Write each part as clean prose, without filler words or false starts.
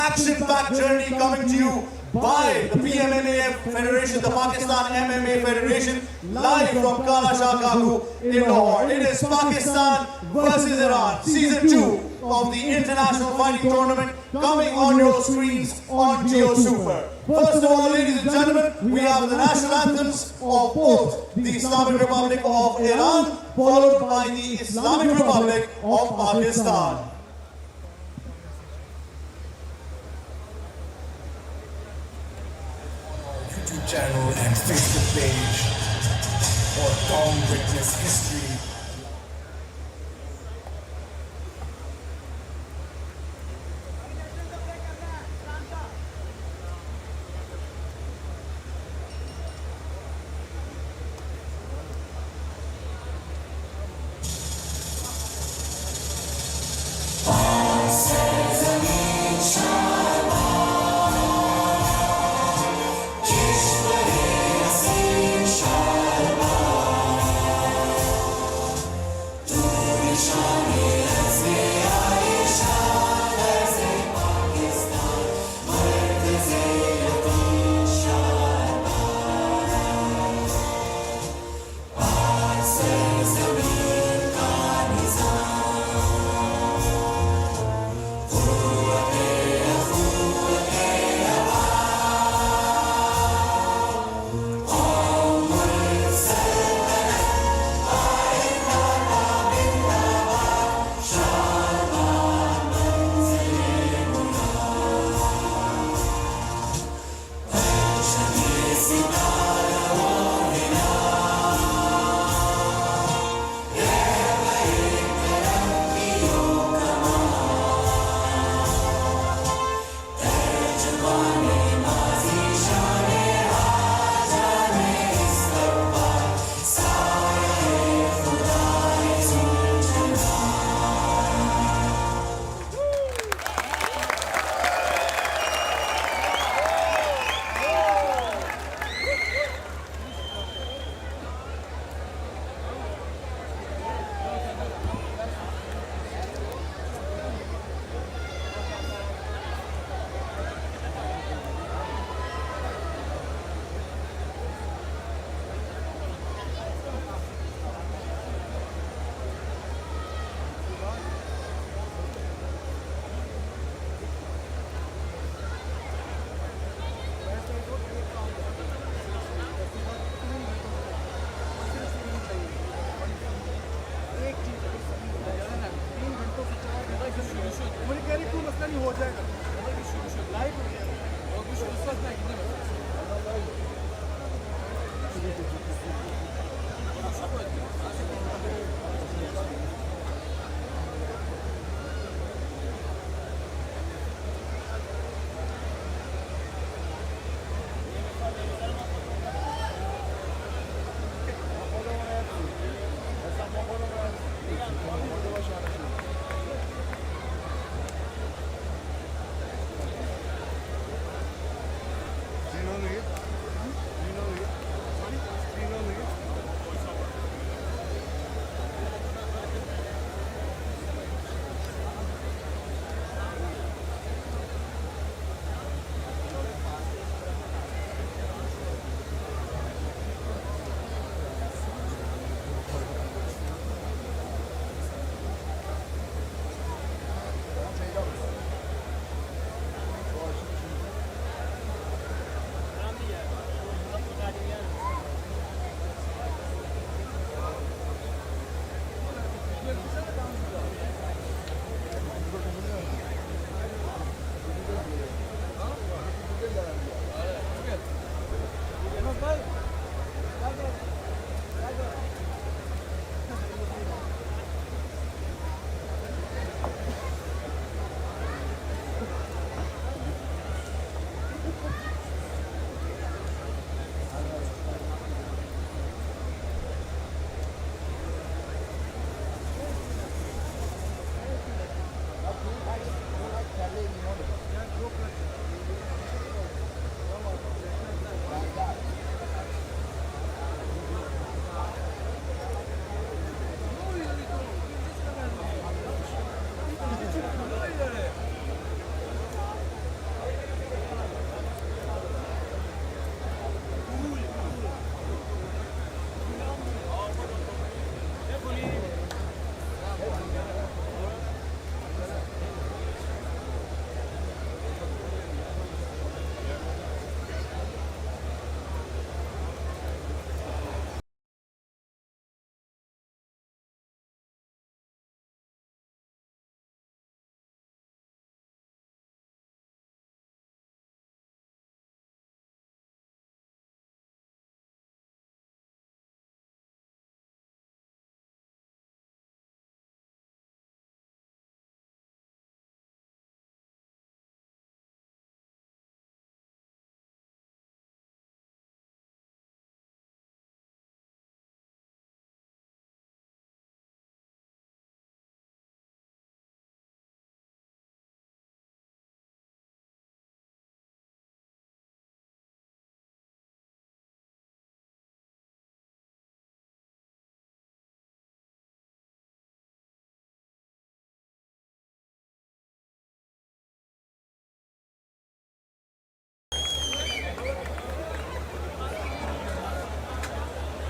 Action-packed journey coming to you by the PMMA Federation, the Pakistan MMA Federation, live from Kala Shah Kaku in Lahore. It is Pakistan versus Iran, Season 2 of the International Fighting Tournament, coming on your screens on Geo Super. First of all, ladies and gentlemen, we have the national anthems of both the Islamic Republic of Iran, followed by the Islamic Republic of Pakistan. YouTube channel and Facebook page, or come witness history.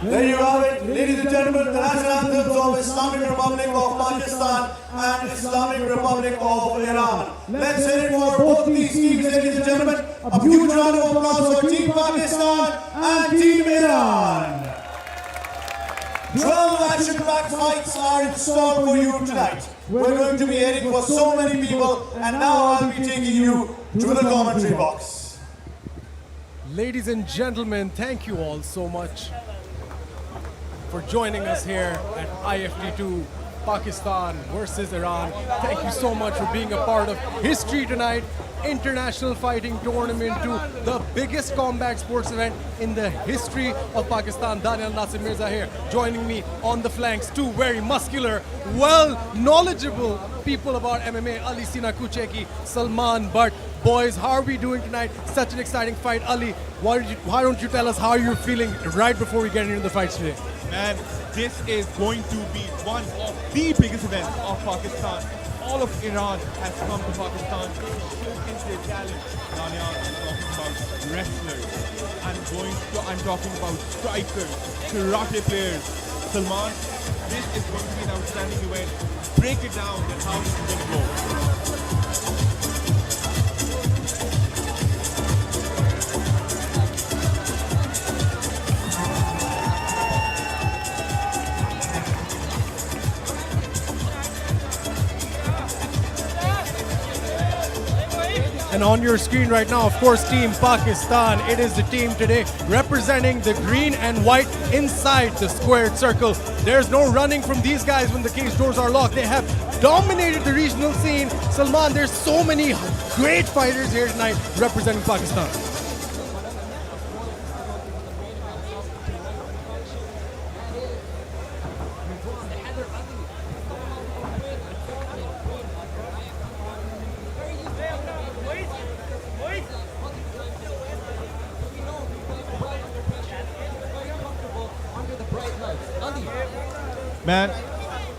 There you have it, ladies and gentlemen, the national anthems of Islamic Republic of Pakistan and Islamic Republic of Iran. Let's hear it for both these teams, ladies and gentlemen. A huge round of applause for Team Pakistan and Team Iran. 12 action-packed fights are in store for you tonight. We're going to be heading for so many people, and now I'll be taking you to the commentary box. Ladies and gentlemen, thank you all so much for joining us here at IFT-2 Pakistan versus Iran. Thank you so much for being a part of history tonight. International fighting tournament to the biggest combat sports event in the history of Pakistan. Daniel Nasir Mirza here, joining me on the flanks. Two very muscular, well knowledgeable people about MMA, Ali Sina Kucheki, Salman Bhatt. Boys, how are we doing tonight? Such an exciting fight. Ali, why don't you tell us how you're feeling right before we get into the fights today? Man, this is going to be one of the biggest events of Pakistan. All of Iran has come to Pakistan to showcase their talent. Dania, I'm talking about wrestlers. I'm talking about strikers, karate players. Salman, this is going to be an outstanding event. Break it down and how this is going to go. And on your screen right now, of course, Team Pakistan. It is the team today representing the green and white inside the squared circle. There's no running from these guys when the cage doors are locked. They have dominated the regional scene. Salman, there's so many great fighters here tonight representing Pakistan. Man,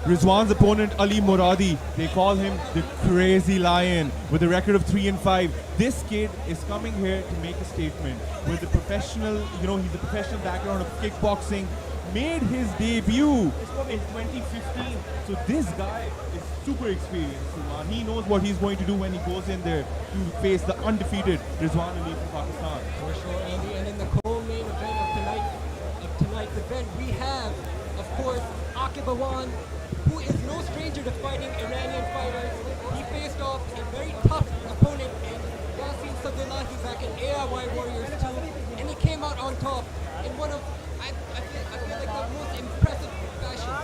Rizwan's opponent Ali Muradi, they call him the Crazy Lion with a record of 3-5. This kid is coming here to make a statement with a professional, he's a professional background of kickboxing, made his debut in 2015. So this guy is super experienced. He knows what he's going to do when he goes in there to face the undefeated Rizwan Ali from Pakistan. For sure, Andy. And in the co-main event of tonight's event, we have, of course, Awan, who is no stranger to fighting Iranian fighters. He faced off a very tough opponent in Yasin Sadulahi back in AIY Warriors 2, and he came out on top in one of, I feel like the most impressive fashion.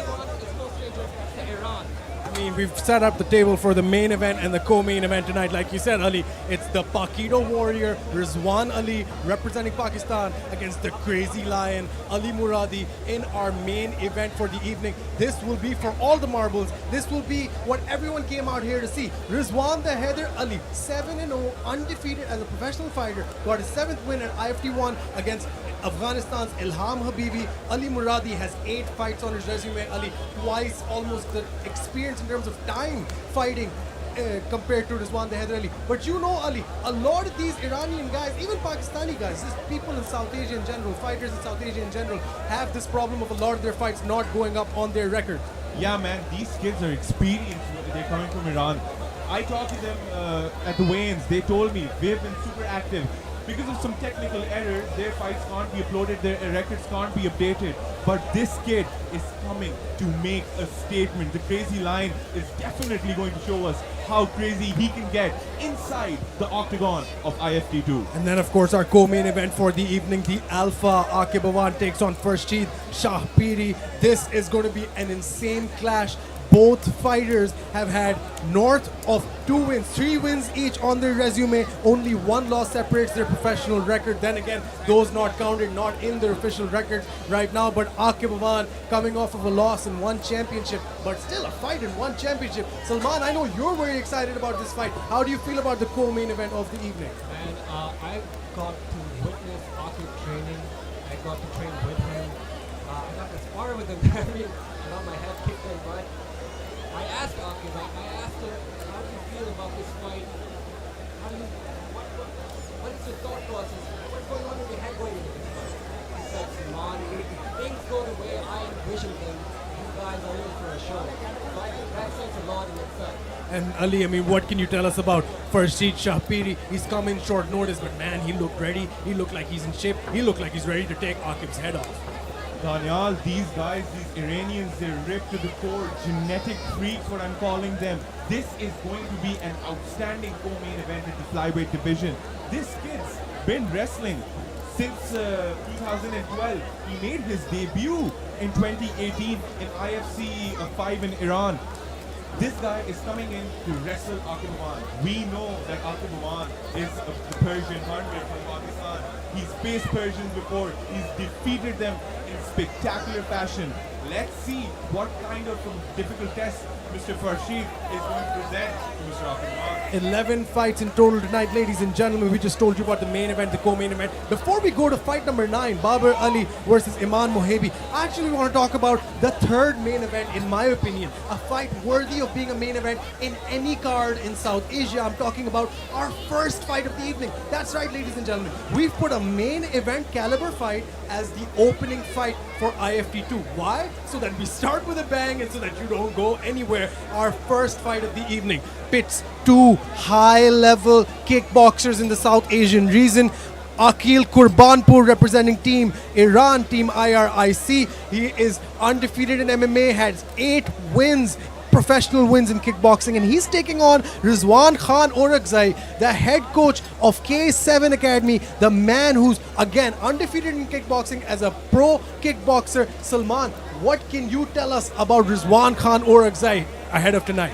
Awan is no stranger to Iran. I mean, we've set up the table for the main event and the co-main event tonight. Like you said, Ali, it's the Pakido Warrior, Rizwan Ali, representing Pakistan against the Crazy Lion, Ali Muradi, in our main event for the evening. This will be for all the marbles. This will be what everyone came out here to see. Rizwan the Heather Ali, 7-0, undefeated as a professional fighter, got his 7th win at IFT-1 against Afghanistan's Ilham Habibi. Ali Muradi has 8 fights on his resume. Ali, twice almost the experience in terms of time fighting compared to Rizwan the Heather Ali. But you know, Ali, a lot of these Iranian guys, even Pakistani guys, just people in South Asia in general, fighters in South Asia in general, have this problem of a lot of their fights not going up on their record. Yeah, man, these kids are experienced. They're coming from Iran. I talked to them at the weigh-ins. They told me they've been super active. Because of some technical errors, their fights can't be uploaded, their records can't be updated. But this kid is coming to make a statement. The Crazy Lion is definitely going to show us how crazy he can get inside the octagon of IFT-2. And then, of course, our co-main event for the evening, the Alpha Awan takes on Farshid Shahiri. This is going to be an insane clash. Both fighters have had north of 2 wins, 3 wins each on their resume. Only 1 loss separates their professional record. Then again, those not counted, not in their official records right now. But Awan coming off of a loss in 1 championship, but still a fight in 1 championship. Salman, I know you're very excited about this fight. How do you feel about the co-main event of the evening? And I got to witness Akib training. I got to train with him. I got to spar with him. I mean, I got my head kicked in, but I asked Akib, I asked him, how do you feel about this fight? What is your thought process? What's going on in your head going into this fight? He said, Salman, things go the way I envision them, you guys are in for a show. But that says a lot in itself. And Ali, I mean, what can you tell us about Farshid Shahiri? He's come in short notice, but man, he looked ready. He looked like he's in shape. He looked like he's ready to take Aqib's head off. Daniel, these guys, these Iranians, they're ripped to the core. Genetic freaks, what I'm calling them. This is going to be an outstanding co-main event in the flyweight division. This kid's been wrestling since 2012. He made his debut in 2018 in IFT 5 in Iran. This guy is coming in to wrestle Aqib Awan. We know that Aqib Awan is the Persian convict from Pakistan. He's faced Persians before. He's defeated them in spectacular fashion. Let's see what kind of difficult test Mr. Farshid is going to present to Mr. Aqib Awan. 11 fights in total tonight, ladies and gentlemen. We just told you about the main event, the co-main event. Before we go to fight number 9, Babar Ali versus Iman Mohibi, actually we want to talk about the third main event, in my opinion. A fight worthy of being a main event in any card in South Asia. I'm talking about our first fight of the evening. That's right, ladies and gentlemen. We've put a main event caliber fight as the opening fight for IFT-2. Why? So that we start with a bang and so that you don't go anywhere. Our first fight of the evening pits two high-level kickboxers in the South Asian region. Akil Kurbanpur representing Team Iran, Team IRIC. He is undefeated in MMA, has 8 wins, professional wins in kickboxing, and he's taking on Rizwan Khan Orakzai, the head coach of K7 Academy, the man who's again undefeated in kickboxing as a pro kickboxer. Salman, what can you tell us about Rizwan Khan Orakzai ahead of tonight?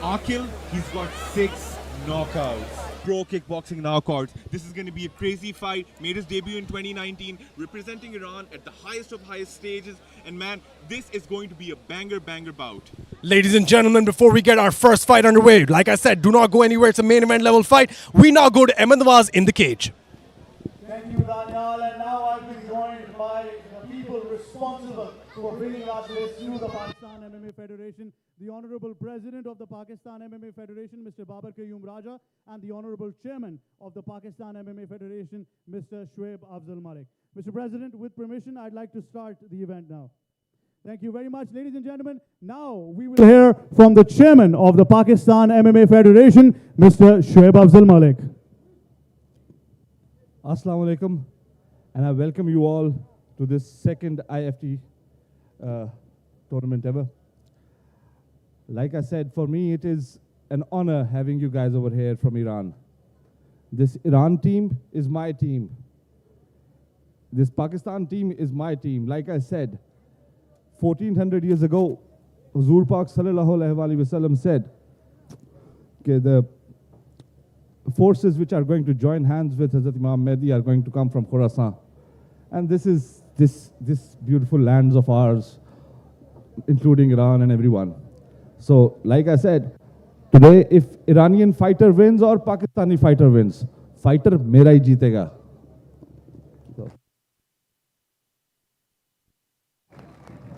Akil, he's got 6 knockouts. Pro kickboxing knockouts. This is going to be a crazy fight. Made his debut in 2019, representing Iran at the highest of highest stages. And man, this is going to be a banger bout. Ladies and gentlemen, before we get our first fight underway, like I said, do not go anywhere. It's a main event level fight. We now go to Ahmedabad in the cage. Thank you, Daniel. And now I've been joined by the people responsible for bringing us this to the Pakistan MMA Federation, the Honorable President of the Pakistan MMA Federation, Mr. Babar Qayyum Raja, and the Honorable Chairman of the Pakistan MMA Federation, Mr. Shoaib Afzal Malik. Mr. President, with permission, I'd like to start the event now. Thank you very much, ladies and gentlemen. Now we will hear from the Chairman of the Pakistan MMA Federation, Mr. Shoaib Afzal Malik. Assalamu alaikum, and I welcome you all to this second IFT tournament ever. Like I said, for me it is an honor having you guys over here from Iran. This Iran team is my team. This Pakistan team is my team. Like I said, 1400 years ago, Huzur Pak Sallallahu Alaihi Wasallam said, okay, the forces which are going to join hands with Hazrat Imam Mahdi are going to come from Khorasan. And this is this beautiful lands of ours, including Iran and everyone. So, like I said, today if Iranian fighter wins or Pakistani fighter wins, fighter mera hi jeetega. So.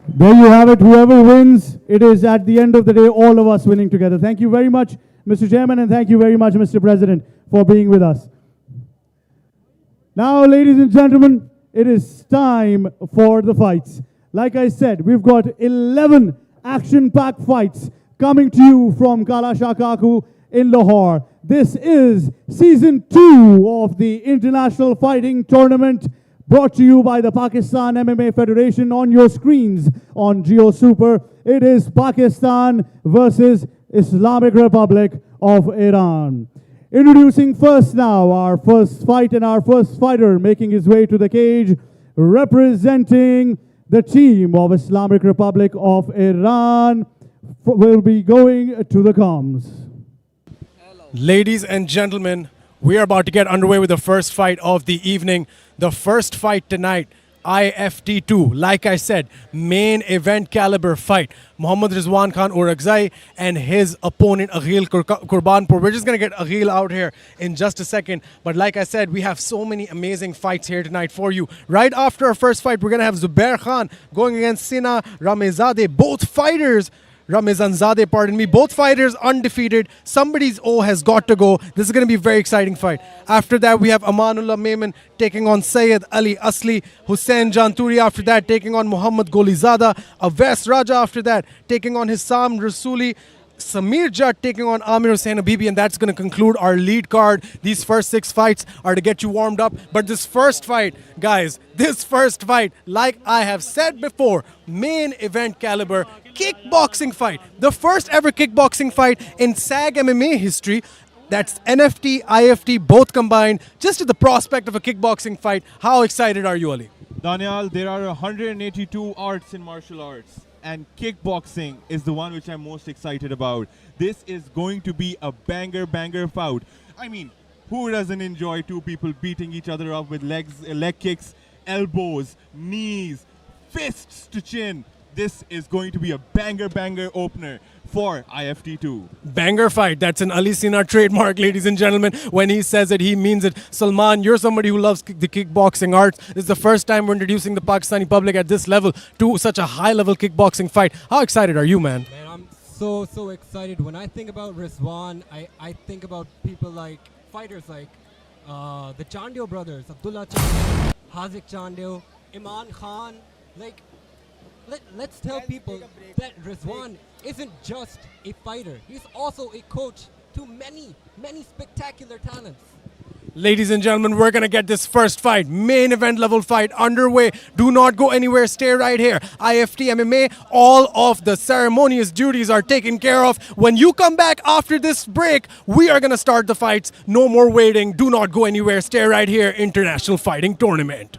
There you have it. Whoever wins, it is at the end of the day all of us winning together. Thank you very much, Mr. Chairman, and thank you very much, Mr. President, for being with us. Now, ladies and gentlemen, it is time for the fights. Like I said, we've got 11 action-packed fights coming to you from Kala Shah Kaku in Lahore. This is Season 2 of the International Fighting Tournament, brought to you by the Pakistan MMA Federation on your screens on Geo Super. It is Pakistan versus Islamic Republic of Iran. Introducing first now our first fight and our first fighter making his way to the cage, representing the team of Islamic Republic of Iran, will be going to the comms. Ladies and gentlemen, we are about to get underway with the first fight of the evening. The first fight tonight, IFT-2. Like I said, main event caliber fight. Muhammad Rizwan Khan Orakzai and his opponent Aghil Kurbanpur. We're just going to get Aghil out here in just a second. But like I said, we have so many amazing fights here tonight for you. Right after our first fight, we're going to have Zuber Khan going against Sina Ramazanzade. Both fighters Ramazanzade, pardon me. Both fighters undefeated. Somebody's O has got to go. This is going to be a very exciting fight. After that, we have Amanullah Maiman taking on Sayyid Ali Asli. Hussein Janthuri after that taking on Muhammad Gooli Zada. Aves Raja after that taking on Hissam Rousuli. Samir Jatt taking on Amir Hussain Habibi, and that's going to conclude our lead card. These first 6 fights are to get you warmed up. But this first fight, guys, like I have said before, main event caliber kickboxing fight. The first ever kickboxing fight in SAG MMA history. That's NFT, IFT, both combined. Just to the prospect of a kickboxing fight, how excited are you, Ali? Daniel, there are 182 arts in martial arts, and kickboxing is the one which I'm most excited about. This is going to be a banger fight. I mean, who doesn't enjoy two people beating each other up with leg kicks, elbows, knees, fists to chin? This is going to be a banger opener for IFT-2. Banger fight. That's an Ali Sina trademark, ladies and gentlemen. When he says it, he means it. Salman, you're somebody who loves the kickboxing arts. This is the first time we're introducing the Pakistani public at this level to such a high-level kickboxing fight. How excited are you, man? Man, I'm so excited. When I think about Rizwan, I think about people like fighters like the Chandeo brothers, Abdullah Chandeo, Hazik Chandeo, Iman Khan. Like, let's tell people that Rizwan isn't just a fighter. He's also a coach to many spectacular talents. Ladies and gentlemen, we're going to get this first fight, main event level fight underway. Do not go anywhere. Stay right here. IFT MMA, all of the ceremonious duties are taken care of. When you come back after this break, we are going to start the fights. No more waiting. Do not go anywhere. Stay right here. International Fighting Tournament.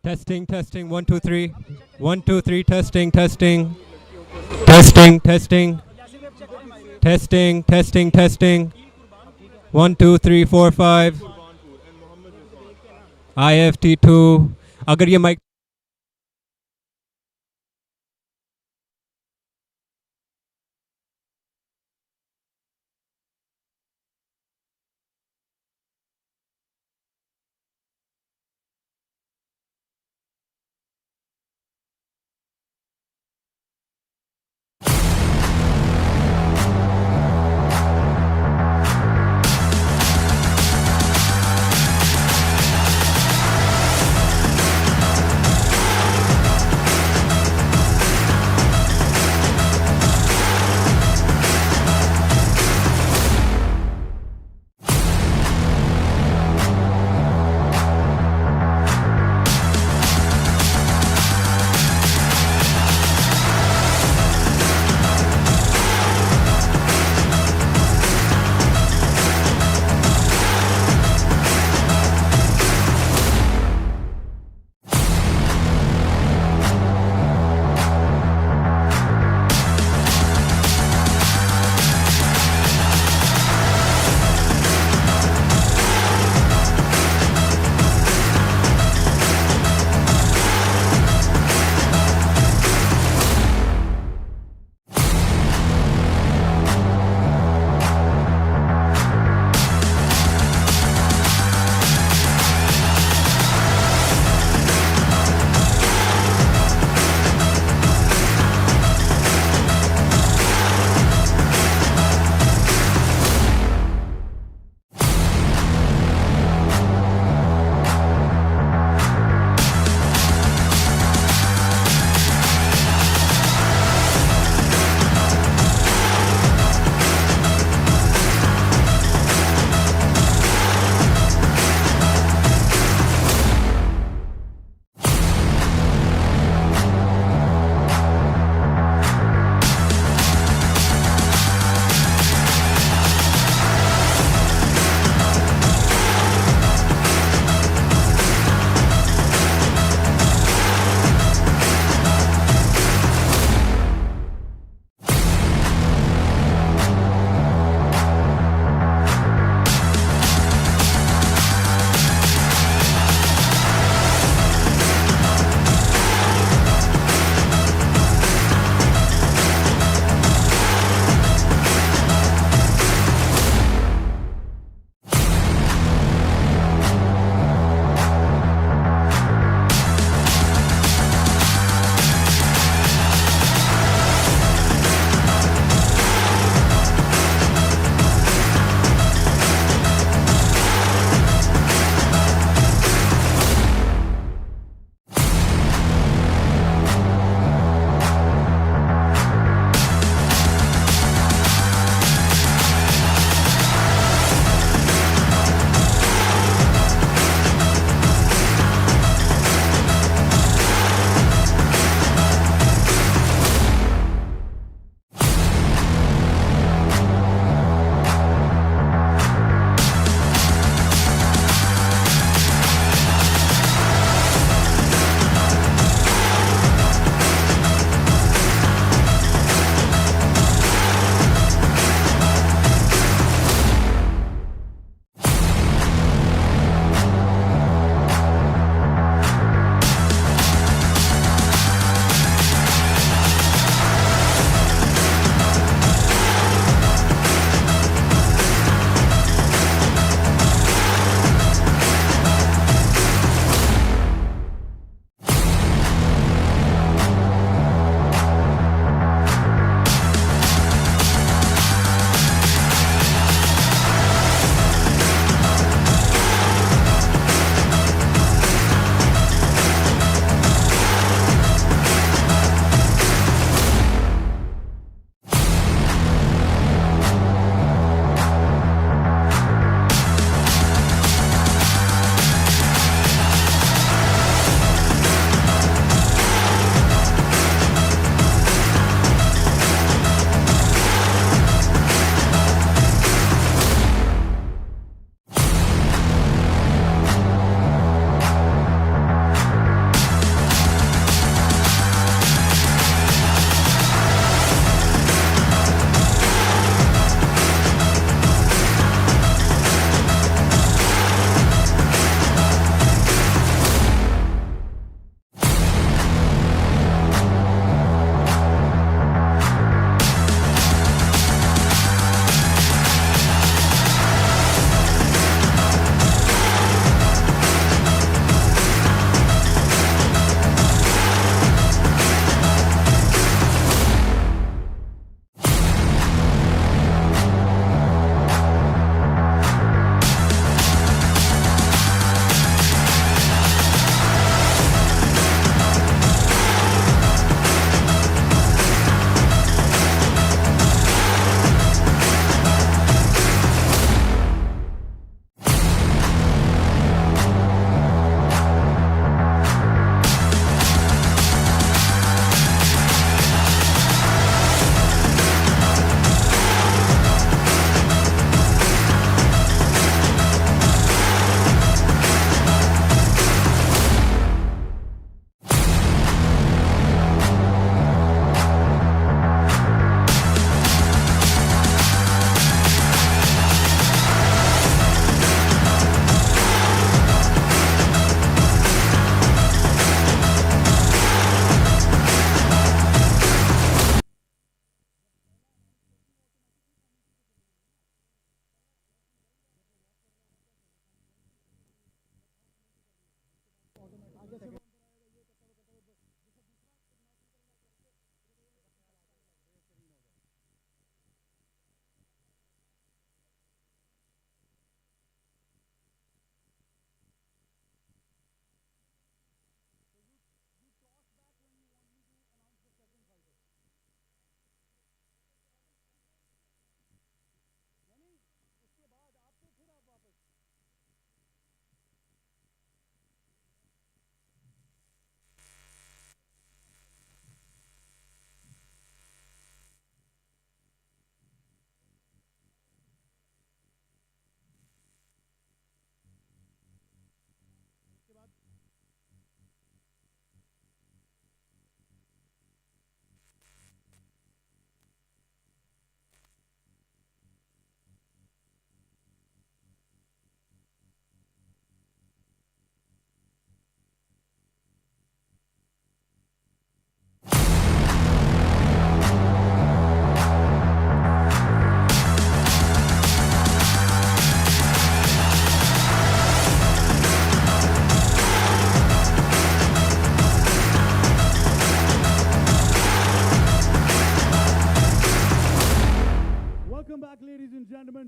Testing, 1, 2, 3. 1, 2, 3, testing. Testing. 1, 2, 3, 4, 5. IFT-2. अगर ये mic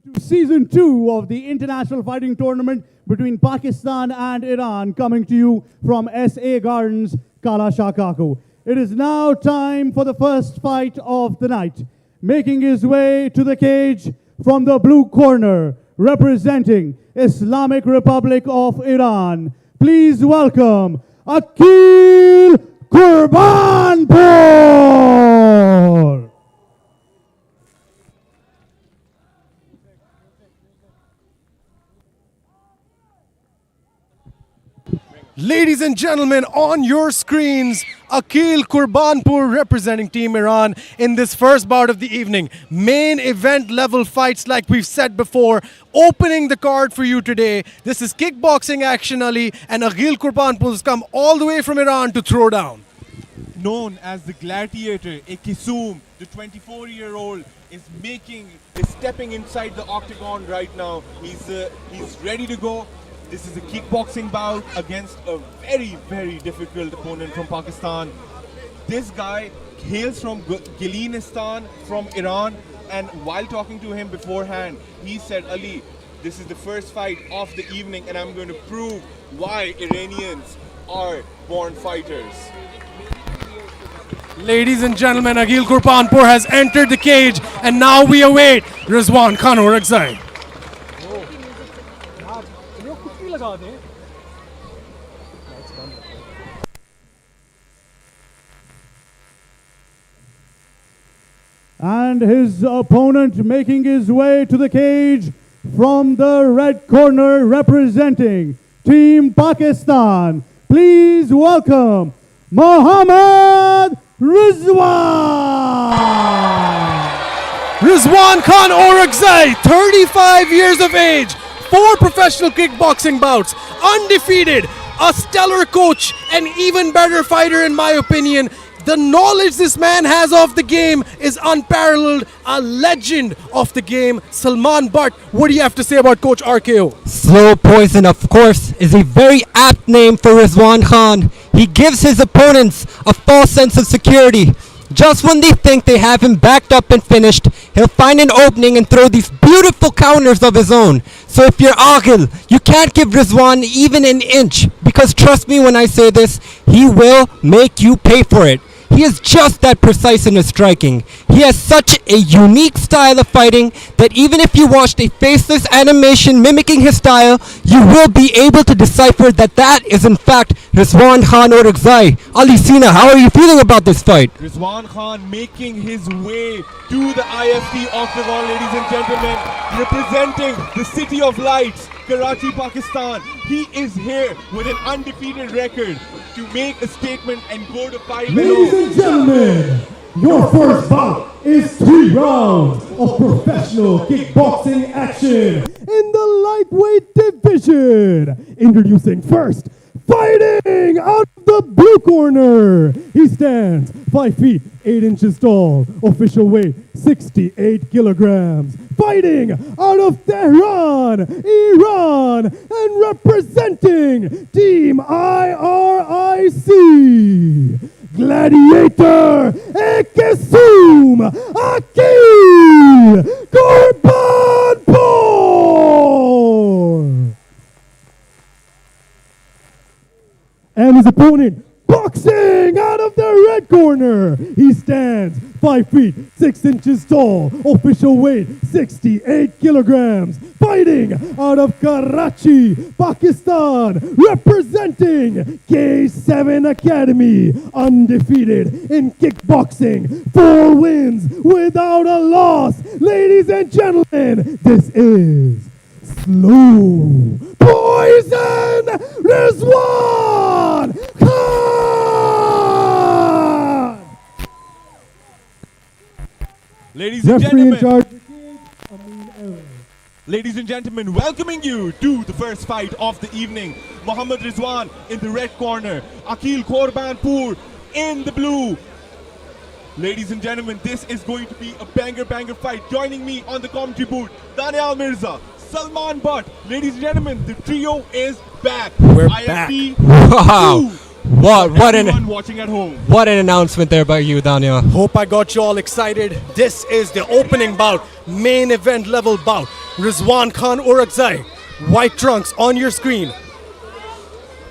To Season 2 of the International Fighting Tournament between Pakistan and Iran, coming to you from SA Gardens, Kala Shah Kaku. It is now time for the first fight of the night. Making his way to the cage from the blue corner, representing Islamic Republic of Iran, please welcome Akil Kurbanpur. Ladies and gentlemen, on your screens, Akil Kurbanpur representing Team Iran in this first bout of the evening. Main event level fights like we've said before. Opening the card for you today. This is kickboxing action, Ali, and Akil Kurbanpur has come all the way from Iran to throw down. Known as the Gladiator, Ekisum, the 24-year-old, is stepping inside the octagon right now. He's ready to go. This is a kickboxing bout against a very, very difficult opponent from Pakistan. This guy hails from Gilistan, from Iran, and while talking to him beforehand, he said, Ali, this is the first fight of the evening and I'm going to prove why Iranians are born fighters. Ladies and gentlemen, Akil Kurbanpur has entered the cage and now we await Rizwan Khan Orakzai. And his opponent making his way to the cage from the red corner, representing Team Pakistan. Please welcome Mohammad Rizwan. Rizwan Khan Orakzai, 35 years of age, 4 professional kickboxing bouts, undefeated, a stellar coach, an even better fighter in my opinion. The knowledge this man has of the game is unparalleled, a legend of the game. Salman Butt, what do you have to say about Coach RKO? Slow poison, of course, is a very apt name for Rizwan Khan. He gives his opponents a false sense of security. Just when they think they have him backed up and finished, he'll find an opening and throw these beautiful counters of his own. So if you're Akil, you can't give Rizwan even an inch, because trust me when I say this, he will make you pay for it. He is just that precise in his striking. He has such a unique style of fighting that even if you watched a faceless animation mimicking his style, you will be able to decipher that that is in fact Rizwan Khan Orakzai. Ali Sina, how are you feeling about this fight? Rizwan Khan making his way to the IFT octagon, ladies and gentlemen, representing the City of Lights, Karachi, Pakistan. He is here with an undefeated record to make a statement and go to 5-0. Ladies and gentlemen, your first bout is 3 rounds of professional kickboxing action in the lightweight division. Introducing first, fighting out of the blue corner. He stands 5 feet 8 inches tall, official weight 68 kilograms. Fighting out of Tehran, Iran, and representing Team IRIC, Gladiator Ekisum Akil Kurbanpur. And his opponent, boxing out of the red corner. He stands 5 feet 6 inches tall, official weight 68 kilograms. Fighting out of Karachi, Pakistan, representing K7 Academy, undefeated in kickboxing, 4 wins without a loss. Ladies and gentlemen, this is Slow Poison Rizwan Khan! Ladies and gentlemen, ladies and gentlemen, welcoming you to the first fight of the evening. Mohammad Rizwan in the red corner, Akil Kurbanpur in the blue. Ladies and gentlemen, this is going to be a banger fight. Joining me on the commentary booth, Daniel Mirza, Salman Butt. Ladies and gentlemen, the trio is back. We're IFT back. Wow. What an watching at home. What an announcement there by you, Daniel. Hope I got you all excited. This is the opening bout, main event level bout. Rizwan Khan Orakzai, white trunks on your screen.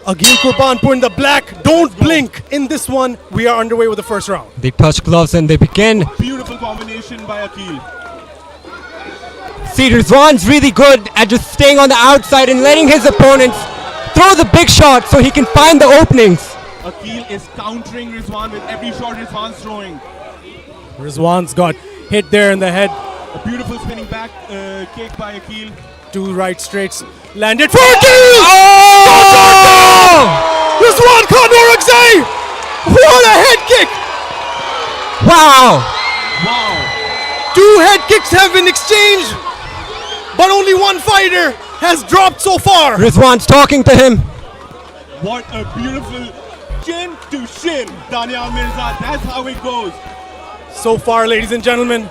Agil Kurbanpur in the black. Don't blink in this one. We are underway with the first round. They touch gloves and they begin. Beautiful combination by Akil. See, Rizwan's really good at just staying on the outside and letting his opponents throw the big shot so he can find the openings. Akil is countering Rizwan with every shot Rizwan's throwing. Rizwan's got hit there in the head. A beautiful spinning back kick by Akil. 2 right straights. Landed for Akil! Oh! Rizwan Khan Orakzai! What a head kick! Wow! Wow. 2 head kicks have been exchanged, but only one fighter has dropped so far. Rizwan's talking to him. What a beautiful chin to shin, Daniel Mirza. That's how it goes. So far, ladies and gentlemen,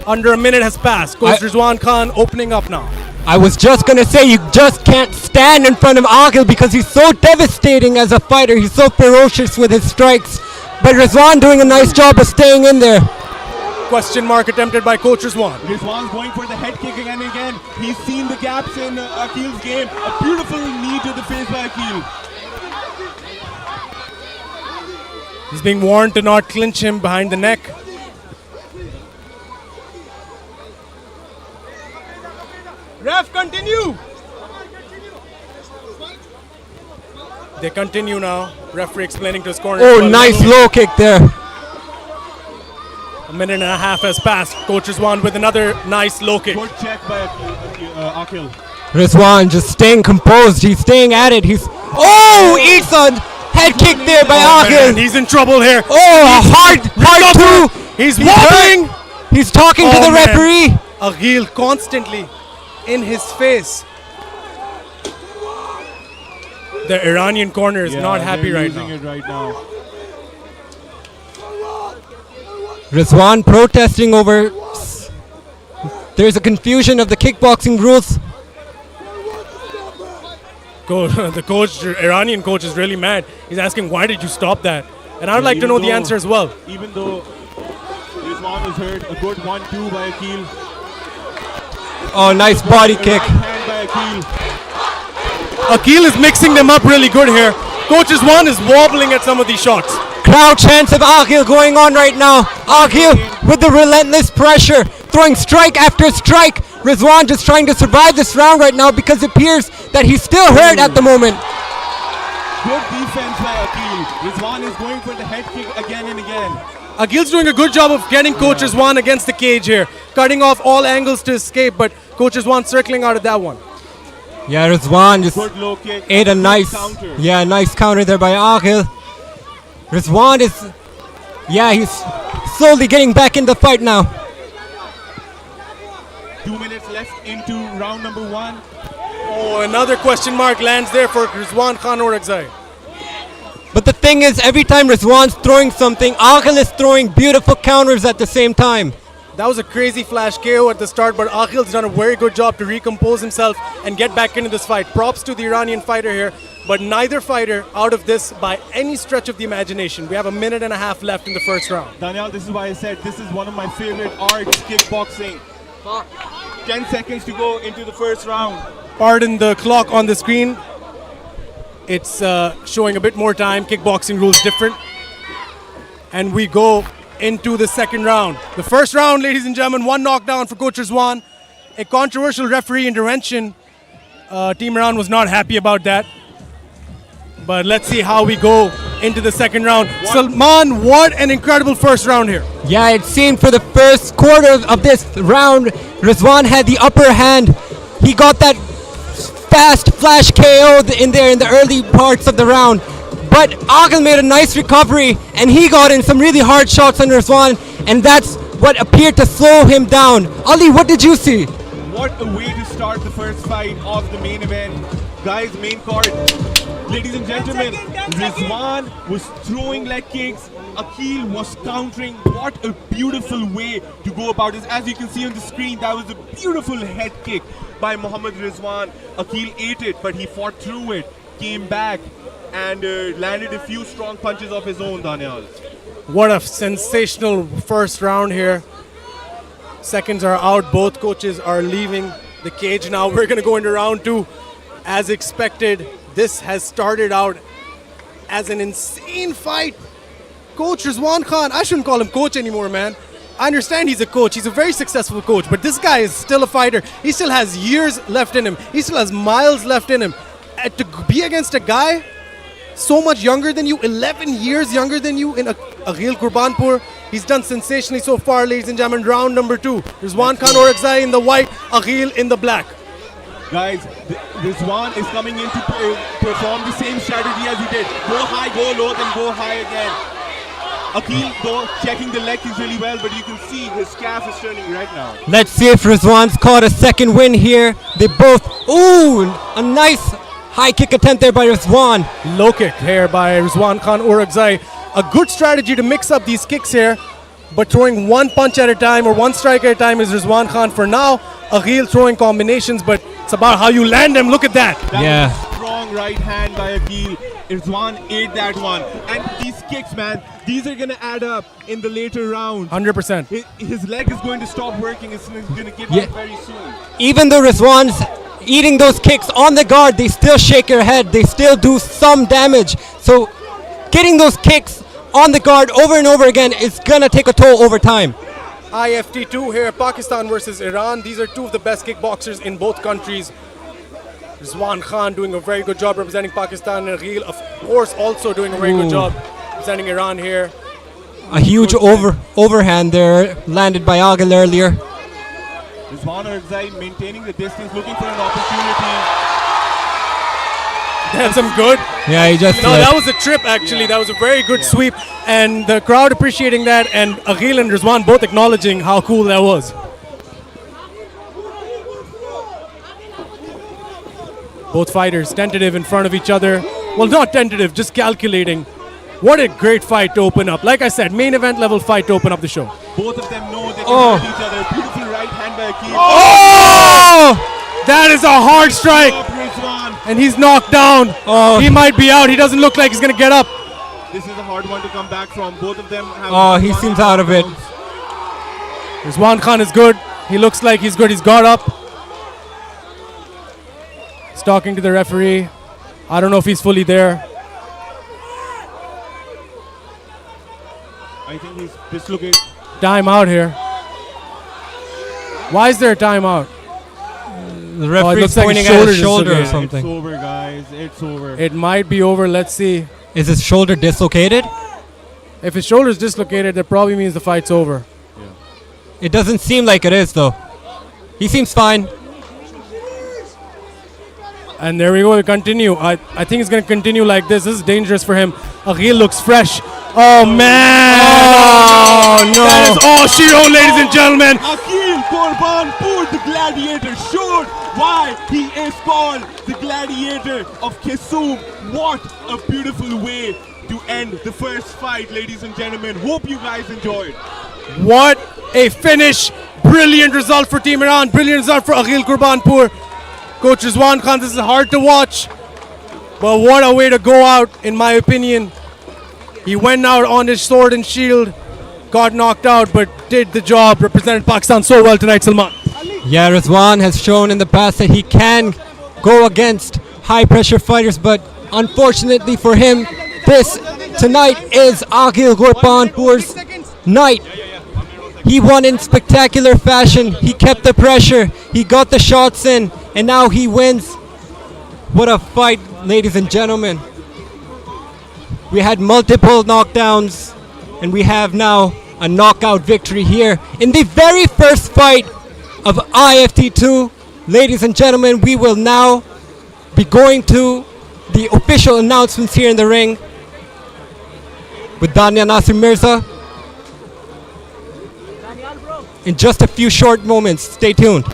under a minute has passed. Coach Rizwan Khan opening up now. I was just gonna say, you just can't stand in front of Akil because he's so devastating as a fighter. He's so ferocious with his strikes. But Rizwan doing a nice job of staying in there. Question mark attempted by Coach Rizwan. Rizwan's going for the head kick again and again. He's seen the gaps in Akil's game. A beautiful knee to the face by Akil. He's being warned to not clinch him behind the neck. Ref, continue! They continue now. Referee explaining to his corner. Oh, nice low kick there. A minute and a half has passed. Coach Rizwan with another nice low kick. Good check by Akil. Rizwan just staying composed. He's staying at it. Eats a head kick there by Akil. Man, he's in trouble here. Oh, hard two. He's wobbling. He's talking to the referee. Agil constantly in his face. The Iranian corner is not happy right now. Rizwan protesting over. There's a confusion of the kickboxing rules. The coach, Iranian coach, is really mad. He's asking, why did you stop that? And I'd like to know the answer as well. Even though Rizwan is hurt, a good 1-2 by Akil. Oh, nice body kick. Right hand by Akil. Akil is mixing them up really good here. Coach Rizwan is wobbling at some of these shots. Crowd chants of Akil going on right now. Akil with the relentless pressure, throwing strike after strike. Rizwan just trying to survive this round right now because it appears that he's still hurt at the moment. Good defense by Akil. Rizwan is going for the head kick again and again. Akil's doing a good job of getting Coach Rizwan against the cage here, cutting off all angles to escape, but Coach Rizwan circling out of that one. Yeah, Rizwan just Good low kick. ate a nice counter there by Akil. Rizwan is, he's slowly getting back in the fight now. 2 minutes left into round number 1. Oh, another question mark lands there for Rizwan Khan Orakzai. But the thing is, every time Rizwan's throwing something, Akil is throwing beautiful counters at the same time. That was a crazy flash KO at the start, but Akil's done a very good job to recompose himself and get back into this fight. Props to the Iranian fighter here, but neither fighter out of this by any stretch of the imagination. We have a minute and a half left in the first round. Daniel, this is why I said this is one of my favorite arts, kickboxing. 10 seconds to go into the first round. Pardon the clock on the screen. It's showing a bit more time. Kickboxing rules different. And we go into the second round. The first round, ladies and gentlemen, 1 knockdown for Coach Rizwan. A controversial referee intervention. Team Iran was not happy about that. But let's see how we go into the second round. Salman, what an incredible first round here. Yeah, it seemed for the first quarter of this round, Rizwan had the upper hand. He got that fast flash KO in the early parts of the round. But Akil made a nice recovery, and he got in some really hard shots on Rizwan, and that's what appeared to slow him down. Ali, what did you see? What a way to start the first fight of the main event. Guys, main card. Ladies and gentlemen, Rizwan was throwing leg kicks. Akil was countering. What a beautiful way to go about this. As you can see on the screen, that was a beautiful head kick by Mohammad Rizwan. Akil ate it, but he fought through it, came back, and landed a few strong punches of his own, Daniel. What a sensational first round here. Seconds are out. Both coaches are leaving the cage now. We're going to go into round 2. As expected, this has started out as an insane fight. Coach Rizwan Khan, I shouldn't call him coach anymore, man. I understand he's a coach. He's a very successful coach, but this guy is still a fighter. He still has years left in him. He still has miles left in him. And to be against a guy so much younger than you, 11 years younger than you in Aghil Kurbanpur, he's done sensationally so far, ladies and gentlemen. Round number 2. Rizwan Khan Orakzai in the white, Aghil in the black. Guys, Rizwan is coming in to perform the same strategy as he did. Go high, go low, then go high again. Aghil, though, checking the leg is really well, but you can see his calf is turning right now. Let's see if Rizwan's caught a second win here. They both, ooh, a nice high kick attempt there by Rizwan. Low kick here by Rizwan Khan Orakzai. A good strategy to mix up these kicks here, but throwing one punch at a time or one strike at a time is Rizwan Khan for now. Aghil throwing combinations, but it's about how you land them. Look at that. Yeah. Was a strong right hand by Aghil. Rizwan ate that one. And these kicks, man, these are going to add up in the later rounds. 100%. His leg is going to stop working. It's going to give up very soon. Even though Rizwan's eating those kicks on the guard, they still shake your head. They still do some damage. So getting those kicks on the guard over and over again is going to take a toll over time. IFT-2 here, Pakistan versus Iran. These are two of the best kickboxers in both countries. Rizwan Khan doing a very good job representing Pakistan, and Aghil, of course, also doing a very good job representing Iran here. A huge overhand there landed by Aghil earlier. Rizwan Orakzai maintaining the distance, looking for an opportunity. That's some good. Yeah, he just No, that was a trip actually. Yeah. That was a very good sweep, and the crowd appreciating that, and Aghil and Rizwan both acknowledging how cool that was. Both fighters tentative in front of each other. Well, not tentative, just calculating. What a great fight to open up. Like I said, main event level fight to open up the show. Both of them know they can hurt each other. Beautiful right hand by Aghil. Oh! That is a hard strike. Rizwan. And he's knocked down. He might be out. He doesn't look like he's going to get up. This is a hard one to come back from. Both of them have. Oh, he seems out of it. Rizwan Khan is good. He looks like he's good. He's got up. He's talking to the referee. I don't know if he's fully there. I think he's dislocated. Time out here. Why is there a timeout? The referee's looks like pointing his at his shoulder shoulder or is something. It's over, guys. It's over. It might be over. Let's see. Is his shoulder dislocated? If his shoulder is dislocated, that probably means the fight's over. It doesn't seem like it is, though. He seems fine. And there we go. We continue. I think it's going to continue like this. This is dangerous for him. Aghil looks fresh. Oh, man. Oh, no. That is all she wrote, ladies and gentlemen. Aghil Kurbanpur, the gladiator, showed why he is called the gladiator of Kisum. What a beautiful way to end the first fight, ladies and gentlemen. Hope you guys enjoyed. What a finish. Brilliant result for Team Iran. Brilliant result for Aghil Kurbanpur. Coach Rizwan Khan, this is hard to watch. But what a way to go out, in my opinion. He went out on his sword and shield, got knocked out, but did the job, represented Pakistan so well tonight, Salman. Yeah, Rizwan has shown in the past that he can go against high-pressure fighters, but unfortunately for him, this tonight is Aghil Kurbanpur's night. He won in spectacular fashion. He kept the pressure. He got the shots in, and now he wins. What a fight, ladies and gentlemen. We had multiple knockdowns, and we have now a knockout victory here in the very first fight of IFT-2. Ladies and gentlemen, we will now be going to the official announcements here in the ring with Danya Nasir Mirza in just a few short moments. Stay tuned.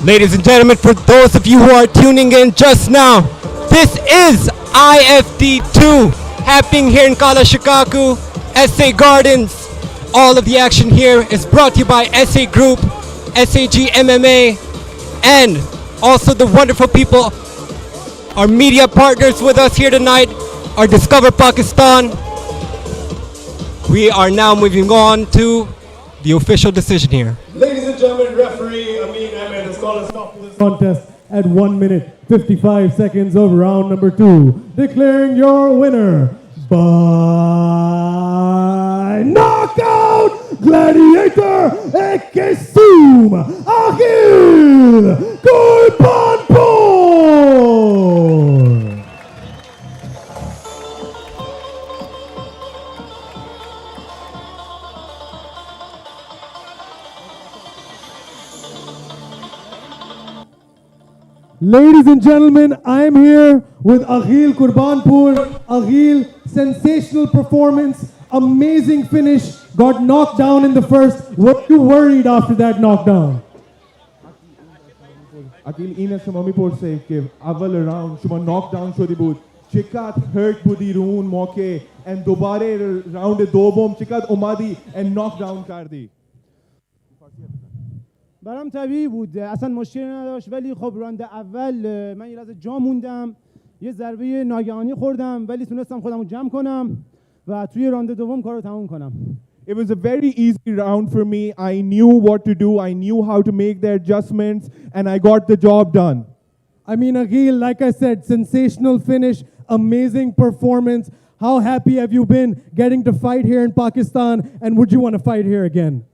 Ladies and gentlemen, for those of you who are tuning in just now, this is IFT-2 happening here in Kalashikaku, SA Gardens. All of the action here is brought to you by SA Group. SAG MMA, and also the wonderful people, our media partners with us here tonight, our Discover Pakistan. We are now moving on to the official decision here. Ladies and gentlemen, referee Amin Ahmed has called a stop to this contest at 1 minute 55 seconds of round number 2, declaring your winner by knockout gladiator Ekesum Akhil Kurbanpur. Ladies and gentlemen, I am here with Akhil Kurbanpur. Akhil, sensational performance, amazing finish, got knocked down in the first. Were you worried after that knockdown? Akil ina shumami porse ke aval round shuma knockdown shodi bud chikat hurt budi roon moke and dobare round do bom chikat umadi and knockdown kardi. برام طبیعی بود، اصلا مشکلی نداشت، ولی خب راند اول من یه لحظه جا موندم، یه ضربه ناگهانی خوردم، ولی تونستم خودم رو جمع کنم و توی راند دوم کار رو تموم کنم. It was a very easy round for me. I knew what to do. I knew how to make the adjustments and I got the job done. I mean, Akhil, like I said, sensational finish, amazing performance. How happy have you been getting to fight here in Pakistan, and would you want to fight here again?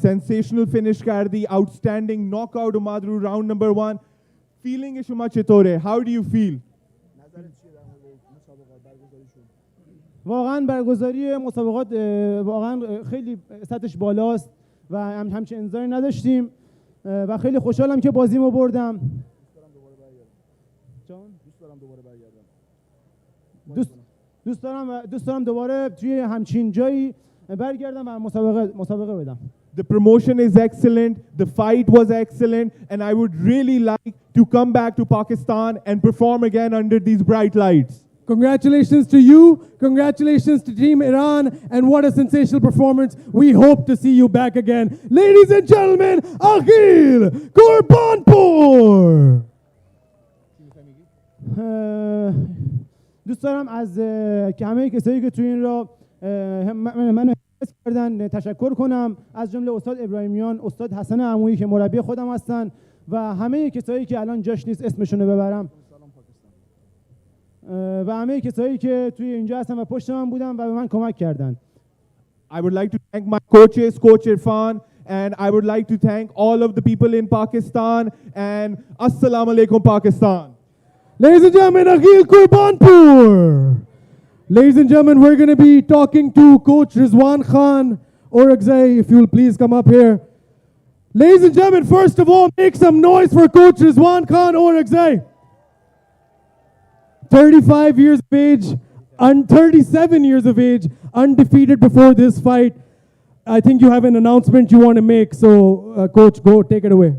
Sensational finish kardi, outstanding knockout umadru round number 1. Feeling ishuma chitore. How do you feel? واقعا برگزاری مسابقات واقعا خیلی سطحش بالاست و همچین انتظاری نداشتیم و خیلی خوشحالم که بازیمو بردم. دوست دارم دوباره توی همچین جایی برگردم و مسابقه بدم. The promotion is excellent, the fight was excellent, and I would really like to come back to Pakistan and perform again under these bright lights. Congratulations to you, congratulations to Team Iran, and what a sensational performance. We hope to see you back again. Ladies and gentlemen, Akhil Kurbanpur! دوست دارم از همه کسایی که توی این را منو حفظ کردن تشکر کنم، از جمله استاد ابراهیمیان، استاد حسن عمویی که مربی خودم هستن و همه کسایی که الان جاش نیست اسمشون رو ببرم و همه کسایی که توی اینجا هستن و پشت من بودن و به من کمک کردن. I would like to thank my coaches, Coach Irfan, and I would like to thank all of the people in Pakistan, and Assalamu alaikum Pakistan. Ladies and gentlemen, Akhil Kurbanpur! Ladies and gentlemen, we're going to be talking to Coach Rizwan Khan, Orakzai, if you'll please come up here. Ladies and gentlemen, first of all, make some noise for Coach Rizwan Khan, Orakzai. 35 years of age, 37 years of age, undefeated before this fight. I think you have an announcement you want to make, so Coach, go, take it away.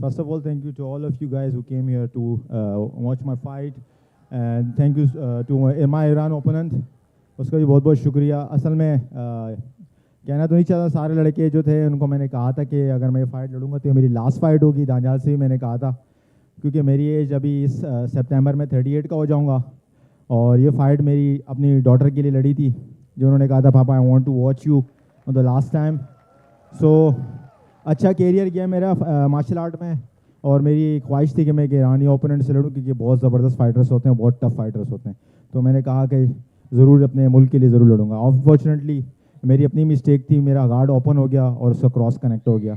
First of all, thank you to all of you guys who came here to watch my fight. And thank you to my Iran opponent. उसका भी बहुत बहुत शुक्रिया. असल में कहना तो नहीं चाहता, सारे लड़के जो थे उनको मैंने कहा था कि अगर मैं फाइट लड़ूंगा तो ये मेरी लास्ट फाइट होगी. दानियाल से भी मैंने कहा था क्योंकि मेरी एज अभी इस सितंबर में 38 का हो जाऊंगा और ये फाइट मेरी अपनी डॉटर के लिए लड़ी थी जो उन्होंने कहा था पापा I want to watch you on the last time. So अच्छा कैरियर गया मेरा मार्शल आर्ट में और मेरी ख्वाहिश थी कि मैं एक ईरानी ओपोनेंट से लड़ूं क्योंकि बहुत ज़बरदस्त फाइटर्स होते हैं, बहुत टफ फाइटर्स होते हैं. तो मैंने कहा कि ज़रूर अपने मुल्क के लिए ज़रूर लड़ूंगा. अनफॉर्चुनेटली मेरी अपनी मिस्टेक थी, मेरा गार्ड ओपन हो गया और उसका क्रॉस कनेक्ट हो गया.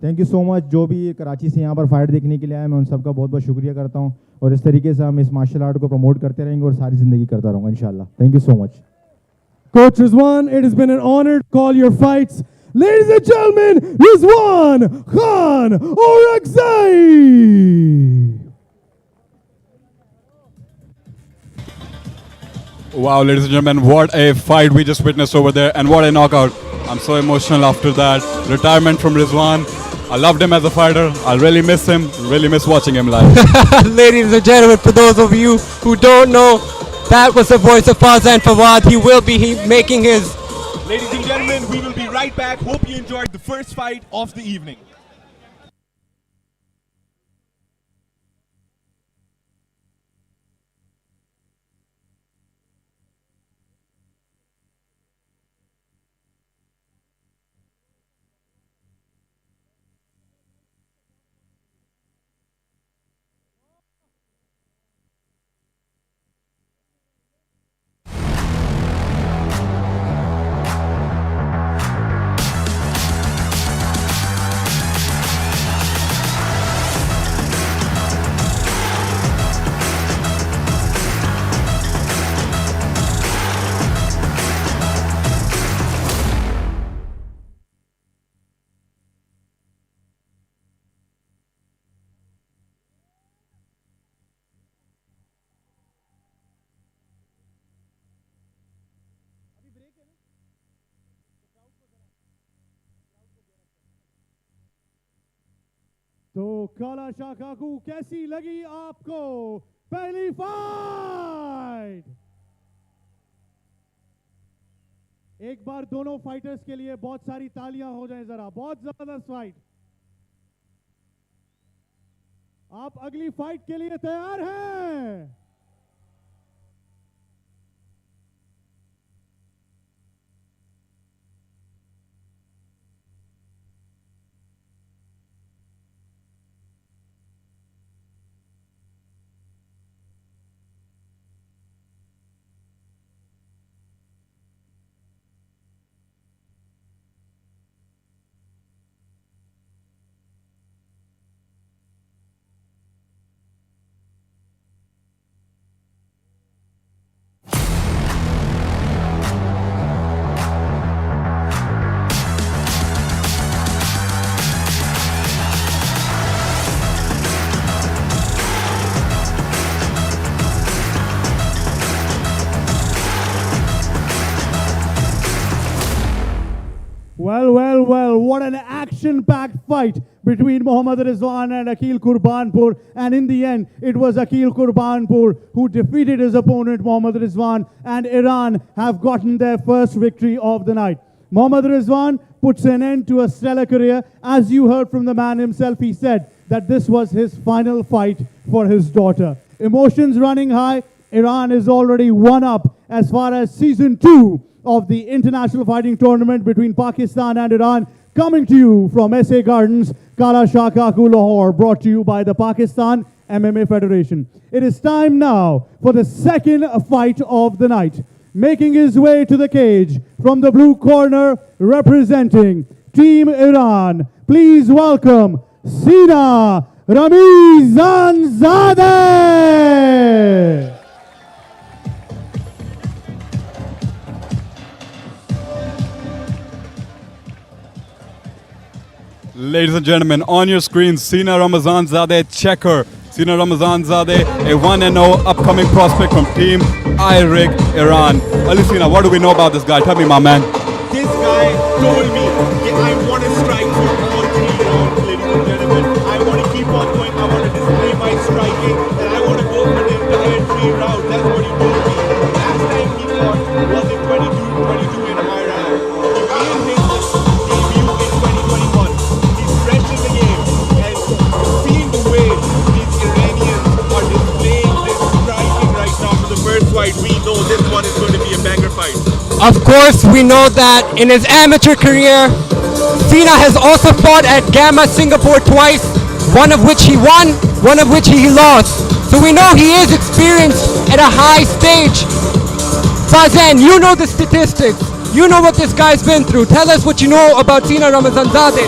Thank you so much. जो भी कराची से यहाँ पर फाइट देखने के लिए आए मैं उन सबका बहुत बहुत शुक्रिया करता हूँ और इस तरीके से हम इस मार्शल आर्ट को प्रमोट करते रहेंगे और सारी ज़िंदगी करता रहूँगा इंशाल्लाह. Thank you so much. Coach Rizwan, it has been an honor to call your fights. Ladies and gentlemen, Rizwan Khan Orakzai! Wow, ladies and gentlemen, what a fight we just witnessed over there, and what a knockout. I'm so emotional after that. Retirement from Rizwan. I loved him as a fighter. I'll really miss him, really miss watching him live. Ladies and gentlemen, for those of you who don't know, that was the voice of Fazan Fawad. He will be making his Ladies and gentlemen, we will be right back. Hope you enjoyed the first fight of the evening. तो काला शाह काकू कैसी लगी आपको पहली fight? एक बार दोनों fighters के लिए बहुत सारी तालियां हो जाएं जरा, बहुत जबरदस्त फाइट। आप अगली फाइट के लिए तैयार हैं? Well, what an action-packed fight between Mohammad Rizwan and Akil Kurbanpur. And in the end, it was Akil Kurbanpur who defeated his opponent, Mohammad Rizwan, and Iran have gotten their first victory of the night. Mohammad Rizwan puts an end to a stellar career. As you heard from the man himself, he said that this was his final fight for his daughter. Emotions running high. Iran is already one up as far as season 2 of the international fighting tournament between Pakistan and Iran, coming to you from SA Gardens, Kala Shah Kaku, Lahore, brought to you by the Pakistan MMA Federation. It is time now for the second fight of the night. Making his way to the cage from the blue corner, representing Team Iran, please welcome Sina Ramazanzade. Ladies and gentlemen, on your screen, Sina Ramazanzade, checker. Sina Ramazanzade, a 1-0 upcoming prospect from Team IRIC, Iran. Ali Sina, what do we know about this guy? Tell me, my man. This guy told me, I want to strike for all 3 rounds, ladies and gentlemen. I want to keep on going. I want to display my striking, and I want to go for the entire 3 rounds. That's what he told me. Last time he fought was in 22 in a high round. He made his debut in 2021. He's fresh in the game, and seeing the way these Iranians are displaying this striking right now for the first fight, we know this one is going to be a banger fight. Of course, we know that in his amateur career, Sina has also fought at Gamma Singapore twice, one of which he won, one of which he lost. So we know he is experienced at a high stage. Fazan, you know the statistics. You know what this guy's been through. Tell us what you know about Sina Ramazanzade.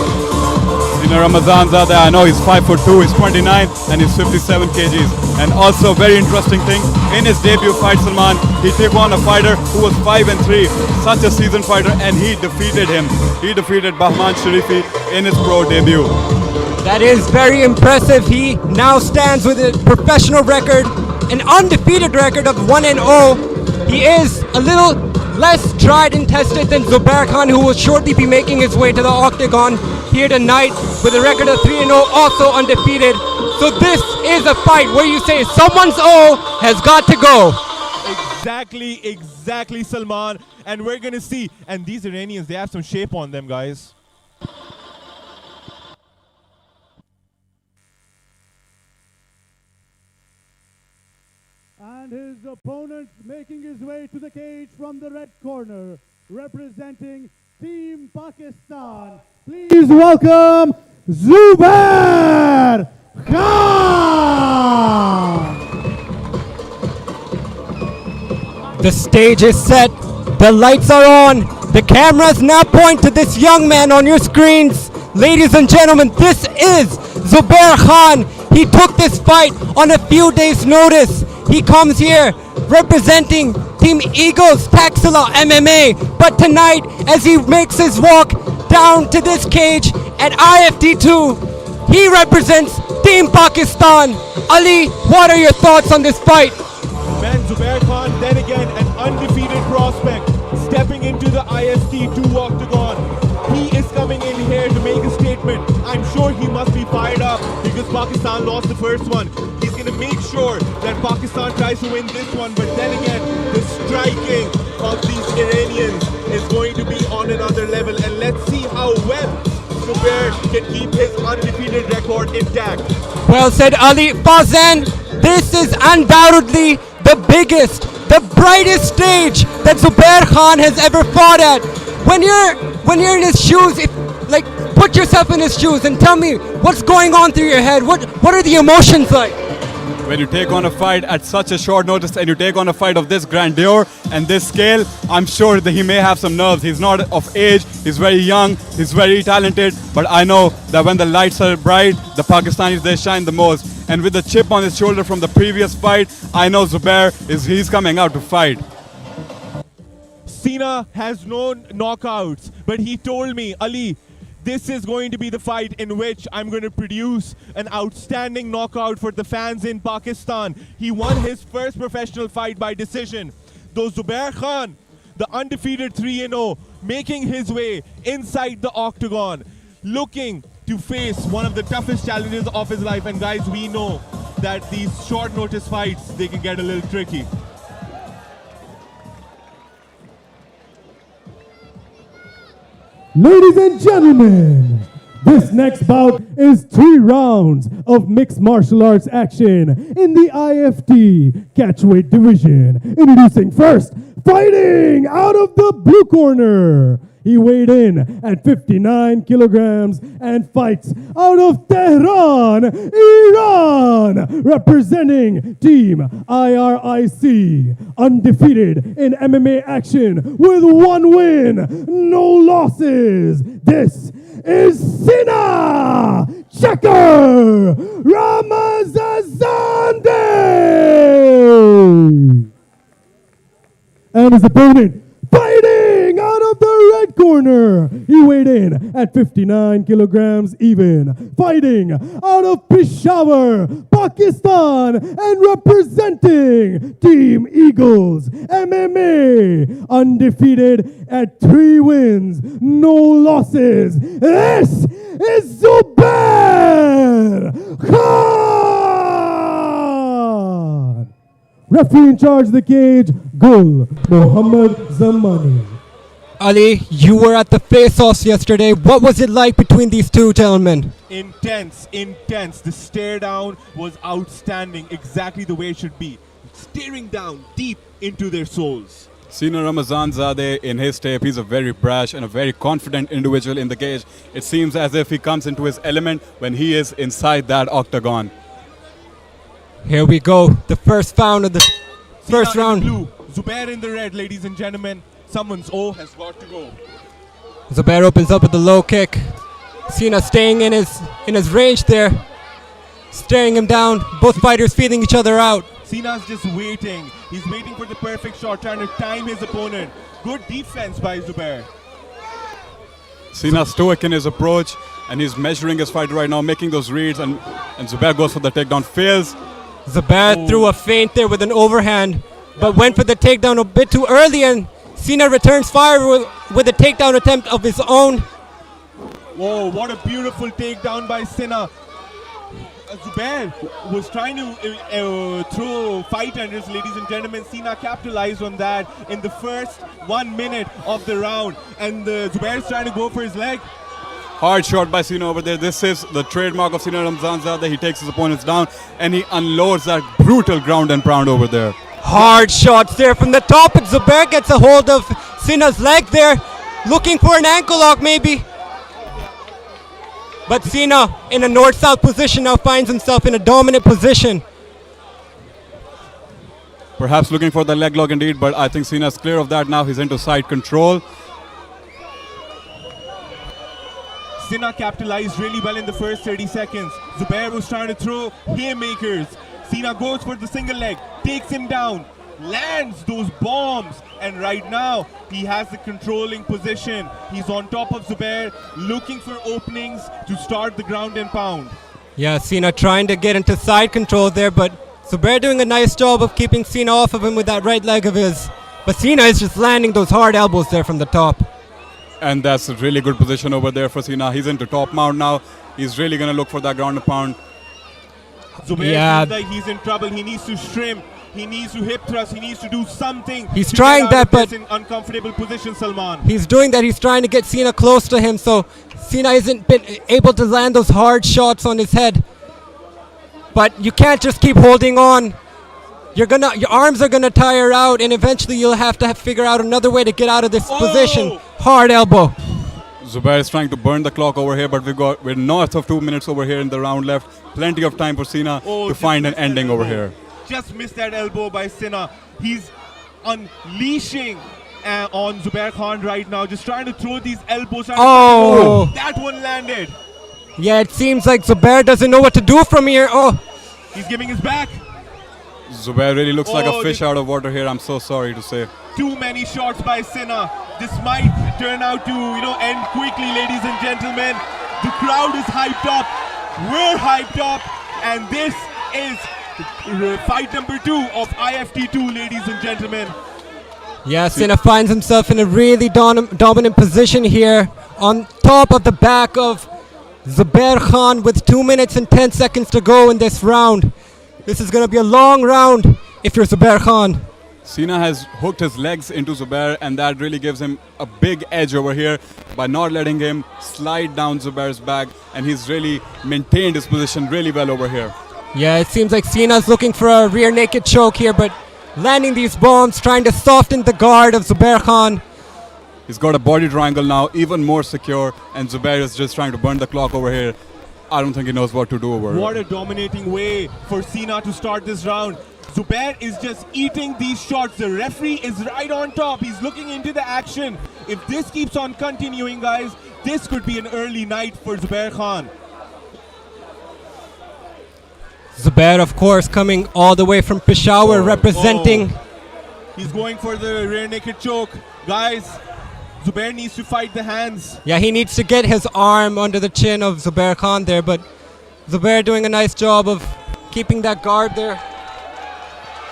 Sina Ramazanzade, I know he's 5'2", he's 29, and he's 57 kgs. And also, very interesting thing, in his debut fight, Salman, he took on a fighter who was 5'3", such a seasoned fighter, and he defeated him. He defeated Bahman Sharifi in his pro debut. That is very impressive. He now stands with a professional record, an undefeated record of 1-0. He is a little less tried and tested than Zuber Khan, who will shortly be making his way to the octagon here tonight with a record of 3-0, also undefeated. So this is a fight where you say someone's O has got to go. Exactly, Salman. And we're gonna see. And these Iranians, they have some shape on them, guys. And his opponent making his way to the cage from the red corner, representing Team Pakistan. Please welcome Zuber Khan! The stage is set, the lights are on, the cameras now point to this young man on your screens. Ladies and gentlemen, this is Zuber Khan. He took this fight on a few days' notice. He comes here representing Team Eagles Taxila MMA. But tonight, as he makes his walk down to this cage at IFT-2, he represents Team Pakistan. Ali, what are your thoughts on this fight? Man, Zuber Khan, then again, an undefeated prospect, stepping into the IFT-2 octagon. He is coming in here to make a statement. I'm sure he must be fired up because Pakistan lost the first one. He's going to make sure that Pakistan tries to win this one. But then again, the striking of these Iranians is going to be on another level. And let's see how well Zuber can keep his undefeated record intact. Well said, Ali. Fazan, this is undoubtedly the biggest, the brightest stage that Zuber Khan has ever fought at. When you're in his shoes, put yourself in his shoes and tell me what's going on through your head. What are the emotions like? When you take on a fight at such a short notice and you take on a fight of this grandeur and this scale, I'm sure that he may have some nerves. He's not of age, he's very young, he's very talented, but I know that when the lights are bright, the Pakistanis, they shine the most. And with the chip on his shoulder from the previous fight, I know Zuber he's coming out to fight. Cena has no knockouts, but he told me, Ali, this is going to be the fight in which I'm going to produce an outstanding knockout for the fans in Pakistan. He won his first professional fight by decision. Though Zuber Khan, the undefeated 3-0, making his way inside the octagon, looking to face one of the toughest challenges of his life. And guys, we know that these short notice fights, they can get a little tricky. Ladies and gentlemen, this next bout is 3 rounds of mixed martial arts action in the IFT catchweight division. Introducing first, fighting out of the blue corner. He weighed in at 59 kilograms and fights out of Tehran, Iran, representing Team IRIC. Undefeated in MMA action with 1 win, no losses. This is Sina Checker Ramazanzade. And his opponent, fighting out of the red corner. He weighed in at 59 kilograms even. Fighting out of Peshawar, Pakistan, and representing Team Eagles MMA. Undefeated at 3 wins, no losses. This is Zuber Khan. Referee in charge of the cage, Gul Muhammad Zamani. Ali, you were at the face-offs yesterday. What was it like between these two gentlemen? Intense. The stare down was outstanding, exactly the way it should be. Staring down deep into their souls. Sina Ramazanzade, in his tape, he's a very brash and a very confident individual in the cage. It seems as if he comes into his element when he is inside that octagon. Here we go, the first round of the first Sina round. in blue, Zuber in the red, ladies and gentlemen. Someone's O has got to go. Zuber opens up with the low kick. Sina staying in his range there, staring him down. Both fighters feeling each other out. Sina's just waiting. He's waiting for the perfect shot, trying to time his opponent. Good defense by Zuber. Sina stoic in his approach, and he's measuring his fight right now, making those reads, and Zuber goes for the takedown, fails. Zuber threw a feint there with an overhand, but went for the takedown a bit too early, and Sina returns fire with a takedown attempt of his own. Whoa, what a beautiful takedown by Sina. Zubair was trying to throw fighters, ladies and gentlemen. Sina capitalized on that in the first 1 minute of the round. And Zubair's trying to go for his leg. Hard shot by Sina over there. This is the trademark of Sina Ramazanzade. He takes his opponents down and he unloads that brutal ground and pound over there. Hard shots there from the top, and Zuber gets a hold of Sina's leg there, looking for an ankle lock maybe. But Sina in a north-south position now finds himself in a dominant position. Perhaps looking for the leg lock indeed, but I think Sina's clear of that now. He's into side control. Sina capitalized really well in the first 30 seconds. Zubair was trying to throw haymakers. Sina goes for the single leg, takes him down, lands those bombs, and right now he has the controlling position. He's on top of Zubair, looking for openings to start the ground and pound. Yeah, Sina trying to get into side control there, but Zubair doing a nice job of keeping Sina off of him with that right leg of his. But Sina is just landing those hard elbows there from the top. And that's a really good position over there for Sina. He's into top mount now. He's really going to look for that ground and pound. Zubair feels like he's in trouble. He needs to shrimp. He needs to hip thrust. He needs to do something. He's trying that, but in uncomfortable position, Salman. He's doing that. He's trying to get Sina close to him, so Sina isn't been able to land those hard shots on his head. But you can't just keep holding on. Your arms are gonna tire out, and eventually you'll have to figure out another way to get out of this position. Hard elbow. Zubair is trying to burn the clock over here, but we're north of 2 minutes over here in the round left. Plenty of time for Sina to find an ending over here. Just missed that elbow by Sina. He's unleashing on Zubair Khan right now, just trying to throw these elbows. Oh! That one landed. Yeah, it seems like Zubair doesn't know what to do from here. Oh! He's giving his back. Zubair really looks like a fish out of water here, I'm so sorry to say. Too many shots by Sina. This might turn out to, end quickly, ladies and gentlemen. The crowd is hyped up. We're hyped up. And this is fight number 2 of IFT-2, ladies and gentlemen. Yeah, Sina finds himself in a really dominant position here on top of the back of Zubair Khan with 2 minutes and 10 seconds to go in this round. This is going to be a long round if you're Zubair Khan. Sina has hooked his legs into Zubair, and that really gives him a big edge over here by not letting him slide down Zubair's back, and he's really maintained his position really well over here. Yeah, it seems like Sina's looking for a rear naked choke here, but landing these bombs, trying to soften the guard of Zubair Khan. He's got a body triangle now, even more secure, and Zubair is just trying to burn the clock over here. I don't think he knows what to do over here. What a dominating way for Sina to start this round. Zubair is just eating these shots. The referee is right on top. He's looking into the action. If this keeps on continuing, guys, this could be an early night for Zubair Khan. Zubair, of course, coming all the way from Peshawar, representing. He's going for the rear naked choke. Guys, Zubair needs to fight the hands. Yeah, he needs to get his arm under the chin of Zubair Khan there, but Zubair doing a nice job of keeping that guard there.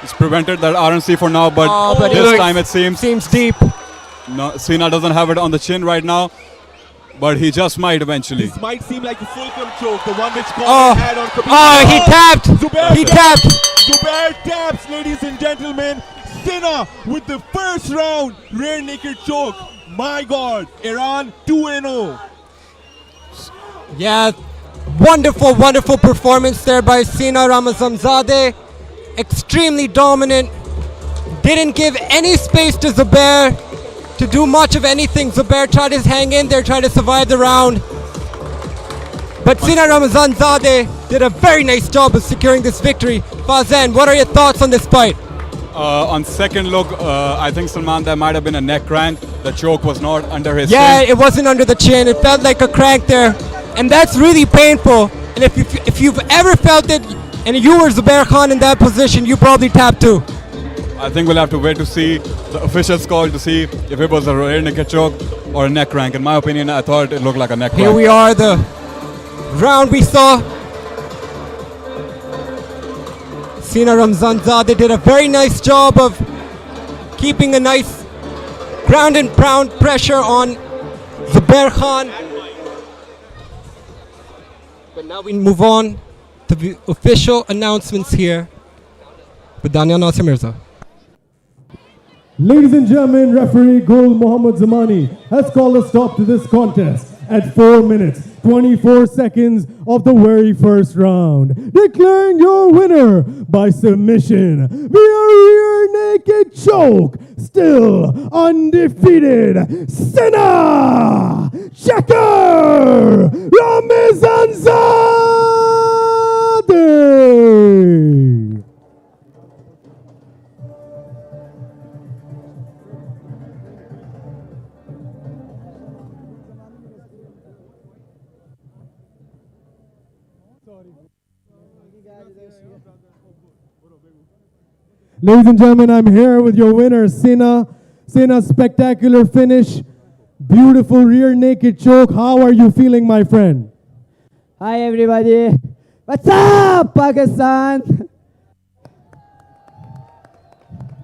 He's prevented that RNC for now, but this time it seems deep. No, Sina doesn't have it on the chin right now, but he just might eventually. This might seem like a fulcrum choke, the one which Khan had on Khabib. Oh, he tapped! Zubair tapped! Zubair taps, ladies and gentlemen. Sina with the first round rear naked choke. My God, Iran 2-0. Yeah, wonderful, wonderful performance there by Sina Ramazanzade. Extremely dominant. Didn't give any space to Zubair to do much of anything. Zubair tried to hang in there, tried to survive the round. But Sina Ramazanzade did a very nice job of securing this victory. Fazan, what are your thoughts on this fight? On second look, I think Salman, there might have been a neck crank. The choke was not under his chin. Yeah, it wasn't under the chin. It felt like a crank there. And that's really painful. And if you've ever felt it, and you were Zubair Khan in that position, you probably tapped too. I think we'll have to wait to see the official's call to see if it was a rear naked choke or a neck crank. In my opinion, I thought it looked like a neck crank. Here we are, the round we saw. Sina Ramazanzade did a very nice job of keeping a nice ground and pound pressure on Zubair Khan. But now we move on the official announcements here with Daniel Nasir Mirza. Ladies and gentlemen, referee Gul Mohammad Zamani has called a stop to this contest at 4 minutes, 24 seconds of the very first round, declaring your winner by submission via rear naked choke, still undefeated, Sena Checker Ramazanzade. Ladies and gentlemen, I'm here with your winner, Sena. Sena's spectacular finish, beautiful rear naked choke. How are you feeling, my friend? Hi everybody. What's up Pakistan?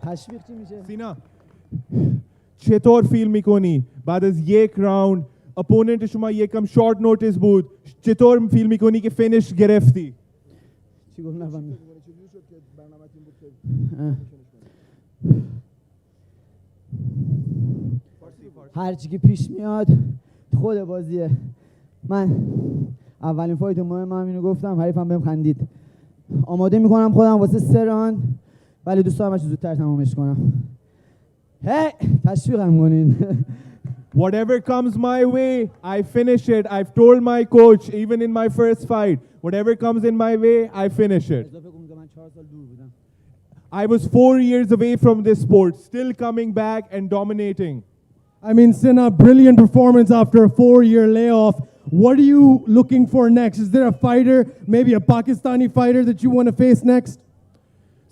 تشویق چی میشه؟ سینا چطور فیل میکنی بعد از یک راوند اپوننت شما یکم شارت نوتیس بود چطور فیل میکنی که فینش گرفتی؟ چی گفت نفهمیدم. هرچی که پیش میاد خود بازیه. من اولین فایت مهم اینو گفتم، حریفم بهم خندید. آماده میکنم خودم واسه 3 راند، ولی دوست دارم زودتر تمامش کنم. هی تشویقم کنین. Whatever comes my way, I finish it. I've told my coach, even in my first fight, whatever comes in my way, I finish it. I was 4 years away from this sport, still coming back and dominating. I mean, Sena, brilliant performance after a 4-year layoff. What are you looking for next? Is there a fighter, maybe a Pakistani fighter that you want to face next?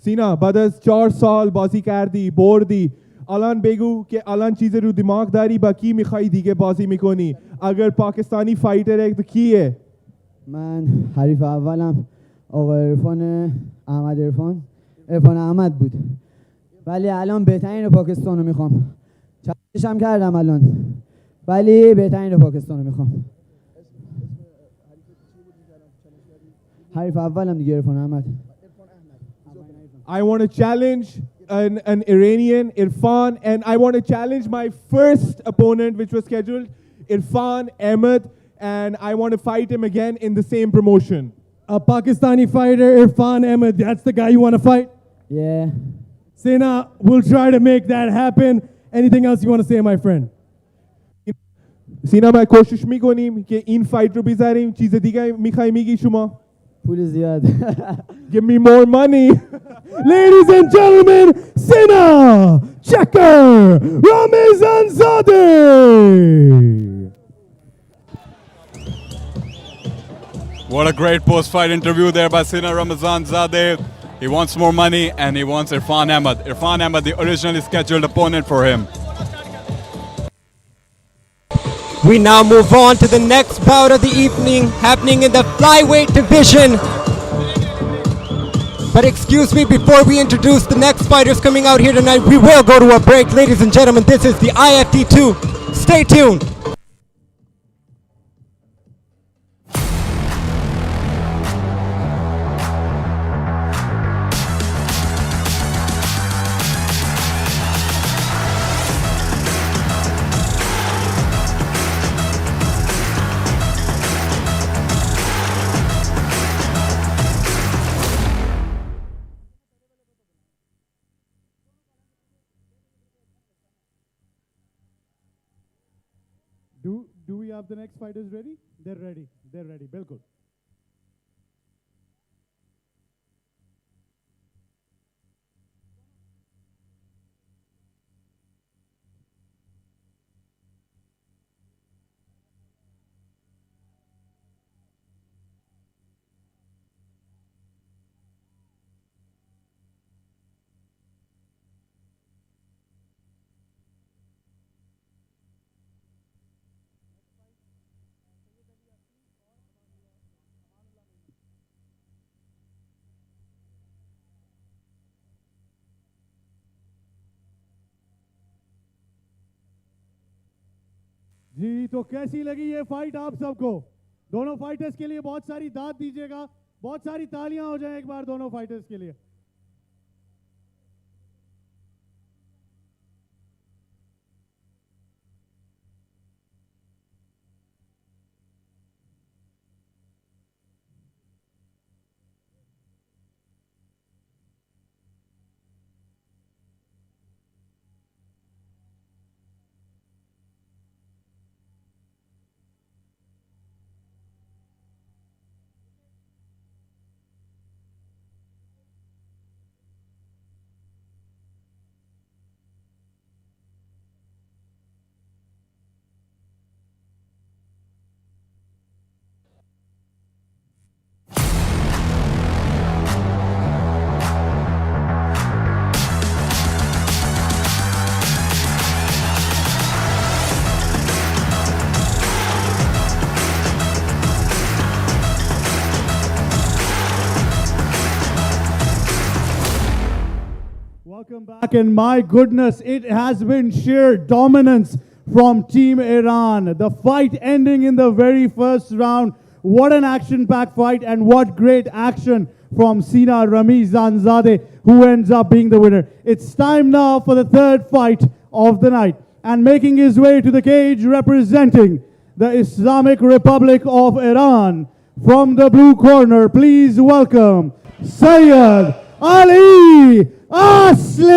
Sina, بعد از 4 سال بازی کردی، بردی. الان بگو که الان چیز رو دماغ داری با کی میخوای دیگه بازی میکنی؟ اگر پاکستانی فایتر تو کیه؟ من حریف اولم آقای عرفان احمد بود. ولی الان بهترین پاکستان رو میخوام. چالشش هم کردم الان. ولی بهترین پاکستان رو میخوام. حریف اولم دیگه عرفان احمد. I want to challenge an Iranian, Irfan, and I want to challenge my first opponent, which was scheduled, Irfan Ahmed, and I want to fight him again in the same promotion. A Pakistani fighter, Irfan Ahmed, that's the guy you want to fight? Yeah. Sena, we'll try to make that happen. Anything else you want to say, my friend? Sina, ما کوشش میکنیم که این فایت رو بذاریم. چیز دیگه میخوای میگی شما؟ پول زیاد. Give me more money. Ladies and gentlemen, Sena Checker Ramazanzade. What a great post-fight interview there by Sena Ramazanzade. He wants more money and he wants Irfan Ahmed. Irfan Ahmed, the originally scheduled opponent for him. We now move on to the next bout of the evening, happening in the flyweight division. But excuse me, before we introduce the next fighters coming out here tonight, we will go to a break. Ladies and gentlemen, this is the IFT-2. Stay tuned. Do we have the next fighters ready? They're ready. They're ready. Bilkul. जी तो कैसी लगी ये fight आप सबको दोनों fighters के लिए बहुत सारी दाद दीजिएगा बहुत सारी तालियां हो जाएं एक बार दोनों फाइटर्स के लिए. Welcome back, and my goodness, it has been sheer dominance from Team Iran. The fight ending in the very first round. What an action-packed fight, and what great action from Sina Ramazanzade, who ends up being the winner. It's time now for the third fight of the night, and making his way to the cage representing the Islamic Republic of Iran. From the blue corner, please welcome Sayyid Ali Asli.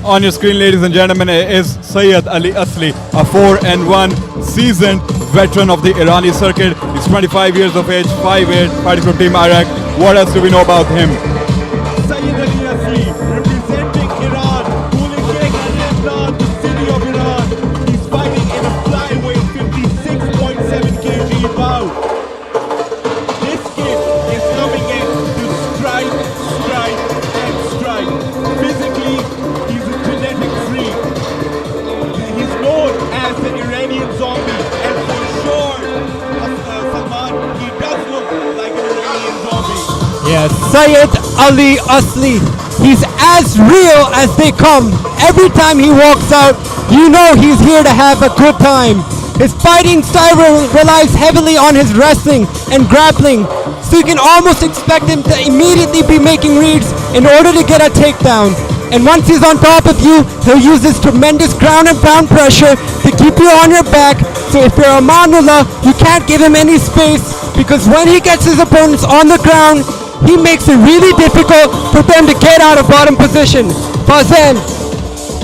On your screen, ladies and gentlemen, is Sayyid Ali Asli, a 4-1 seasoned veteran of the Irani circuit. He's 25 years of age, 5'8", fighting from Team Iraq. What else do we know about him? Sayyid Ali Asli, representing Iran, ruling Sheikh Al-Islam, the city of Iran. He's fighting in a flyweight 56.7 kg bout. This kid is coming in to strike, strike, and strike. Physically, he's a genetic freak. He's known as the Iranian zombie, and for sure, Salman, he does look like an Iranian zombie. Yes, Sayyid Ali Asli. He's as real as they come. Every time he walks out, you know he's here to have a good time. His fighting style relies heavily on his wrestling and grappling, so you can almost expect him to immediately be making reads in order to get a takedown. And once he's on top of you, he'll use his tremendous ground and pound pressure to keep you on your back. So if you're Amanullah, you can't give him any space, because when he gets his opponents on the ground, he makes it really difficult for them to get out of bottom position. Fazan.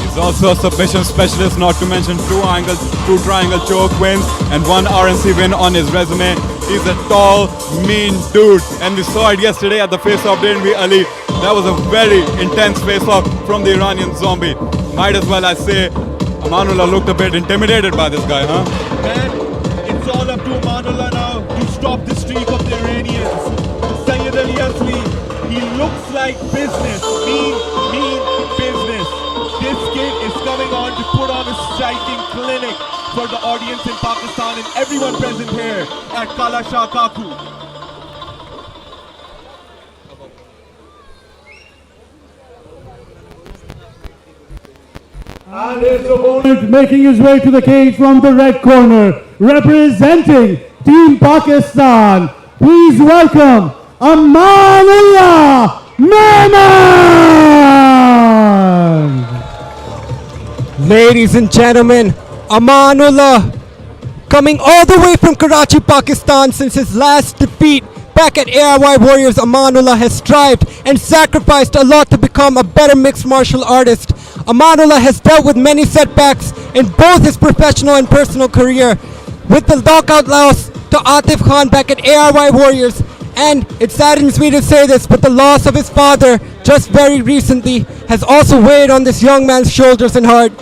He's also a submission specialist, not to mention two triangle choke wins and 1 RNC win on his resume. He's a tall, mean dude, and we saw it yesterday at the face-off, didn't we, Ali? That was a very intense face-off from the Iranian zombie. Might as well I say, Amanullah looked a bit intimidated by this guy, huh? Man, it's all up to Amanullah now to stop the streak of the Iranians. Sayyid Ali Asli, he looks like business, mean business. This kid is coming on to put on a striking clinic for the audience in Pakistan and everyone present here at Kala Shah Kaku. And his opponent making his way to the cage from the red corner, representing Team Pakistan. Please welcome Amanullah Mehman. Ladies and gentlemen, Amanullah, coming all the way from Karachi, Pakistan, since his last defeat back at AIY Warriors. Amanullah has strived and sacrificed a lot to become a better mixed martial artist. Amanullah has dealt with many setbacks in both his professional and personal career, with the knockout loss to Atif Khan back at AIY Warriors. And it saddens me to say this, but the loss of his father just very recently has also weighed on this young man's shoulders and heart.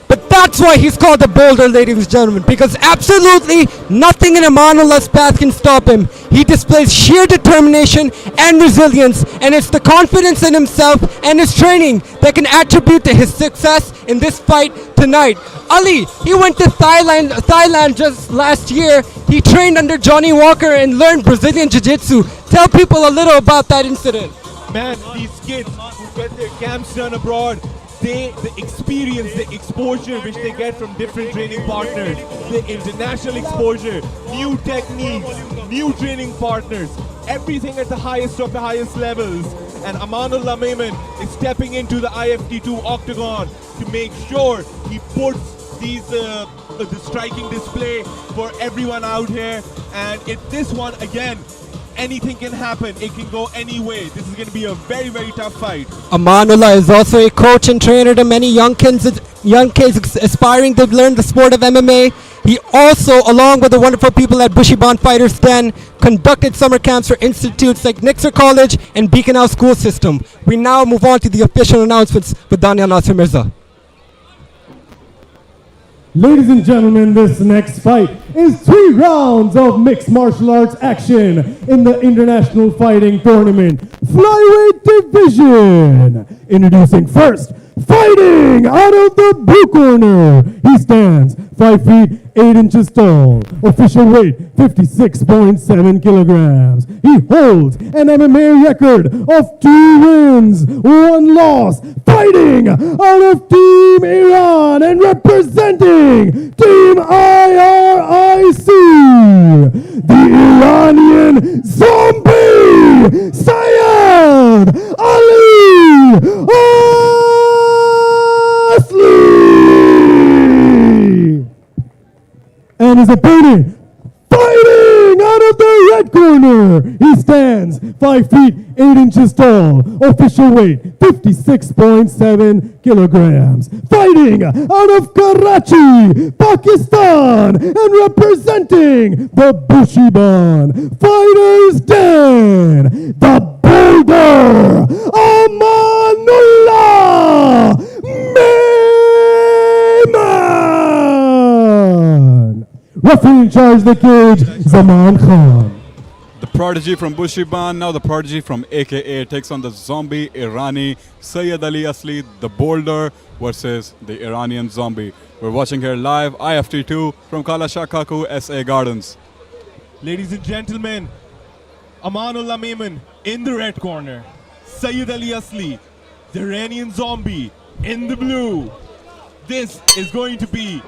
But that's why he's called a boulder, ladies and gentlemen, because absolutely nothing in Amanullah's path can stop him. He displays sheer determination and resilience, and it's the confidence in himself and his training that can attribute to his success in this fight tonight. Ali, he went to Thailand just last year. He trained under Johnny Walker and learned Brazilian Jiu-Jitsu. Tell people a little about that incident. Man, these kids who get their camps done abroad, the experience, the exposure which they get from different training partners, the international exposure, new techniques, new training partners, everything at the highest of the highest levels. And Amanullah Maiman is stepping into the IFT-2 octagon to make sure he puts these the striking display for everyone out here. And this one, again, anything can happen. It can go any way. This is going to be a very, very tough fight. Amanullah is also a coach and trainer to many young kids aspiring to learn the sport of MMA. He also, along with the wonderful people at Bushiban Fighters Den, conducted summer camps for institutes like Nixer College and Beacon House School System. We now move on to the official announcements with Daniel Nasir Mirza. Ladies and gentlemen, this next fight is 3 rounds of mixed martial arts action in the International Fighting Tournament Flyweight Division. Introducing first, fighting out of the blue corner. He stands 5 feet 8 inches tall. Official weight 56.7 kilograms. He holds an MMA record of 2 wins, 1 loss. Fighting out of Team Iran and representing Team IRIC, the Iranian Zombie, Syed Ali Asli. And his opponent, fighting out of the red corner. He stands 5 feet 8 inches tall. Official weight 56.7 kilograms. Fighting out of Karachi, Pakistan, and representing the Bushiban Fighters Den, the Boulder, Amanullah Maiman. Referee in charge of the cage, Zaman Khan. The prodigy from Bushiban, now the prodigy from AKA, takes on the zombie Irani Sayyid Ali Asli, the Boulder, versus the Iranian zombie. We're watching here live, IFT-2 from Kala Shah Kaku, SA Gardens. Ladies and gentlemen, Amanullah Maiman in the red corner, Sayyid Ali Asli, the Iranian zombie, in the blue. This is going to be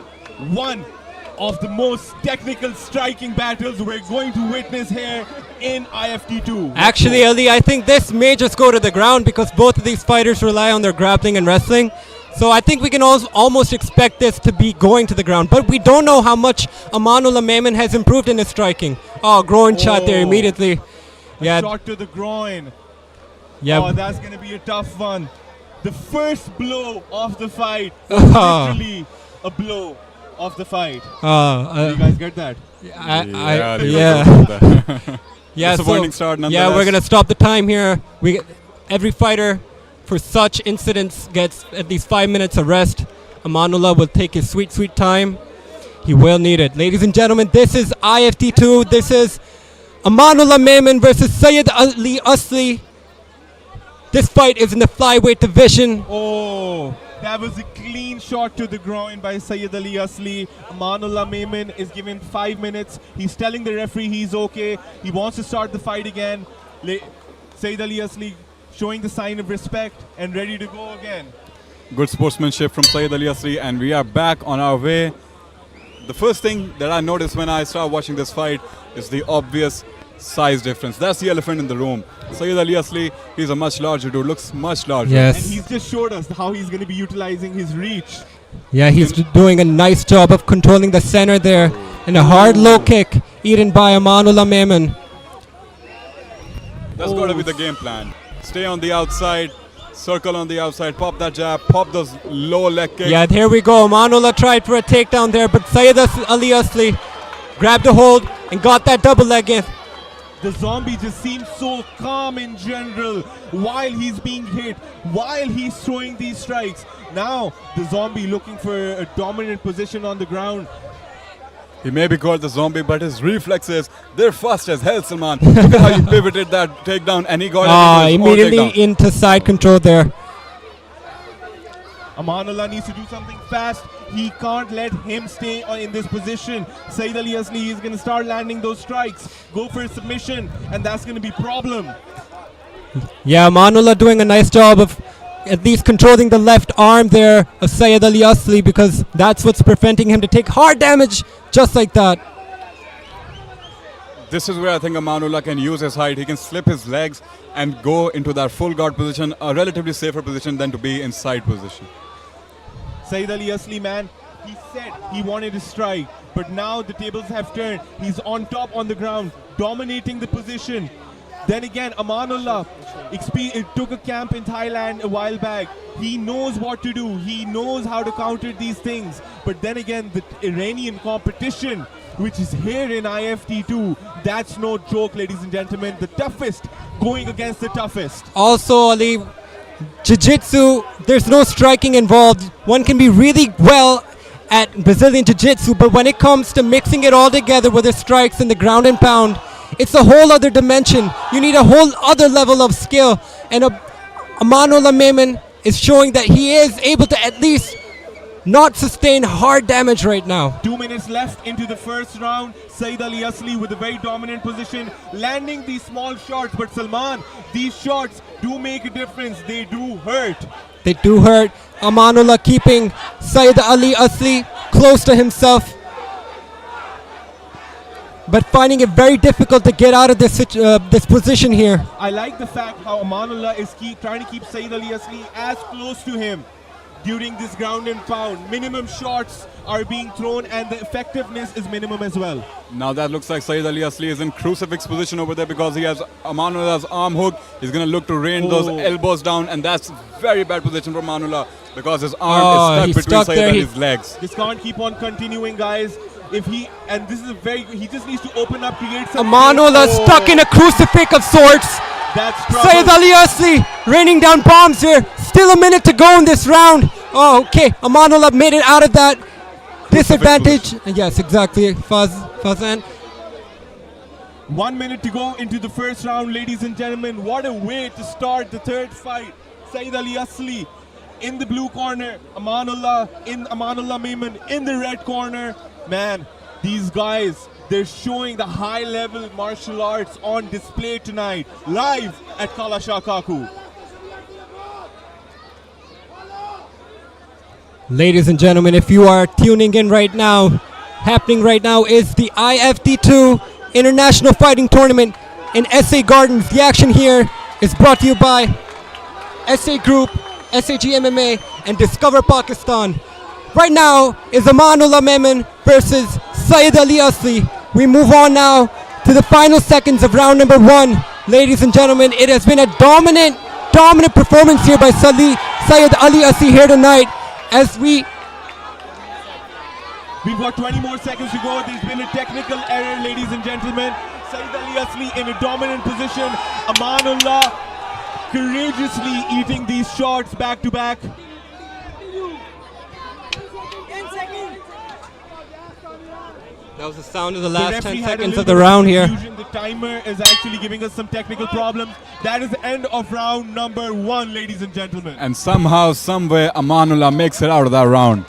one of the most technical striking battles we're going to witness here in IFT-2. Actually, Ali, I think this may just go to the ground because both of these fighters rely on their grappling and wrestling. So I think we can almost expect this to be going to the ground. But we don't know how much Amanullah Maiman has improved in his striking. Oh, groin shot there immediately. A shot to the groin. Yeah. Oh, that's going to be a tough one. The first blow of the fight was literally a blow of the fight. You guys get that? Yeah. Disappointing start nonetheless. Yeah, we're gonna stop the time here. Every fighter for such incidents gets at least 5 minutes of rest. Amanullah will take his sweet, sweet time. He will need it. Ladies and gentlemen, this is IFT-2. This is Amanullah Maiman versus Sayyid Ali Asli. This fight is in the flyweight division. Oh, that was a clean shot to the groin by Sayyid Ali Asli. Amanullah Maiman is given 5 minutes. He's telling the referee he's okay. He wants to start the fight again. Sayyid Ali Asli showing the sign of respect and ready to go again. Good sportsmanship from Sayyid Ali Asli, and we are back on our way. The first thing that I noticed when I started watching this fight is the obvious size difference. That's the elephant in the room. Sayyid Ali Asli, he's a much larger dude, looks much larger. Yes. And he's just showed us how he's going to be utilizing his reach. Yeah, he's doing a nice job of controlling the center there. And a hard low kick eaten by Amanullah Maiman. That's got to be the game plan. Stay on the outside, circle on the outside, pop that jab, pop those low leg kicks. Yeah, here we go. Amanullah tried for a takedown there, but Sayyid Ali Asli grabbed a hold and got that double leg in. The zombie just seems so calm in general while he's being hit, while he's throwing these strikes. Now the zombie looking for a dominant position on the ground. He may be called the zombie, but his reflexes, they're fast as hell, Salman. Look at how he pivoted that takedown and he got immediately into side control there. Amanullah needs to do something fast. He can't let him stay in this position. Sayyid Ali Asli is going to start landing those strikes. Go for a submission, and that's going to be problem. Yeah, Amanullah doing a nice job of at least controlling the left arm there of Syed Ali Asli, because that's what's preventing him to take hard damage just like that. This is where I think Amanullah can use his height. He can slip his legs and go into that full guard position, a relatively safer position than to be in side position. Saeed Ali Asli, man, he said he wanted to strike, but now the tables have turned. He's on top on the ground, dominating the position. Then again, Amanullah took a camp in Thailand a while back. He knows what to do. He knows how to counter these things. But then again, the Iranian competition, which is here in IFT-2, that's no joke, ladies and gentlemen. The toughest going against the toughest. Also, Ali, Jiu-Jitsu, there's no striking involved. One can be really well at Brazilian Jiu-Jitsu, but when it comes to mixing it all together with the strikes and the ground and pound, it's a whole other dimension. You need a whole other level of skill. And Amanullah Memon is showing that he is able to at least not sustain hard damage right now. 2 minutes left into the first round. Saeed Ali Asli with a very dominant position, landing these small shots. But Salman, these shots do make a difference. They do hurt. They do hurt. Amanullah keeping Saeed Ali Asli close to himself, but finding it very difficult to get out of this position here. I like the fact how Amanullah is trying to keep Saeed Ali Asli as close to him during this ground and pound. Minimum shots are being thrown and the effectiveness is minimum as well. Now that looks like Saeed Ali Asli is in crucifix position over there because he has Amanullah's arm hook. He's going to look to rain those elbows down, and that's very bad position for Amanullah because his arm is stuck between Saeed Ali's legs. This can't keep on continuing, guys. He just needs to open up, create some. Amanullah stuck in a crucifix of sorts. That's trouble. Saeed Ali Asli raining down bombs here. Still a minute to go in this round. Oh, okay. Amanullah made it out of that disadvantage. Yes, exactly. Fazan. 1 minute to go into the first round, ladies and gentlemen. What a way to start the third fight. Saeed Ali Asli in the blue corner, Amanullah Memon in the red corner. Man, these guys, they're showing the high-level martial arts on display tonight, live at Kala Shah Kaku. Ladies and gentlemen, if you are tuning in right now, happening right now is the IFT-2 International Fighting Tournament in SA Gardens. The action here is brought to you by SA Group, SAG MMA, and Discover Pakistan. Right now is Amanullah Memon versus Saeed Ali Asli. We move on now to the final seconds of round number 1. Ladies and gentlemen, it has been a dominant performance here by Saeed Ali Asli here tonight. As we've got 20 more seconds to go. There's been a technical error, ladies and gentlemen. Saeed Ali Asli in a dominant position. Amanullah courageously eating these shots back to back. That was the sound of the last 10 seconds of the round here. The timer is actually giving us some technical problems. That is the end of round number 1, ladies and gentlemen. And somehow, somewhere, Amanullah makes it out of that round.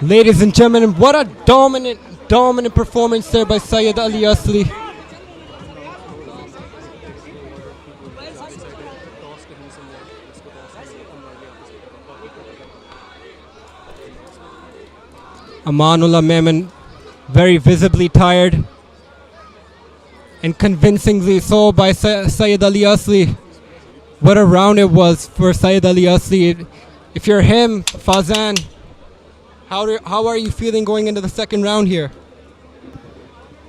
Ladies and gentlemen, what a dominant performance there by Saeed Ali Asli. Amanullah Memon very visibly tired and convincingly so by Saeed Ali Asli. What a round it was for Saeed Ali Asli. If you're him, Fazan, how are you feeling going into the second round here?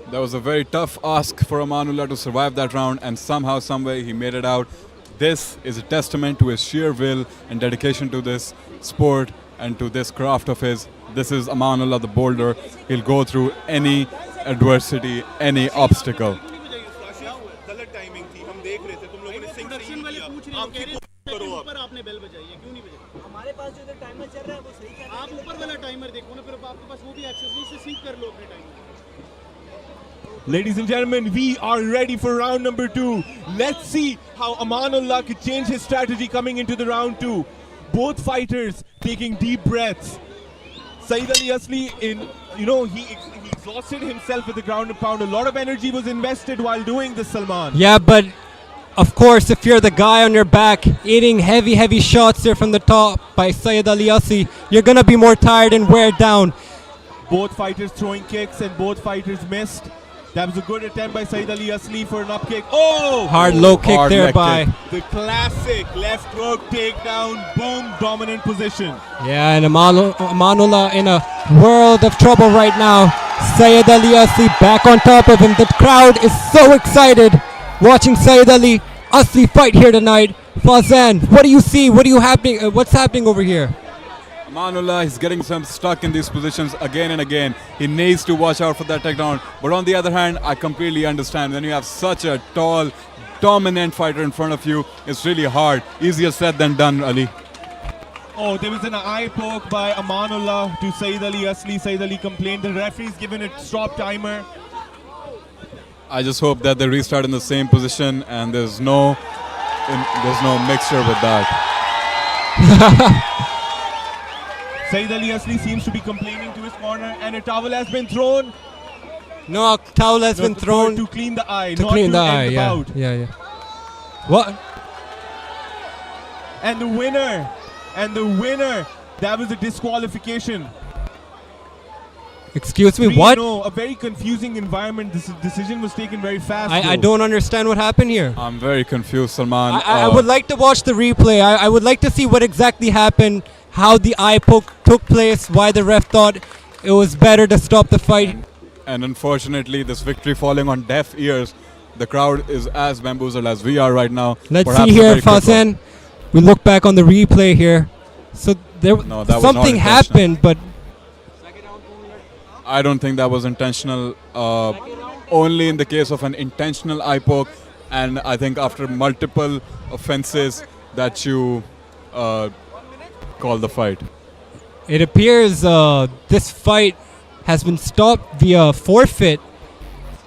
That was a very tough ask for Amanullah to survive that round, and somehow, someway, he made it out. This is a testament to his sheer will and dedication to this sport and to this craft of his. This is Amanullah the boulder. He'll go through any adversity, any obstacle. Ladies and gentlemen, we are ready for round number 2. Let's see how Amanullah could change his strategy coming into the round 2. Both fighters taking deep breaths. Saeed Ali Asli, he exhausted himself with the ground and pound. A lot of energy was invested while doing this, Salman. Yeah, but of course, if you're the guy on your back eating heavy shots there from the top by Syed Ali Asli, you're gonna be more tired and wear down. Both fighters throwing kicks and both fighters missed. That was a good attempt by Syed Ali Asli for an up kick. Oh! Hard low kick hard there leg by... kick. The classic left hook takedown, boom, dominant position. Yeah, and Amanullah in a world of trouble right now. Syed Ali Asli back on top of him. The crowd is so excited watching Syed Ali Asli fight here tonight. Fazan, what do you see? What's happening over here? Amanullah is getting some stuck in these positions again and again. He needs to watch out for that takedown. But on the other hand, I completely understand. When you have such a tall, dominant fighter in front of you, it's really hard. Easier said than done, Ali. Oh, there was an eye poke by Amanullah to Syed Ali Asli. Syed Ali complained. The referee's given a stop timer. I just hope that they restart in the same position and there's no mixture with that. Syed Ali Asli seems to be complaining to his corner, and a towel has been thrown. No, a towel has been thrown to clean the eye, to not clean to the end eye. the Yeah, bout. yeah. What? And the winner, that was a disqualification. Excuse me, what? No, a very confusing environment. This decision was taken very fast. I don't understand what happened here. I'm very confused, Salman. I would like to watch the replay. I would like to see what exactly happened, how the eye poke took place, why the ref thought it was better to stop the fight. And unfortunately, this victory falling on deaf ears. The crowd is as bamboozled as we are right now. Let's Perhaps see a here, very quick one. Fazan. We look back on the replay here. So there No, that was not something intentional. happened, but I don't think that was intentional. Only in the case of an intentional eye poke, and I think after multiple offenses that you call the fight. it appears this fight has been stopped via forfeit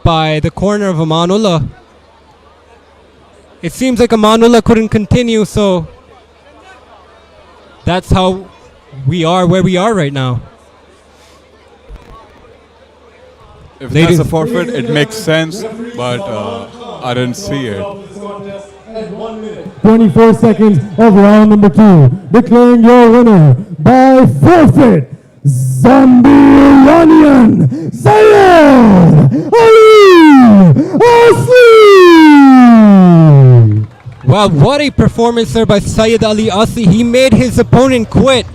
by the corner of Amanullah. It seems like Amanullah couldn't continue, so that's how we are where we are right now. If Ladies- that's a forfeit, it makes sense, but I didn't see it. 24 seconds of round number 2. Declaring your winner by forfeit, Zombie Iranian Syed Ali Asli. Wow, what a performance there by Syed Ali Asli. He made his opponent quit.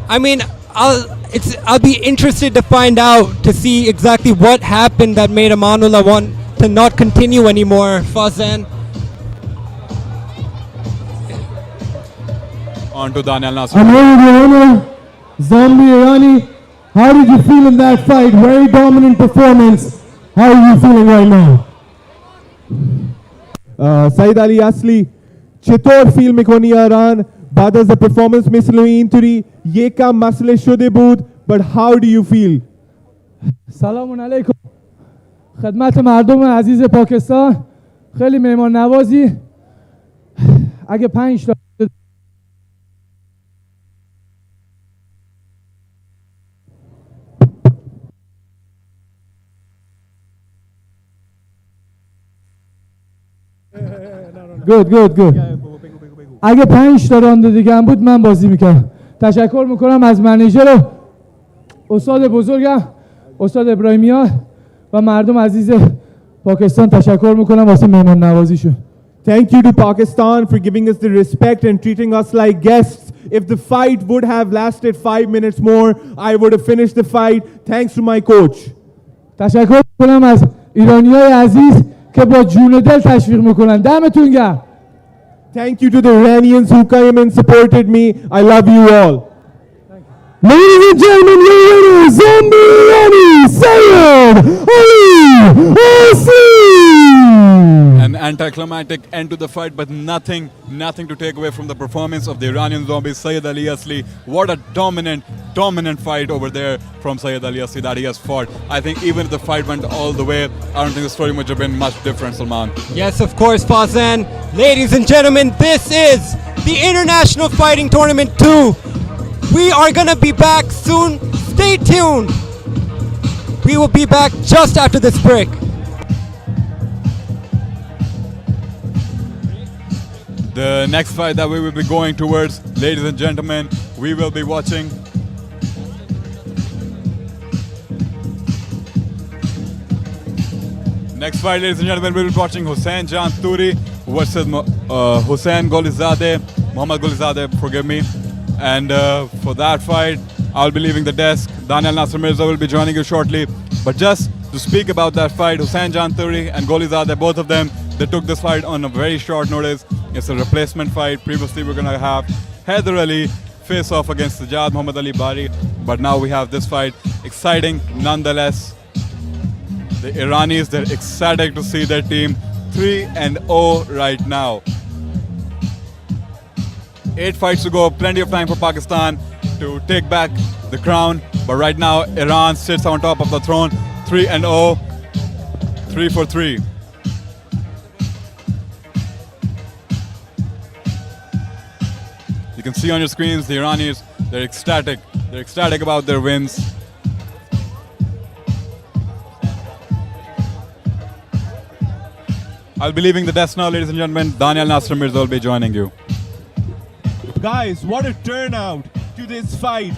I mean, I'll be interested to find out, to see exactly what happened that made Amanullah want to not continue anymore. Fazan. On to Daniel Nasser. I'm here with your winner, Zombie Irani. How did you feel in that fight? Very dominant performance. How are you feeling right now? Syed Ali Asli, چطور فیل میکنی آران بعد از performance مثل اینطوری یک کم مسئله شده بود but how do you feel؟ سلام علیکم خدمت مردم عزیز پاکستان. خیلی مهمان نوازی. اگه 5 تا good. اگه 5 تا راند دیگه هم بود من بازی میکردم. تشکر میکنم از منیجر و استاد بزرگم استاد ابراهیمیان و مردم عزیز پاکستان. تشکر میکنم واسه مهمان نوازیشون. Thank you to Pakistan for giving us the respect and treating us like guests. If the fight would have lasted 5 minutes more, I would have finished the fight. Thanks to my coach. تشکر میکنم از ایرانیای عزیز که با جون و دل تشویق میکنن. دمتون گرم. Thank you to the Iranians who came and supported me. I love you all. Ladies and gentlemen, your winner, Zombie Irani Syed Ali Asli. An anticlimactic end to the fight, but nothing to take away from the performance of the Iranian zombie Syed Ali Asli. What a dominant fight over there from Syed Ali Asli that he has fought. I think even if the fight went all the way, I don't think the story would have been much different, Salman. Yes, of course, Fazan. Ladies and gentlemen, this is the International Fighting Tournament 2. We are going to be back soon. Stay tuned. We will be back just after this break. The next fight that we will be going towards, ladies and gentlemen, we will be watching next fight, ladies and gentlemen, we will be watching Janthuri versus Mohammad Golizade, forgive me. And for that fight, I'll be leaving the desk. Daniel Nasser Mirza will be joining you shortly. But just to speak about that fight, Janthuri and Golizade, both of them, they took this fight on a very short notice. It's a replacement fight. Previously, we're going to have Haider Ali face off against Sajjad Muhammad Ali Bari. But now we have this fight. Exciting nonetheless. The Iranis, they're ecstatic to see their team 3-0 right now. 8 fights to go, plenty of time for Pakistan to take back the crown. But right now, Iran sits on top of the throne, 3-0, 3 for 3. You can see on your screens, the Iranis, they're ecstatic. They're ecstatic about their wins. I'll be leaving the desk now, ladies and gentlemen. Daniel Nasser Mirza will be joining you. Guys, what a turnout to this fight.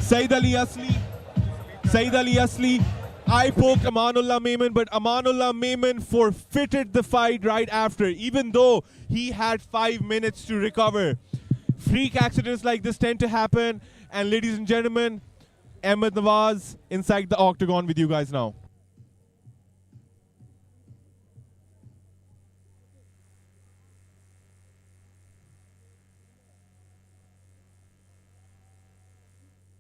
Saeed Ali Asli, I poked Amanullah Memon, but Amanullah Memon forfeited the fight right after, even though he had 5 minutes to recover. Freak accidents like this tend to happen. And ladies and gentlemen, Ahmed Nawaz inside the octagon with you guys now.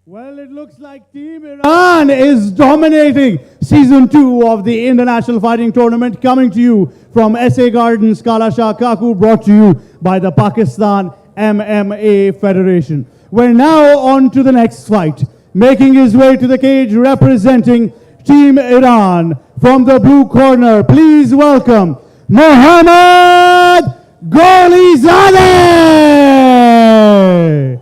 Well, it looks like Team Iran is dominating Season 2 of the International Fighting Tournament, coming to you from SA Gardens, Kala Shah Kaku, brought to you by the Pakistan MMA Federation. We're now on to the next fight. Making his way to the cage, representing Team Iran, from the blue corner, please welcome Mohammad Golizade!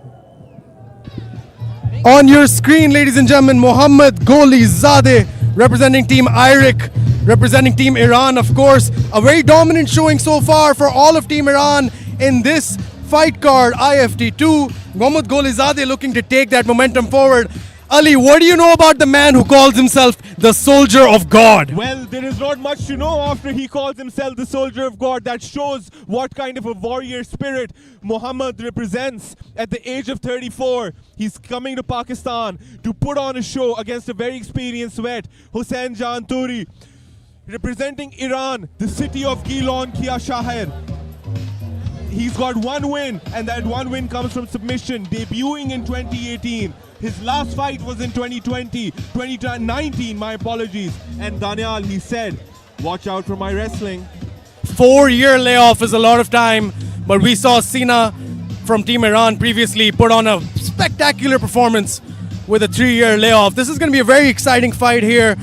On your screen, ladies and gentlemen, Mohammad Golizade, representing Team IRIC, representing Team Iran, of course. A very dominant showing so far for all of Team Iran in this fight card, IFT-2. Mohammad Golizade looking to take that momentum forward. Ali, what do you know about the man who calls himself the Soldier of God? Well, there is not much to know after he calls himself the Soldier of God. That shows what kind of a warrior spirit Muhammad represents. At the age of 34, he's coming to Pakistan to put on a show against a very experienced vet, Janthuri, representing Iran, the city of Gilon Kia Shahir. He's got 1 win, and that 1 win comes from submission, debuting in 2018. His last fight was in 2019, my apologies. And Daniel, he said, watch out for my wrestling. 4-year layoff is a lot of time, but we saw Sina from Team Iran previously put on a spectacular performance with a 3-year layoff. This is going to be a very exciting fight here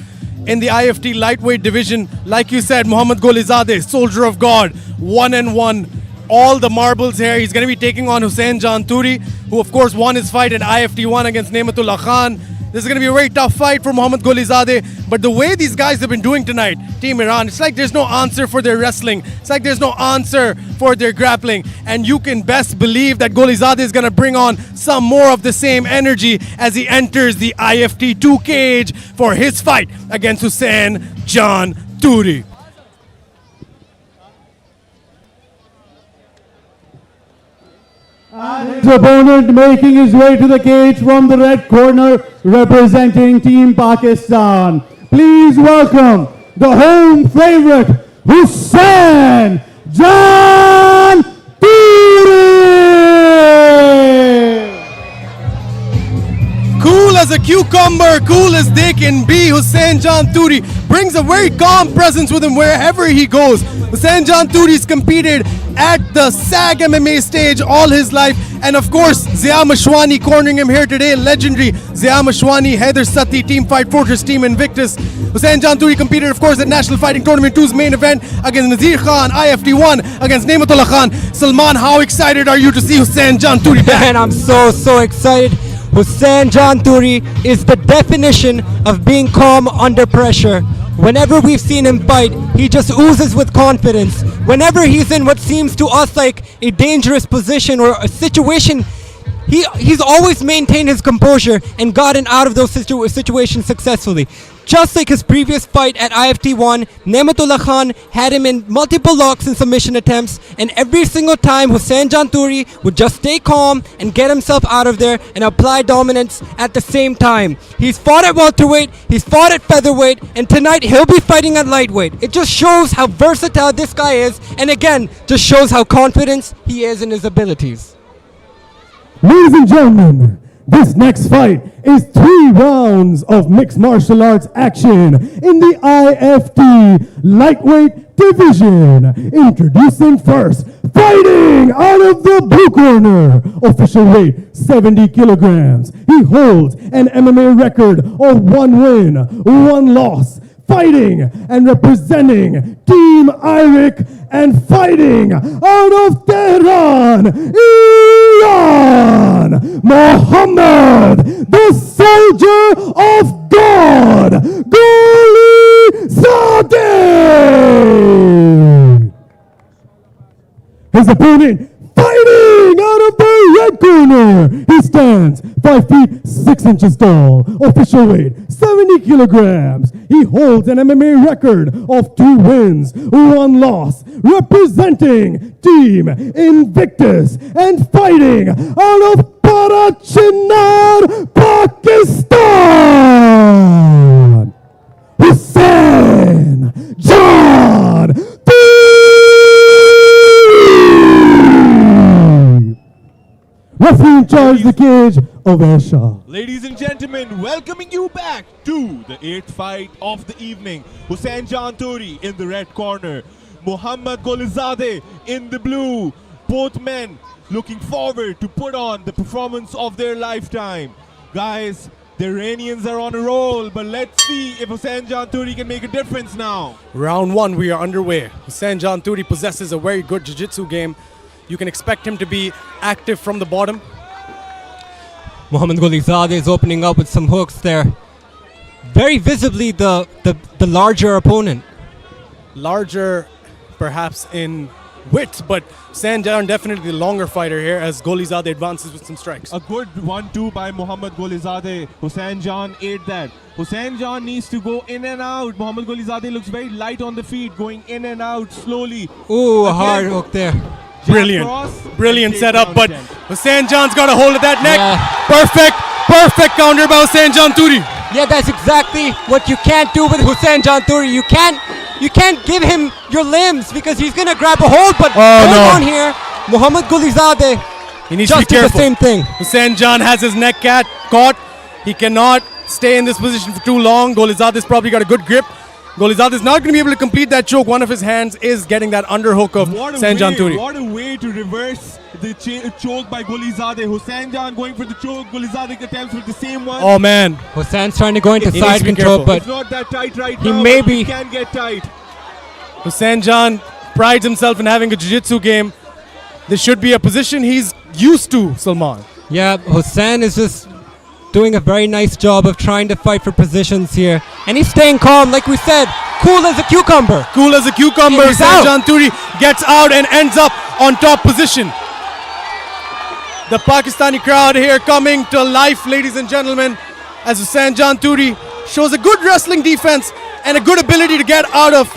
in the IFT lightweight division. Like you said, Mohammad Golizade, Soldier of God, 1-1. All the marbles here. He's going to be taking on Janthuri, who of course won his fight at IFT-1 against Nematullah Khan. This is going to be a very tough fight for Mohammad Golizade. But the way these guys have been doing tonight, Team Iran, it's like there's no answer for their wrestling. It's like there's no answer for their grappling. And you can best believe that Golizade is going to bring on some more of the same energy as he enters the IFT-2 cage for his fight against Janthuri. His opponent making his way to the cage from the red corner, representing Team Pakistan. Please welcome the home favorite, Janthuri! Cool as a cucumber, cool as they can be, Janthuri brings a very calm presence with him wherever he goes. Janthuri's competed at the SAG MMA stage all his life, and of course Zia Mashwani cornering him here today, legendary Zia Mashwani, Haider Sati, Team Fight Fortress, Team Invictus. Janthuri competed of course at National Fighting Tournament 2's main event against Nazir Khan, IFT-1 against Nematullah Khan. Salman, how excited are you to see Janthuri back? Man, I'm so excited. Janthuri is the definition of being calm under pressure. Whenever we've seen him fight, he just oozes with confidence. whenever he's in what seems to us like a dangerous position or a situation, he's always maintained his composure and gotten out of those situations successfully. Just like his previous fight at IFT-1, Nematullah Khan had him in multiple locks and submission attempts, and every single time Hussein Janthuri would just stay calm and get himself out of there and apply dominance at the same time. He's fought at welterweight, he's fought at featherweight, and tonight he'll be fighting at lightweight. It just shows how versatile this guy is, and again, just shows how confident he is in his abilities. Ladies and gentlemen, this next fight is 3 rounds of mixed martial arts action in the IFT lightweight division. Introducing first, fighting out of the blue corner, official weight 70 kilograms. He holds an MMA record of 1 win, 1 loss. Fighting and representing Team Irik and fighting out of Tehran, Iran, Mohammed, the soldier of God, Gooli Zadi. His opponent fighting out of the red corner. He stands 5 feet 6 inches tall, official weight 70 kilograms. He holds an MMA record of 2 wins, 1 loss, representing Team Invictus and fighting out of Parachinar, Pakistan, Hussein John referee in charge the cage of Aisha. Ladies and gentlemen, welcoming you back to the 8th fight of the evening. Hussein Janthuri in the red corner, Mohammad Golizadeh in the blue. Both men looking forward to put on the performance of their lifetime. Guys, the Iranians are on a roll, but let's see if Hussein Janthuri can make a difference now. Round 1, we are underway. Hussein Janthuri possesses a very good jiu-jitsu game. You can expect him to be active from the bottom. Mohammad Golizadeh is opening up with some hooks there. Very visibly the larger opponent. Larger perhaps in width, but Hussein Jan definitely the longer fighter here as Golizadeh advances with some strikes. A good 1-2 by Mohammad Golizadeh. Hussein Jan ate that. Hussein Jan needs to go in and out. Mohammad Golizadeh looks very light on the feet, going in and out slowly. Ooh, a hard hook there. Brilliant setup, but Hussein Jan's got a hold of that neck. Yeah. Perfect counter by Hussein Janthuri. Yeah, that's exactly what you can't do with Hussein Janthuri. You can't give him your limbs because he's gonna grab a hold. But hold on here, Mohammad Golizadeh. He needs just to be careful. The same thing. Hussein Jan has his neck caught. He cannot stay in this position for too long. Golizadeh's probably got a good grip. Golizadeh is not going to be able to complete that choke. One of his hands is getting that underhook of Hussein Janthuri. What a way to reverse the choke by Golizadeh. Hussein Jan going for the choke. Golizadeh attempts with the same one. Oh man. Hussein's trying to go into side control, but it's not that tight right he now. He can get tight. Hussein Jan prides himself in having a jiu-jitsu game. This should be a position he's used to, Salman. Yeah, Hussein is just doing a very nice job of trying to fight for positions here. And he's staying calm, like we said, cool as a cucumber. Cool as a cucumber. Hussein Janthuri gets out and ends up on top position. The Pakistani crowd here coming to life, ladies and gentlemen, as Hussein Janthuri shows a good wrestling defense and a good ability to get out of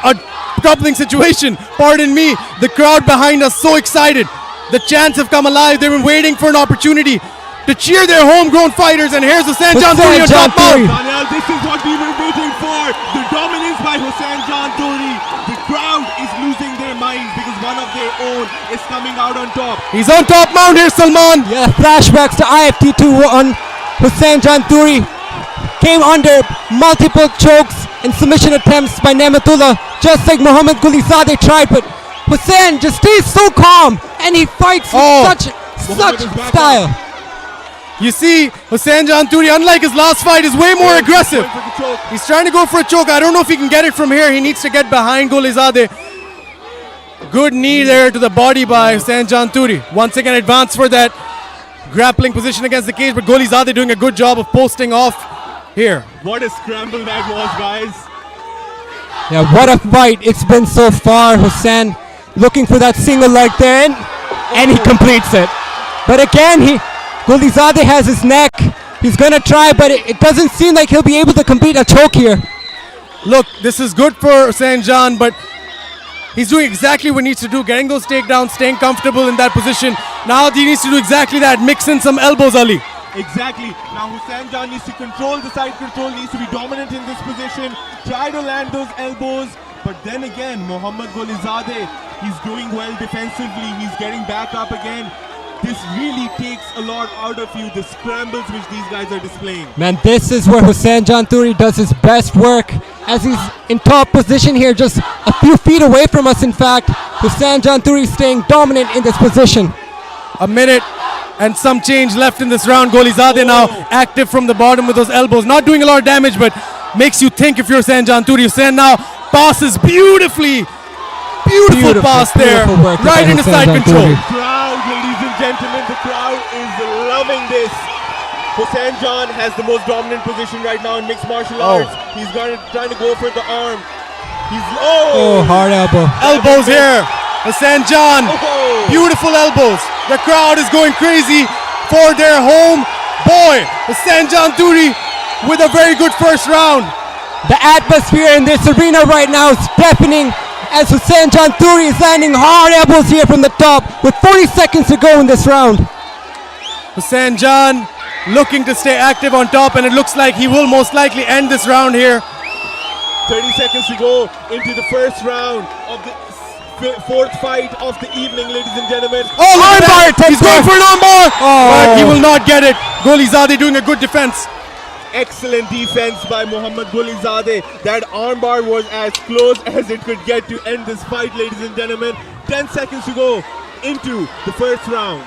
a coupling situation. Pardon me, the crowd behind us so excited. The chants have come alive. They've been waiting for an opportunity to cheer their homegrown fighters, and here's Hussein Janthuri on top mount. Daniel, this is what we were waiting for. The dominance by Hussein Janthuri. The crowd is losing their minds because one of their own is coming out on top. He's on top mount here, Salman. Yeah, flashbacks to IFT-2 on Hussein Janthuri. Came under multiple chokes and submission attempts by Nematullah, just like Mohammad Golizadeh tried, but Hussein just stays so calm and he fights with such style. You see, Hussein Janthuri, unlike his last fight, is way more aggressive. He's trying to go for a choke. I don't know if he can get it from here. He needs to get behind Golizadeh. Good knee there to the body by Hussein Janthuri. Once again, advance for that grappling position against the cage, but Golizadeh doing a good job of posting off here. What a scramble that was, guys. Yeah, what a fight it's been so far. Hussein looking for that single leg there, and he completes it. But again, Goolizade has his neck. He's gonna try, but it doesn't seem like he'll be able to complete a choke here. Look, this is good for Hussein Jan, but he's doing exactly what he needs to do, getting those takedowns, staying comfortable in that position. Now he needs to do exactly that, mix in some elbows, Ali. Exactly. Now Hussein Jan needs to control the side control, needs to be dominant in this position, try to land those elbows. But then again, Mohammad Goolizade, he's doing well defensively, he's getting back up again. This really takes a lot out of you, the scrambles which these guys are displaying. Man, this is where Hussein Janthuri does his best work, as he's in top position here, just a few feet away from us. In fact, Hussein Janthuri staying dominant in this position. A minute and some change left in this round. Goolizade now active from the bottom with those elbows, not doing a lot of damage, but makes you think if you're Hussein Janthuri. Hussein now passes beautifully. Beautiful pass there, right into side control. Crowd, ladies and gentlemen, the crowd is loving this. Hussein Jan has the most dominant position right now in mixed martial arts. He's trying to go for the arm. Hard elbow. Elbows here. Hussein Jan, beautiful elbows. The crowd is going crazy for their home boy. Hussein Janthuri with a very good first round. The atmosphere in this arena right now is deafening, as Hussein Janthuri is landing hard elbows here from the top with 40 seconds to go in this round. Hussein Jan looking to stay active on top, and it looks like he will most likely end this round here. 30 seconds to go into the first round of the fourth fight of the evening, ladies and gentlemen. Armbar! He's going for an armbar! But he will not get it. Goolizade doing a good defense. Excellent defense by Mohammad Goolizade. That armbar was as close as it could get to end this fight, ladies and gentlemen. 10 seconds to go into the first round.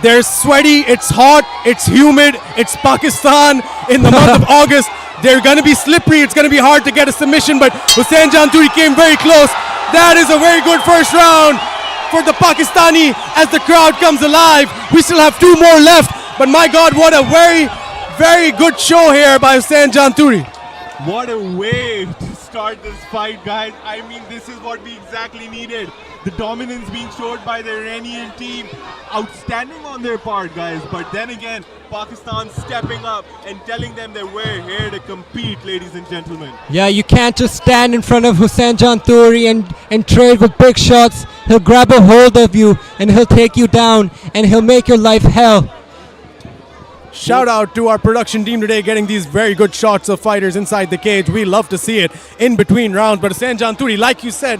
They're sweaty, it's hot, it's humid, it's Pakistan in the month of August. They're going to be slippery, it's going to be hard to get a submission, but Hussein Janthuri came very close. That is a very good first round for the Pakistani as the crowd comes alive. We still have two more left, but my God, what a very good show here by Hussein Janthuri. What a way to start this fight, guys. I mean, this is what we exactly needed. The dominance being showed by the Iranian team. Outstanding on their part, guys. But then again, Pakistan stepping up and telling them that we're here to compete, ladies and gentlemen. Yeah, you can't just stand in front of Hussein Janthuri and trade with big shots. He'll grab a hold of you and he'll take you down and he'll make your life hell. Shout out to our production team today, getting these very good shots of fighters inside the cage. We love to see it in between rounds. But Hussein Janthuri, like you said,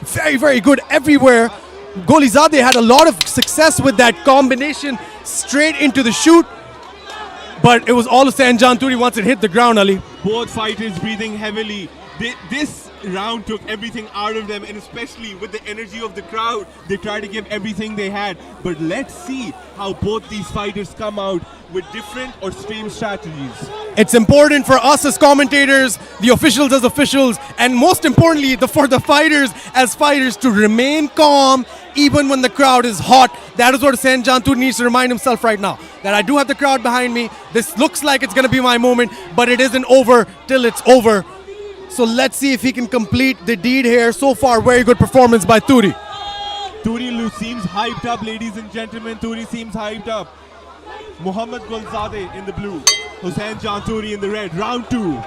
very good everywhere. Goolizade had a lot of success with that combination straight into the shoot. But it was all Hussein Janthuri once it hit the ground, Ali. Both fighters breathing heavily. This round took everything out of them, and especially with the energy of the crowd, they tried to give everything they had. But let's see how both these fighters come out with different or same strategies. It's important for us as commentators, the officials as officials, and most importantly, for the fighters as fighters to remain calm even when the crowd is hot. That is what Hussein Janthuri needs to remind himself right now, that I do have the crowd behind me. This looks like it's going to be my moment, but it isn't over till it's over. So let's see if he can complete the deed here. So far, very good performance by Turi. Turi seems hyped up, ladies and gentlemen. Turi seems hyped up. Mohammad Goolizade in the blue, Hussein Janthuri in the red. Round two.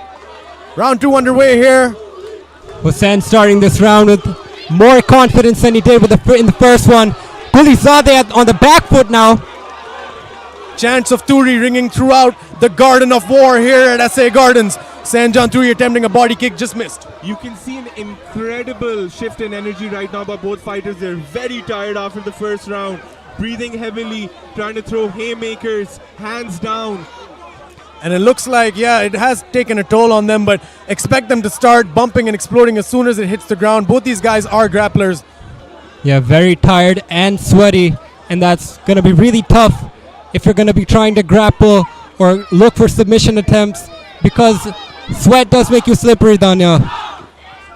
Round two underway here. Hussein starting this round with more confidence than he did in the first one. Goolizade on the back foot now. Chants of Turi ringing throughout the Garden of War here at SA Gardens. Hussein Janthuri attempting a body kick, just missed. You can see an incredible shift in energy right now by both fighters. They're very tired after the first round. Breathing heavily, trying to throw haymakers, hands down. And it looks like, yeah, it has taken a toll on them, but expect them to start bumping and exploding as soon as it hits the ground. Both these guys are grapplers. Yeah, very tired and sweaty, and that's going to be really tough if you're going to be trying to grapple or look for submission attempts, because sweat does make you slippery, Danya.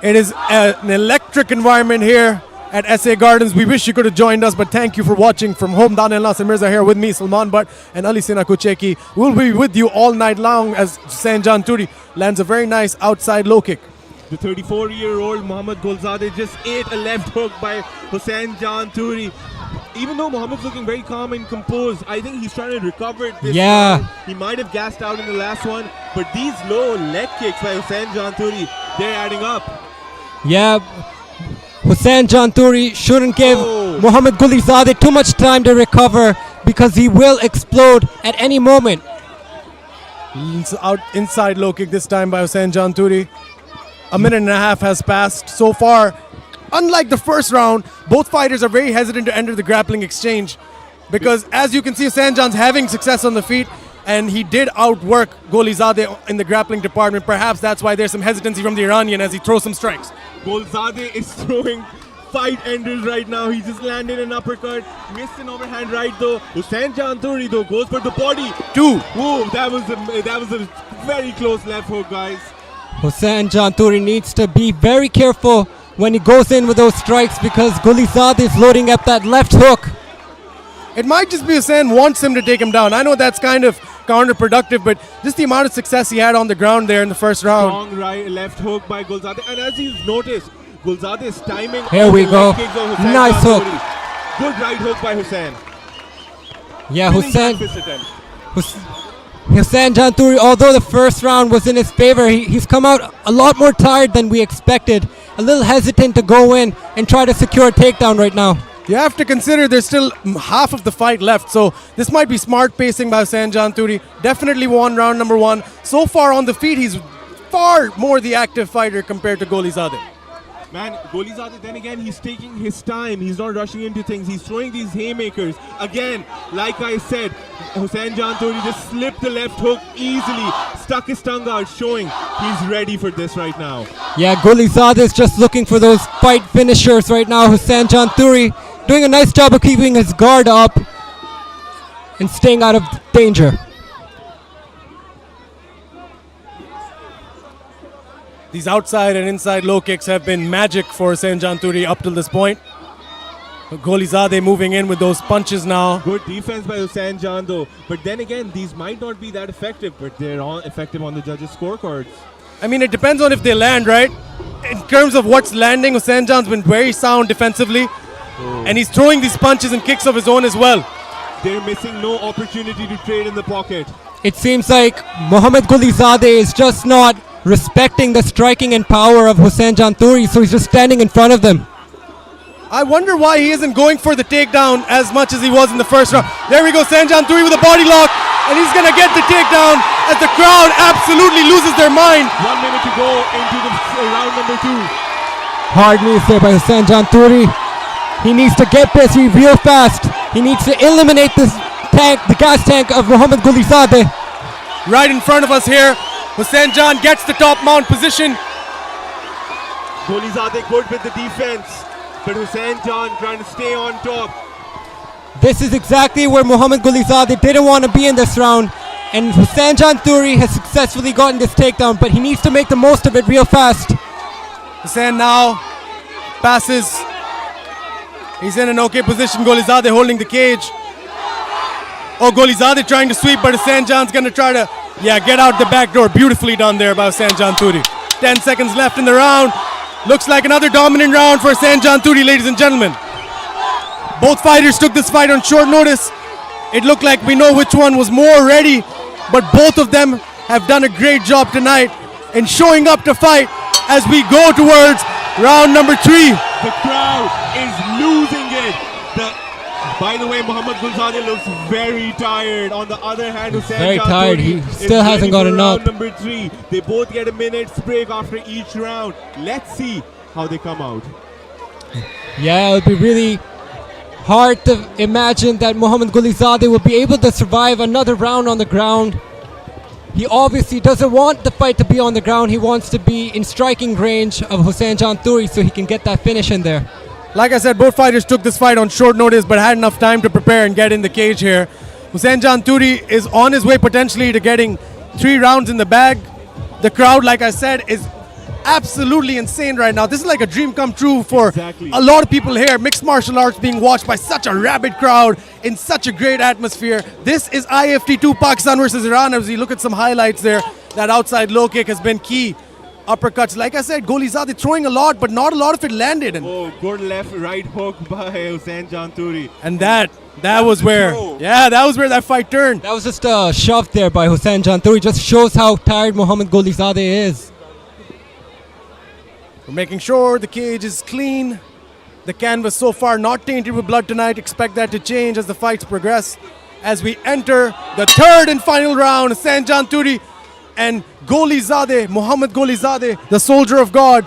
It is an electric environment here at SA Gardens. We wish you could have joined us, but thank you for watching from home. Daniel Nasser Mirza here with me, Salman Bhatt and Ali Sina Kucheki. We'll be with you all night long as Hussein Janthuri lands a very nice outside low kick. The 34-year-old Mohammad Gulzade just ate a left hook by Hussein Janthuri. Even though Mohammad's looking very calm and composed, I think he's trying to recover this. Yeah. round. He might have gassed out in the last one, but these low leg kicks by Hussein Janthuri, they're adding up. Yeah, Hussein Janthuri shouldn't give Mohammad Gulizade too much time to recover because he will explode at any moment. Out inside low kick this time by Hussein Janthuri. A minute and a half has passed so far. Unlike the first round, both fighters are very hesitant to enter the grappling exchange because, as you can see, Hussein Jan's having success on the feet, and he did outwork Golizade in the grappling department. Perhaps that's why there's some hesitancy from the Iranian as he throws some strikes. Golzade is throwing fight enders right now. He just landed an uppercut, missed an overhand right though. Hussein Janthuri though goes for the body. Two. Whoa, that was a very close left hook, guys. Hussein Janthuri needs to be very careful when he goes in with those strikes because Gulizade is loading up that left hook. It might just be Hussein wants him to take him down. I know that's kind of counterproductive, but just the amount of success he had on the ground there in the first round. Strong right left hook by Gulzade, and as he's noticed, Gulzade is timing. Here all we the go. leg kicks of Hussein Nice hook. Janthuri. Good right hook by Hussein. Yeah, Winning Hussein. that fist attempt. Hussein Janthuri, although the first round was in his favor, he's come out a lot more tired than we expected. A little hesitant to go in and try to secure a takedown right now. You have to consider there's still half of the fight left, so this might be smart pacing by Hussein Janthuri. Definitely won round number one. So far on the feet, he's far more the active fighter compared to Golizade. Man, Golizade, then again, he's taking his time. He's not rushing into things. He's throwing these haymakers. Again, like I said, Hussein Janthuri just slipped the left hook easily, stuck his tongue out, showing he's ready for this right now. Yeah, Gulizade is just looking for those fight finishers right now. Hussein Janthuri doing a nice job of keeping his guard up and staying out of danger. These outside and inside low kicks have been magic for Hussein Janthuri up till this point. Golizade moving in with those punches now. Good defense by Hussein Jan though. But then again, these might not be that effective, but they're all effective on the judges' scorecards. I mean, it depends on if they land, right? In terms of what's landing, Hussein Jan's been very sound defensively. And he's throwing these punches and kicks of his own as well. They're missing no opportunity to trade in the pocket. It seems like Mohammad Gulizade is just not respecting the striking and power of Hussein Janthuri, so he's just standing in front of them. I wonder why he isn't going for the takedown as much as he was in the first round. There we go, Hussein Janthuri with a body lock, and he's going to get the takedown as the crowd absolutely loses their mind. 1 minute to go into the round number two. Hard knees there by Hussein Janthuri. He needs to get this real fast. He needs to eliminate this tank, the gas tank of Mohammad Gulizade. Right in front of us here, Hussein Jan gets the top mount position. Golizade good with the defense, but Hussein Jan trying to stay on top. This is exactly where Mohammad Gulizade didn't want to be in this round, and Hussein Janthuri has successfully gotten this takedown, but he needs to make the most of it real fast. Hussein now passes. He's in an okay position. Golizade holding the cage. Oh, Golizade trying to sweep, but Hussein Jan's going to try to, get out the back door. Beautifully done there by Hussein Janthuri. 10 seconds left in the round. Looks like another dominant round for Hussein Janthuri, ladies and gentlemen. Both fighters took this fight on short notice. It looked like we know which one was more ready, but both of them have done a great job tonight in showing up to fight as we go towards round number 3. The crowd is losing it. By the way, Mohammad Gulzade looks very tired. On the other hand, Hussein very Janthuri tired. He still is hasn't ready for gotten up. round number 3. They both get a minute's break after each round. Let's see how they come out. Yeah, it would be really hard to imagine that Mohammad Gulizade will be able to survive another round on the ground. He obviously doesn't want the fight to be on the ground. He wants to be in striking range of Hussein Janthuri so he can get that finish in there. Like I said, both fighters took this fight on short notice but had enough time to prepare and get in the cage here. Hussein Janthuri is on his way potentially to getting 3 rounds in the bag. The crowd, like I said, is absolutely insane right now. This is like a dream come true for a lot of people here. Mixed martial arts being watched by such a rabid crowd in such a great atmosphere. This is IFT-2 Pakistan versus Iran. As we look at some highlights there, that outside low kick has been key uppercuts. Like I said, Gooli Zadi throwing a lot, but not a lot of it landed. And, Oh, good left right hook by Hussain Janthuri. and that was where, throw. that was where that fight turned. That was just a shove there by Hussain Janthuri. Just shows how tired Mohammad Gooli Zade is. We're making sure the cage is clean. The canvas so far not tainted with blood tonight. Expect that to change as the fights progress. As we enter the third and final round, Hussain Janthuri and Gooli Zade, Mohammad Gooli Zade, the soldier of God.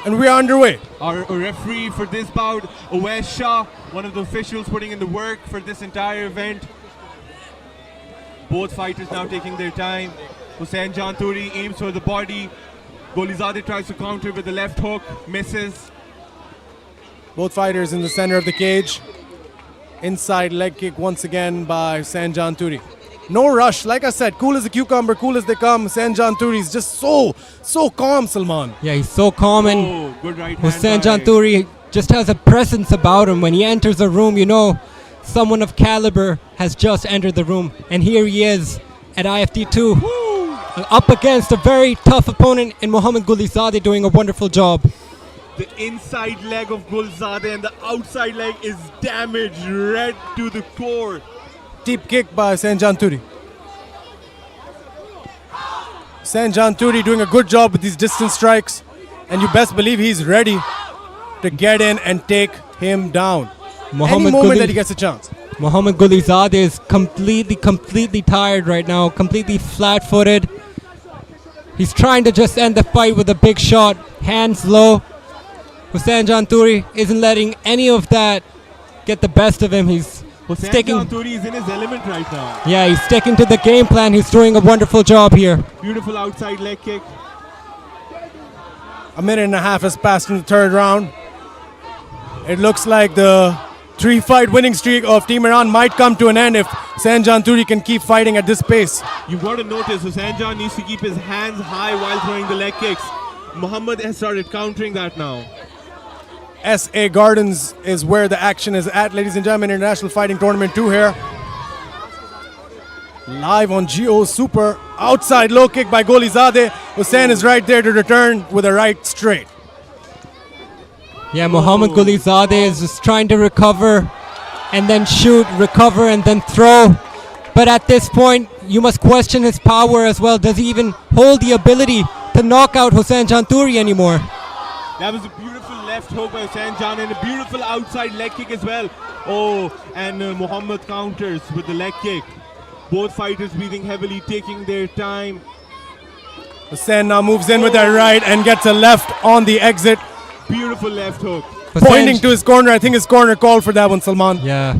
And we are underway. Our referee for this bout, Awais Shah, one of the officials putting in the work for this entire event. Both fighters now taking their time. Hussain Janthuri aims for the body. Gooli Zade tries to counter with the left hook, misses. Both fighters in the center of the cage. Inside leg kick once again by Hussain Janthuri. No rush. Like I said, cool as a cucumber, cool as they come. Hussain Janthuri is just so calm, Salman. Yeah, he's so calm, and Oh, good right hand Hussain by- Janthuri just has a presence about him. When he enters a room, you know someone of caliber has just entered the room. And here he is at IFT-2, up against a very tough opponent in Mohammad Gooli Zade, doing a wonderful job. The inside leg of Gooli Zade and the outside leg is damaged red to the core. Deep kick by Hussain Janthuri. Hussain Janthuri doing a good job with these distance strikes. And you best believe he's ready to get in and take him down. Any moment Gooli- that he gets a chance. Mohammad Gooli Zade is completely tired right now, completely flat-footed. He's trying to just end the fight with a big shot, hands low. Hussain Janthuri isn't letting any of that get the best of him. He's Hussain sticking. Janthuri is in his element right now. Yeah, he's sticking to the game plan. He's doing a wonderful job here. Beautiful outside leg kick. A minute and a half has passed in the third round. It looks like the 3-fight winning streak of Team Iran might come to an end if Hussain Janthuri can keep fighting at this pace. You've got to notice Hussain Jan needs to keep his hands high while throwing the leg kicks. Muhammad has started countering that now. SA Gardens is where the action is at, ladies and gentlemen. International Fighting Tournament 2 here. Live on GO Super. Outside low kick by Gooli Zade. Hussain is right there to return with a right straight. Yeah, Mohammad Gooli Zade is just trying to recover and then shoot, recover and then throw. But at this point, you must question his power as well. Does he even hold the ability to knock out Hussain Janthuri anymore? That was a beautiful left hook by Hussain Jan and a beautiful outside leg kick as well. Oh, and Muhammad counters with the leg kick. Both fighters breathing heavily, taking their time. Hussain now moves in with that right and gets a left on the exit. Beautiful left hook. Pointing to his corner. I think his corner called for that one, Salman. Yeah.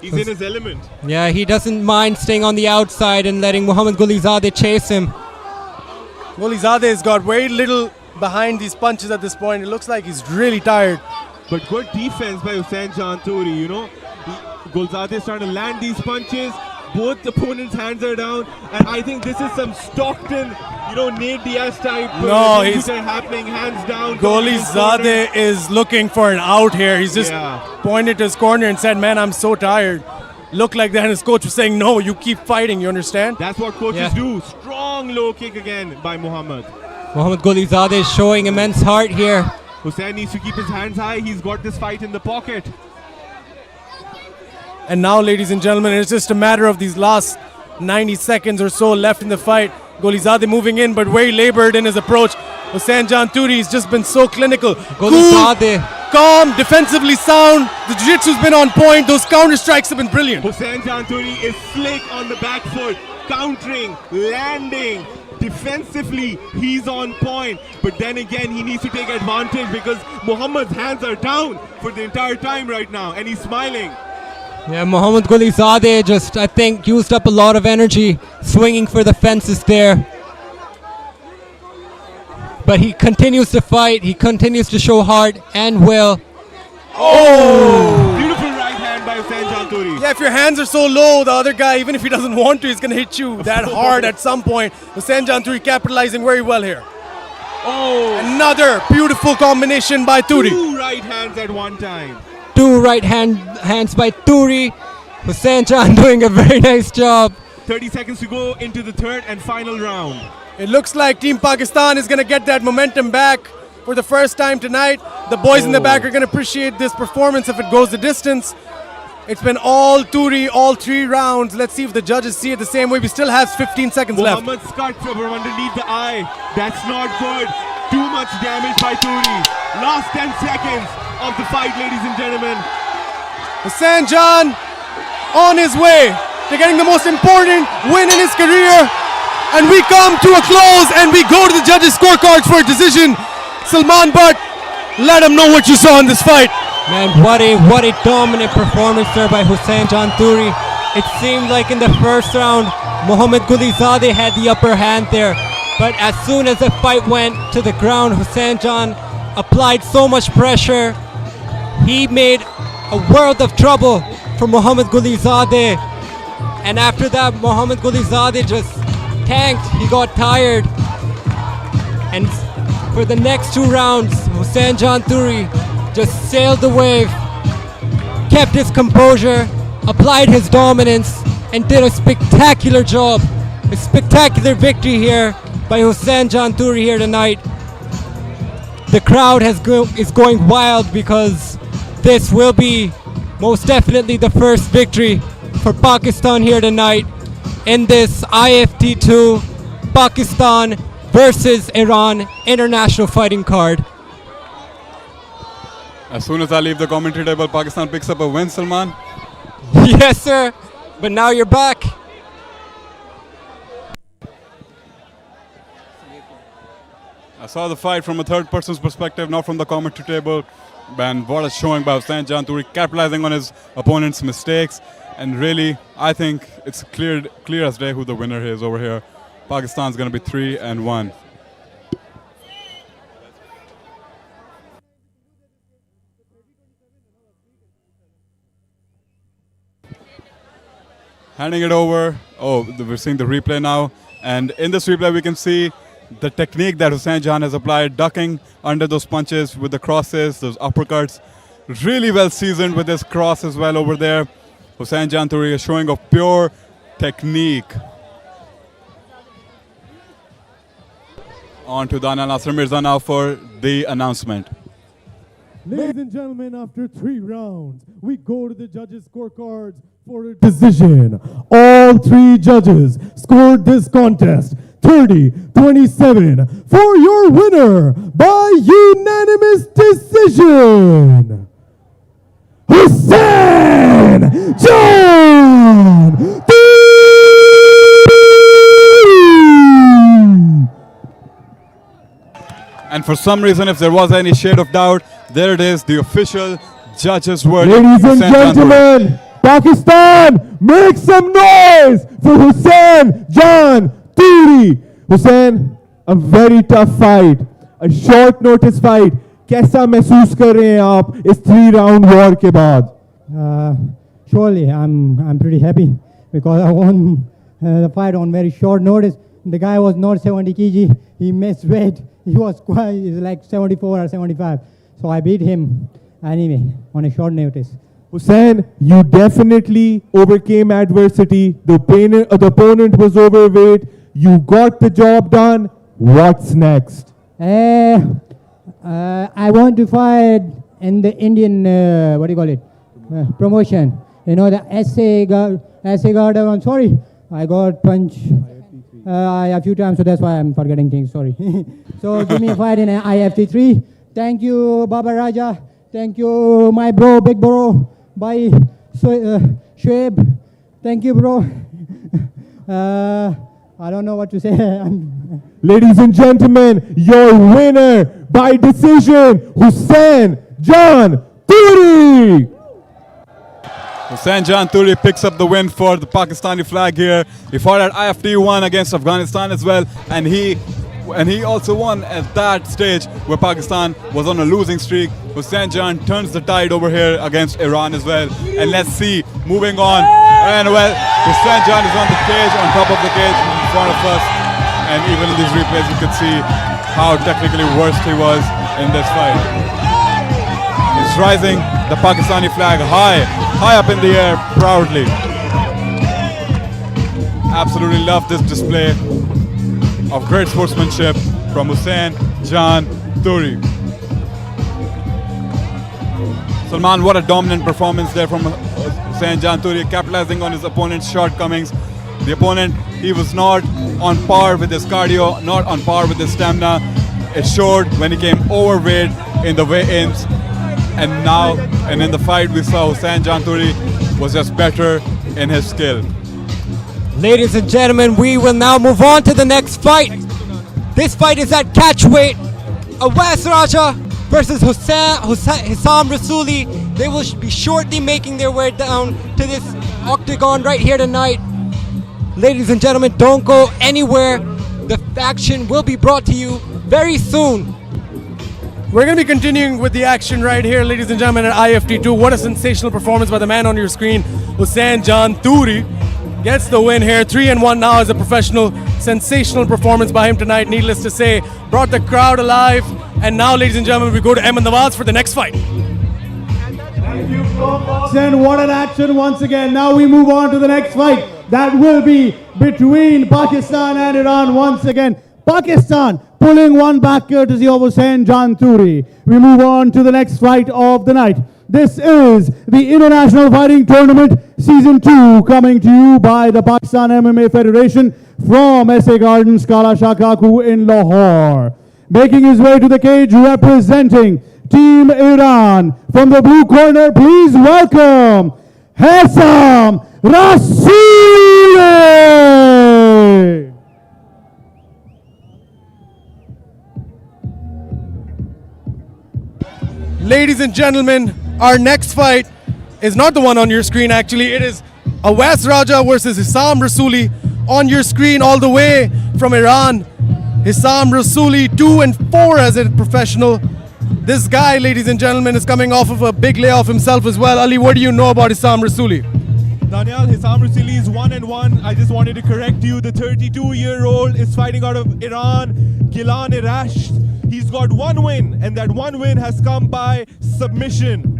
He's in his element. Yeah, he doesn't mind staying on the outside and letting Mohammad Gooli Zade chase him. Gooli Zade has got very little behind these punches at this point. It looks like he's really tired. But good defense by Hussain Janthuri, you know. Gooli Zade is trying to land these punches. Both opponents' hands are down. And I think this is some Stockton, you know, Nate Diaz type. No, things he's are happening, hands down. Gooli his corner. Zade is looking for an out here. He's just pointed to his corner and said, man, I'm so tired. Looked like that, and his coach was saying, no, you keep fighting, you understand? That's what coaches do. Strong low kick again by Muhammad. Mohammad Gooli Zade is showing immense heart here. Hussain needs to keep his hands high. He's got this fight in the pocket. And now, ladies and gentlemen, it's just a matter of these last 90 seconds or so left in the fight. Gooli Zade moving in, but very labored in his approach. Hussain Janthuri has just been so clinical. Gooli Zade. Calm, defensively sound. The jiu-jitsu's been on point. Those counter strikes have been brilliant. Hussain Janthuri is slick on the back foot, countering, landing. Defensively, he's on point. But then again, he needs to take advantage because Muhammad's hands are down for the entire time right now, and he's smiling. Yeah, Mohammad Gooli Zade just, I think, used up a lot of energy swinging for the fences there. But he continues to fight. He continues to show heart and will. Oh! Beautiful right hand by Hussain Janthuri. Yeah, if your hands are so low, the other guy, even if he doesn't want to, he's going to hit you that hard at some point. Hussain Janthuri capitalizing very well here. Oh! Another beautiful combination by Turi. Two right hands at one time. Two right hands by Turi. Hussain Jan doing a very nice job. 30 seconds to go into the third and final round. It looks like Team Pakistan is going to get that momentum back for the first time tonight. The boys in the back are going to appreciate this performance if it goes the distance. It's been all Turi, all 3 rounds. Let's see if the judges see it the same way. We still have 15 seconds left. Muhammad cut from underneath the eye. That's not good. Too much damage by Turi. Last 10 seconds of the fight, ladies and gentlemen. Hussain Jan on his way to getting the most important win in his career. And we come to a close and we go to the judges' scorecards for a decision. Salman Butt, let him know what you saw in this fight. Man, what a dominant performance there by Hussain Janthuri. It seemed like in the first round, Mohammad Gulizadeh had the upper hand there. But as soon as the fight went to the ground, Hussain Jan applied so much pressure. He made a world of trouble for Mohammad Gulizadeh. And after that, Mohammad Gulizadeh just tanked. He got tired. And for the next 2 rounds, Hussain Janthuri just sailed the wave, kept his composure, applied his dominance, and did a spectacular job. A spectacular victory here by Hussain Janthuri here tonight. The crowd is going wild because this will be most definitely the first victory for Pakistan here tonight in this IFT-2 Pakistan versus Iran international fighting card. As soon as I leave the commentary table, Pakistan picks up a win, Salman. Yes, sir. But now you're back. I saw the fight from a third person's perspective, not from the commentary table. And what a showing by Hussain Janthuri, capitalizing on his opponent's mistakes. And really, I think it's clear as day who the winner is over here. Pakistan's going to be 3-1. Handing it over. Oh, we're seeing the replay now. And in this replay, we can see the technique that Hussain Jan has applied, ducking under those punches with the crosses, those uppercuts. Really well seasoned with this cross as well over there. Hussain Janthuri is showing of pure technique. On to Dana Nasser Mirza now for the announcement. Ladies and gentlemen, after 3 rounds, we go to the judges' scorecards for a decision. All 3 judges scored this contest 30-27 for your winner by unanimous decision, Hussain Jan. And for some reason, if there was any shade of doubt, there it is, the official judges' word. Ladies and gentlemen, Pakistan, make some noise for Hussain Jan Turi. Hussain, a very tough fight, a short notice fight. कैसा महसूस कर रहे हैं आप इस 3-round war के बाद? Surely, I'm pretty happy because I won the fight on very short notice. The guy was not 70 kg. He missed weight. He was like 74 or 75. So I beat him anyway on a short notice. Hussain, you definitely overcame adversity. The opponent was overweight. You got the job done. What's next? I want to fight in the Indian, what do you call it, promotion. You know, the SA guard, I'm sorry. I got punched a few times, so that's why I'm forgetting things, sorry. So give me a fight in IFT-3. Thank you, Baba Raja. Thank you, my bro, big bro. Bye, Shoaib. Thank you, bro. I don't know what to say. Ladies and gentlemen, your winner by decision, Hussain Jan Turi. Hussain Janthuri picks up the win for the Pakistani flag here. He fought at IFT-1 against Afghanistan as well, and he also won at that stage where Pakistan was on a losing streak. Hussain Jan turns the tide over here against Iran as well. And let's see, moving on. And well, Hussain Jan is on the cage, on top of the cage in front of us. And even in these replays, you can see how technically worst he was in this fight. He's rising the Pakistani flag high up in the air, proudly. Absolutely love this display. of great sportsmanship from Janthuri. Salman, what a dominant performance there from Janthuri, capitalizing on his opponent's shortcomings. The opponent, he was not on par with his cardio, not on par with his stamina. It showed when he came overweight in the weigh-ins. And in the fight we saw Janthuri was just better in his skill. Ladies and gentlemen, we will now move on to the next fight. This fight is at catch weight. Awais Raja versus Hissam Rousuli. They will be shortly making their way down to this octagon right here tonight. Ladies and gentlemen, don't go anywhere. The action will be brought to you very soon. We're going to be continuing with the action right here, ladies and gentlemen, at IFT-2. What a sensational performance by the man on your screen, Janthuri. Gets the win here. 3-1 now as a professional. Sensational performance by him tonight, needless to say. Brought the crowd alive. And now, ladies and gentlemen, we go to Amman for the next fight. And what an action once again. Now we move on to the next fight. That will be between Pakistan and Iran once again. Pakistan pulling one back courtesy of Janthuri. We move on to the next fight of the night. This is the International Fighting Tournament Season 2 coming to you by the Pakistan MMA Federation from SA Gardens, Kala Shah Kaku in Lahore. Making his way to the cage representing Team Iran. From the blue corner, please welcome Hissam Rousuli. Ladies and gentlemen, our next fight is not the one on your screen actually. It is Awais Raja versus Hissam Rousuli. On your screen all the way from Iran. Hissam Rousuli 2-4 as a professional. This guy, ladies and gentlemen, is coming off of a big layoff himself as well. Ali, what do you know about Hissam Rousuli? Daniel, Hissam Rousuli is 1-1. I just wanted to correct you. The 32-year-old is fighting out of Iran, Gilan Irash. He's got one win, and that one win has come by submission.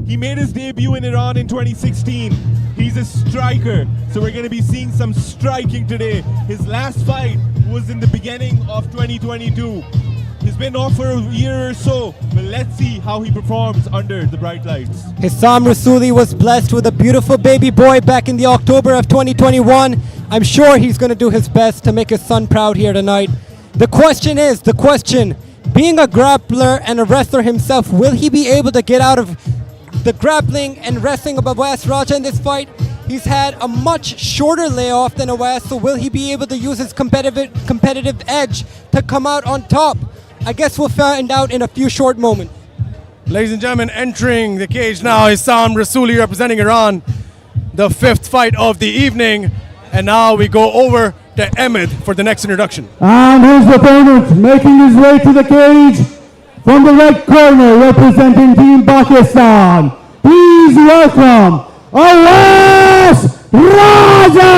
He made his debut in Iran in 2016. He's a striker, so we're going to be seeing some striking today. His last fight was in the beginning of 2022. He's been off for a year or so, but let's see how he performs under the bright lights. Hissam Rousuli was blessed with a beautiful baby boy back in the October of 2021. I'm sure he's going to do his best to make his son proud here tonight. The question, being a grappler and a wrestler himself, will he be able to get out of the grappling and wrestling of Awais Raja in this fight? He's had a much shorter layoff than Awais, so will he be able to use his competitive edge to come out on top? I guess we'll find out in a few short moments. Ladies and gentlemen, entering the cage now, Hissam Rousuli representing Iran. The fifth fight of the evening. And now we go over to Ahmed for the next introduction. And his opponent making his way to the cage from the red corner representing Team Pakistan. Please welcome Awais Raja!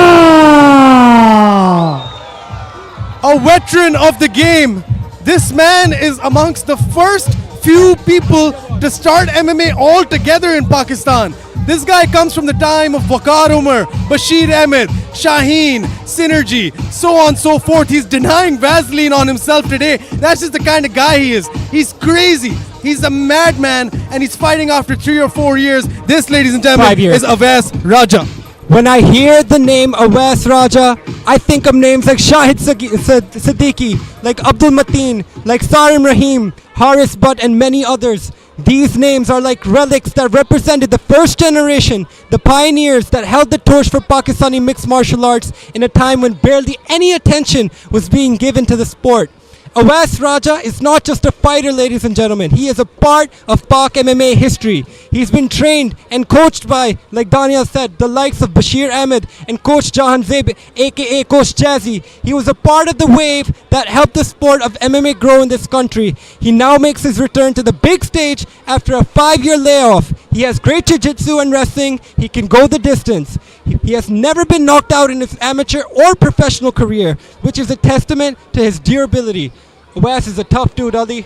A veteran of the game. This man is amongst the first few people to start MMA altogether in Pakistan. This guy comes from the time of Waqar Umar, Bashir Ahmed, Shaheen, Synergy, so on and so forth. He's denying Vaseline on himself today. That's just the kind of guy he is. He's crazy. He's a madman, and he's fighting after 3 or 4 years. This, ladies and gentlemen, 5 years. is Awais Raja. When I hear the name Awais Raja, I think of names like Shahid Siddiqui, like Abdul Mateen, like Sarim Rahim, Haris Butt, and many others. These names are like relics that represented the first generation, the pioneers that held the torch for Pakistani mixed martial arts in a time when barely any attention was being given to the sport. Awais Raja is not just a fighter, ladies and gentlemen. He is a part of Pak MMA history. He's been trained and coached by, like Daniel said, the likes of Bashir Ahmed and Coach Jahan Zeb, aka Coach Jazzy. He was a part of the wave that helped the sport of MMA grow in this country. He now makes his return to the big stage after a 5-year layoff. He has great jiu-jitsu and wrestling. He can go the distance. He has never been knocked out in his amateur or professional career, which is a testament to his durability. Awais is a tough dude, Ali.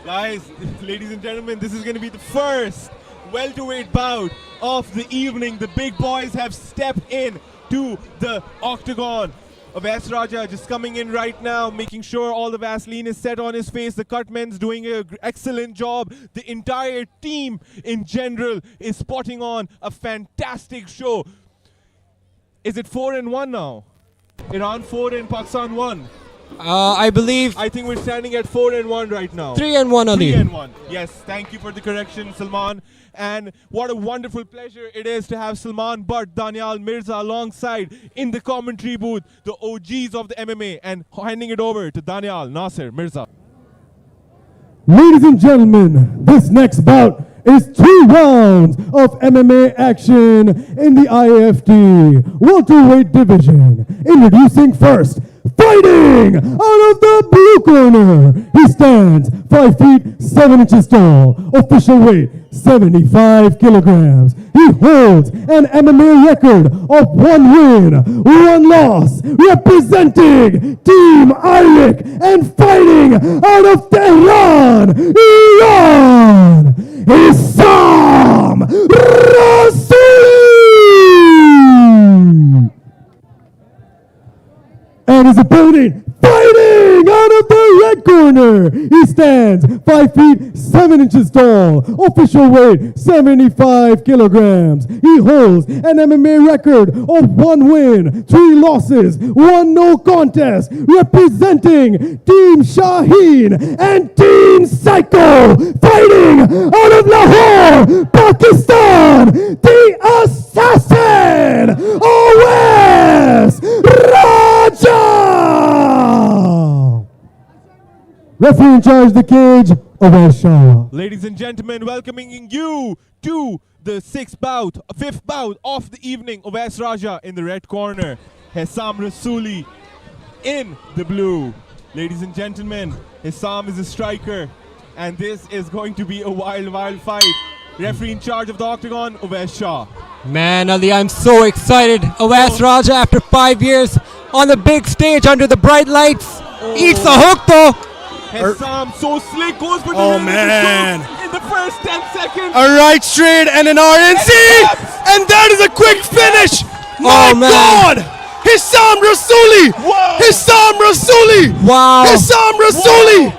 Guys, ladies and gentlemen, this is going to be the first welterweight bout of the evening. The big boys have stepped in to the octagon. Avas Raja just coming in right now, making sure all the Vaseline is set on his face. The cutman's doing an excellent job. The entire team in general is putting on a fantastic show. Is it 4-1 now? Iran 4 and Pakistan 1. I believe I think we're standing at 4-1 right now. 3-1, Ali. 3-1. Yes, thank you for the correction, Salman. And what a wonderful pleasure it is to have Salman Butt, Danial Mirza alongside in the commentary booth, the OGs of the MMA, and handing it over to Danial Nasser Mirza. Ladies and gentlemen, this next bout is 2 rounds of MMA action in the IFT welterweight division. Introducing first, fighting out of the blue corner. He stands 5 feet 7 inches tall, official weight 75 kilograms. He holds an MMA record of 1 win, 1 loss, representing Team Irak and fighting out of Tehran, Iran, Isma Rousuli. And his opponent, fighting out of the red corner. He stands 5 feet 7 inches tall, official weight 75 kilograms. He holds an MMA record of 1 win, 3 losses, 1 no contest, representing Team Shaheen and Team Psycho, fighting out of Lahore, Pakistan, the assassin, Awais Raja. Referee in charge of the cage, Awais Shah. Ladies and gentlemen, welcoming you to the 5th bout of the evening. Avas Raja in the red corner, Hessam Rousuli in the blue. Ladies and gentlemen, Hessam is a striker, and this is going to be a wild, wild fight. Referee in charge of the octagon, Avas Shah. Man, Ali, I'm so excited. Awais Raja, after 5 years on the big stage under the bright lights, eats a hook though. Hessam so slick, goes for the Oh, rear man. naked choke in the first 10 seconds. A right straight and an RNC, and that is a quick finish. My man. God! Hessam Rousuli! Whoa. Hessam Rousuli! Wow. Hessam Rousuli!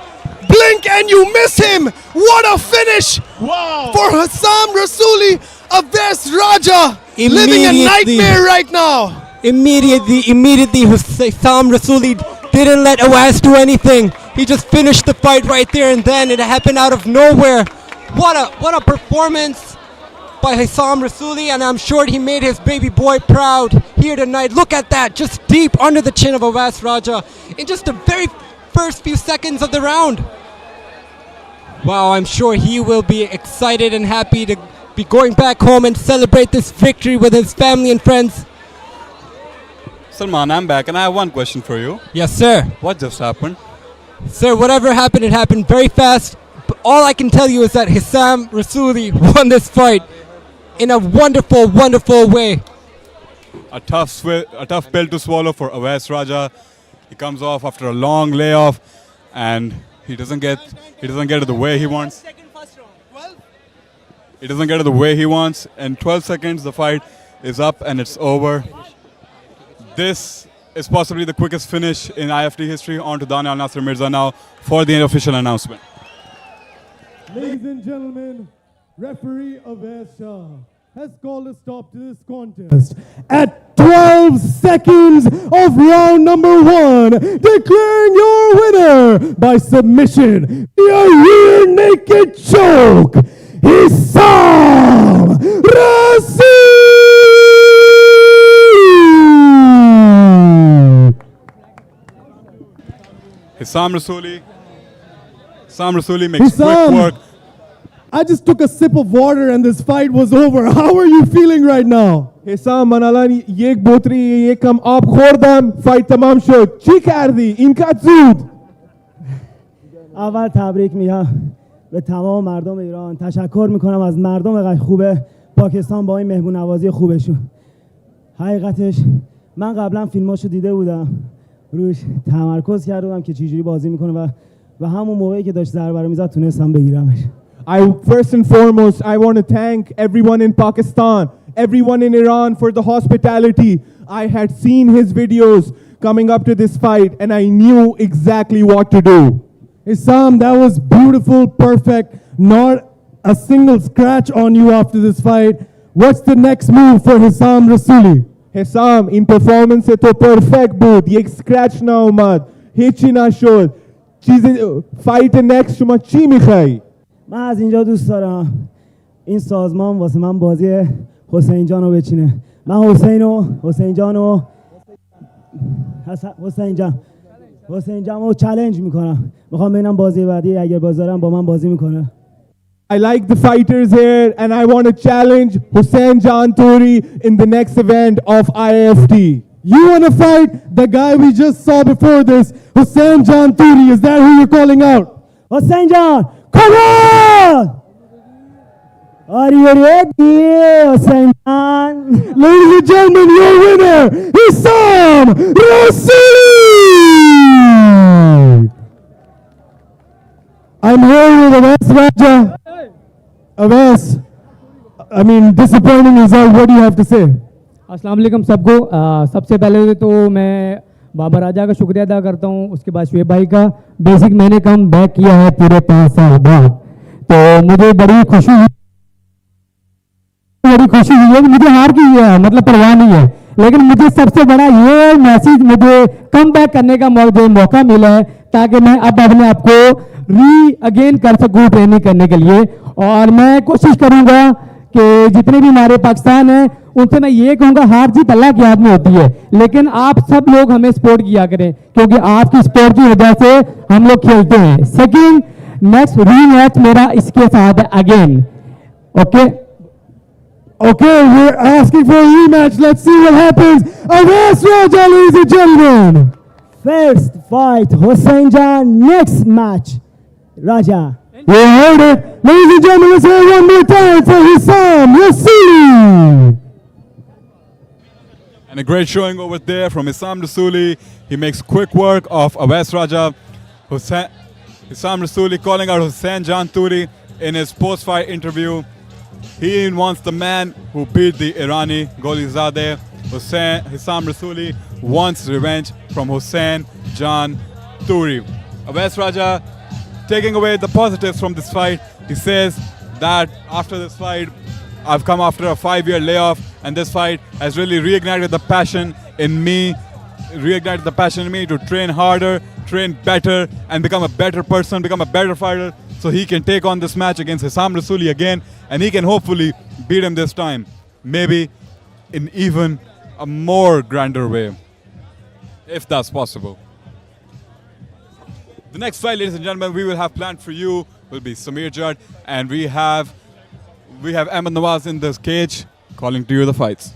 Blink and you miss him! What a finish Wow! for Hessam Rousuli! Avas Raja living a Immediately. nightmare right now. Immediately, Hessam Rousuli didn't let Awais do anything. He just finished the fight right there and then. It happened out of nowhere. What a performance by Hessam Rousuli, and I'm sure he made his baby boy proud here tonight. Look at that, just deep under the chin of Awais Raja in just the very first few seconds of the round. Wow, I'm sure he will be excited and happy to be going back home and celebrate this victory with his family and friends. Salman, I'm back, and I have one question for you. Yes, sir. What just happened? Sir, whatever happened, it happened very fast. But all I can tell you is that Hessam Rousuli won this fight in a wonderful, wonderful way. A tough pill to swallow for Avas Raja. He comes off after a long layoff, and he doesn't get it the way he wants. He doesn't get it the way he wants. In 12 seconds, the fight is up and it's over. This is possibly the quickest finish in IFT history. On to Danial Nasser Mirza now for the official announcement. Ladies and gentlemen, referee Avas Shah has called a stop to this contest at 12 seconds of round number 1, declaring your winner by submission via rear naked choke, Hessam Rousuli. Hessam Rousuli makes quick Hessam, work. I just took a sip of water and this fight was over. How are you feeling right now? حسام من الان یک بطری یکم آب خوردم فایت تمام شد چی کردی اینقدر زود اول تبریک میگم به تمام مردم ایران. تشکر میکنم از مردم خوب پاکستان با این مهمون نوازی خوبشون. حقیقتش من قبلا فیلماشو دیده بودم، روش تمرکز کرده بودم که چجوری بازی میکنه و همون موقعی که داشت ضربه رو میزد تونستم بگیرمش. First and foremost, I want to thank everyone in Pakistan, everyone in Iran for the hospitality. I had seen his videos coming up to this fight, and I knew exactly what to do. Isam, that was beautiful, perfect. Not a single scratch on you after this fight. What's the next move for Hisam Rousuli? Hisam, in performance है तो perfect boot. ये scratch ना हो मत, हिची ना शोध. चीज़ें fight next شما چی میخوای؟ من از اینجا دوست دارم این سازمان واسه من بازی حسین جانو بچینه. من حسین جانو چالش میکنم. میخوام ببینم بازی بعدی اگر بازارم با من بازی میکنه. I like the fighters here, and I want to challenge Hussein Janthuri in the next event of IFT. You want to fight the guy we just saw before this, Hussein Janthuri. Is that who you're calling out? Hussein Jan, come on! Are you ready, Hussein Jan? Ladies and gentlemen, your winner, Hisam Rousuli! I'm here with Awas Raja. Awas, I mean, disappointing result. What do you have to say? अस्सलाम वालेकुम सबको। सबसे पहले तो मैं बाबा राजा का शुक्रिया अदा करता हूँ, उसके बाद शुएब भाई का। बेसिक मैंने कम बैक किया है पूरे 5 साल बाद, तो मुझे बड़ी खुशी हुई है कि मुझे हार की है, मतलब परवाह नहीं है, लेकिन मुझे सबसे बड़ा ये मैसेज, मुझे कम बैक करने का मौका मिला है ताकि मैं अब अपने आप को अगेन कर सकूँ ट्रेनिंग करने के लिए। और मैं कोशिश करूँगा कि जितने भी हमारे पाकिस्तान हैं उनसे मैं ये कहूँगा, हार जीत अल्लाह के हाथ में होती है, लेकिन आप सब लोग हमें सपोर्ट किया करें, क्योंकि आपकी सपोर्ट की वजह से हम लोग खेलते हैं। सेकंड, नेक्स्ट रीमैच मेरा इसके साथ है again. Okay Okay, we're asking for a rematch. Let's see what happens. Awas Raja, ladies and gentlemen. First fight, Hussein Jan. Next match, Raja. You heard it. Ladies and gentlemen, let's hear it one more time for Hisam Rousuli. And a great showing over there from Hisam Rousuli. He makes quick work of Awas Raja. Hisam Rousuli calling out Hussein Janthuri in his post-fight interview. He wants the man who beat the Irani Gooli Zade. Hisam Rousuli wants revenge from Hussein Janthuri. Awas Raja taking away the positives from this fight. He says that after this fight, I've come after a 5-year layoff, and this fight has really reignited the passion in me to train harder, train better, and become a better person, become a better fighter, so he can take on this match against Hisam Rousuli again, and he can hopefully beat him this time, maybe in even a more grander way, if that's possible. The next fight, ladies and gentlemen, we will have planned for you will be Samir Judd, and we have Ahmed Nawaz in this cage calling to you the fights.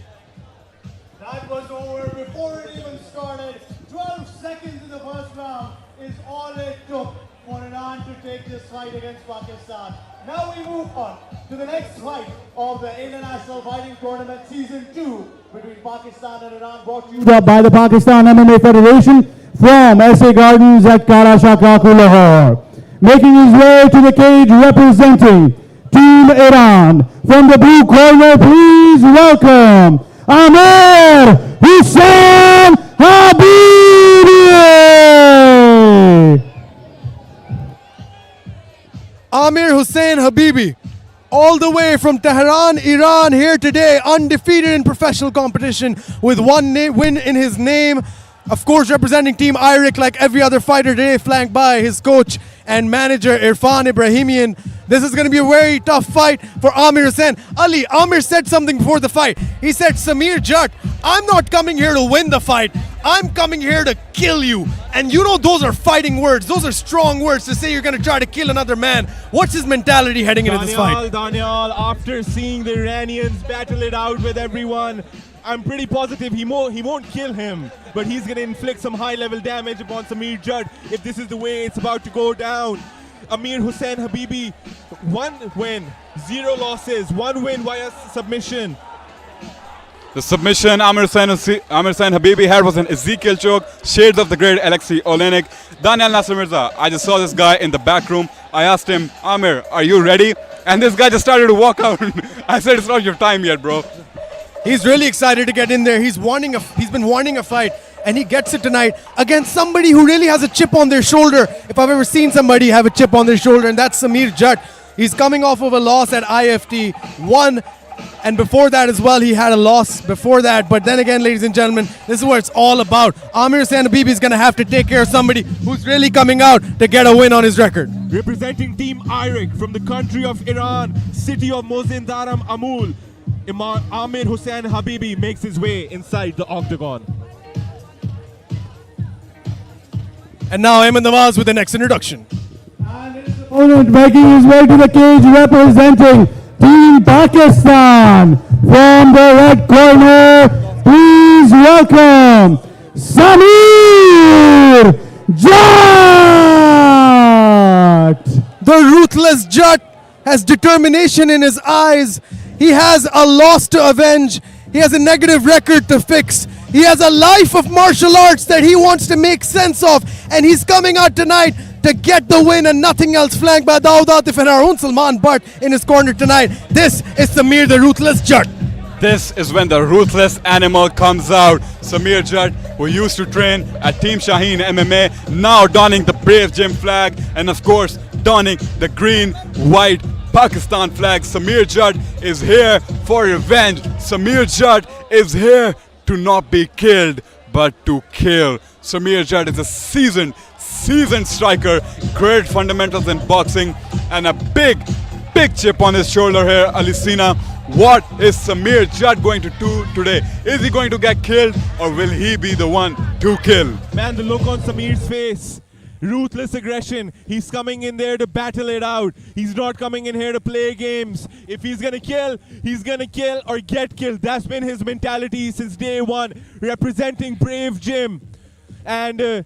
That was over before it even started. 12 seconds in the first round is all it took for Iran to take this fight against Pakistan. Now we move on to the next fight of the International Fighting Tournament Season 2 between Pakistan and Iran, brought to you By the Pakistan MMA Federation from SA Gardens at Karashakaku, Lahore. Making his way to the cage representing Team Iran. From the blue corner, please welcome Amir Hussein Habibi. Amir Hussein Habibi, all the way from Tehran, Iran, here today, undefeated in professional competition with one win in his name. Of course, representing Team IRIC like every other fighter today, flanked by his coach and manager Irfan Ibrahimian. This is going to be a very tough fight for Amir Hussein. Ali, Amir said something before the fight. He said, Samir Judd, I'm not coming here to win the fight. I'm coming here to kill you. And you know those are fighting words. Those are strong words to say you're going to try to kill another man. What's his mentality heading into this fight? Daniel, after seeing the Iranians battle it out with everyone, I'm pretty positive he won't kill him, but he's going to inflict some high-level damage upon Samir Judd if this is the way it's about to go down. Amir Hussein Habibi, 1 win, 0 losses, 1 win via submission. The submission Amir Hussein Habibi had was an Ezekiel choke, shades of the great Alexei Olenek. Daniel Nasser Mirza, I just saw this guy in the back room. I asked him, Amir, are you ready? And this guy just started to walk out. I said, it's not your time yet, bro. He's really excited to get in there. He's been wanting a fight. and he gets it tonight against somebody who really has a chip on their shoulder. If I've ever seen somebody have a chip on their shoulder, and that's Samir Jatt. He's coming off of a loss at IFT-1, and before that as well, he had a loss before that. But then again, ladies and gentlemen, this is what it's all about. Amir Hussain Habibi is going to have to take care of somebody who's really coming out to get a win on his record. Representing Team Iraq from the country of Iran, city of Mozindaram Amul, Amir Hussain Habibi makes his way inside the octagon. And now Ayman Nawaz with the next introduction. Opponent making his way to the cage, representing Team Pakistan. From the red corner, please welcome Samir Jatt. The ruthless Jatt has determination in his eyes. He has a loss to avenge. He has a negative record to fix. He has a life of martial arts that he wants to make sense of. And he's coming out tonight to get the win and nothing else, flanked by Dawood Atif and our own Salman Butt in his corner tonight. This is Samir the Ruthless Jatt. This is when the ruthless animal comes out. Samir Jatt, who used to train at Team Shaheen MMA, now donning the Brave Gym flag and of course donning the green, white Pakistan flag. Samir Jatt is here for revenge. Samir Jatt is here to not be killed, but to kill. Samir Jatt is a seasoned striker, great fundamentals in boxing, and a big chip on his shoulder here. Alisina, what is Samir Jatt going to do today? Is he going to get killed, or will he be the one to kill? Man, the look on Samir's face. Ruthless aggression. He's coming in there to battle it out. He's not coming in here to play games. If he's gonna kill, he's gonna kill or get killed. That's been his mentality since day one, representing Brave Gym. And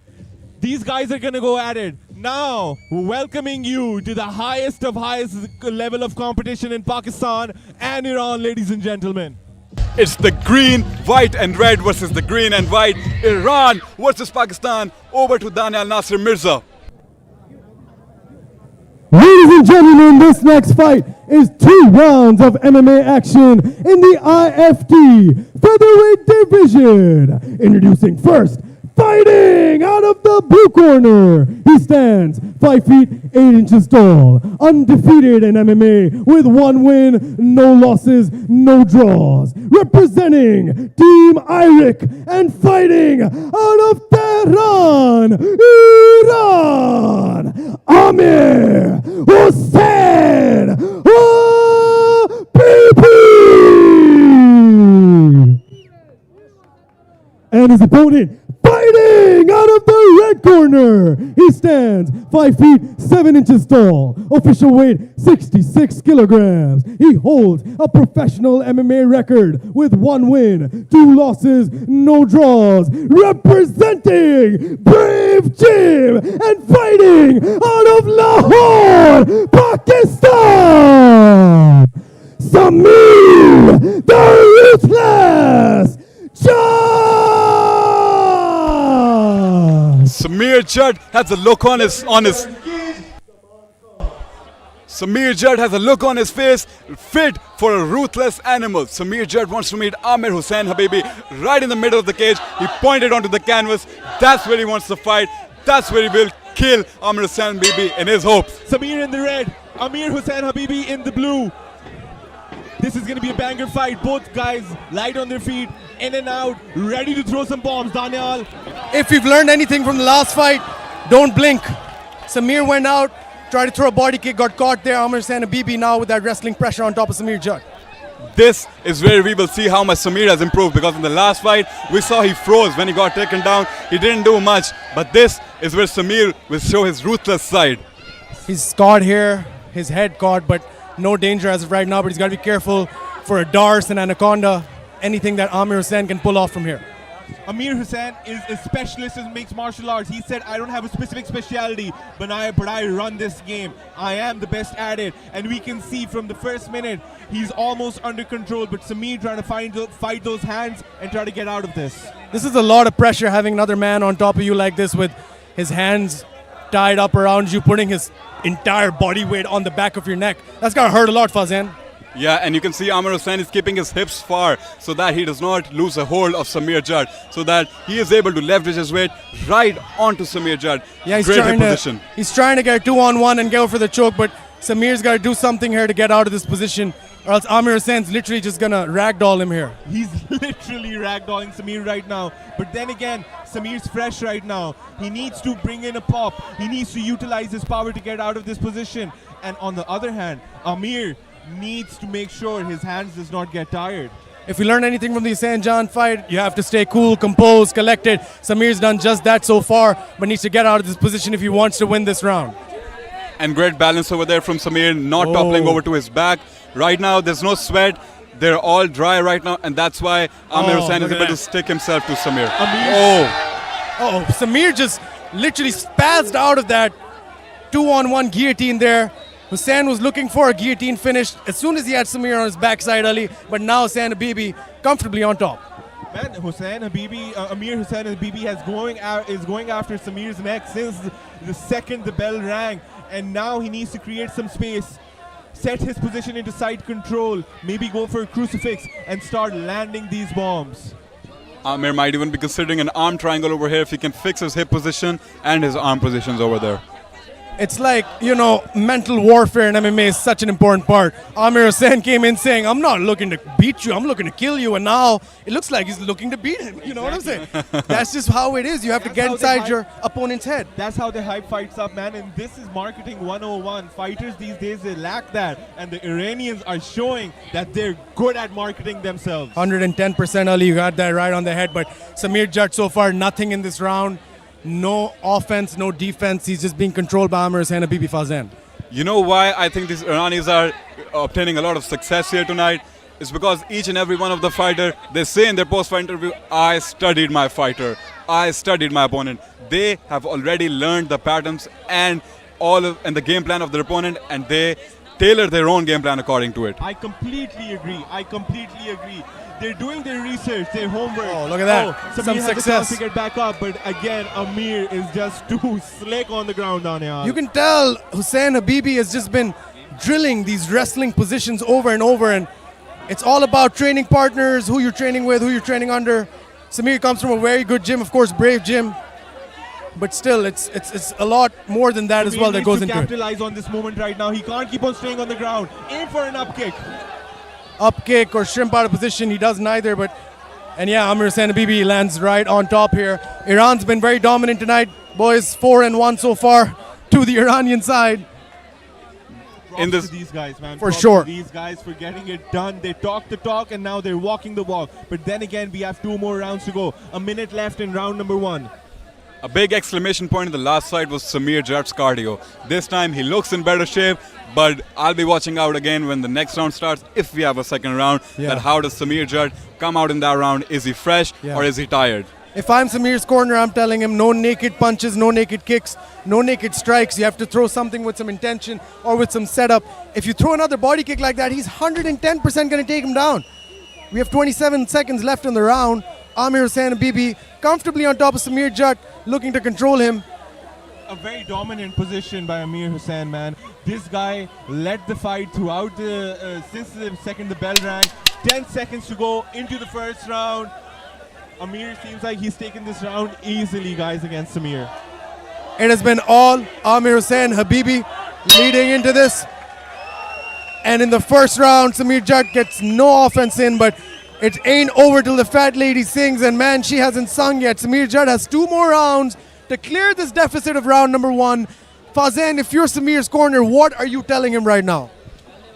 these guys are gonna go at it. Now, welcoming you to the highest level of competition in Pakistan and Iran, ladies and gentlemen. It's the green, white and red versus the green and white. Iran versus Pakistan. Over to Daniel Nasser Mirza. Ladies and gentlemen, this next fight is 2 rounds of MMA action in the IFT featherweight division. Introducing first, fighting out of the blue corner. He stands 5 feet 8 inches tall, undefeated in MMA with 1 win, no losses, no draws. Representing Team Iraq and fighting out of Tehran, Iran, Amir Hussain Habibi. And his opponent, fighting out of the red corner. He stands 5 feet 7 inches tall. Official weight 66 kilograms. He holds a professional MMA record with 1 win, 2 losses, no draws. Representing Brave Gym and fighting out of Lahore, Pakistan, Samir the Ruthless Jatt. Samir Jatt has a look on his Samir Jatt has a look on his face, fit for a ruthless animal. Samir Jatt wants to meet Amir Hussain Habibi right in the middle of the cage. He pointed onto the canvas. That's where he wants to fight. That's where he will kill Amir Hussain Habibi in his hopes. Samir in the red, Amir Hussain Habibi in the blue. This is going to be a banger fight. Both guys light on their feet, in and out, ready to throw some bombs. Daniel. If we've learned anything from the last fight, don't blink. Samir went out, tried to throw a body kick, got caught there. Amir Hussain Habibi now with that wrestling pressure on top of Samir Jatt. This is where we will see how much Samir has improved, because in the last fight, we saw he froze when he got taken down. He didn't do much, but this is where Samir will show his ruthless side. He's caught here, his head caught, but no danger as of right now, but he's got to be careful for a Dars and Anaconda, anything that Amir Hussain can pull off from here. Amir Hussain is a specialist in mixed martial arts. He said, I don't have a specific specialty, but I run this game. I am the best at it. And we can see from the first minute, he's almost under control, but Samir trying to fight those hands and try to get out of this. This is a lot of pressure, having another man on top of you like this with his hands tied up around you, putting his entire body weight on the back of your neck. That's got to hurt a lot, Fazan. Yeah, and you can see Amir Hussain is keeping his hips far so that he does not lose a hold of Samir Jat, so that he is able to leverage his weight right onto Samir Jat. Yeah, Great hip position. He's trying to get 2-on-1 and go for the choke, but Samir's got to do something here to get out of this position, or else Amir Hussain's literally just going to ragdoll him here. He's literally ragdolling Samir right now. But then again, Samir's fresh right now. He needs to bring in a pop. He needs to utilize his power to get out of this position. And on the other hand, Amir needs to make sure his hands does not get tired. If we learn anything from the Hussain Jan fight, you have to stay cool, composed, collected. Samir's done just that so far, but needs to get out of this position if he wants to win this round. And great balance over there from Samir, not toppling over to his back. Right now, there's no sweat. They're all dry right now, and that's why Amir Hussain is able to stick himself to Samir. Oh, Samir just literally spazzed out of that 2-on-1 guillotine there. Hussain was looking for a guillotine finish as soon as he had Samir on his backside, Ali, but now Hussain Habibi comfortably on top. Man, Amir Hussain Habibi is going after Samir's neck since the second the bell rang, and now he needs to create some space, set his position into side control, maybe go for a crucifix and start landing these bombs. Amir might even be considering an arm triangle over here if he can fix his hip position and his arm positions over there. It's like, mental warfare in MMA is such an important part. Amir Hussain came in saying, I'm not looking to beat you, I'm looking to kill you. And now it looks like he's looking to beat him. You know what I'm saying? That's just how it is. You have to get inside your opponent's head. That's how they hype fights up, man. And this is marketing 101. Fighters these days, they lack that. And the Iranians are showing that they're good at marketing themselves. 110% Ali, you got that right on the head. But Samir Jat so far, nothing in this round. No offense, no defense. He's just being controlled by Amir Hussain Habibi Fazan. You know why I think these Iranis are obtaining a lot of success here tonight? It's because each and every one of the fighter, they say in their post-fight interview, I studied my fighter, I studied my opponent. They have already learned the patterns and the game plan of their opponent, and they tailor their own game plan according to it. I completely agree. They're doing their research, their homework. Oh, look at that. Some success to get back up, but again, Amir is just too slick on the ground down here. You can tell Hussain Habibi has just been drilling these wrestling positions over and over, and it's all about training partners, who you're training with, who you're training under. Samir comes from a very good gym, of course, brave gym, but still, it's a lot more than that as well that goes into it. Capitalize on this moment right now. He can't keep on staying on the ground. Aim for an up kick. Up kick or shrimp out of position, he does neither, and yeah, Amir Hussain Habibi lands right on top here. Iran's been very dominant tonight, boys, 4-1 so far to the Iranian side. In this, to these guys, man. For sure. These guys for getting it done. They talk the talk and now they're walking the walk. But then again, we have 2 more rounds to go. A minute left in round number 1. A big exclamation point in the last fight was Samir Jat's cardio. This time he looks in better shape, but I'll be watching out again when the next round starts, if we have a second round, that how does Samir Jat come out in that round? Is he fresh or is he tired? If I'm Samir's corner, I'm telling him no naked punches, no naked kicks, no naked strikes. You have to throw something with some intention or with some setup. If you throw another body kick like that, he's 110% going to take him down. We have 27 seconds left in the round. Amir Hussain Habibi comfortably on top of Samir Jat, looking to control him. A very dominant position by Amir Hussain, man. This guy led the fight throughout since the second the bell rang. 10 seconds to go into the first round. Amir seems like he's taken this round easily, guys, against Samir. It has been all Amir Hussain Habibi leading into this. And in the first round, Samir Jat gets no offense in, but it ain't over till the fat lady sings, and man, she hasn't sung yet. Samir Jat has 2 more rounds to clear this deficit of round number 1. Fazan, if you're Samir's corner, what are you telling him right now?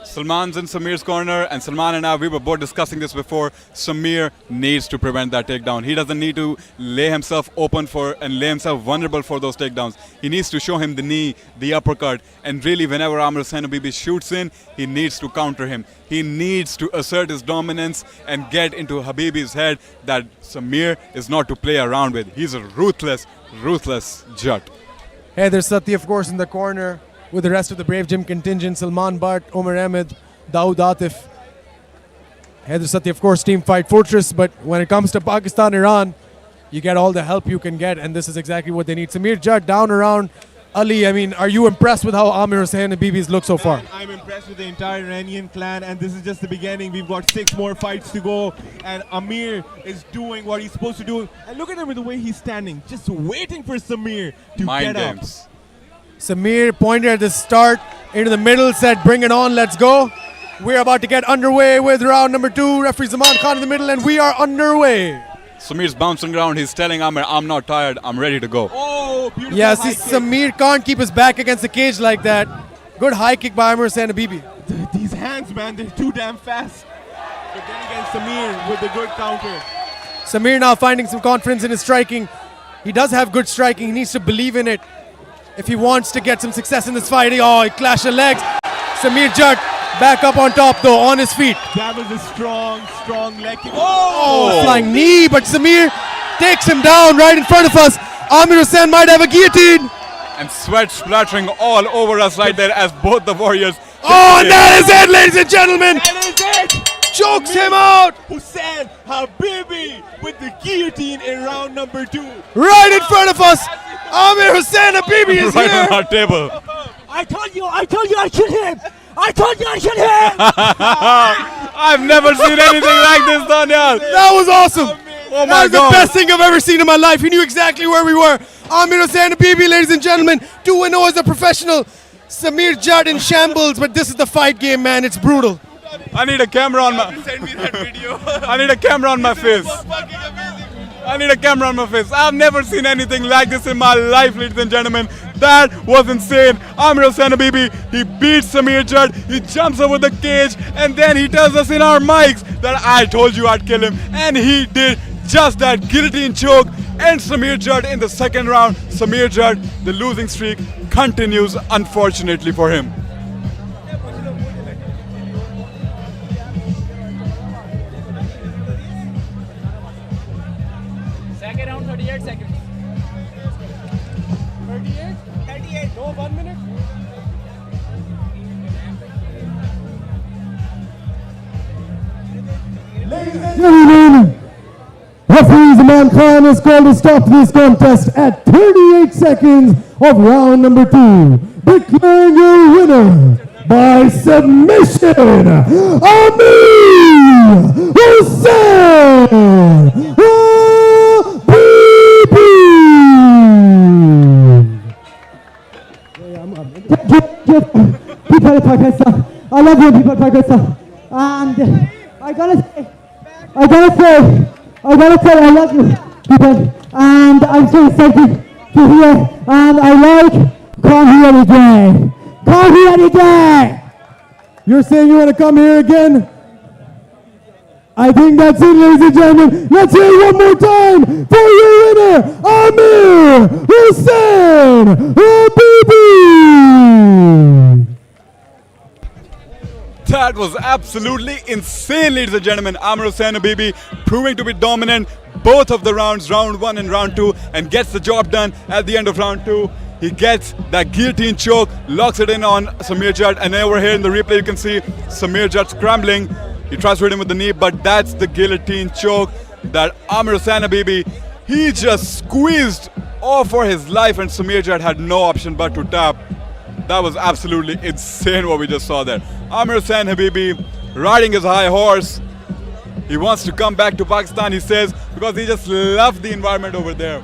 Salman's in Samir's corner, and Salman and I, we were both discussing this before. Samir needs to prevent that takedown. He doesn't need to lay himself open for and lay himself vulnerable for those takedowns. He needs to show him the knee, the uppercut, and really whenever Amir Hussain Habibi shoots in, he needs to counter him. He needs to assert his dominance and get into Habibi's head that Samir is not to play around with. He's a ruthless Jat. Hey, there's Sati, of course, in the corner with the rest of the Brave Gym contingent. Salman Bhatt, Omar Ahmed, Dawood Atif. Heather Sati, of course, Team Fight Fortress, but when it comes to Pakistan, Iran, you get all the help you can get, and this is exactly what they need. Samir Jat down around Ali, I mean, are you impressed with how Amir Hussain and Habibi's look so far? I'm impressed with the entire Iranian clan, and this is just the beginning. We've got 6 more fights to go, and Amir is doing what he's supposed to do. And look at him with the way he's standing, just waiting for Samir to Mind get games. Samir pointed at the start, into the middle, said, bring it on, let's go. We're about to get underway with round number 2. Referee Zaman Khan in the middle, and we are underway. Samir's bouncing around. He's telling Amir, I'm not tired. I'm ready to go. Oh, beautiful Yeah, high see, kick. Samir can't keep his back against the cage like that. Good high kick by Amir Hussain and Habibi. These hands, man, they're too damn fast. But then again, Samir with the good counter. Samir now finding some confidence in his striking. He does have good striking. He needs to believe in it if he wants to get some success in this fight. Oh, he clashed the legs. Samir Jat back up on top though, on his feet. That was a strong leg kick. Oh, flying knee, but Samir takes him down right in front of us. Amir Hussain might have a guillotine. And sweat splattering all over us right there as both the warriors. Oh, and that is it, ladies and gentlemen. That is it. Chokes him out. Hussain Habibi with the guillotine in round number 2. Right in front of us. Amir Hussain Habibi is Right here. on our table. I told you I should him. I told you I should him. I've never seen anything like this, Daniel. That was awesome. Oh That my was the God. best thing I've ever seen in my life. He knew exactly where we were. Amir Hussain Habibi, ladies and gentlemen, 2-0 as a professional. Samir Jad in shambles, but this is the fight game, man. It's brutal. I need a camera on my. Send me that video. I need a camera on my face. I need a camera on my face. I've never seen anything like this in my life, ladies and gentlemen. That was insane. Amir Hussain Habibi, he beats Samir Jad. He jumps over the cage, and then he tells us in our mics that I told you I'd kill him, and he did just that. Guillotine choke ends Samir Jad in the second round. Samir Jad, the losing streak continues, unfortunately for him. Second round, 38 seconds. 38? 38. No, 1 minute. Gentlemen, referee Zaman Khan has called to stop this contest at 38 seconds of round number 2. Declaring your winner by submission, Amir Hussain Habibi. People of Pakistan, I love you, people of Pakistan. And I gotta say, I love you, people. And I'm so excited to hear. And I like, come here again. Come here again. You're saying you want to come here again? I think that's it, ladies and gentlemen. Let's hear it one more time for your winner, Amir Hussain Habibi. That was absolutely insane, ladies and gentlemen. Amir Hussain Habibi proving to be dominant both of the rounds, round 1 and round 2, and gets the job done at the end of round 2. He gets that guillotine choke, locks it in on Samir Jad, and over here in the replay you can see Samir Jad scrambling. He tries to hit him with the knee, but that's the guillotine choke that Amir Hussain Habibi, he just squeezed all for his life, and Samir Jad had no option but to tap. That was absolutely insane what we just saw there. Amir Hussain Habibi riding his high horse. He wants to come back to Pakistan, he says, because he just loved the environment over there.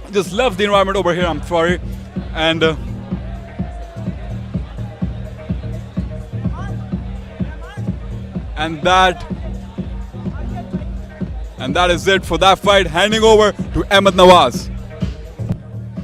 He just loves the environment over here, I'm sorry. And that is it for that fight. Handing over to Ahmed Nawaz.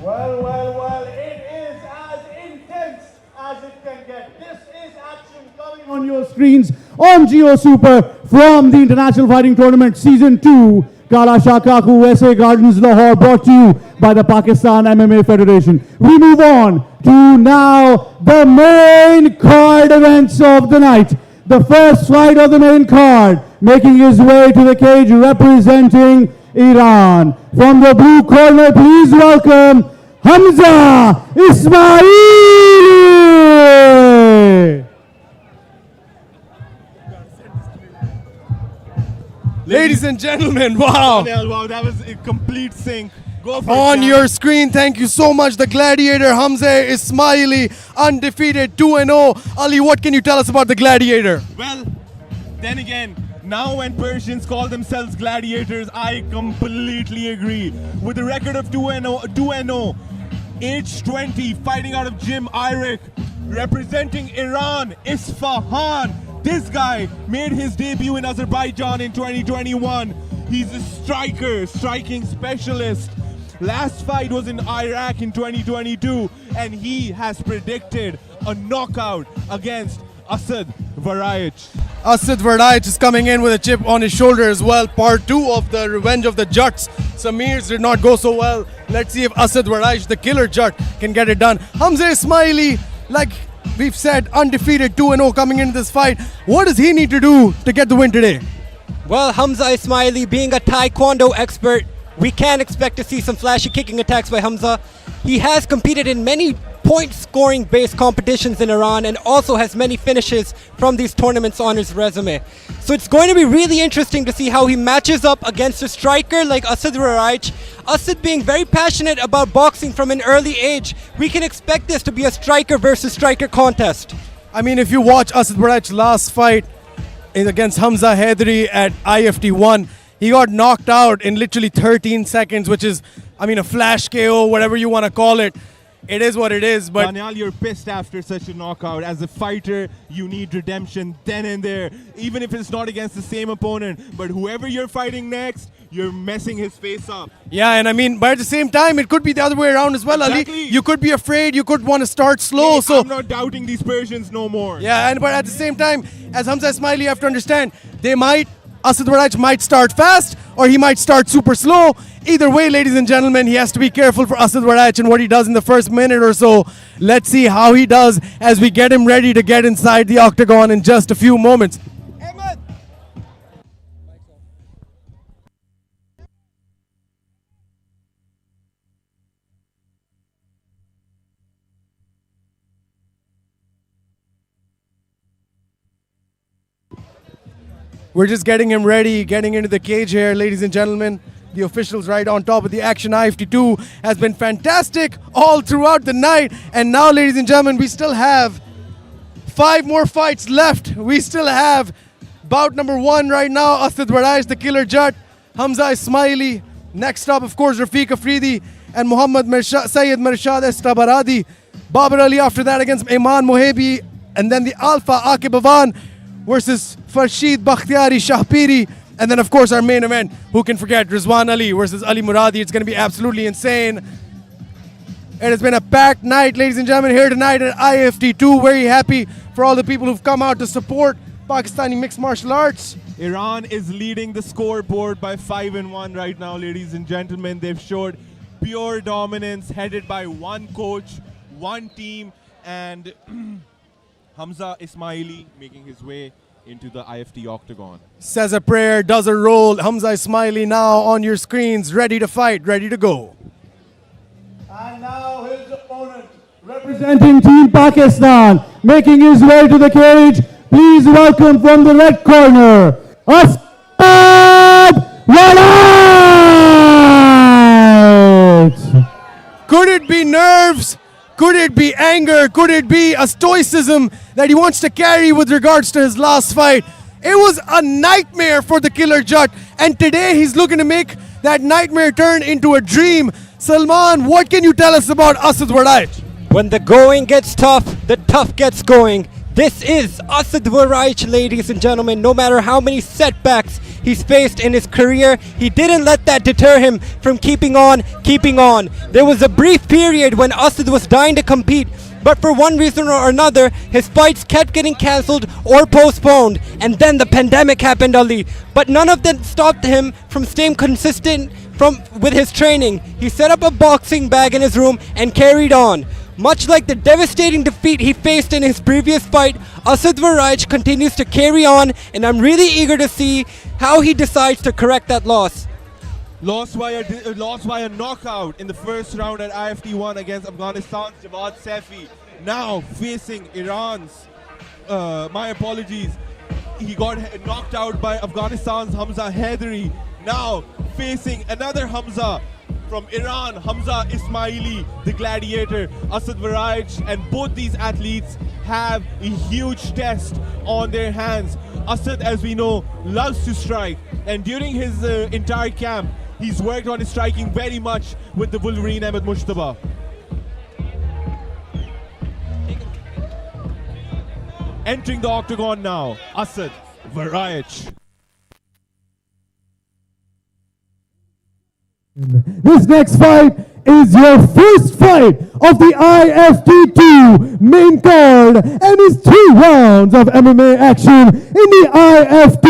Well, it is as intense as it can get. This is action coming On your screens on Geo Super from the International Fighting Tournament Season 2, Kala Shakaku SA Gardens Lahore, brought to you by the Pakistan MMA Federation. We move on to now the main card events of the night. The first fight of the main card, making his way to the cage representing Iran. From the blue corner, please welcome Hamza Ismaili. Ladies and gentlemen, wow. Wow, that was a complete sync. Go for On it, your screen, thank you so much. The Gladiator, Hamza Ismaili, undefeated 2-0. Ali, what can you tell us about the Gladiator? Well, then again, now when Persians call themselves gladiators, I completely agree. With a record of 2-0, age 20, fighting out of Gym Iraq, representing Iran, Isfahan. This guy made his debut in Azerbaijan in 2021. He's a striker, striking specialist. Last fight was in Iraq in 2022, and he has predicted a knockout against Asad Varaic. Asad Varaic is coming in with a chip on his shoulder as well. Part 2 of the Revenge of the Jats. Samir's did not go so well. Let's see if Asad Varaic, the killer Jat, can get it done. Hamza Ismaili, like we've said, undefeated 2-0 coming into this fight. What does he need to do to get the win today? Well, Hamza Ismaili, being a Taekwondo expert, we can expect to see some flashy kicking attacks by Hamza. He has competed in many point-scoring based competitions in Iran and also has many finishes from these tournaments on his resume. So it's going to be really interesting to see how he matches up against a striker like Asad Varaic. Asad being very passionate about boxing from an early age, we can expect this to be a striker versus striker contest. I mean, if you watch Asad Varaic's last fight against Hamza Haidari at IFT-1, he got knocked out in literally 13 seconds, which is, I mean, a flash KO, whatever you want to call it. It is what it is, but... Daniel, you're pissed after such a knockout. As a fighter, you need redemption then and there, even if it's not against the same opponent. But whoever you're fighting next, you're messing his face up. Yeah, and I mean, but at the same time, it could be the other way around as well, Exactly. Ali. You could be afraid, you could want to start slow, Hey, so... I'm not doubting these Persians no more. Yeah, but at the same time, as Hamza Ismaili, you have to understand, Asad Varaic might start fast or he might start super slow. Either way, ladies and gentlemen, he has to be careful for Asad Varaic and what he does in the first minute or so. Let's see how he does as we get him ready to get inside the octagon in just a few moments. We're just getting him ready, getting into the cage here, ladies and gentlemen. The officials right on top of the action. IFT-2 has been fantastic all throughout the night. And now, ladies and gentlemen, we still have 5 more fights left. We still have bout number 1 right now. Asad Varaic, the killer Jat. Hamza Ismaili. Next up, of course, Rafiq Afridi and Muhammad Sayyid Mirshad Estarabadi. Babar Ali after that against Amman Mohibi. And then the Alpha Aqib Awan versus Farshid Bakhtiari Shahiri. And then, of course, our main event, who can forget, Rizwan Ali versus Ali Muradi. It's going to be absolutely insane. It has been a packed night, ladies and gentlemen, here tonight at IFT-2. Very happy for all the people who've come out to support Pakistani mixed martial arts. Iran is leading the scoreboard by 5-1 right now, ladies and gentlemen. They've showed pure dominance, headed by one coach, one team, and Hamza Ismaili making his way into the IFT octagon. Says a prayer, does a roll. Hamza Ismaili now on your screens, ready to fight, ready to go. And now his opponent, Representing Team Pakistan, making his way to the cage, please welcome from the red corner, Asad Varaic. Could it be nerves? Could it be anger? Could it be a stoicism that he wants to carry with regards to his last fight? It was a nightmare for the killer Jat, and today he's looking to make that nightmare turn into a dream. Salman, what can you tell us about Asad Varaic? When the going gets tough, the tough gets going. This is Asad Varaic, ladies and gentlemen. No matter how many setbacks he's faced in his career, he didn't let that deter him from keeping on, keeping on. There was a brief period when Asad was dying to compete, but for one reason or another, his fights kept getting cancelled or postponed. And then the pandemic happened, Ali. But none of that stopped him from staying consistent with his training. He set up a boxing bag in his room and carried on. Much like the devastating defeat he faced in his previous fight, Asad Varaic continues to carry on, and I'm really eager to see how he decides to correct that loss. Lost by a knockout in the first round at IFT-1 against Afghanistan's Javad Saifi. Now facing Iran's, my apologies, he got knocked out by Afghanistan's Hamza Haidari. Now facing another Hamza from Iran, Hamza Ismaili, the gladiator, Asad Varaj, and both these athletes have a huge test on their hands. Asad, as we know, loves to strike, and during his entire camp, he's worked on his striking very much with the Wolverine Ahmed Mushtaba. Entering the octagon now, Asad Varaj. This next fight is your first fight of the IFT-2 main card and is 2 rounds of MMA action in the IFT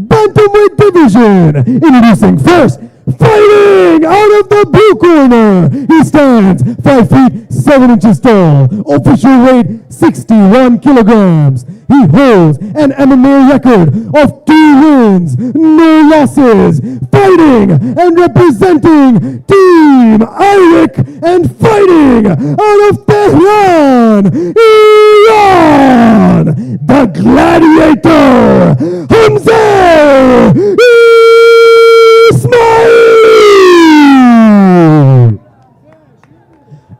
Bantamweight division. Introducing first, fighting out of the blue corner, he stands 5 feet 7 inches tall, official weight 61 kilograms. He holds an MMA record of 2 wins, no losses, fighting and representing Team Irak and fighting out of Tehran, Iran, the gladiator, Hamza Ismail!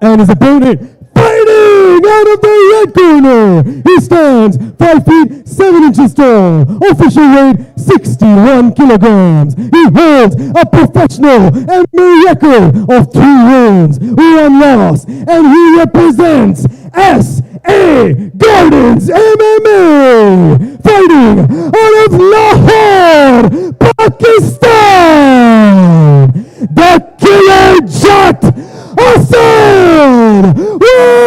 And his opponent, fighting out of the red corner, he stands 5 feet 7 inches tall, official weight 61 kilograms. He holds a professional MMA record of 2 wins, 1 loss, and he represents SA Gardens MMA, fighting out of Lahore, Pakistan, the Killer Jat Asad Varaj!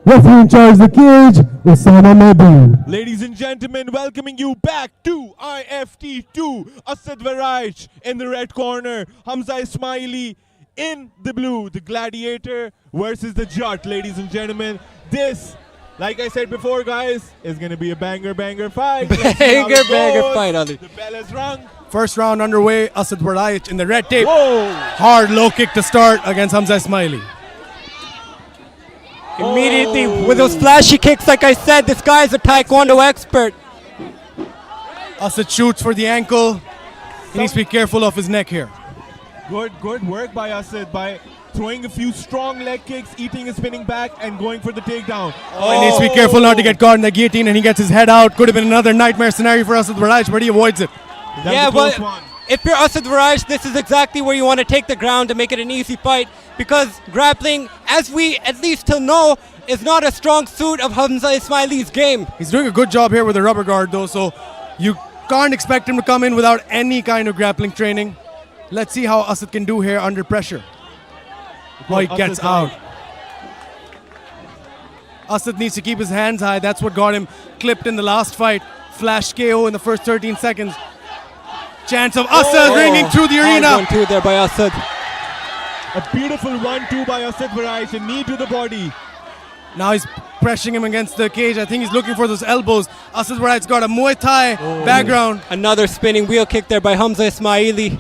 Referee in charge of the cage, Osama Mahbub. Ladies and gentlemen, welcoming you back to IFT-2. Asad Varaj in the red corner, Hamza Ismaili in the blue, the gladiator versus the Jat. Ladies and gentlemen, this, like I said before, guys, is going to be a banger fight. Banger fight, Ali. The bell has rung. First round underway, Asad Varaj in the red tape. Whoa! Hard low kick to start against Hamza Ismaili. Immediately with those flashy kicks, like I said, this guy is a taekwondo expert. Asad shoots for the ankle. He needs to be careful of his neck here. Good work by Asad by throwing a few strong leg kicks, eating a spinning back, and going for the takedown. Oh, he needs to be careful not to get caught in the guillotine, and he gets his head out. Could have been another nightmare scenario for Asad Varaj, but he avoids it. Yeah, but if you're Asad Varaj, this is exactly where you want to take the ground to make it an easy fight, because grappling, as we at least till know, is not a strong suit of Hamza Ismaili's game. He's doing a good job here with the rubber guard, though, so you can't expect him to come in without any kind of grappling training. Let's see how Asad can do here under pressure. Oh, he gets out. Asad needs to keep his hands high. That's what got him clipped in the last fight. Flash KO in the first 13 seconds. Chance of Asad ringing through the arena. 1-2 there by Asad. A beautiful 1-2 by Asad Varaj, a knee to the body. Now he's pressuring him against the cage. I think he's looking for those elbows. Asad Varaj's got a Muay Thai background. Another spinning wheel kick there by Hamza Ismaili.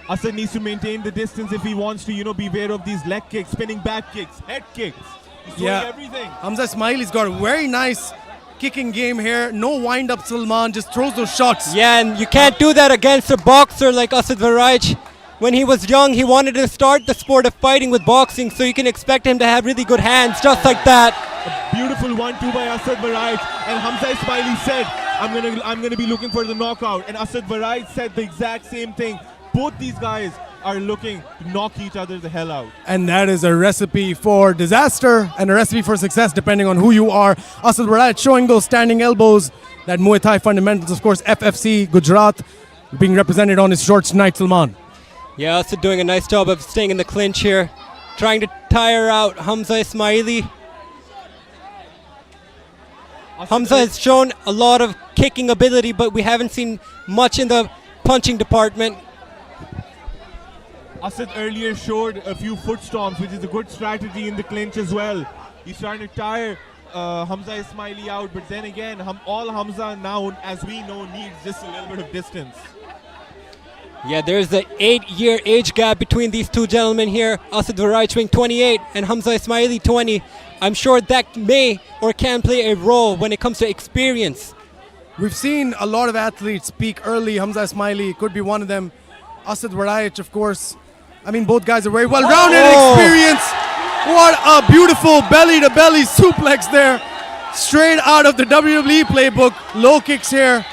Asad needs to maintain the distance if he wants to, be aware of these leg kicks, spinning back kicks, head kicks. He's doing everything. Hamza Ismaili's got a very nice kicking game here. No wind-up Salman, just throws those shots. Yeah, and you can't do that against a boxer like Asad Varaj. When he was young, he wanted to start the sport of fighting with boxing, so you can expect him to have really good hands, just like that. A beautiful 1-2 by Asad Varaj, and Hamza Ismaili said, I'm gonna be looking for the knockout, and Asad Varaj said the exact same thing. Both these guys are looking to knock each other the hell out. And that is a recipe for disaster and a recipe for success depending on who you are. Asad Varaj showing those standing elbows, that Muay Thai fundamentals, of course, FFC, Gujarat, being represented on his shorts tonight, Salman. Yeah, Asad doing a nice job of staying in the clinch here, trying to tire out Hamza Ismaili. Hamza has shown a lot of kicking ability, but we haven't seen much in the punching department. Asad earlier showed a few foot stomps, which is a good strategy in the clinch as well. He's trying to tire Hamza Ismaili out, but then again, all Hamza now, as we know, needs just a little bit of distance. Yeah, there's an 8-year age gap between these two gentlemen here. Asad Varaj being 28 and Hamza Ismaili 20. I'm sure that may or can play a role when it comes to experience. We've seen a lot of athletes peak early. Hamza Ismaili could be one of them. Asad Waraic, of course. I mean, both guys are very well-rounded and experienced. What a beautiful belly-to-belly suplex there. Straight out of the WWE playbook. Low kicks here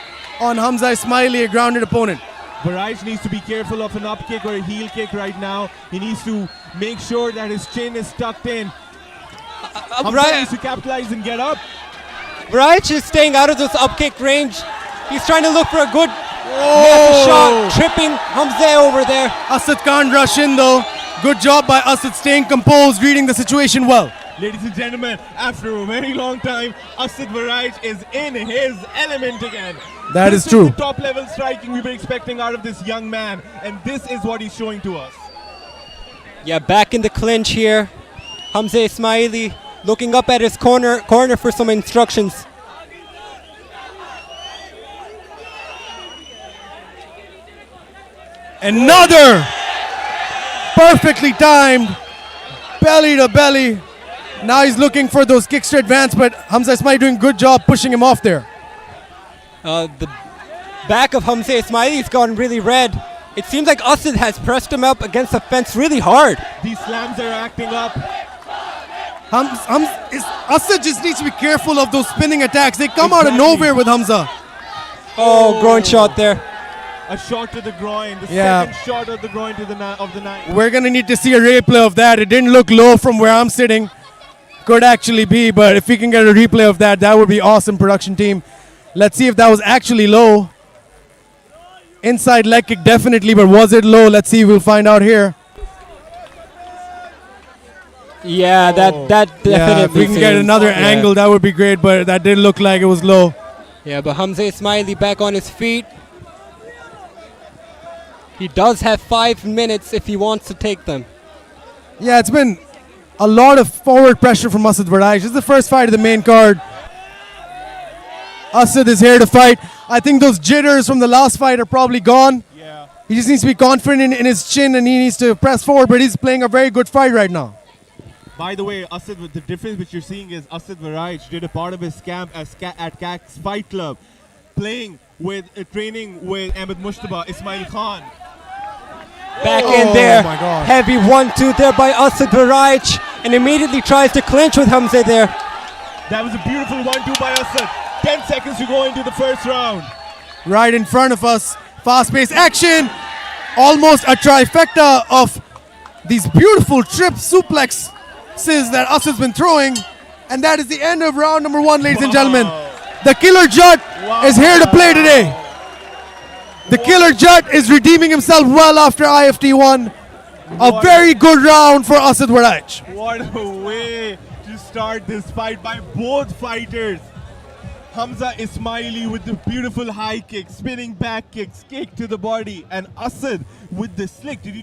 on Hamza Ismaili, a grounded opponent. Waraic needs to be careful of an up kick or a heel kick right now. He needs to make sure that his chin is tucked in. Hamza needs to capitalize and get up. Waraic is staying out of this up kick range. He's trying to look for a good shot, tripping Hamza over there. Asad can't rush in though. Good job by Asad staying composed, reading the situation well. Ladies and gentlemen, after a very long time, Asad Waraic is in his element again. That is This true. the top level striking we've been expecting out of this young man, and this is what he's showing to us. Yeah, back in the clinch here. Hamza Ismaili looking up at his corner for some instructions. Another perfectly timed belly to belly. Now he's looking for those kicks to advance, but Hamza Ismaili doing a good job pushing him off there. The back of Hamza Ismaili's gone really red. It seems like Asad has pressed him up against the fence really hard. These slams are acting up. Asad just needs to be careful of those spinning attacks. They come out of nowhere with Hamza. Oh, groin shot there. A shot to the groin, the Yeah. second shot of the groin to the of the night. We're going to need to see a replay of that. It didn't look low from where I'm sitting. Could actually be, but if we can get a replay of that, that would be awesome, production team. Let's see if that was actually low. Inside leg kick definitely, but was it low? Let's see, we'll find out here. Yeah, that definitely. Yeah, if we can get seems- another yeah. angle, that would be great, but that didn't look like it was low. Yeah, but Hamza Ismaili back on his feet. He does have 5 minutes if he wants to take them. Yeah, it's been a lot of forward pressure from Asad Waraic. This is the first fight of the main card. Asad is here to fight. I think those jitters from the last fight are probably gone. Yeah. He just needs to be confident in his chin and he needs to press forward, but he's playing a very good fight right now. By the way, Asad, the difference which you're seeing is Asad Waraic did a part of his camp at CAC's Fight Club, training with Ahmed Mushtaba, Ismail Khan. Back in there. my God. Heavy 1-2 there by Asad Waraic, and immediately tries to clinch with Hamza there. That was a beautiful 1-2 by Asad. 10 seconds to go into the first round. Right in front of us, fast-paced action. Almost a trifecta of these beautiful trip suplexes that Asad's been throwing. And that is the end of round number 1, ladies and gentlemen. The Killer Jut is here to play today. The Killer Jut is redeeming himself well after IFT-1. A very good round for Asad Waraic. What a way to start this fight by both fighters. Hamza Ismaili with the beautiful high kick, spinning back kicks, kick to the body, and Asad with the slick. Did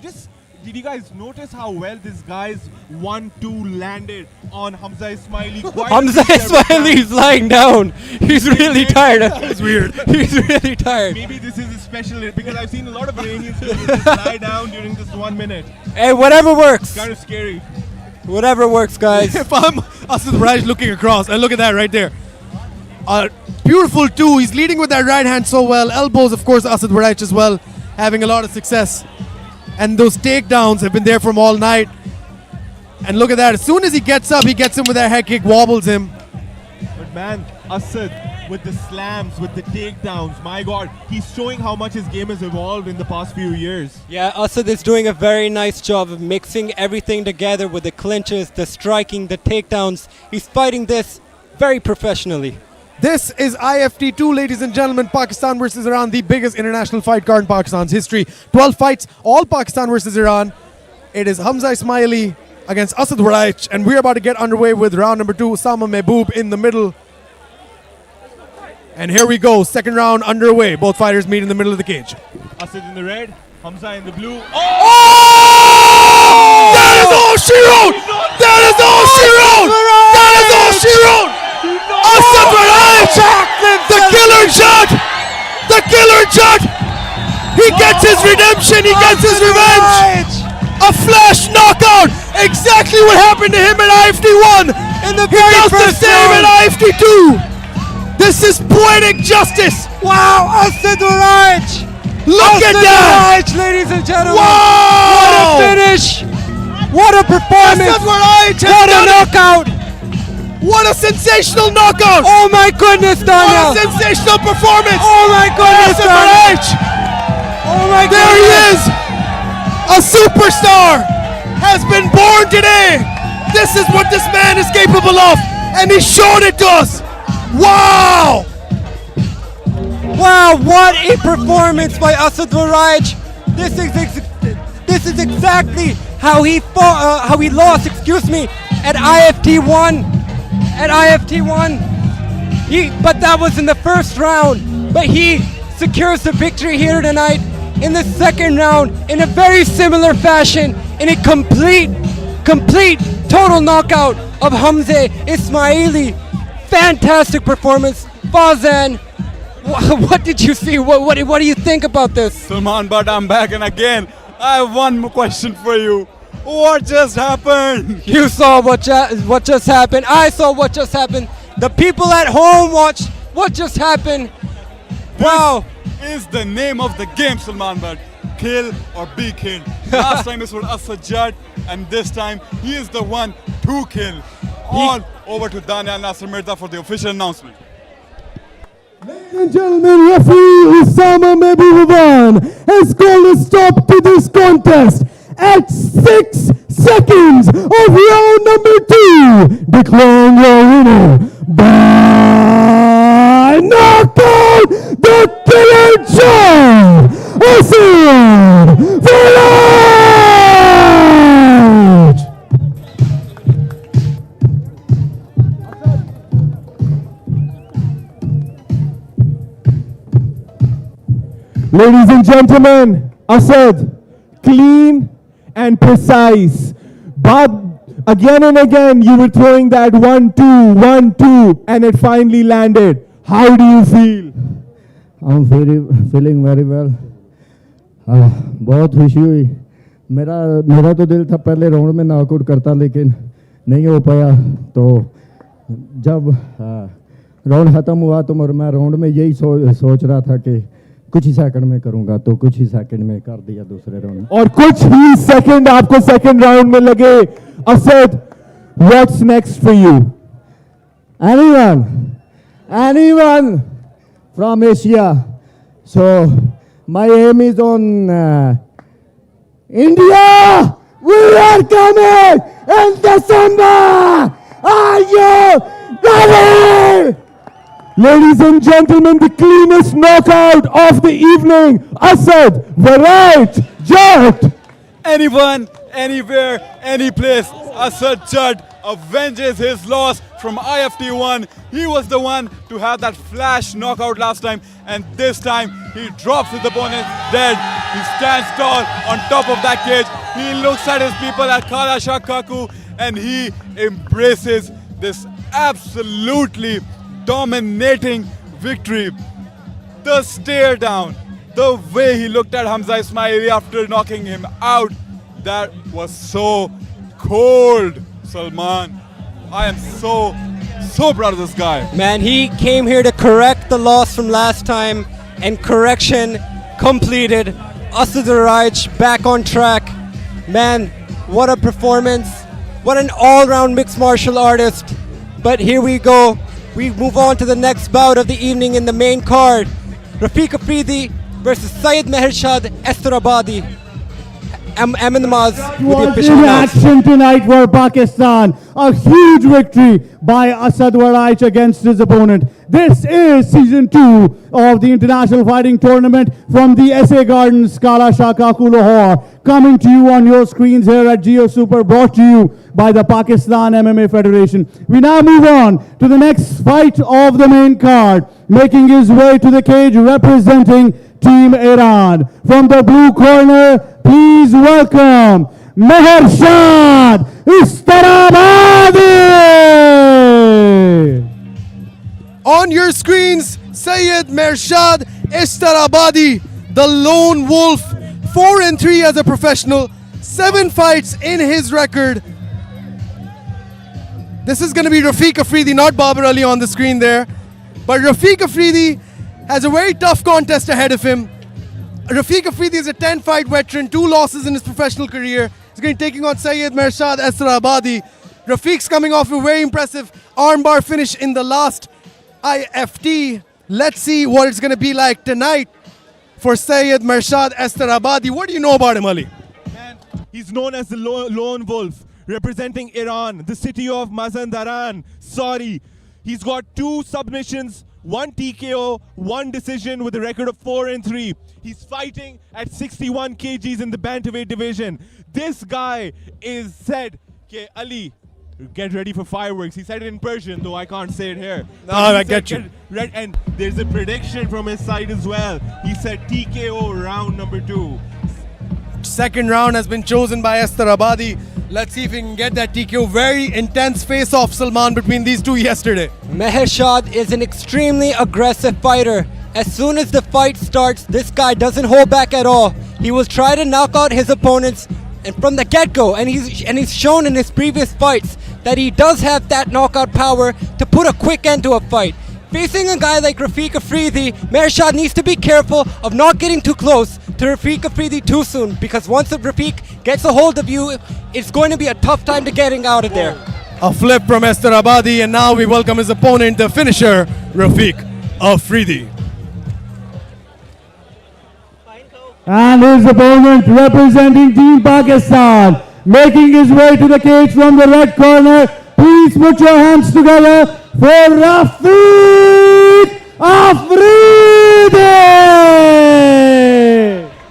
you guys notice how well this guy's 1-2 landed on Hamza Ismaili? Hamza Ismaili is lying down. He's really tired. That's weird. He's really tired. Maybe this is a special, because I've seen a lot of Iranians just lie down during this 1 minute. Hey, whatever works. Kind of scary. Whatever works, guys. If I'm Asad Waraic looking across, and look at that right there. Beautiful 2. He's leading with that right hand so well. Elbows, of course, Asad Waraic as well, having a lot of success. And those takedowns have been there from all night. And look at that. As soon as he gets up, he gets him with that head kick, wobbles him. But man, Asad with the slams, with the takedowns, my God, he's showing how much his game has evolved in the past few years. Yeah, Asad is doing a very nice job of mixing everything together with the clinches, the striking, the takedowns. He's fighting this very professionally. This is IFT-2, ladies and gentlemen. Pakistan versus Iran, the biggest international fight card in Pakistan's history. 12 fights, all Pakistan versus Iran. It is Hamza Ismaili against Asad Waraic, and we're about to get underway with round number 2. Usama Mehboob in the middle. And here we go, second round underway. Both fighters meet in the middle of the cage. Asad in the red, Hamza in the blue. That is all she wrote! That is all she wrote! That is all she wrote! Asad Waraic! The Killer Jut! The Killer Jut! He gets his redemption, he gets his revenge! A flash knockout! Exactly what happened to him in IFT-1! In the He does the same in IFT-2! This is poetic justice. Wow, Estarabadi! Look at that. Ladies and gentlemen. Wow. What a finish. What a performance. Estarabadi has What a done it. knockout. What a sensational knockout. Oh my goodness, What Daniel. a sensational performance. Oh my goodness, Daniel. Estarabadi. Oh my goodness. There he is. A superstar has been born today. This is what this man is capable of, and he showed it to us. Wow! Wow, what a performance by Estarabadi. This is exactly how he fought, how he lost, excuse me, at IFT-1. At IFT-1. But that was in the first round. But he secures the victory here tonight in the second round in a very similar fashion, in a complete, total knockout of Hamza Ismaili. Fantastic performance. Fazan, what did you see? What do you think about this? Salman, but I'm back, and again, I have one more question for you. What just happened? You saw what just happened. I saw what just happened. The people at home watched what just happened. Wow. Is the name of the game, Salman, but kill or be killed. Last time it was Asajad, and this time he is the one to kill. On over to Daniel Nasser Mirza for the official announcement. Ladies and gentlemen, referee Usama Mehbooban has called a stop to this contest at 6 seconds of round number 2, declaring your winner by knockout, the Killer John Hassan Faraj. Ladies and gentlemen, Asad, clean and precise. But again and again, you were throwing that 1-2, 1-2, and it finally landed. How do you feel? I'm feeling very well. बहुत खुशी हुई. मेरा तो दिल था पहले round में knockout करता, लेकिन नहीं हो पाया. तो जब राउंड खत्म हुआ तो मैं राउंड में यही सोच रहा था कि कुछ ही सेकंड में करूंगा, तो कुछ ही सेकंड में कर दिया दूसरे राउंड में. और कुछ ही सेकंड आपको सेकंड राउंड में लगे. Asad, what's next for you? Anyone from Asia. So my aim is on India. We are coming in December. Are you ready? Ladies and gentlemen, the cleanest knockout of the evening. Asad, Faraj, Jat. Anyone, anywhere, any place, Asad Judd avenges his loss from IFT-1. He was the one to have that flash knockout last time, and this time he drops his opponent dead. He stands tall on top of that cage. He looks at his people at Kala Shakaku, and he embraces this absolutely dominating victory. The stare down, the way he looked at Hamza Ismaili after knocking him out, that was so cold, Salman. I am so proud of this guy. Man, he came here to correct the loss from last time, and correction completed. Estarabadi back on track. Man, what a performance. What an all-round mixed martial artist. But here we go. We move on to the next bout of the evening in the main card. Rafiq Afridi versus Syed Mehershad Estarabadi. Amman Namaz with the official In announce. action tonight for Pakistan. A huge victory by Asad Faraj against his opponent. This is season 2 of the International Fighting Tournament from the SA Gardens, Kala Shakaku, Lahore. Coming to you on your screens here at Geo Super, brought to you by the Pakistan MMA Federation. We now move on to the next fight of the main card. Making his way to the cage representing Team Iran. From the blue corner, please welcome Mehershad Estarabadi. On your screens, Syed Mehershad Estarabadi, the lone wolf, 4-3 as a professional, 7 fights in his record. This is going to be Rafiq Afridi, not Babar Ali on the screen there. But Rafiq Afridi has a very tough contest ahead of him. Rafiq Afridi is a 10-fight veteran, 2 losses in his professional career. He's going to be taking on Syed Mershad Estarabadi. Rafiq's coming off a very impressive armbar finish in the last IFT. Let's see what it's going to be like tonight for Syed Mershad Estarabadi. What do you know about him, Ali? Man, he's known as the lone wolf, representing Iran, the city of Mazandaran, Saudi. He's got 2 submissions, 1 TKO, 1 decision with a record of 4-3. He's fighting at 61 kgs in the bantamweight division. This guy is said, okay, Ali, get ready for fireworks. He said it in Persian, though I can't say it here. No, I get you. And there's a prediction from his side as well. He said TKO round number 2. Second round has been chosen by Estarabadi. Let's see if we can get that TKO. Very intense face-off, Salman, between these two yesterday. Mershad is an extremely aggressive fighter. As soon as the fight starts, this guy doesn't hold back at all. He will try to knock out his opponents and from the get-go, and he's shown in his previous fights that he does have that knockout power to put a quick end to a fight. Facing a guy like Rafiq Afridi, Mershad needs to be careful of not getting too close to Rafiq Afridi too soon, because once Rafiq gets a hold of you, it's going to be a tough time to getting out of there. A flip from Estarabadi, and now we welcome his opponent, the finisher, Rafiq Afridi. And his opponent representing Team Pakistan, making his way to the cage from the red corner. Please put your hands together for Rafiq Afridi.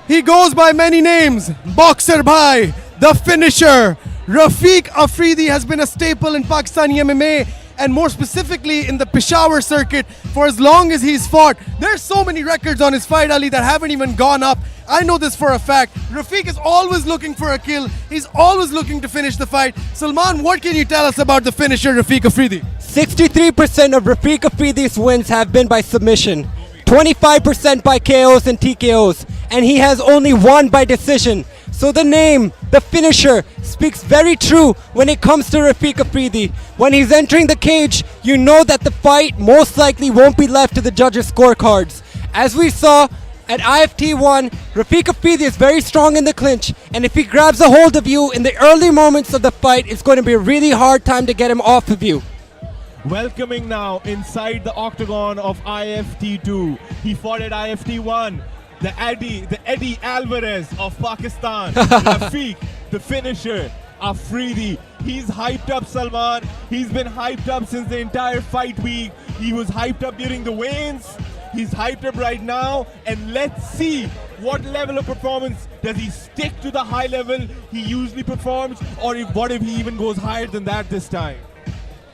He goes by many names. Boxer Bhai, the finisher. Rafiq Afridi has been a staple in Pakistani MMA, and more specifically in the Peshawar circuit for as long as he's fought. There's so many records on his fight, Ali, that haven't even gone up. I know this for a fact. Rafiq is always looking for a kill. He's always looking to finish the fight. Salman, what can you tell us about the finisher, Rafiq Afridi? 63% of Rafiq Afridi's wins have been by submission, 25% by KOs and TKOs, and he has only 1 by decision. So the name, the finisher, speaks very true when it comes to Rafiq Afridi. When he's entering the cage, you know that the fight most likely won't be left to the judges' scorecards. As we saw at IFT-1, Rafiq Afridi is very strong in the clinch, and if he grabs a hold of you in the early moments of the fight, it's going to be a really hard time to get him off of you. Welcoming now inside the octagon of IFT-2. He fought at IFT-1. The Eddie Alvarez of Pakistan. Rafiq, the finisher, Afridi. He's hyped up, Salman. He's been hyped up since the entire fight week. He was hyped up during the weigh-ins. He's hyped up right now. And let's see what level of performance does he stick to the high level he usually performs, or what if he even goes higher than that this time.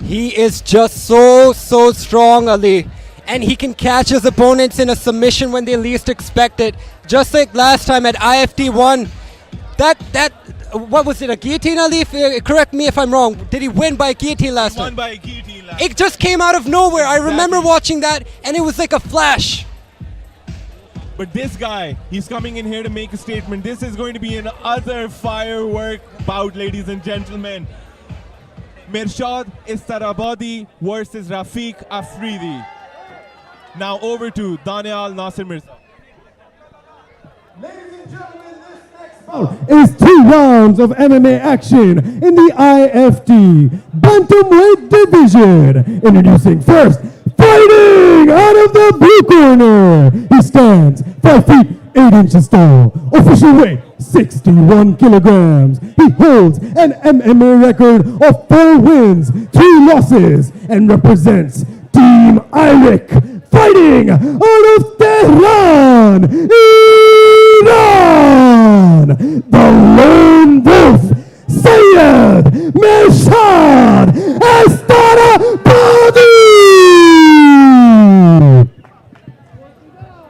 He is just so strong, Ali. And he can catch his opponents in a submission when they least expect it. Just like last time at IFT-1. What was it, a guillotine, Ali? Correct me if I'm wrong. Did he win by guillotine last time? He won by a guillotine last It just came out of nowhere. I remember watching that, and it was like a flash. But this guy, he's coming in here to make a statement. This is going to be another firework bout, ladies and gentlemen. Mershad Estarabadi versus Rafiq Afridi. Now over to Daniel Nasir Mirza. Ladies and gentlemen, this next bout is 2 rounds of MMA action in the IFT Bantamweight division. Introducing first, fighting out of the blue corner. He stands 5 feet 8 inches tall. Official weight 61 kilograms. He holds an MMA record of 4 wins, 2 losses, and represents Team Irik, fighting out of Tehran, Iran, the lone wolf, Syed Mershad Estarabadi.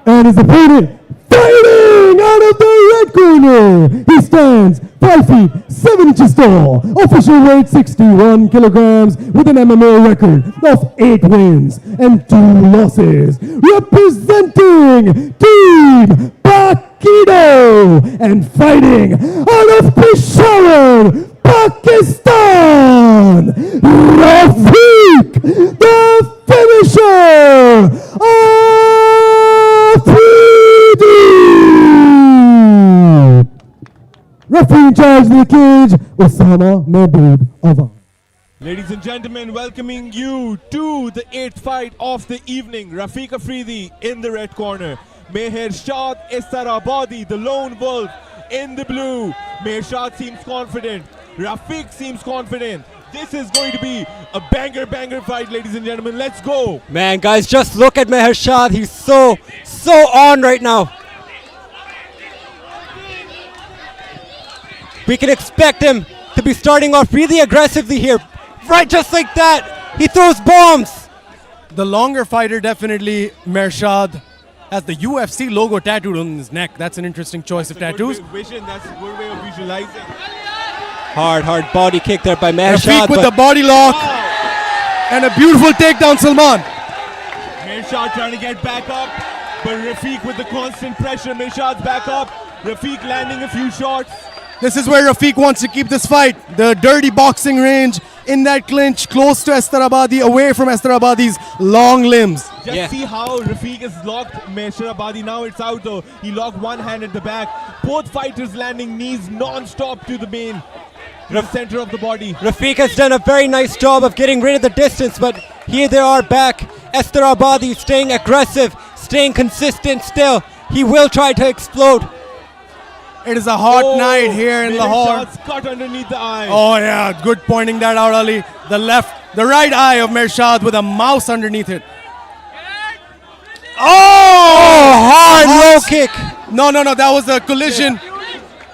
And his opponent, fighting out of the red corner. He stands 5 feet 7 inches tall. Official weight 61 kilograms with an MMA record of 8 wins and 2 losses. Representing Team Pakido and fighting out of Peshawar, Pakistan, Rafiq, the finisher, Afridi! Referee in charge of the cage, Osama Mehboob Awan. Ladies and gentlemen, welcoming you to the 8th fight of the evening. Rafiq Afridi in the red corner. Meher Shad Estarabadi, the lone wolf, in the blue. Meher Shad seems confident. Rafiq seems confident. This is going to be a banger fight, ladies and gentlemen. Let's go. Man, guys, just look at Meher Shad. He's so on right now. We can expect him to be starting off really aggressively here. Right, just like that. He throws bombs. The longer fighter, definitely, Mershad, has the UFC logo tattooed on his neck. That's an interesting choice of tattoos. That's a good way of visualizing. Hard body kick there by Meher Rafiq Shad. with the body lock. And a beautiful takedown, Salman. Meher Shad trying to get back up, but Rafiq with the constant pressure. Meher Shad's back up. Rafiq landing a few shots. This is where Rafiq wants to keep this fight. The dirty boxing range in that clinch, close to Estarabadi, away from Estarabadi's long limbs. Just see how Rafiq is locked Estarabadi. Now it's out though. He locked one hand at the back. Both fighters landing knees non-stop to the main, to the center of the body. Rafiq has done a very nice job of getting rid of the distance, but here they are back. Estarabadi staying aggressive, staying consistent still. He will try to explode. It is a hot night here in Lahore. Shots cut underneath the eye. Oh yeah, good pointing that out, Ali. The right eye of Mershad with a mouse underneath it. Oh, hard low kick. No, that was a collision.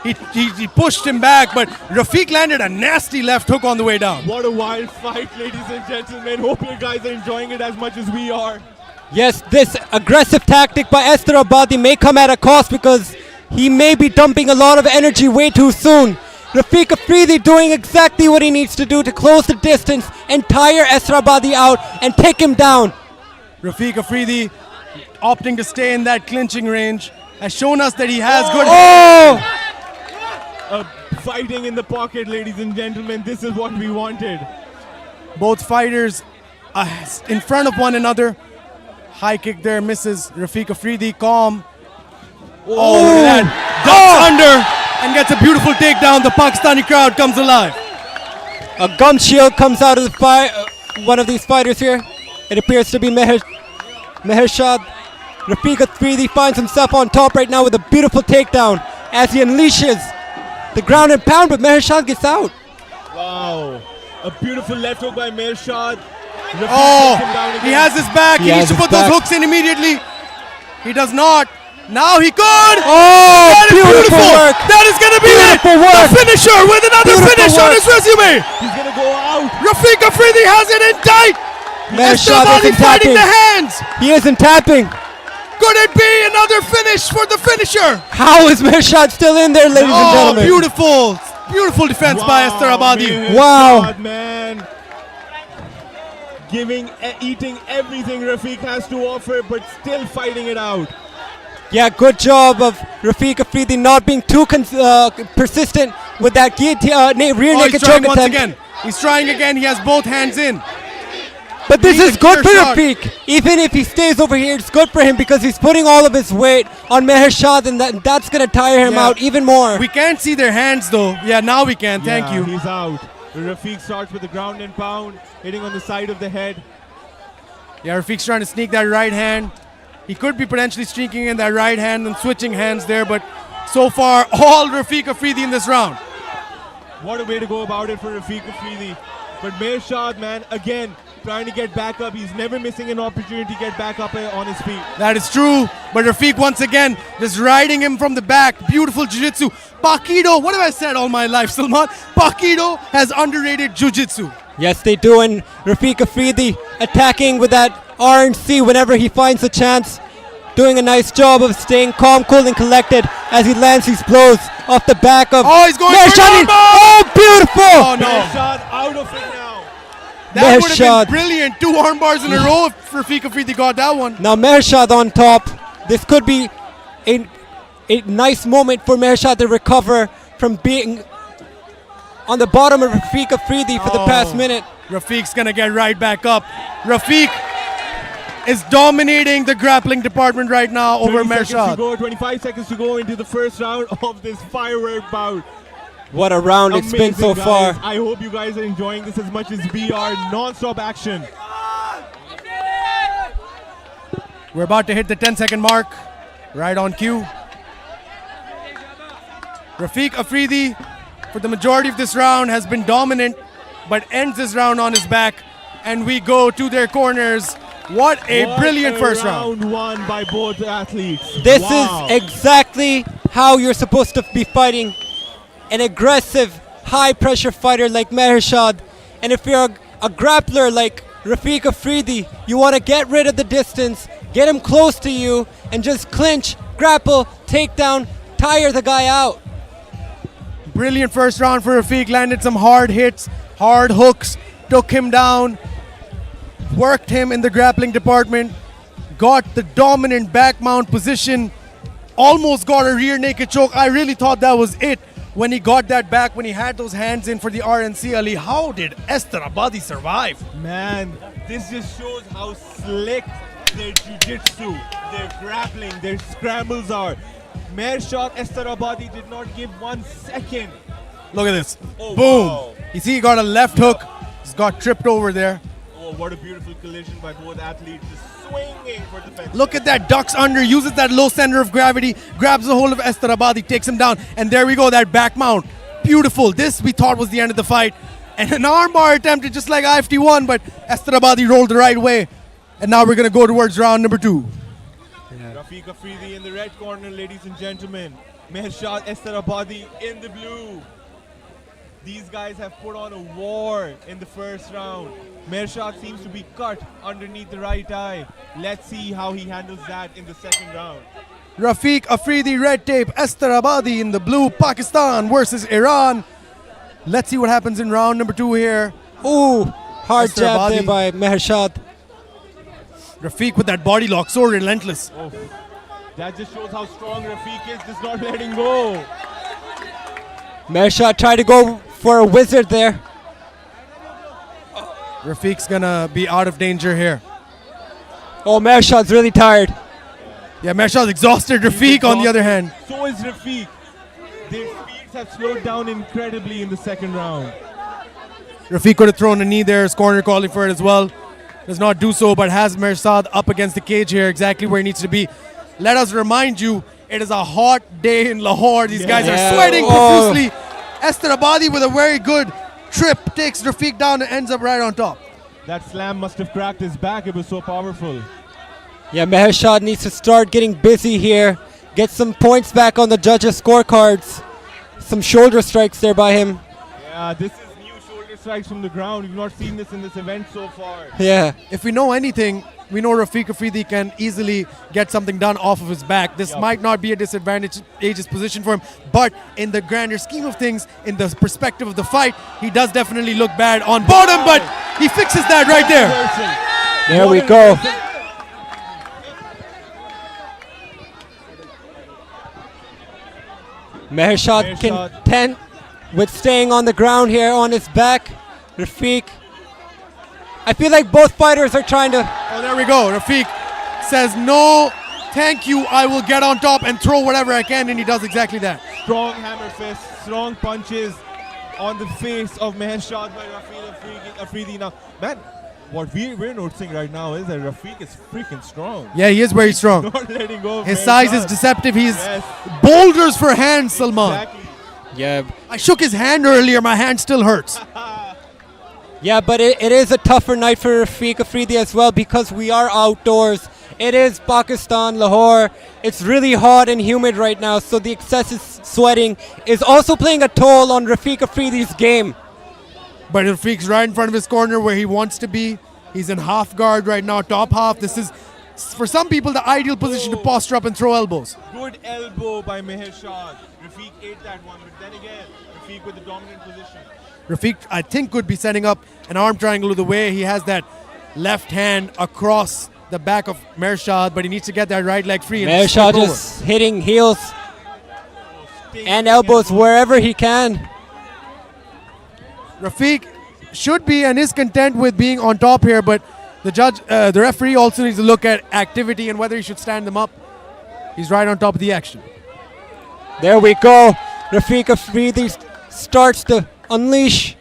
He pushed him back, but Rafiq landed a nasty left hook on the way down. What a wild fight, ladies and gentlemen. Hope you guys are enjoying it as much as we are. Yes, this aggressive tactic by Estarabadi may come at a cost because he may be dumping a lot of energy way too soon. Rafiq Afridi doing exactly what he needs to do to close the distance and tire Estarabadi out and take him down. Rafiq Afridi opting to stay in that clinching range has shown us that he has good... Fighting in the pocket, ladies and gentlemen. This is what we wanted. Both fighters in front of one another. High kick there, misses. Rafiq Afridi calm. Oh, look at that. Ducks under and gets a beautiful takedown. The Pakistani crowd comes alive. A gum shield comes out of the one of these fighters here. It appears to be Meher Shad. Rafiq Afridi finds himself on top right now with a beautiful takedown as he unleashes the ground and pound, but Meher Shad gets out. Wow. A beautiful left hook by Meher Shad. He has his back. He needs to put those hooks in immediately. He does not. Now he could! Oh, that is beautiful! Work. That is going to be it! The finisher with another finish on his resume! He's going to go out! Rafiq Afridi has it in tight! Estarabadi fighting the hands! He isn't tapping! Could it be another finish for the finisher? How is Meher Shad still in there, ladies and gentlemen? Beautiful! Beautiful defense by Estarabadi. Wow! God, man. Eating everything Rafiq has to offer, but still fighting it out. Yeah, good job of Rafiq Afridi not being too persistent with that rear naked choke once attempt. Again. He's trying again. He has both hands in. But this is good for Rafiq. Even if he stays over here, it's good for him because he's putting all of his weight on Meher Shad, and that's going to tire him out even more. We can't see their hands though. Yeah, now we can. Thank you. He's out. Rafiq starts with the ground and pound, hitting on the side of the head. Yeah, Rafiq's trying to sneak that right hand. He could be potentially streaking in that right hand and switching hands there, but so far, all Rafiq Afridi in this round. What a way to go about it for Rafiq Afridi. But Meher Shad, man, again, trying to get back up. He's never missing an opportunity to get back up on his feet. That is true, but Rafiq once again just riding him from the back. Beautiful jiu-jitsu. Pakido, what have I said all my life, Salman? Pakido has underrated jiu-jitsu. Yes, they do, and Rafiq Afridi attacking with that RNC whenever he finds a chance. Doing a nice job of staying calm, cool, and collected as he lands these blows off the back of... Oh, he's going for an Oh, beautiful! Oh, no. Meher Shad out of it now. That would have been brilliant. 2 arm bars in a row if Rafiq Afridi got that one. Now Meher Shad on top. This could be a nice moment for Meher Shad to recover from being on the bottom of Rafiq Afridi for the past minute. Rafiq's going to get right back up. Rafiq is dominating the grappling department right now over 30 seconds to Mershad. go, 25 seconds to go into the first round of this firework bout. What a round it's been so Amazing, far. guys. I hope you guys are enjoying this as much as we are. Non-stop action. We're about to hit the 10-second mark. Right on cue. Rafiq Afridi, for the majority of this round, has been dominant, but ends this round on his back. And we go to their corners. What a brilliant first round. Round one by both athletes. This Wow. is exactly how you're supposed to be fighting an aggressive, high-pressure fighter like Mershad. And if you're a grappler like Rafiq Afridi, you want to get rid of the distance, get him close to you, and just clinch, grapple, take down, tire the guy out. Brilliant first round for Rafiq. Landed some hard hits, hard hooks, took him down, worked him in the grappling department, got the dominant back mount position, almost got a rear naked choke. I really thought that was it when he got that back, when he had those hands in for the RNC. Ali, how did Estarabadi survive? Man, this just shows how slick their jiu-jitsu, their grappling, their scrambles are. Mershad Estarabadi did not give 1 second. Look at this. Oh, Boom. wow. You see, he got a left hook. He's got tripped over there. Oh, what a beautiful collision by both athletes, just swinging for the fence. Look at that, ducks under, uses that low center of gravity, grabs a hold of Estarabadi, takes him down, and there we go, that back mount. Beautiful. This we thought was the end of the fight. And an armbar attempted just like IFT-1, but Estarabadi rolled the right way. And now we're going to go towards round number 2. Rafiq Afridi in the red corner, ladies and gentlemen. Mershad Estarabadi in the blue. These guys have put on a war in the first round. Mershad seems to be cut underneath the right eye. Let's see how he handles that in the second round. Rafiq Afridi, red tape, Estarabadi in the blue, Pakistan versus Iran. Let's see what happens in round number 2 here. Ooh, hard jab there Estarabadi. by Mershad. Rafiq with that body lock, so relentless. Oh, that just shows how strong Rafiq is, just not letting go. Mershad tried to go for a wizard there. Rafiq's gonna be out of danger here. Oh, Mershad's really tired. Yeah, Mershad's exhausted. Rafiq, on the other hand. So is Rafiq. Their speeds have slowed down incredibly in the second round. Rafiq could have thrown a knee there. His corner calling for it as well. Does not do so, but has Mershad up against the cage here, exactly where he needs to be. Let us remind you, it is a hot day in Lahore. These guys are sweating profusely. Estarabadi with a very good trip takes Rafiq down and ends up right on top. That slam must have cracked his back. It was so powerful. Yeah, Mershad needs to start getting busy here. Get some points back on the judges' scorecards. Some shoulder strikes there by him. Yeah, this is new shoulder strikes from the ground. You've not seen this in this event so far. Yeah. If we know anything, we know Rafiq Afridi can easily get something done off of his back. This might not be a disadvantageous position for him, but in the grander scheme of things, in the perspective of the fight, he does definitely look bad on bottom, but he fixes that right there. There we go. Mershad content with staying on the ground here on his back. Rafiq, I feel like both fighters are trying to... Oh, there we go. Rafiq says, no, thank you. I will get on top and throw whatever I can, and he does exactly that. Strong hammer fists, strong punches on the face of Mershad by Rafiq Afridi. Now, man, what we're noticing right now is that Rafiq is freaking strong. Yeah, he is very strong. Not letting go of His size is Mershad. deceptive. He's boulders for hands, Salman. Exactly. Yeah. I shook his hand earlier. My hand still hurts. Yeah, but it is a tougher night for Rafiq Afridi as well because we are outdoors. It is Pakistan, Lahore. It's really hot and humid right now, so the excessive sweating is also playing a toll on Rafiq Afridi's game. But Rafiq's right in front of his corner where he wants to be. He's in half guard right now, top half. This is, for some people, the ideal position to posture up and throw elbows. Good elbow by Mershad. Rafiq ate that one, but then again, Rafiq with the dominant position. Rafiq, I think, could be setting up an arm triangle with the way he has that left hand across the back of Mershad, but he needs to get that right leg free. And Mershad flip over. just hitting heels and elbows wherever he can. Rafiq should be and is content with being on top here, but The referee also needs to look at activity and whether he should stand them up. He's right on top of the action. There we go. Rafiq Afridi starts to unleash.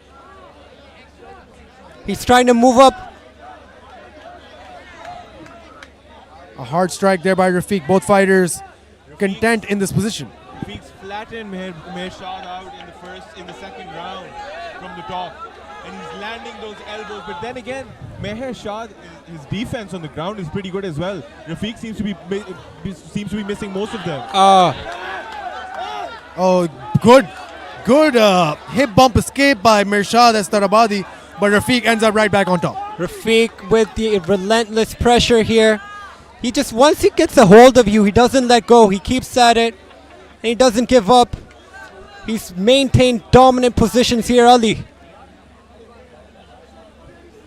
He's trying to move up. A hard strike there by Rafiq. Both fighters content in this position. Rafiq's flattened Mehershad out in the second round from the top. And he's landing those elbows. But then again, Mehershad, his defense on the ground is pretty good as well. Rafiq seems to be missing most of them. Oh, good hip bump escape by Mehershad Estarabadi, but Rafiq ends up right back on top. Rafiq with the relentless pressure here. He just, once he gets a hold of you, he doesn't let go. He keeps at it, and he doesn't give up. He's maintained dominant positions here, Ali.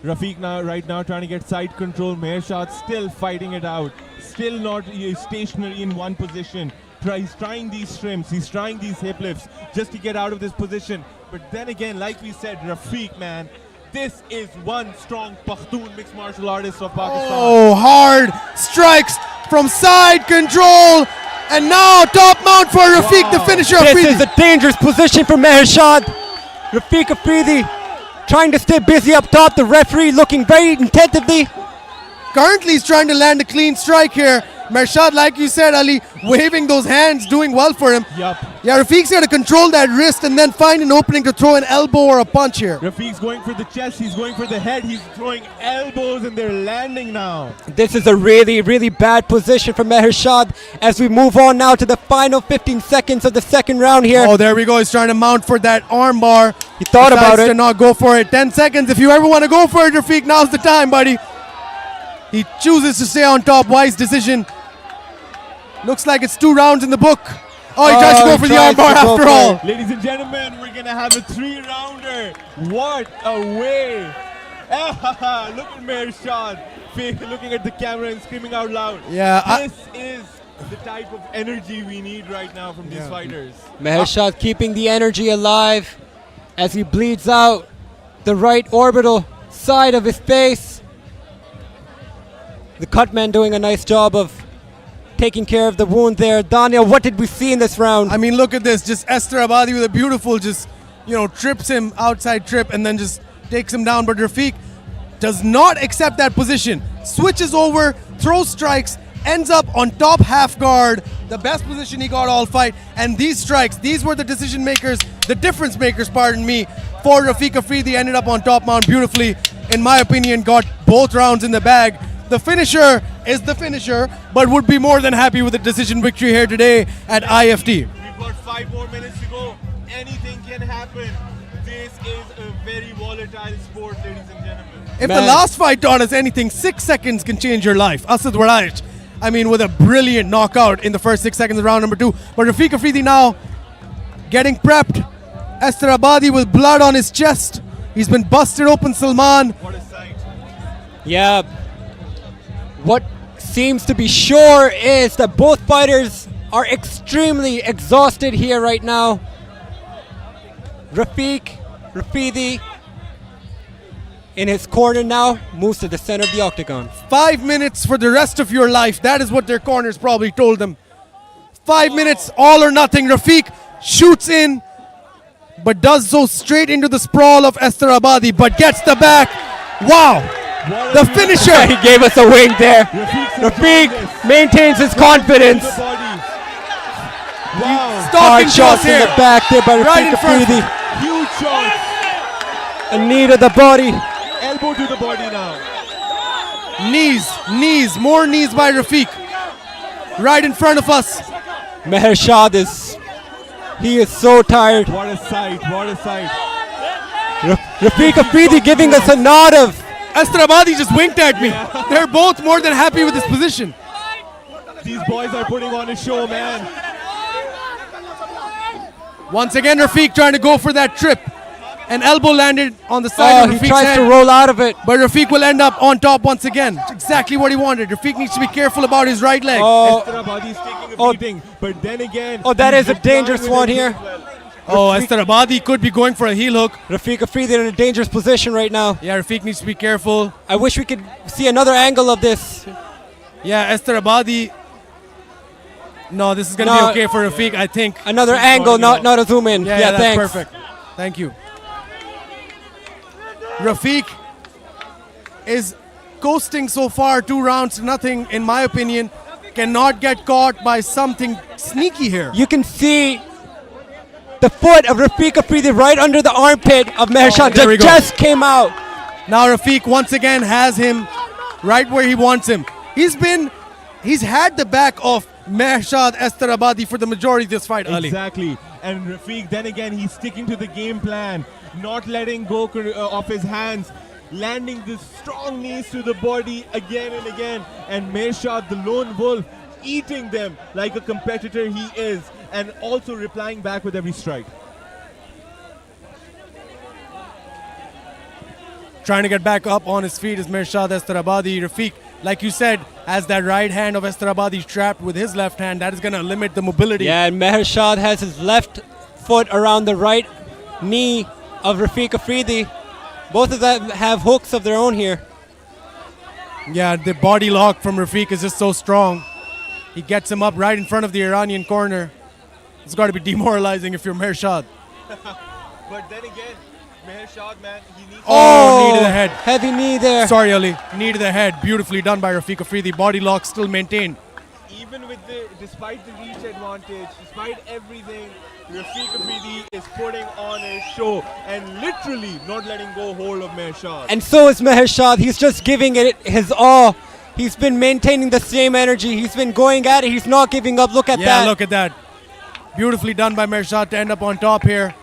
Rafiq right now trying to get side control. Mehershad still fighting it out. Still not stationary in one position. He's trying these shrimps. He's trying these hip lifts just to get out of this position. But then again, like we said, Rafiq, man, this is one strong Pakhtun mixed martial artist of Pakistan. Oh, hard strikes from side control. And now top mount for Rafiq, the finisher. This is a dangerous position for Mehershad. Rafiq Afridi trying to stay busy up top. The referee looking very attentively. Currently he's trying to land a clean strike here. Mehershad, like you said, Ali, waving those hands, doing well for him. Yup. Yeah, Rafiq's got to control that wrist and then find an opening to throw an elbow or a punch here. Rafiq's going for the chest, he's going for the head, he's throwing elbows and they're landing now. This is a really, really bad position for Mehershad as we move on now to the final 15 seconds of the second round here. Oh, there we go. He's trying to mount for that arm bar. He thought about it. To not go for it. 10 seconds. If you ever want to go for it, Rafiq, now's the time, buddy. He chooses to stay on top. Wise decision. Looks like it's 2 rounds in the book. Oh, he tries to go for the armbar after all. Ladies and gentlemen, we're going to have a 3-rounder. What a way. Look at Mehershad looking at the camera and screaming out loud. Yeah, this is the type of energy we need right now from these fighters. Mehershad keeping the energy alive as he bleeds out the right orbital side of his face. The cutman doing a nice job of taking care of the wound there. Daniel, what did we see in this round? I mean, look at this. Just Estarabadi with a beautiful, trips him, outside trip, and then just takes him down. But Rafiq does not accept that position. Switches over, throws strikes, ends up on top half guard. The best position he got all fight. And these strikes, these were the decision makers, the difference makers, pardon me, for Rafiq Afridi. Ended up on top mount beautifully. In my opinion, got both rounds in the bag. The finisher is the finisher, but would be more than happy with a decision victory here today at IFT. We've got 5 more minutes to go. Anything can happen. This is a very volatile sport, ladies and gentlemen. If the last fight taught us anything, 6 seconds can change your life. Asad Waraish, I mean, with a brilliant knockout in the first 6 seconds of round number 2. But Rafiq Afridi now getting prepped. Estarabadi with blood on his chest. He's been busted open, Salman. What a sight. Yeah. What seems to be sure is that both fighters are extremely exhausted here right now. Rafiq Afridi in his corner now moves to the center of the octagon. 5 minutes for the rest of your life. That is what their corners probably told them. 5 minutes, all or nothing. Rafiq shoots in, but does so straight into the sprawl of Estarabadi, but gets the back. Wow. The finisher! He gave us a wink there. Rafiq maintains his confidence. Wow. Stalking shots in here. the back there by Right Rafiq in front. Afridi. Huge shot. A knee to the body. Elbow to the body now. Knees, more knees by Rafiq. Right in front of us. Mehershad he is so tired. What a sight, what a sight. Rafiq Afridi giving us a nod of. Estarabadi just winked at me. They're both more than happy with this position. These boys are putting on a show, man. Once again, Rafiq trying to go for that trip. An elbow landed on the side of Rafiq's he tries head, to roll out of it. but Rafiq will end up on top once again. It's exactly what he wanted. Rafiq needs to be careful about his right leg. Estarabadi's taking a beating, but then again... Oh, that he's is a dangerous replying one with here. as well. Oh, Estarabadi could be going for a heel hook. Rafiq Afridi in a dangerous position right now. Yeah, Rafiq needs to be careful. I wish we could see another angle of this. Yeah, Estarabadi. No, this is going to No. be okay for Rafiq, I think. Another angle, not a zoom in. Yeah, that's thanks. perfect. Thank you. Rafiq is coasting so far, 2 rounds to nothing, in my opinion. Cannot get caught by something sneaky here. You can see the foot of Rafiq Afridi right under the armpit of Mehershad there we that go. just came out. Now Rafiq once again has him right where he wants him. He's had the back of Mehershad Estarabadi for the majority of this fight, Ali. Exactly. And Rafiq, then again, he's sticking to the game plan, not letting go of his hands, landing the strong knees to the body again and again. And Mehershad, the lone wolf, eating them like a competitor he is, and also replying back with every strike. Trying to get back up on his feet is Mehershad Estarabadi. Rafiq, like you said, has that right hand of Estarabadi trapped with his left hand. That is going to limit the mobility. Yeah, and Mehershad has his left foot around the right knee of Rafiq Afridi. Both of them have hooks of their own here. Yeah, the body lock from Rafiq is just so strong. He gets him up right in front of the Iranian corner. It's got to be demoralizing if you're Mehershad. But then again, Mehershad, man, he needs Oh, knee to the head. Heavy knee there. Sorry, Ali. Knee to the head. Beautifully done by Rafiq Afridi. Body lock still maintained. Even with despite the reach advantage, despite everything, Rafiq Afridi is putting on a show and literally not letting go hold of Mehershad. And so is Mehershad. He's just giving it his all. He's been maintaining the same energy. He's been going at it. He's not giving up. Look at that. Yeah, look at that. Beautifully done by Mehershad to end up on top here.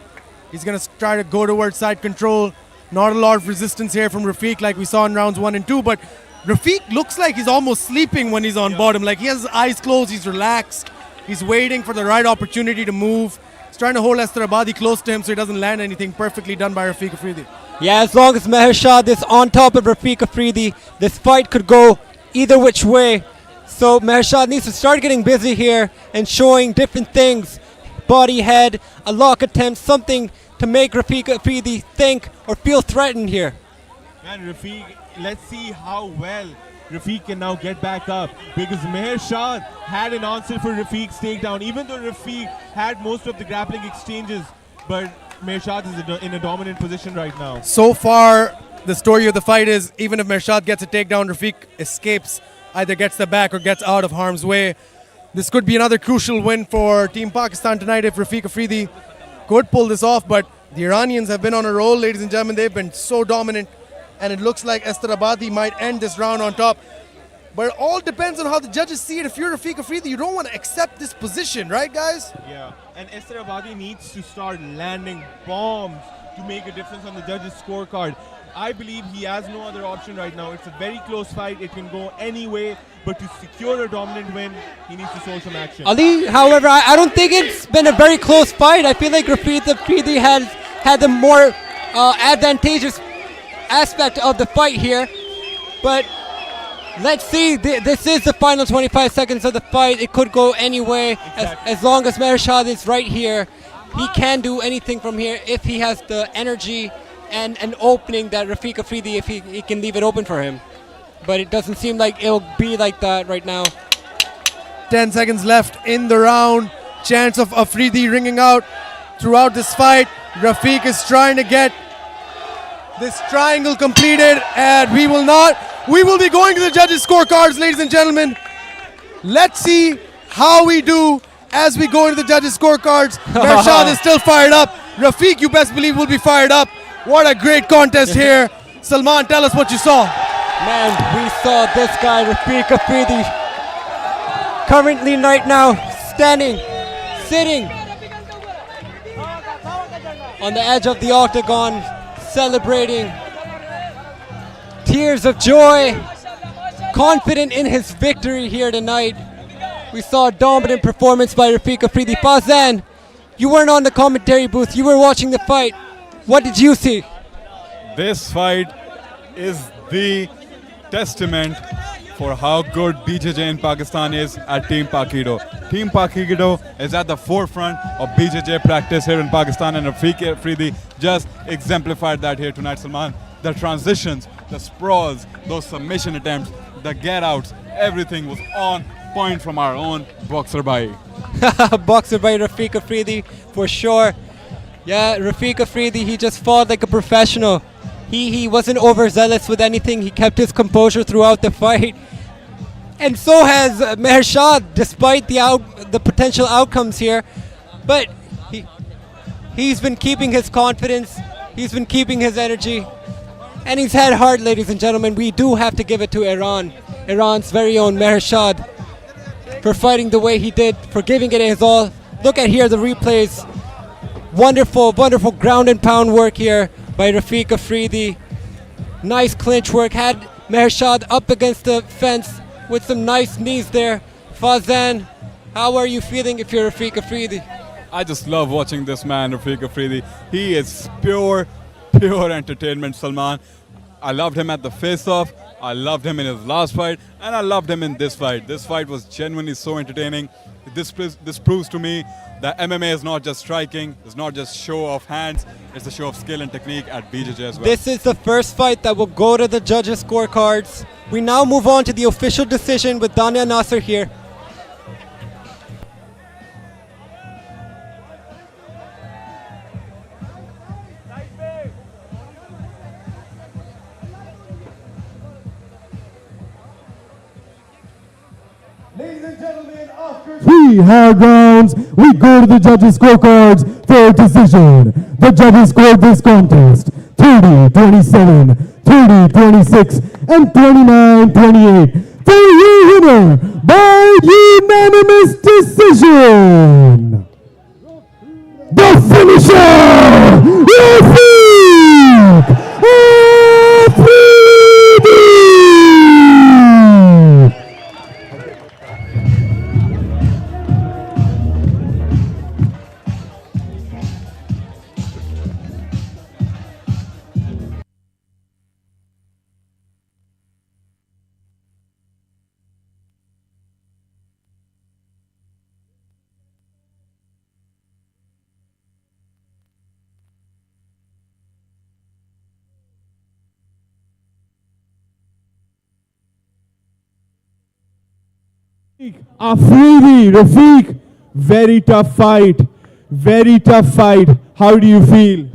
He's going to try to go towards side control. Not a lot of resistance here from Rafiq like we saw in rounds 1 and 2, but Rafiq looks like he's almost sleeping when he's on bottom. Like he has his eyes closed, he's relaxed. He's waiting for the right opportunity to move. He's trying to hold Estarabadi close to him so he doesn't land anything. Perfectly done by Rafiq Afridi. Yeah, as long as Mehershad is on top of Rafiq Afridi, this fight could go either which way. So Mehershad needs to start getting busy here and showing different things. Body, head, a lock attempt, something to make Rafiq Afridi think or feel threatened here. Man, Rafiq, let's see how well Rafiq can now get back up, because Mehershad had an answer for Rafiq's takedown, even though Rafiq had most of the grappling exchanges, but Mehershad is in a dominant position right now. So far, the story of the fight is even if Mehershad gets a takedown, Rafiq escapes, either gets the back or gets out of harm's way. This could be another crucial win for Team Pakistan tonight if Rafiq Afridi could pull this off, but the Iranians have been on a roll, ladies and gentlemen. They've been so dominant, and it looks like Estarabadi might end this round on top. But it all depends on how the judges see it. If you're Rafiq Afridi, you don't want to accept this position, right, guys? Yeah, and Estarabadi needs to start landing bombs to make a difference on the judges' scorecard. I believe he has no other option right now. It's a very close fight. It can go any way, but to secure a dominant win, he needs to show some action. Ali, however, I don't think it's been a very close fight. I feel like Rafiq Afridi has had the more advantageous aspect of the fight here. But let's see. This is the final 25 seconds of the fight. It could go any way. Exactly. As long as Mehershad is right here, he can do anything from here if he has the energy and an opening that Rafiq Afridi, if he can leave it open for him. But it doesn't seem like it'll be like that right now. 10 seconds left in the round. Chance of Afridi ringing out throughout this fight. Rafiq is trying to get this triangle completed, and we will be going to the judges' scorecards, ladies and gentlemen. Let's see how we do as we go into the judges' scorecards. Mehershad is still fired up. Rafiq, you best believe, will be fired up. What a great contest here. Salman, tell us what you saw. Man, we saw this guy, Rafiq Afridi, currently right now sitting on the edge of the octagon, celebrating, tears of joy, confident in his victory here tonight. We saw a dominant performance by Rafiq Afridi. Fazan, you weren't on the commentary booth, you were watching the fight. What did you see? This fight is the testament for how good BJJ in Pakistan is at Team Pakido. Team Pakido is at the forefront of BJJ practice here in Pakistan, and Afridi just exemplified that here tonight, Salman. The transitions, the sprawls, those submission attempts, the get-outs, everything was on point from our own boxer bhai. Boxer by Rafiq Afridi for sure. Yeah, Rafiq Afridi, he just fought like a professional. He wasn't overzealous with anything. He kept his composure throughout the fight. And so has Mehershad, despite the potential outcomes here. But he's been keeping his confidence. He's been keeping his energy. And he's had heart, ladies and gentlemen. We do have to give it to Iran's very own Mehershad, for fighting the way he did, for giving it his all. Look at here the replays. Wonderful, wonderful ground and pound work here by Rafiq Afridi. Nice clinch work. Had Mehershad up against the fence with some nice knees there. Fazan, how are you feeling if you're Rafiq Afridi? I just love watching this man, Rafiq Afridi. He is pure entertainment, Salman. I loved him at the face-off. I loved him in his last fight, and I loved him in this fight. This fight was genuinely so entertaining. This proves to me that MMA is not just striking, it's not just show of hands, it's a show of skill and technique at BJJ as well. This is the first fight that will go to the judges' scorecards. We now move on to the official decision with Dania Nasser here. Ladies and gentlemen, after 3 hard rounds, we go to the judges' scorecards for a decision. The judges scored this contest 30-27, 30-26, and 29-28. For your winner by unanimous decision, the finisher, Rafiq Afridi! Afridi, Rafiq, very tough fight. Very tough fight. How do you feel?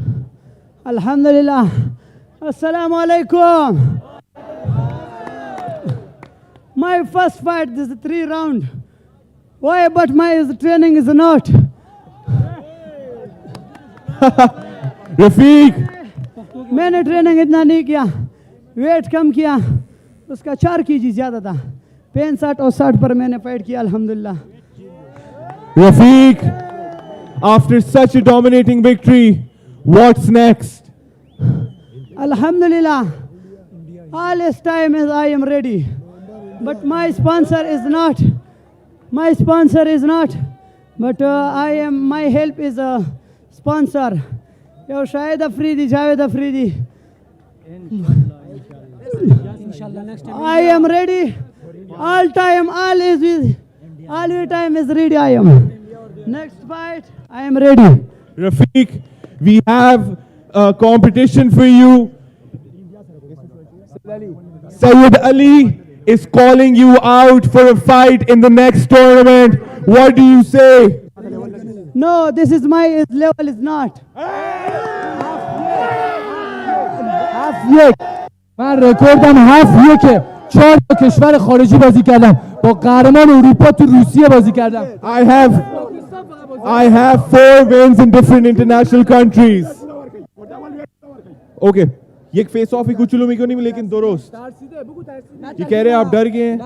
Alhamdulillah. Assalamu alaikum. My first fight, this is 3 round. Why? But my training is not. Rafiq, मैंने training इतना नहीं किया, wait कम किया, उसका 4 kg ज़्यादा था. 65 और 60 पर मैंने फाइट किया, अल्हम्दुलिल्लाह. Rafiq, after such a dominating victory, what's next? Alhamdulillah. All this time is I am ready. But my sponsor is not. My sponsor is not. But my help is a sponsor. Yo, Shahid Afridi, Javed Afridi. I am ready. All time, all the time is ready I am. Next fight, I am ready. Rafiq, we have a competition for you. Sayyid Ali is calling you out for a fight in the next tournament. What do you say? No, this is my level is not. من رکوردم 7-1 4 تا کشور خارجی بازی کردم با قهرمان اروپا تو روسیه بازی کردم. I have 4 wins in different international countries. Okay. ये एक face of ही कुछ लोगों को नहीं लेकिन दुरुस्त ये कह रहे हैं आप डर गए हैं.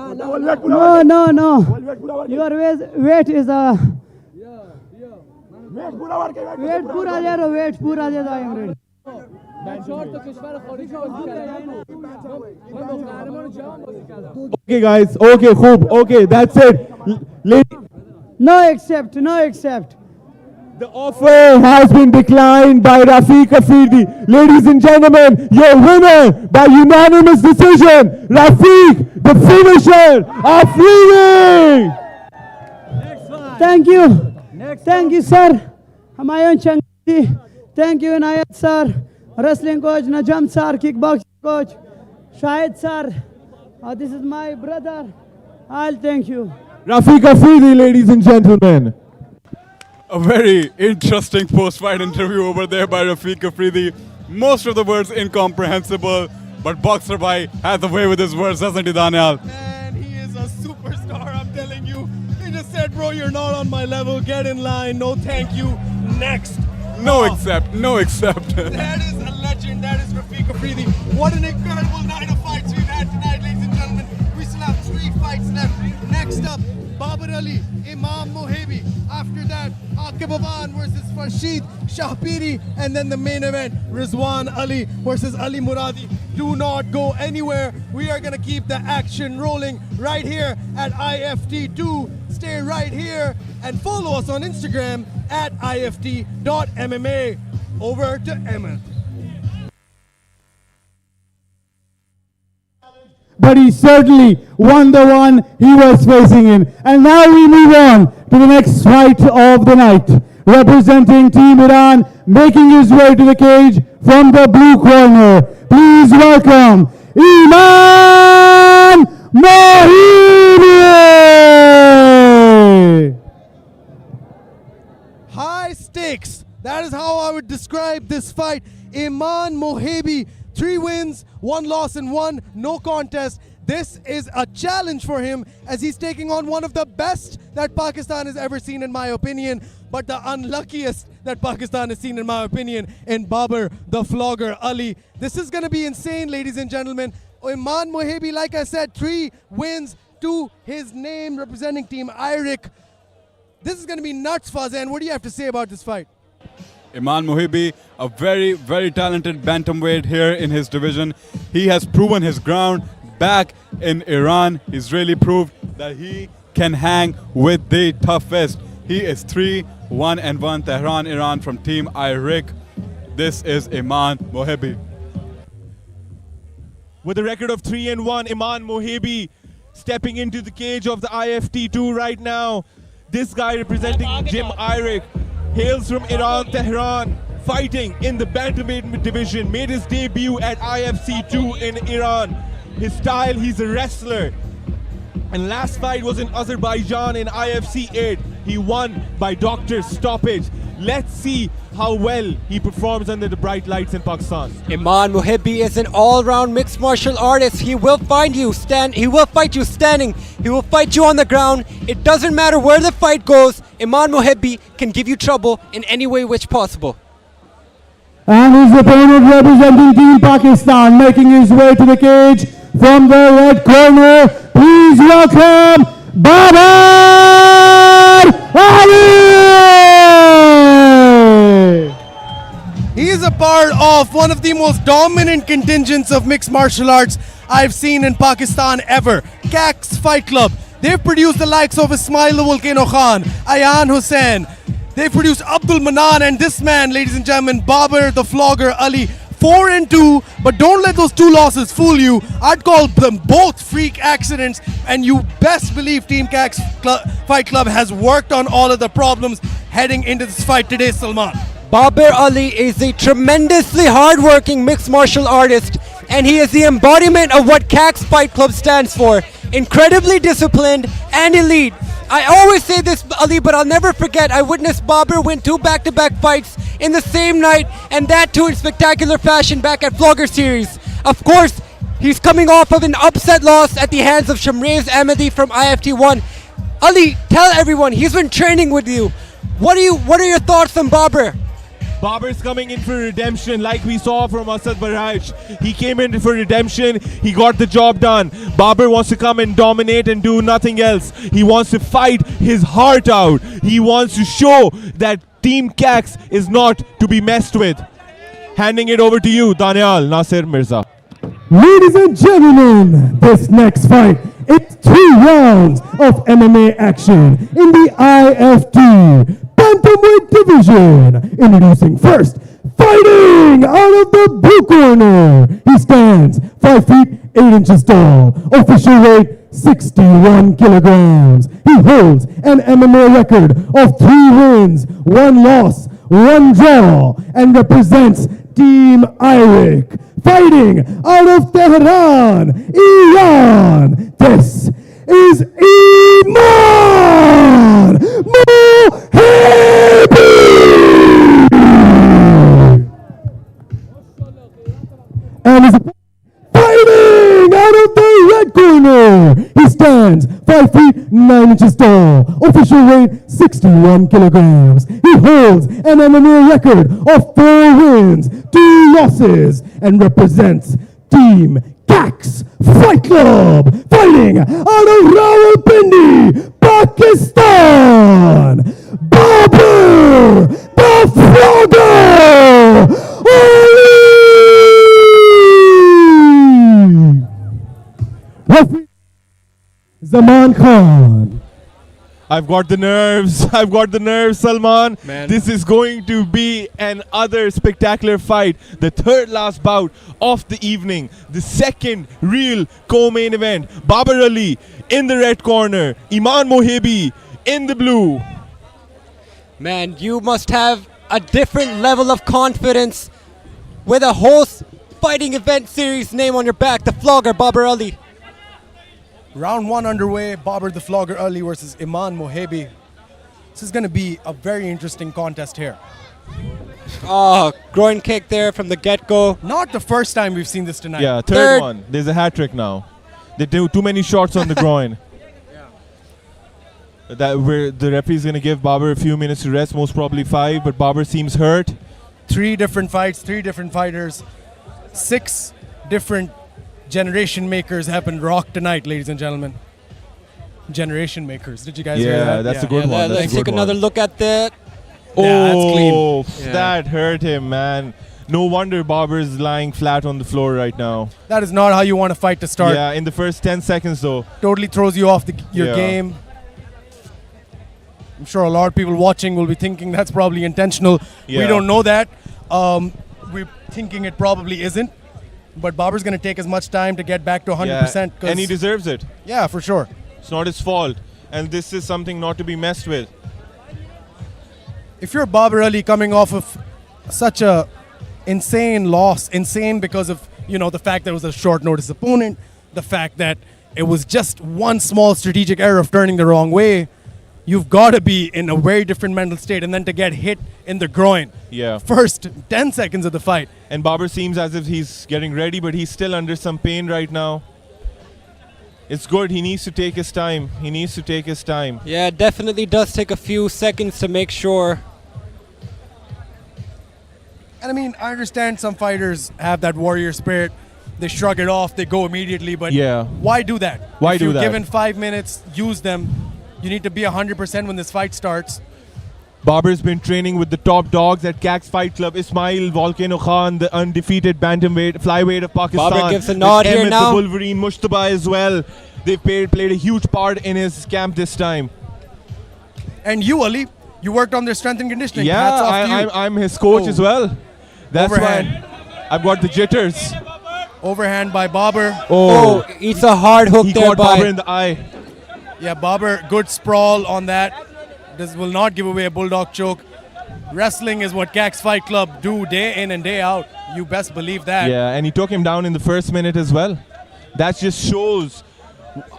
No. Your weight is a weight पूरा दे दो, weight पूरा दे दो. I am ready. Okay guys, okay, खूब, okay, that's it. No accept. The offer has been declined by Rafiq Afridi. Ladies and gentlemen, your winner by unanimous decision, Rafiq the finisher, Afridi! Thank you. Thank you, sir. Hamayon Changdi. Thank you, Inayat sir. Wrestling coach, Najam sir. Kickboxing coach, Shahid sir. This is my brother. I'll thank you. Rafiq Afridi, ladies and gentlemen. A very interesting post-fight interview over there by Rafiq Afridi. Most of the words incomprehensible, but Boxer Bhai has a way with his words, doesn't he, Daniel? And he is a superstar, I'm telling you. He just said, bro, you're not on my level. Get in line. No, thank you. Next. No accept. That is a legend. That is Rafiq Afridi. What an incredible night of fights we've had tonight, ladies and gentlemen. We still have 3 fights left. Next up, Babar Ali, Imam Mohibi. After that, Awan versus Farshid Shahiri. And then the main event, Rizwan Ali versus Ali Muradi. Do not go anywhere. We are going to keep the action rolling right here at IFT-2. Stay right here and follow us on Instagram at IFT.MMA. Over to Emma. But he certainly won the one he was facing in. And now we move on to the next fight of the night. Representing Team Iran, making his way to the cage from the blue corner. Please welcome Iman Mohibi! High stakes. That is how I would describe this fight. Iman Mohibi, 3 wins, 1 loss and 1 no contest. This is a challenge for him as he's taking on one of the best that Pakistan has ever seen, in my opinion, but the unluckiest that Pakistan has seen, in my opinion, in Babar the Flogger Ali. This is going to be insane, ladies and gentlemen. Iman Mohibi, like I said, 3 wins to his name, representing Team IRIC. This is going to be nuts, Fazan. What do you have to say about this fight? Iman Mohibi, a very, very talented bantamweight here in his division. He has proven his ground back in Iran. He's really proved that he can hang with the toughest. He is 3-1-1 Tehran, Iran from Team IRIC. This is Iman Mohibi. With a record of 3-1, Iman Mohibi stepping into the cage of the IFT-2 right now. This guy representing Jim IRIC hails from Iran, Tehran, fighting in the bantamweight division, made his debut at IFC-2 in Iran. His style, he's a wrestler. And last fight was in Azerbaijan in IFC-8. He won by doctor's stoppage. Let's see how well he performs under the bright lights in Pakistan. Iman Mohibi is an all-round mixed martial artist. He will fight you standing. He will fight you on the ground. It doesn't matter where the fight goes. Iman Mohibi can give you trouble in any way which possible. And his opponent representing Team Pakistan, making his way to the cage from the red corner. Please welcome Babar Ali! He is a part of one of the most dominant contingents of mixed martial arts I've seen in Pakistan ever. Cax Fight Club. They've produced the likes of Ismail the Volcano Khan, Ayan Hussain. They've produced Abdul Manan, and this man, ladies and gentlemen, Babar the Flogger Ali. 4-2, but don't let those 2 losses fool you. I'd call them both freak accidents, and you best believe Team Cax Fight Club has worked on all of the problems heading into this fight today, Salman. Babar Ali is a tremendously hardworking mixed martial artist, and he is the embodiment of what Cax Fight Club stands for. Incredibly disciplined and elite. I always say this, Ali, but I'll never forget, I witnessed Babar win 2 back-to-back fights in the same night, and that too in spectacular fashion back at Flogger Series. Of course, he's coming off of an upset loss at the hands of Shamrez Ahmadi from IFT-1. Ali, tell everyone, he's been training with you. What are your thoughts on Babar? Babar's coming in for redemption like we saw from Asad Baraj. He came in for redemption, he got the job done. Babar wants to come and dominate and do nothing else. He wants to fight his heart out. He wants to show that Team Cax is not to be messed with. Handing it over to you, Daniel Nasir Mirza. Ladies and gentlemen, this next fight, it's 3 rounds of MMA action in the IFT Bantamweight division. Introducing first, fighting out of the blue corner. He stands 5 feet 8 inches tall. Official weight 61 kilograms. He holds an MMA record of 3 wins, 1 loss, 1 draw, and represents Team Irik. Fighting out of Tehran, Iran. This is Iman Mohibi. And is fighting out of the red corner. He stands 5 feet 9 inches tall. Official weight 61 kilograms. He holds an MMA record of 4 wins, 2 losses, and represents Team Cax Fight Club. Fighting out of Rawalpindi, Pakistan, Babar the Frogger. Referee Zaman Khan. I've got the nerves. I've got the nerves, Salman. Man. This is going to be another spectacular fight. The third last bout of the evening. The second real co-main event. Babar Ali in the red corner. Iman Mohibi in the blue. Man, you must have a different level of confidence with a whole fighting event series name on your back, the flogger Babar Ali. Round 1 underway, Babar the Flogger Ali versus Iman Mohibi. This is going to be a very interesting contest here. Oh, groin kick there from the get-go. Not the first time we've seen this tonight. Yeah, third one. There's a hat trick now. They do too many shots on the groin. That where the referee's going to give Babar a few minutes to rest, most probably 5, but Babar seems hurt. 3 different fights, 3 different fighters, 6 different generation makers have been rocked tonight, ladies and gentlemen. Generation makers. Did you guys hear that? That's a good one. Let's take another look at that. Yeah, that's clean. That hurt him, man. No wonder Babar's lying flat on the floor right now. That is not how you want a fight to start. Yeah, in the first 10 seconds though. Totally throws you off your Yeah. game. I'm sure a lot of people watching will be thinking that's probably intentional. We Yeah. don't know that. We're thinking it probably isn't. But Babar's going to take as much time to get back to 100%. Yeah, and he deserves it. Yeah, for sure. It's not his fault. And this is something not to be messed with. If you're Babar Ali coming off of such a insane loss, insane because of, the fact that it was a short notice opponent, the fact that it was just one small strategic error of turning the wrong way, you've got to be in a very different mental state, and then to get hit in the groin. Yeah. First 10 seconds of the fight. And Babar seems as if he's getting ready, but he's still under some pain right now. It's good. He needs to take his time. He needs to take his time. Yeah, it definitely does take a few seconds to make sure. And I mean, I understand some fighters have that warrior spirit. They shrug it off, they go immediately, but Yeah. why do that? Why if do you're that? given 5 minutes, use them. You need to be 100% when this fight starts. Babar's been training with the top dogs at Cax Fight Club. Ismail Volcano Khan, the undefeated bantamweight, flyweight of Pakistan. Babar gives a nod With here Emmett now. the Wolverine Mushtaba as well. They've played a huge part in his camp this time. And you, Ali, you worked on their strength and conditioning. Yeah, Hats off to you. I'm his coach Oh. as well. That's Overhand. why I've got the jitters. Overhand by Babar. Oh, it's a hard hook He there caught by Babar in the eye. Yeah, Babar, good sprawl on that. This will not give away a bulldog choke. Wrestling is what Cax Fight Club do day in and day out. You best believe that. Yeah, and he took him down in the first minute as well. That just shows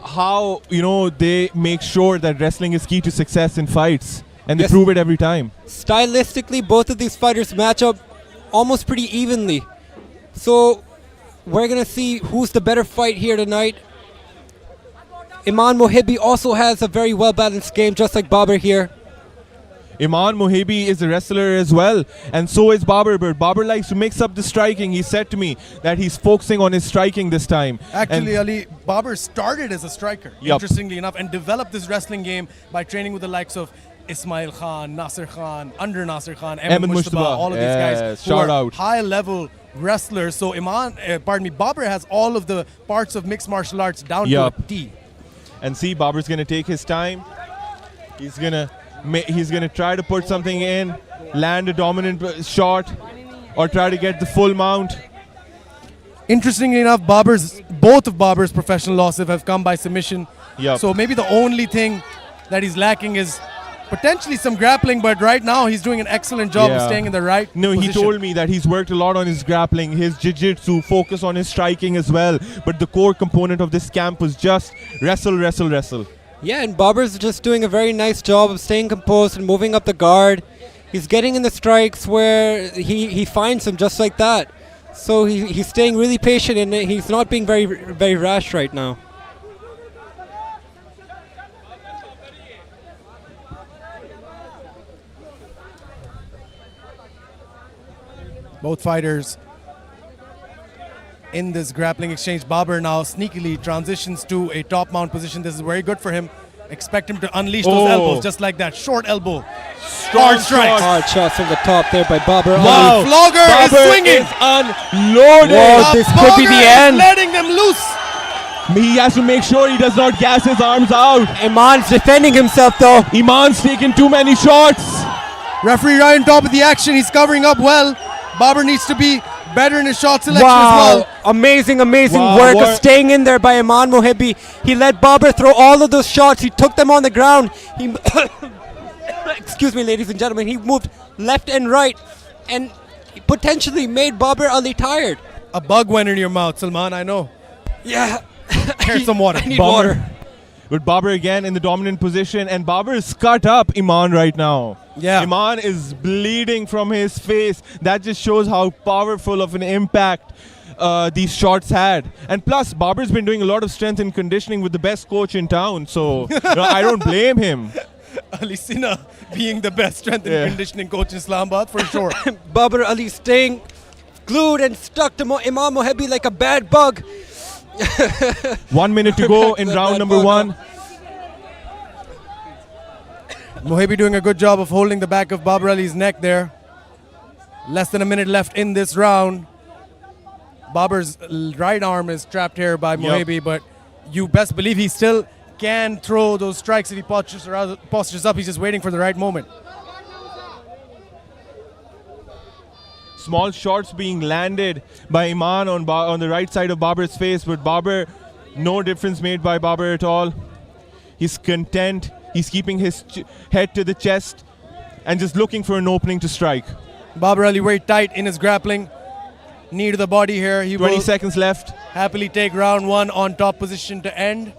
how, they make sure that wrestling is key to success in fights. And they Yes. prove it every time. stylistically, both of these fighters match up almost pretty evenly. So we're going to see who's the better fight here tonight. Iman Mohibi also has a very well-balanced game, just like Babar here. Iman Mohibi is a wrestler as well, and so is Babar. But Babar likes to mix up the striking. He said to me that he's focusing on his striking this time. Actually, And Ali, Babar started as a striker, Yup. interestingly enough, and developed this wrestling game by training with the likes of Ismail Khan, Nasir Khan, under Nasir Khan, Emmett Emmett Mushtaba, Mushtaba. all of these Yes, guys who shout are out. high-level wrestlers. So Babar has all of the parts of mixed martial arts down Yup. to a T. and see, Babar's gonna take his time. He's gonna try to put something in, land a dominant shot, or try to get the full mount. Interestingly enough, both of Babar's professional losses have come by submission. Yep. So maybe the only thing that he's lacking is potentially some grappling, but right now he's doing an excellent job of staying in the right No, position. he told me that he's worked a lot on his grappling, his jiu-jitsu, focus on his striking as well. But the core component of this camp was just wrestle, wrestle, wrestle. Yeah, and Babar's just doing a very nice job of staying composed and moving up the guard. He's getting in the strikes where he finds them just like that. So he's staying really patient and he's not being very rash right now. Both fighters in this grappling exchange. Babar now sneakily transitions to a top mount position. This is very good for him. Expect him to unleash those elbows just like that. Short elbow. Hard strikes. Hard shots from the top there by Babar. Wow. Flogger is swinging. Is unloaded. Whoa, this could be the end. Letting them loose. He has to make sure he does not gas his arms out. Iman's defending himself though. Iman's taking too many shots. Referee right on top of the action. He's covering up well. Babar needs to be better in his shot selection Wow, as well. amazing work of staying in there by Aman Mohibi. He let Babar throw all of those shots. He took them on the ground. He excuse me, ladies and gentlemen. He moved left and right and potentially made Babar Ali tired. A bug went in your mouth, Salman, I know. Yeah. Here's some water. I need water. But Babar again in the dominant position, and Babar is cut up Iman right now. Yeah. Iman is bleeding from his face. That just shows how powerful of an impact these shots had. And plus, Babar's been doing a lot of strength and conditioning with the best coach in town, so I don't blame him. Ali Sina being the best strength and conditioning coach in Islamabad for sure. Babar Ali staying glued and stuck to Imam Mohibi like a bad bug. 1 minute to go in round number one. Mohibi doing a good job of holding the back of Babar Ali's neck there. Less than a minute left in this round. Babar's right arm is trapped here by Mohibi, but you best believe he still can throw those strikes if he postures up. He's just waiting for the right moment. Small shots being landed by Iman on the right side of Babar's face, but Babar, no difference made by Babar at all. He's content. He's keeping his head to the chest and just looking for an opening to strike. Babar Ali very tight in his grappling. Knee to the body here. He 20 will seconds left. happily take round one on top position to end.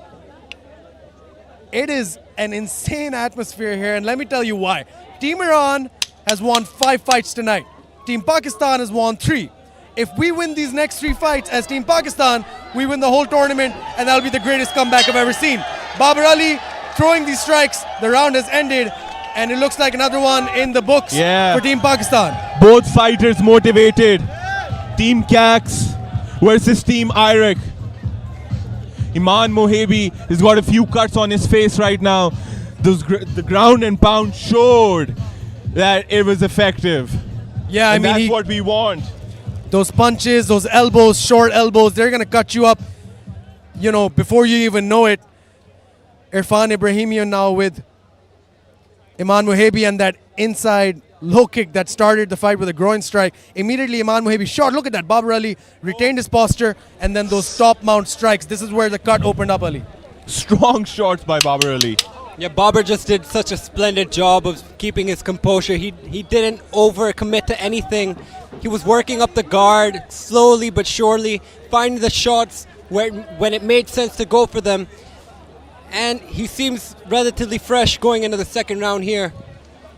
It is an insane atmosphere here, and let me tell you why. Team Iran has won 5 fights tonight. Team Pakistan has won 3. If we win these next 3 fights as Team Pakistan, we win the whole tournament, and that'll be the greatest comeback I've ever seen. Babar Ali throwing these strikes. The round has ended, and it looks like another one in the books for Team Pakistan. Both fighters motivated. Team Cax versus Team Iraq. Iman Mohibi has got a few cuts on his face right now. The ground and pound showed that it was effective. Yeah, and I mean, that's what we want. Those punches, those elbows, short elbows, they're going to cut you up, you know, before you even know it. Irfan Ibrahimian now with Iman Mohibi and that inside low kick that started the fight with a groin strike. Immediately Iman Mohibi shot. Look at that. Babar Ali retained his posture, and then those top mount strikes. This is where the cut opened up, Ali. Strong shots by Babar Ali. Yeah, Babar just did such a splendid job of keeping his composure. He didn't overcommit to anything. He was working up the guard slowly but surely, finding the shots when it made sense to go for them. And he seems relatively fresh going into the second round here.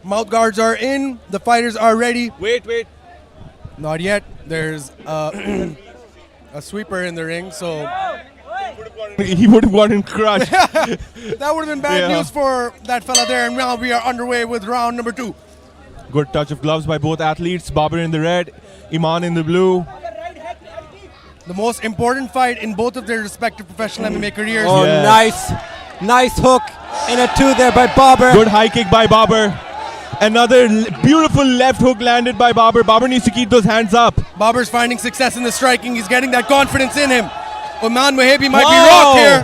Mouth guards are in. The fighters are ready. Wait. Not yet. There's a sweeper in the ring, so... He would have gotten crushed. That would have been bad news for that fella there. And now we are underway with round number 2. Good touch of gloves by both athletes. Babar in the red, Iman in the blue. The most important fight in both of their respective professional MMA careers. Oh, nice hook and a 2 there by Babar. Good high kick by Babar. Another beautiful left hook landed by Babar. Babar needs to keep those hands up. Babar's finding success in the striking. He's getting that confidence in him. Iman Mohibi might be rocked here.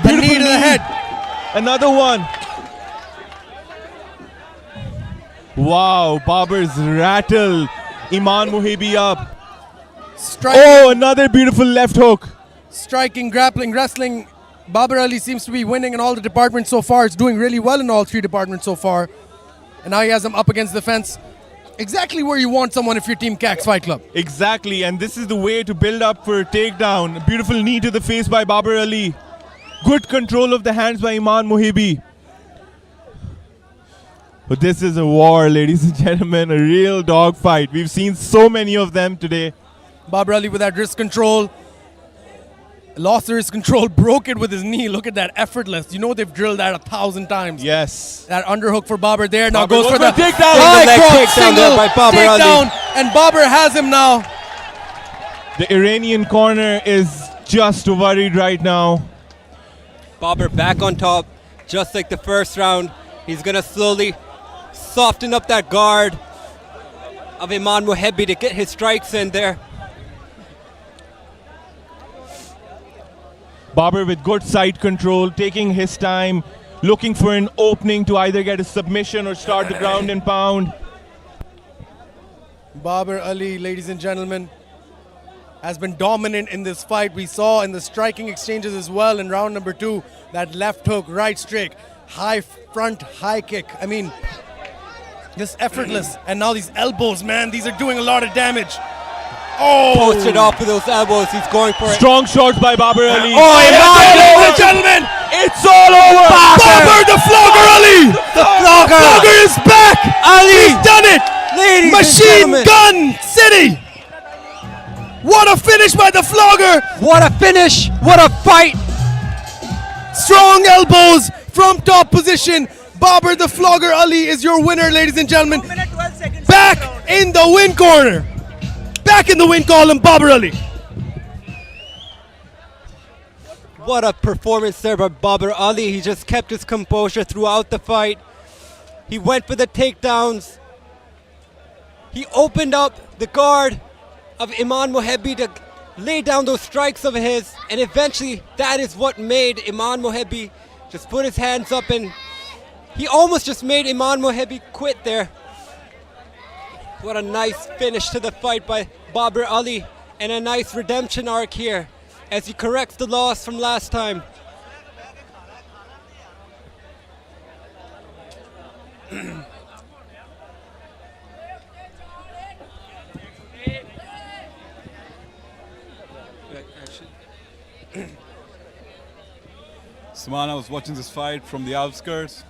The knee to the head. Another one. Wow, Babar's rattled Iman Mohibi up. Striking, Oh, another beautiful left hook. striking, grappling, wrestling. Babar Ali seems to be winning in all the departments so far. It's doing really well in all 3 departments so far. And now he has him up against the fence. Exactly where you want someone if you're Team Cax Fight Club. Exactly, and this is the way to build up for a takedown. A beautiful knee to the face by Babar Ali. Good control of the hands by Iman Mohibi. But this is a war, ladies and gentlemen, a real dogfight. We've seen so many of them today. Babar Ali with that wrist control. Lost the wrist control, broke it with his knee. Look at that, effortless. You know they've drilled that 1,000 times. Yes. That underhook for Babar there. Now Babar goes for the takedown. high Leg cross takedown there single by Babar Ali. takedown. And Babar has him now. The Iranian corner is just worried right now. Babar back on top, just like the first round. He's gonna slowly soften up that guard of Iman Mohibi to get his strikes in there. Babar with good side control, taking his time, looking for an opening to either get a submission or start the ground and pound. Babar Ali, ladies and gentlemen, has been dominant in this fight. We saw in the striking exchanges as well in round number 2, that left hook, right straight, high front, high kick. I mean, just effortless. And now these elbows, man, these are doing a lot of damage. Oh! Posted off with those elbows. He's going for it. Strong shots by Babar Ali. Oh, ladies and gentlemen, It's all over. Babar the Flogger Ali! The Flogger! Flogger is back! Ali! He's done it! Ladies and Machine gentlemen. Gun City! What a finish by the Flogger! What a finish! What a fight! Strong elbows from top position. Babar the Flogger Ali is your winner, ladies and gentlemen. Back in the win corner. Back in the win column, Babar Ali. What a performance there by Babar Ali. He just kept his composure throughout the fight. He went for the takedowns. He opened up the guard of Iman Mohibi to lay down those strikes of his, and eventually that is what made Iman Mohibi just put his hands up, and he almost just made Iman Mohibi quit there. What a nice finish to the fight by Babar Ali, and a nice redemption arc here as he corrects the loss from last time. Usman, I was watching this fight from the outskirts,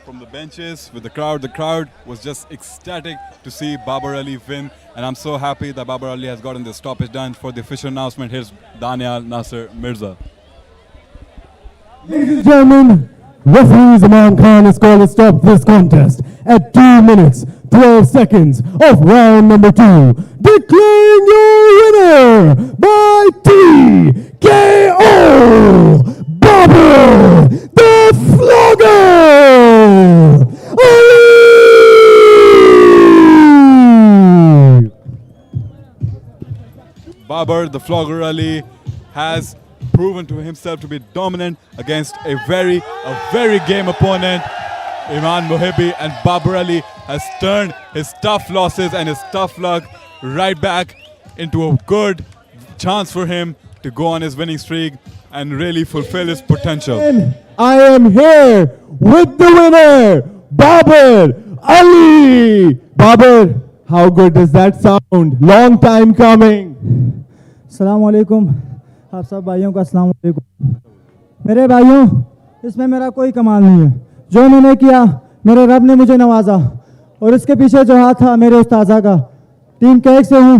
from the benches with the crowd. The crowd was just ecstatic to see Babar Ali win, and I'm so happy that Babar Ali has gotten this stoppage done. For the official announcement, here's Daniel Nasser Mirza. Ladies and gentlemen, referee Zaman Khan has called to stop this contest at 2 minutes, 12 seconds of round number 2. Declaring your winner by TKO, Babar the Flogger Ali! Babar, the Flogger Ali, has proven to himself to be dominant against a very game opponent, Iman Mohibi, and Babar Ali has turned his tough losses and his tough luck right back into a good chance for him to go on his winning streak and really fulfill his potential. And I am here with the winner, Babar Ali. Babar, how good does that sound? Long time coming. अस्सलाम वालेकुम आप सब भाइयों को अस्सलाम वालेकुम मेरे भाइयों इसमें मेरा कोई कमाल नहीं है जो मैंने किया मेरे रब ने मुझे नवाजा और इसके पीछे जो हाथ था मेरे उस्ताजा का टीम कैक से हूँ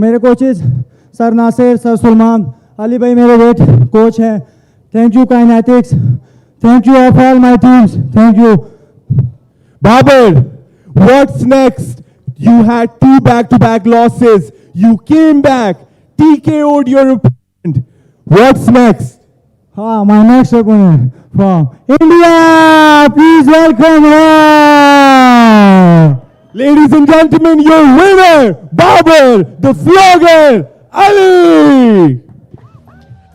मेरे coaches sir Nasir sir Salman Ali भाई मेरे वेट कोच हैं thank you kinetics thank you of all my teams thank you Babar, what's next? You had 2 back-to-back losses. You came back, TKO'd your opponent. What's next? my next opponent from India, please welcome her. Ladies and gentlemen, your winner, Babar, the Flogger Ali.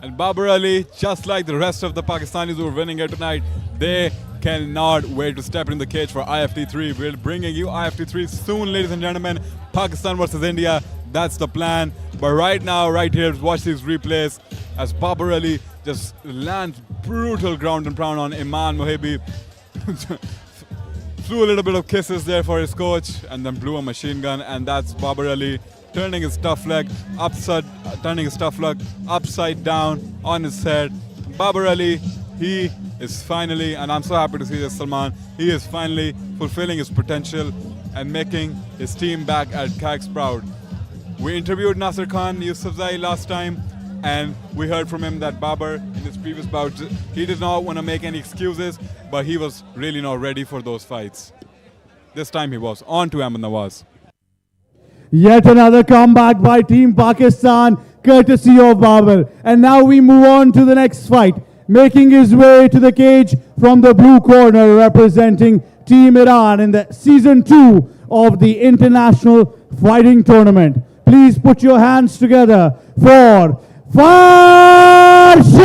And Babar Ali, just like the rest of the Pakistanis who are winning here tonight, they cannot wait to step in the cage for IFT-3. We're bringing you IFT-3 soon, ladies and gentlemen. Pakistan versus India. That's the plan. But right now, right here, watch these replays as Babar Ali just lands brutal ground and pound on Iman Mohibi. Threw a little bit of kisses there for his coach and then blew a machine gun, and that's Babar Ali turning his tough leg upside down on his head. Babar Ali, he is finally, and I'm so happy to see this, Salman, he is finally fulfilling his potential and making his team back at CAG's proud. We interviewed Nasser Khan Yusufzai last time, and we heard from him that Babar, in his previous bout, he did not want to make any excuses, but he was really not ready for those fights. This time he was. On to Amman Nawaz. Yet another comeback by Team Pakistan, courtesy of Babar. And now we move on to the next fight. Making his way to the cage from the blue corner, representing Team Iran in the Season 2 of the International Fighting Tournament. Please put your hands together for Farshid!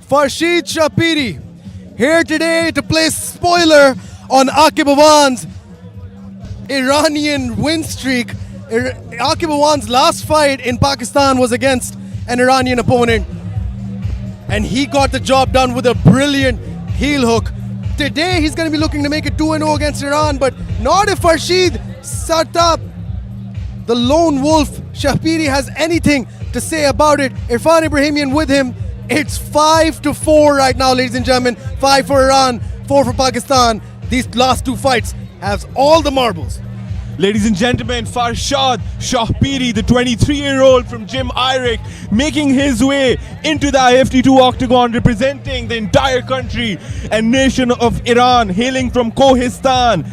Farshid Shahiri here today to play spoiler on Aqib Awan's Iranian win streak. Aqib Awan's last fight in Pakistan was against an Iranian opponent, and he got the job done with a brilliant heel hook. Today he's going to be looking to make it 2-0 against Iran, but not if Farshid Sartab, the lone wolf Shahiri, has anything to say about it. Irfan Ibrahimian with him. It's 5-4 right now, ladies and gentlemen. 5 for Iran, 4 for Pakistan. These last two fights has all the marbles. Ladies and gentlemen, Farshad Shahiri, the 23-year-old from Jim Irick, making his way into the IFT-2 octagon, representing the entire country and nation of Iran, hailing from Kohistan.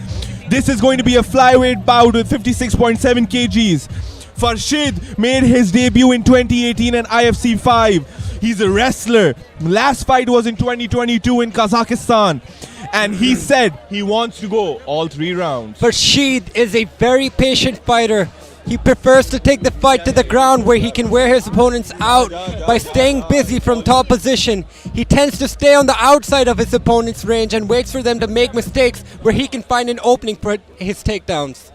This is going to be a flyweight bout with 56.7 kgs. Farshid made his debut in 2018 in IFC 5. He's a wrestler. Last fight was in 2022 in Kazakhstan. And he said he wants to go all 3 rounds. Farshid is a very patient fighter. He prefers to take the fight to the ground where he can wear his opponents out by staying busy from top position. He tends to stay on the outside of his opponent's range and waits for them to make mistakes where he can find an opening for his takedowns.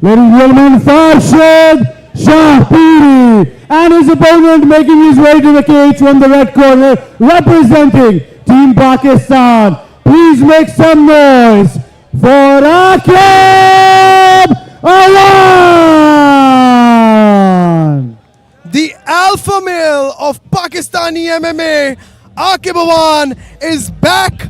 Ladies and gentlemen, Farshid Shahiri and his opponent making his way to the cage from the red corner, representing Team Pakistan. Please make some noise for Aqib Awan! The alpha male of Pakistani MMA, Aqib Awan, is back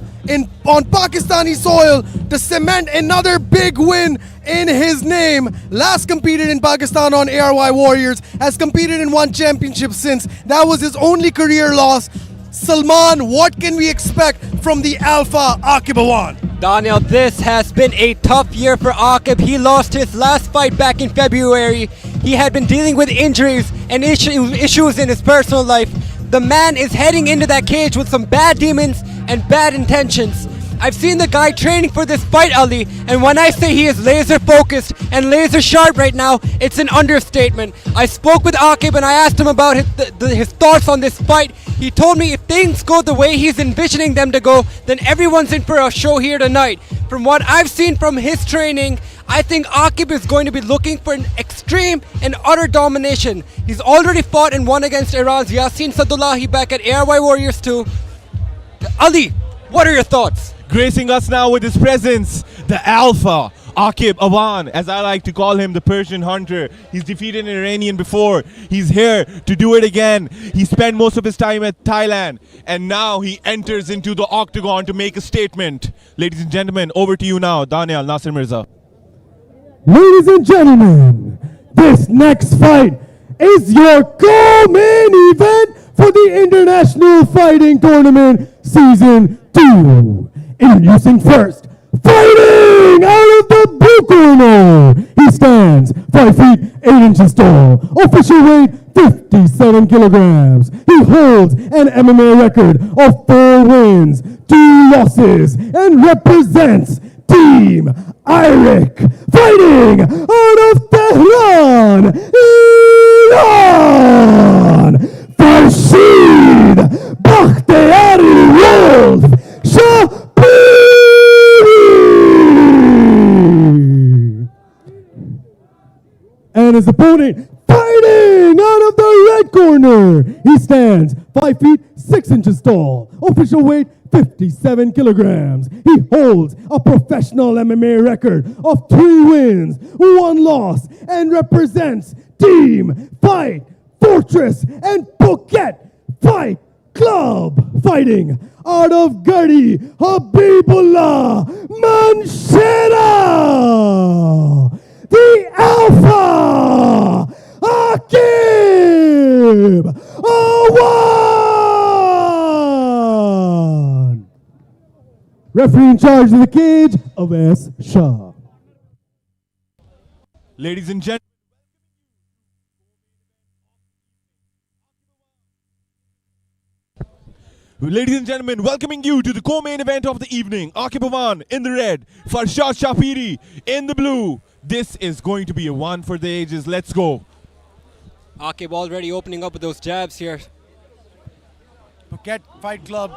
on Pakistani soil to cement another big win in his name. Last competed in Pakistan on ARY Warriors, has competed in 1 championship since. That was his only career loss. Salman, what can we expect from the alpha Aqib Awan? Daniel, this has been a tough year for Aqib. He lost his last fight back in February. He had been dealing with injuries and issues in his personal life. The man is heading into that cage with some bad demons and bad intentions. I've seen the guy training for this fight, Ali, and when I say he is laser focused and laser sharp right now, it's an understatement. I spoke with Aqib and I asked him about his thoughts on this fight. He told me if things go the way he's envisioning them to go, then everyone's in for a show here tonight. From what I've seen from his training, I think Aqib is going to be looking for an extreme and utter domination. He's already fought and won against Iran's Yassin Sadullahi back at ARY Warriors 2. Ali, what are your thoughts? Gracing us now with his presence, the alpha, Aqib Awan, as I like to call him, the Persian hunter. He's defeated an Iranian before. He's here to do it again. He spent most of his time at Thailand, and now he enters into the octagon to make a statement. Ladies and gentlemen, over to you now, Daniel Nasir Mirza. Ladies and gentlemen, this next fight is your co-main event for the International Fighting Tournament Season 2. Introducing first, fighting out of the blue corner. He stands 5 feet 8 inches tall, official weight 57 kilograms. He holds an MMA record of 4 wins, 2 losses, and represents Team Irick, fighting out of Tehran, Iran. Farshid Bakhtiyari Wolf Shahiri. and his opponent fighting out of the red corner. He stands 5 feet 6 inches tall. Official weight 57 kilograms. He holds a professional MMA record of 3 wins, 1 loss, and represents Team Fight Fortress and Phuket Fight Club, fighting out of Gardi Habibullah Manshera, the Alpha Aqib Awan. Referee in charge of the cage, Awas Shah. Ladies and gentlemen, welcoming you to the co-main event of the evening. Aqib Awan in the red, Farshad Shahiri in the blue. This is going to be a one for the ages. Let's go. Aqib already opening up with those jabs here. Phuket Fight Club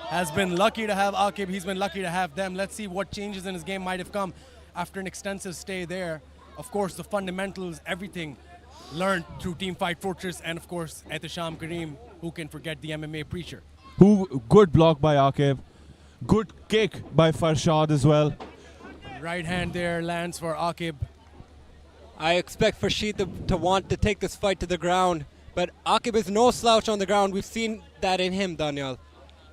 has been lucky to have Aqib. He's been lucky to have them. Let's see what changes in his game might have come after an extensive stay there. Of course, the fundamentals, everything learned through Team Fight Fortress, and of course, Ehtisham Kareem, who can forget the MMA preacher. Good block by Aqib. Good kick by Farshad as well. Right hand there lands for Aqib. I expect Farshid to want to take this fight to the ground, but Aqib is no slouch on the ground. We've seen that in him, Daniel.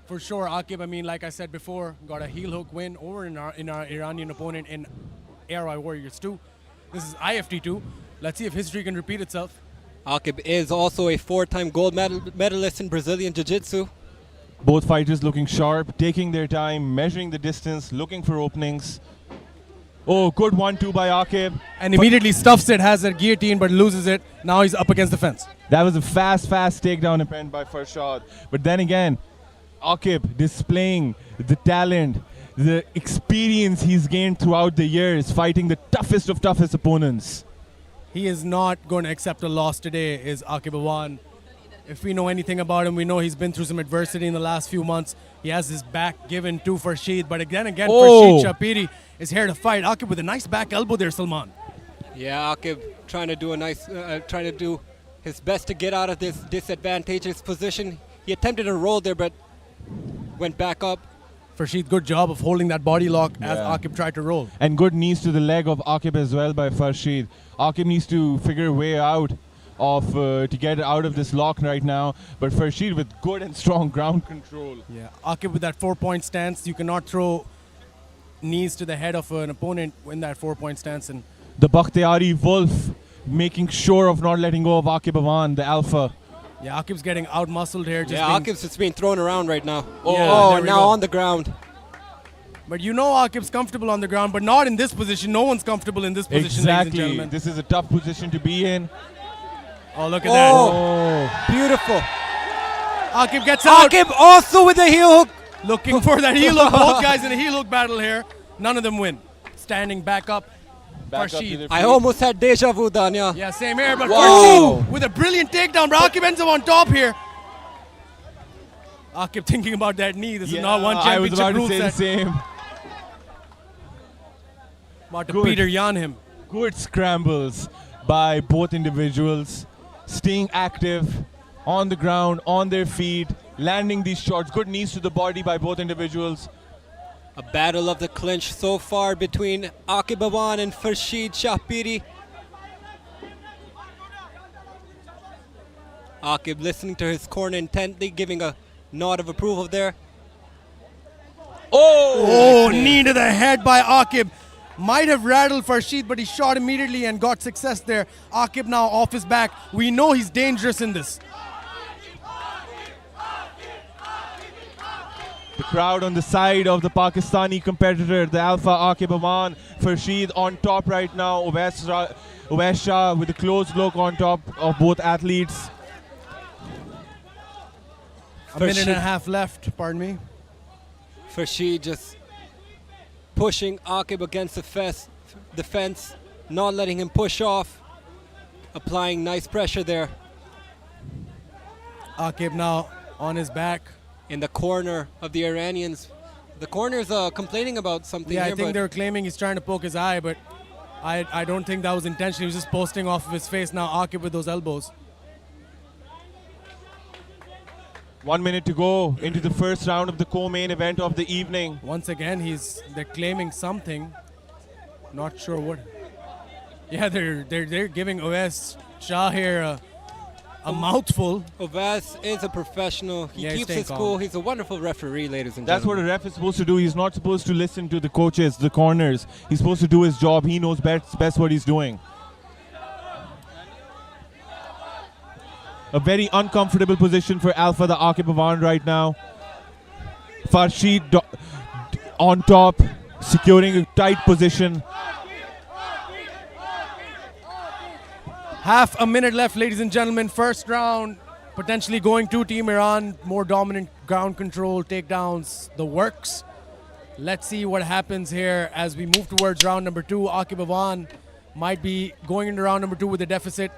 For sure, Aqib, I mean, like I said before, got a heel hook win over in our Iranian opponent in ARI Warriors 2. This is IFT-2. Let's see if history can repeat itself. Aqib is also a 4-time gold medalist in Brazilian Jiu-Jitsu. Both fighters looking sharp, taking their time, measuring the distance, looking for openings. Oh, good 1-2 by Aqib. And immediately stuffs it, has a guillotine, but loses it. Now he's up against the fence. That was a fast takedown attempt by Farshad. But then again, Aqib displaying the talent, the experience he's gained throughout the years, fighting the toughest of toughest opponents. He is not going to accept a loss today, is Aqib Awan. If we know anything about him, we know he's been through some adversity in the last few months. He has his back given to Farshid, but again, Farshid Shahiri is here to fight. Aqib with a nice back elbow there, Salman. Yeah, Aqib trying to do his best to get out of this disadvantageous position. He attempted a roll there, but went back up. Farshid, good job of holding that body lock as Aqib tried to roll. And good knees to the leg of Aqib as well by Farshid. Aqib needs to figure a way out to get out of this lock right now, but Farshid with good and strong ground control. Yeah, Aqib with that 4-point stance. You cannot throw knees to the head of an opponent in that 4-point stance. And the Bakhtiyari Wolf making sure of not letting go of Aqib Awan, the alpha. Yeah, Aqib's getting out-muscled here. Aqib's just being thrown around right now. Now on the ground. But you know Aqib's comfortable on the ground, but not in this position. No one's comfortable in this position, ladies and gentlemen. This is a tough position to be in. Oh, look at that. Oh, beautiful. Aqib gets out. Aqib also with a heel hook. Looking for that heel hook. Both guys in a heel hook battle here. None of them win. Standing back up. Farshid. I almost had deja vu, Danya. Yeah, same here, but Farshid with a brilliant takedown. But Aqib ends up on top here. Aqib thinking about that knee. This is not one championship rule set. I was about to say the same. About to Peter Yan him. Good scrambles by both individuals. Staying active on the ground, on their feet, landing these shots. Good knees to the body by both individuals. A battle of the clinch so far between Aqib Awan and Farshid Shahiri. Aqib listening to his corner intently, giving a nod of approval there. Oh, knee to the head by Aqib. Might have rattled Farshid, but he shot immediately and got success there. Aqib now off his back. We know he's dangerous in this. The crowd on the side of the Pakistani competitor, the Alpha Aqib Awan. Farshid on top right now. Awas Shah with a close look on top of both athletes. A minute and a half left, pardon me. Farshid just pushing Aqib against the fence, not letting him push off, applying nice pressure there. Aqib now on his back. In the corner of the Iranians. The corner's complaining about something Yeah, here, I think they're claiming he's trying to poke his eye, but I don't think that was intentional. He was just posting off of his face. Now Aqib with those elbows. 1 minute to go into the first round of the co-main event of the evening. Once again, they're claiming something. Not sure what. Yeah, they're giving Owas Shahir a mouthful. Owas is a professional. He keeps his cool. He's a wonderful referee, ladies and That's what gentlemen. a ref is supposed to do. He's not supposed to listen to the coaches, the corners. He's supposed to do his job. He knows best what he's doing. A very uncomfortable position for Alpha, the Aqib Awan right now. Farshid on top, securing a tight position. Half a minute left, ladies and gentlemen. First round, potentially going to Team Iran. More dominant ground control, takedowns, the works. Let's see what happens here as we move towards round number 2. Aqib Awan might be going into round number 2 with a deficit.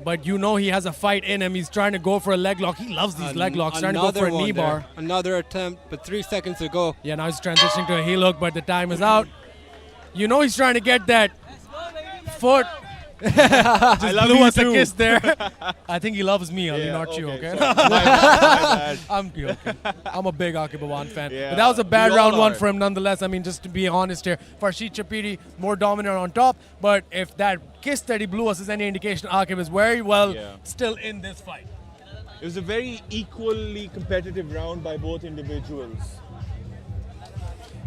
But you know he has a fight in him. He's trying to go for a leg lock. He loves these leg locks. Trying to go for a knee bar. Another attempt, but 3 seconds to go. Yeah, now he's transitioning to a heel hook, but the time is out. You know he's trying to get that foot. Just blew us a kiss there. I think he loves me, Ali, not you, okay? I'm joking. I'm a big Aqib Awan fan. Yeah, but that was a bad we all round 1 are. for him nonetheless. I mean, just to be honest here. Farshid Chapiri, more dominant on top. But if that kiss that he blew us is any indication, Aqib is very well still in this fight. It was a very equally competitive round by both individuals.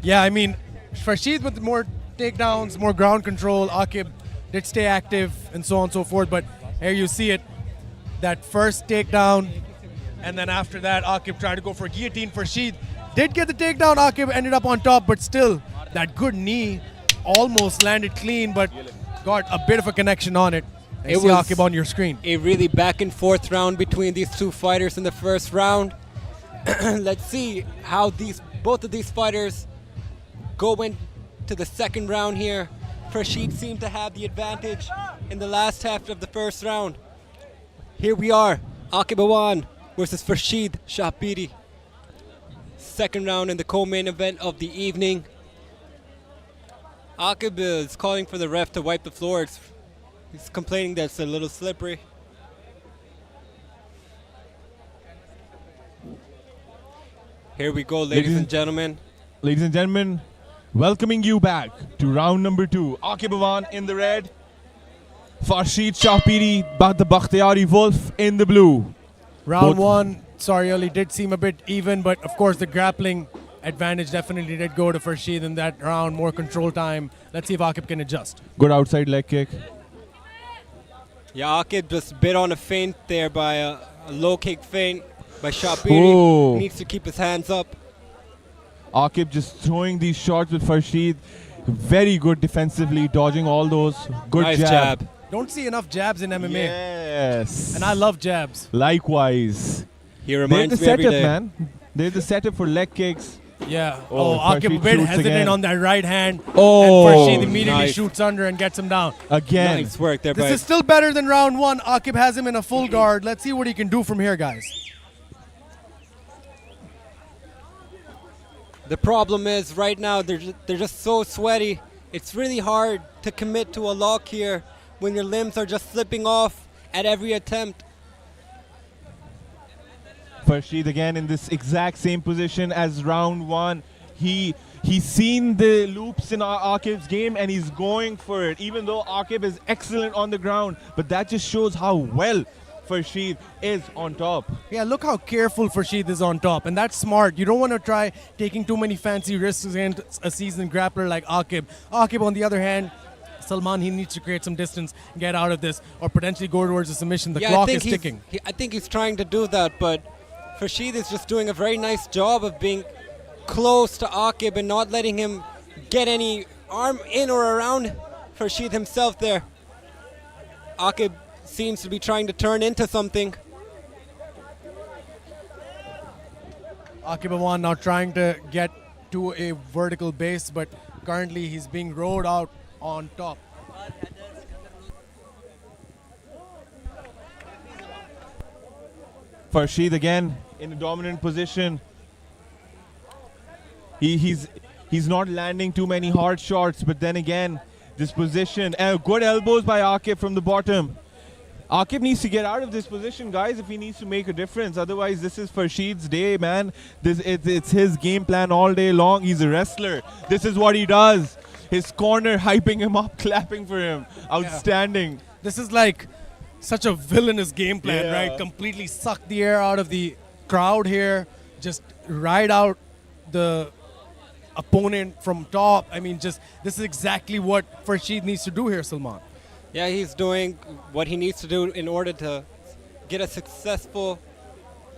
Yeah, I mean, Farshid with more takedowns, more ground control. Aqib did stay active and so on and so forth. But here you see it, that first takedown. And then after that, Aqib tried to go for a guillotine. Farshid did get the takedown. Aqib ended up on top, but still, that good knee almost landed clean, but got a bit of a connection on it. And It see was Aqib on your screen. a really back and forth round between these two fighters in the first round. Let's see how both of these fighters go into the second round here. Farshid seemed to have the advantage in the last half of the first round. Here we are, Aqib Awan versus Farshid Shahiri. Second round in the co-main event of the evening. Aqib is calling for the ref to wipe the floor. He's complaining that it's a little slippery. Here we go, ladies and gentlemen. Ladies and gentlemen, welcoming you back to round number 2. Aqib Awan in the red. Farshid Shahiri, the Bakhtiyari Wolf in the blue. Round 1, sorry, Ali, did seem a bit even, but of course the grappling advantage definitely did go to Farshid in that round. More control time. Let's see if Aqib can adjust. Good outside leg kick. Yeah, Aqib just bit on a feint there by a low kick feint by Shahiri. Oh. He needs to keep his hands up. Aqib just throwing these shots with Farshid. Very good defensively, dodging all those. Good Nice jab. jab. Don't see enough jabs in MMA. Yes. And I love jabs. Likewise. He They're reminds the me every setup, day. man. They're the setup for leg kicks. Yeah. Oh, Aqib a Farshid bit shoots hesitant again. on that right hand. Oh, and Farshid immediately nice. shoots under and gets him down. Again. Nice work there, This by is still better than round 1. Aqib has him in a full guard. Let's see what he can do from here, guys. The problem is right now they're just so sweaty. It's really hard to commit to a lock here when your limbs are just slipping off at every attempt. Farshid again in this exact same position as round 1. He's seen the loops in Aqib's game and he's going for it, even though Aqib is excellent on the ground. But that just shows how well Farshid is on top. Yeah, look how careful Farshid is on top. And that's smart. You don't want to try taking too many fancy risks against a seasoned grappler like Aqib. Aqib, on the other hand, Salman, he needs to create some distance, get out of this, or potentially go towards a submission. The clock is ticking. I think he's trying to do that, but Farshid is just doing a very nice job of being close to Aqib and not letting him get any arm in or around Farshid himself there. Aqib seems to be trying to turn into something. Aqib Awan now trying to get to a vertical base, but currently he's being rolled out on top. Farshid again in a dominant position. He's not landing too many hard shots, but then again, this position. And good elbows by Aqib from the bottom. Aqib needs to get out of this position, guys, if he needs to make a difference. Otherwise, this is Farshid's day, man. It's his game plan all day long. He's a wrestler. This is what he does. His corner hyping him up, clapping for him. Outstanding. Yeah. This is like such a villainous game plan, Yeah. right? Completely suck the air out of the crowd here. Just ride out the opponent from top. I mean, this is exactly what Farshid needs to do here, Salman. Yeah, he's doing what he needs to do in order to get a successful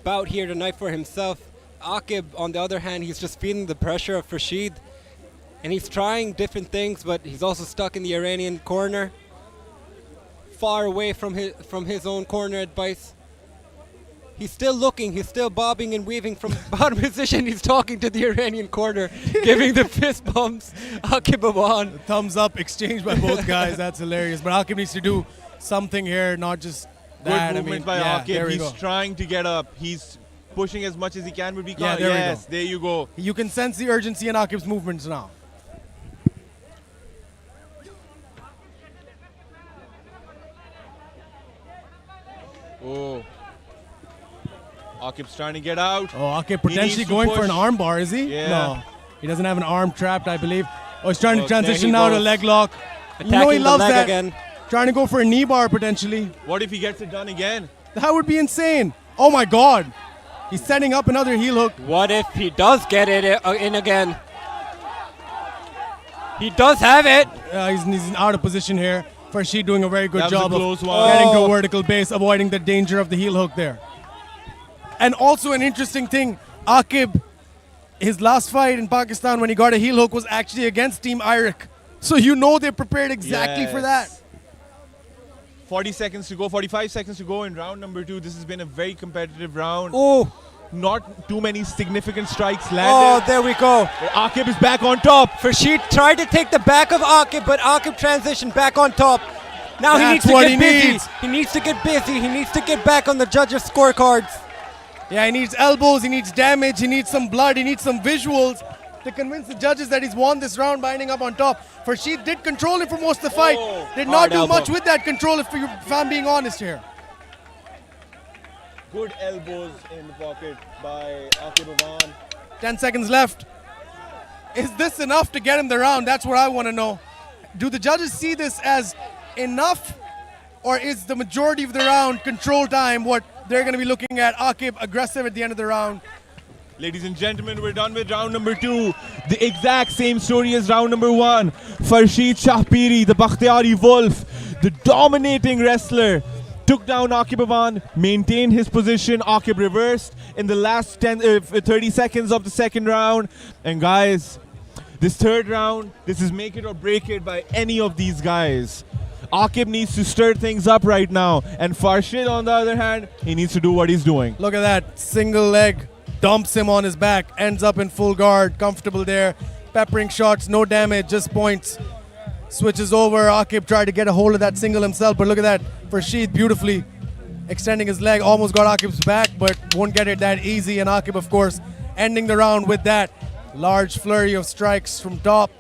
bout here tonight for himself. Aqib, on the other hand, he's just feeling the pressure of Farshid, and he's trying different things, but he's also stuck in the Iranian corner, far away from his own corner advice. He's still looking, he's still bobbing and weaving from bottom position. He's talking to the Iranian corner, giving the fist bumps. Aqib Awan. Thumbs up exchanged by both guys. That's hilarious. But Aqib needs to do something here, not just that. Good movement by Aqib. He's trying to get up. He's pushing as much as he can, but we can't. Yes, there you go. You can sense the urgency in Aqib's movements now. Oh. Aqib's trying to get out. Oh, Aqib potentially going for an arm bar, is he? Yeah. No. He doesn't have an arm trapped, I believe. Oh, he's trying to there transition he now to goes. leg lock. Attacking You know he the loves leg that. again. Trying to go for a knee bar potentially. What if he gets it done again? That would be insane. Oh my God. He's setting up another heel hook. What if he does get it in again? He does have it. He's out of position here. Farshid doing a very good That was a job of close one. getting to a vertical base, avoiding the danger of the heel hook there. And also an interesting thing, Aqib, his last fight in Pakistan when he got a heel hook was actually against Team Iraq. So you know they prepared exactly for that. 40 seconds to go, 45 seconds to go in round number 2. This has been a very competitive round. Oh. Not too many significant strikes Oh, landed. there we go. Aqib is back on top. Farshid tried to take the back of Aqib, but Aqib transitioned back on top. Now he needs That's to what get he busy. needs. He needs to get busy. He needs to get back on the judges' scorecards. Yeah, he needs elbows, he needs damage, he needs some blood, he needs some visuals to convince the judges that he's won this round by ending up on top. Farshid did control him for most of the fight. Did not hard do elbow. much with that control if I'm being honest here. Good elbows in the pocket by Aqib Awan. 10 seconds left. Is this enough to get him the round? That's what I want to know. Do the judges see this as enough, or is the majority of the round control time what they're going to be looking at? Aqib aggressive at the end of the round. Ladies and gentlemen, we're done with round number 2. The exact same story as round number 1. Farshid Shahiri, the Bakhtiyari Wolf, the dominating wrestler, took down Aqib Awan, maintained his position. Aqib reversed in the last 30 seconds of the second round. And guys, this third round, this is make it or break it by any of these guys. Aqib needs to stir things up right now. And Farshid, on the other hand, he needs to do what he's doing. Look at that. Single leg. Dumps him on his back. Ends up in full guard. Comfortable there. Peppering shots. No damage. Just points. Switches over. Aqib tried to get a hold of that single himself. But look at that. Farshid beautifully extending his leg. Almost got Aqib's back. But won't get it that easy. And Aqib, of course, ending the round with that large flurry of strikes from top.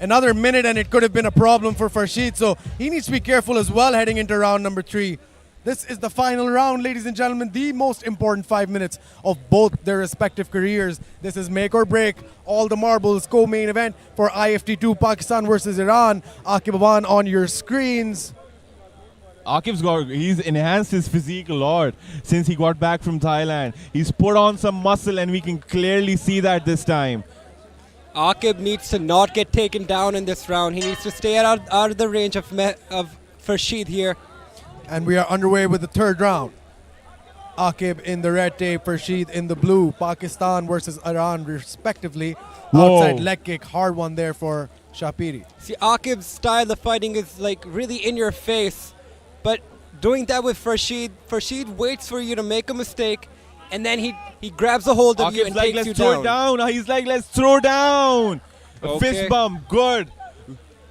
Another minute and it could have been a problem for Farshid. So he needs to be careful as well heading into round number 3. This is the final round, ladies and gentlemen, the most important 5 minutes of both their respective careers. This is make or break, all the marbles, co-main event for IFT-2 Pakistan versus Iran. Aqib Awan on your screens. He's enhanced his physique a lot since he got back from Thailand. He's put on some muscle and we can clearly see that this time. Aqib needs to not get taken down in this round. He needs to stay out of the range of Farshid here. And we are underway with the third round. Aqib in the red tape, Farshid in the blue. Pakistan versus Iran respectively. Whoa. Outside leg kick, hard one there for Shahiri. See, Aqib's style of fighting is like really in your face. But doing that with Farshid waits for you to make a mistake. And then he grabs a hold of you and takes let's you throw down. it down. He's like, let's throw down. A Okay. fist bump, good.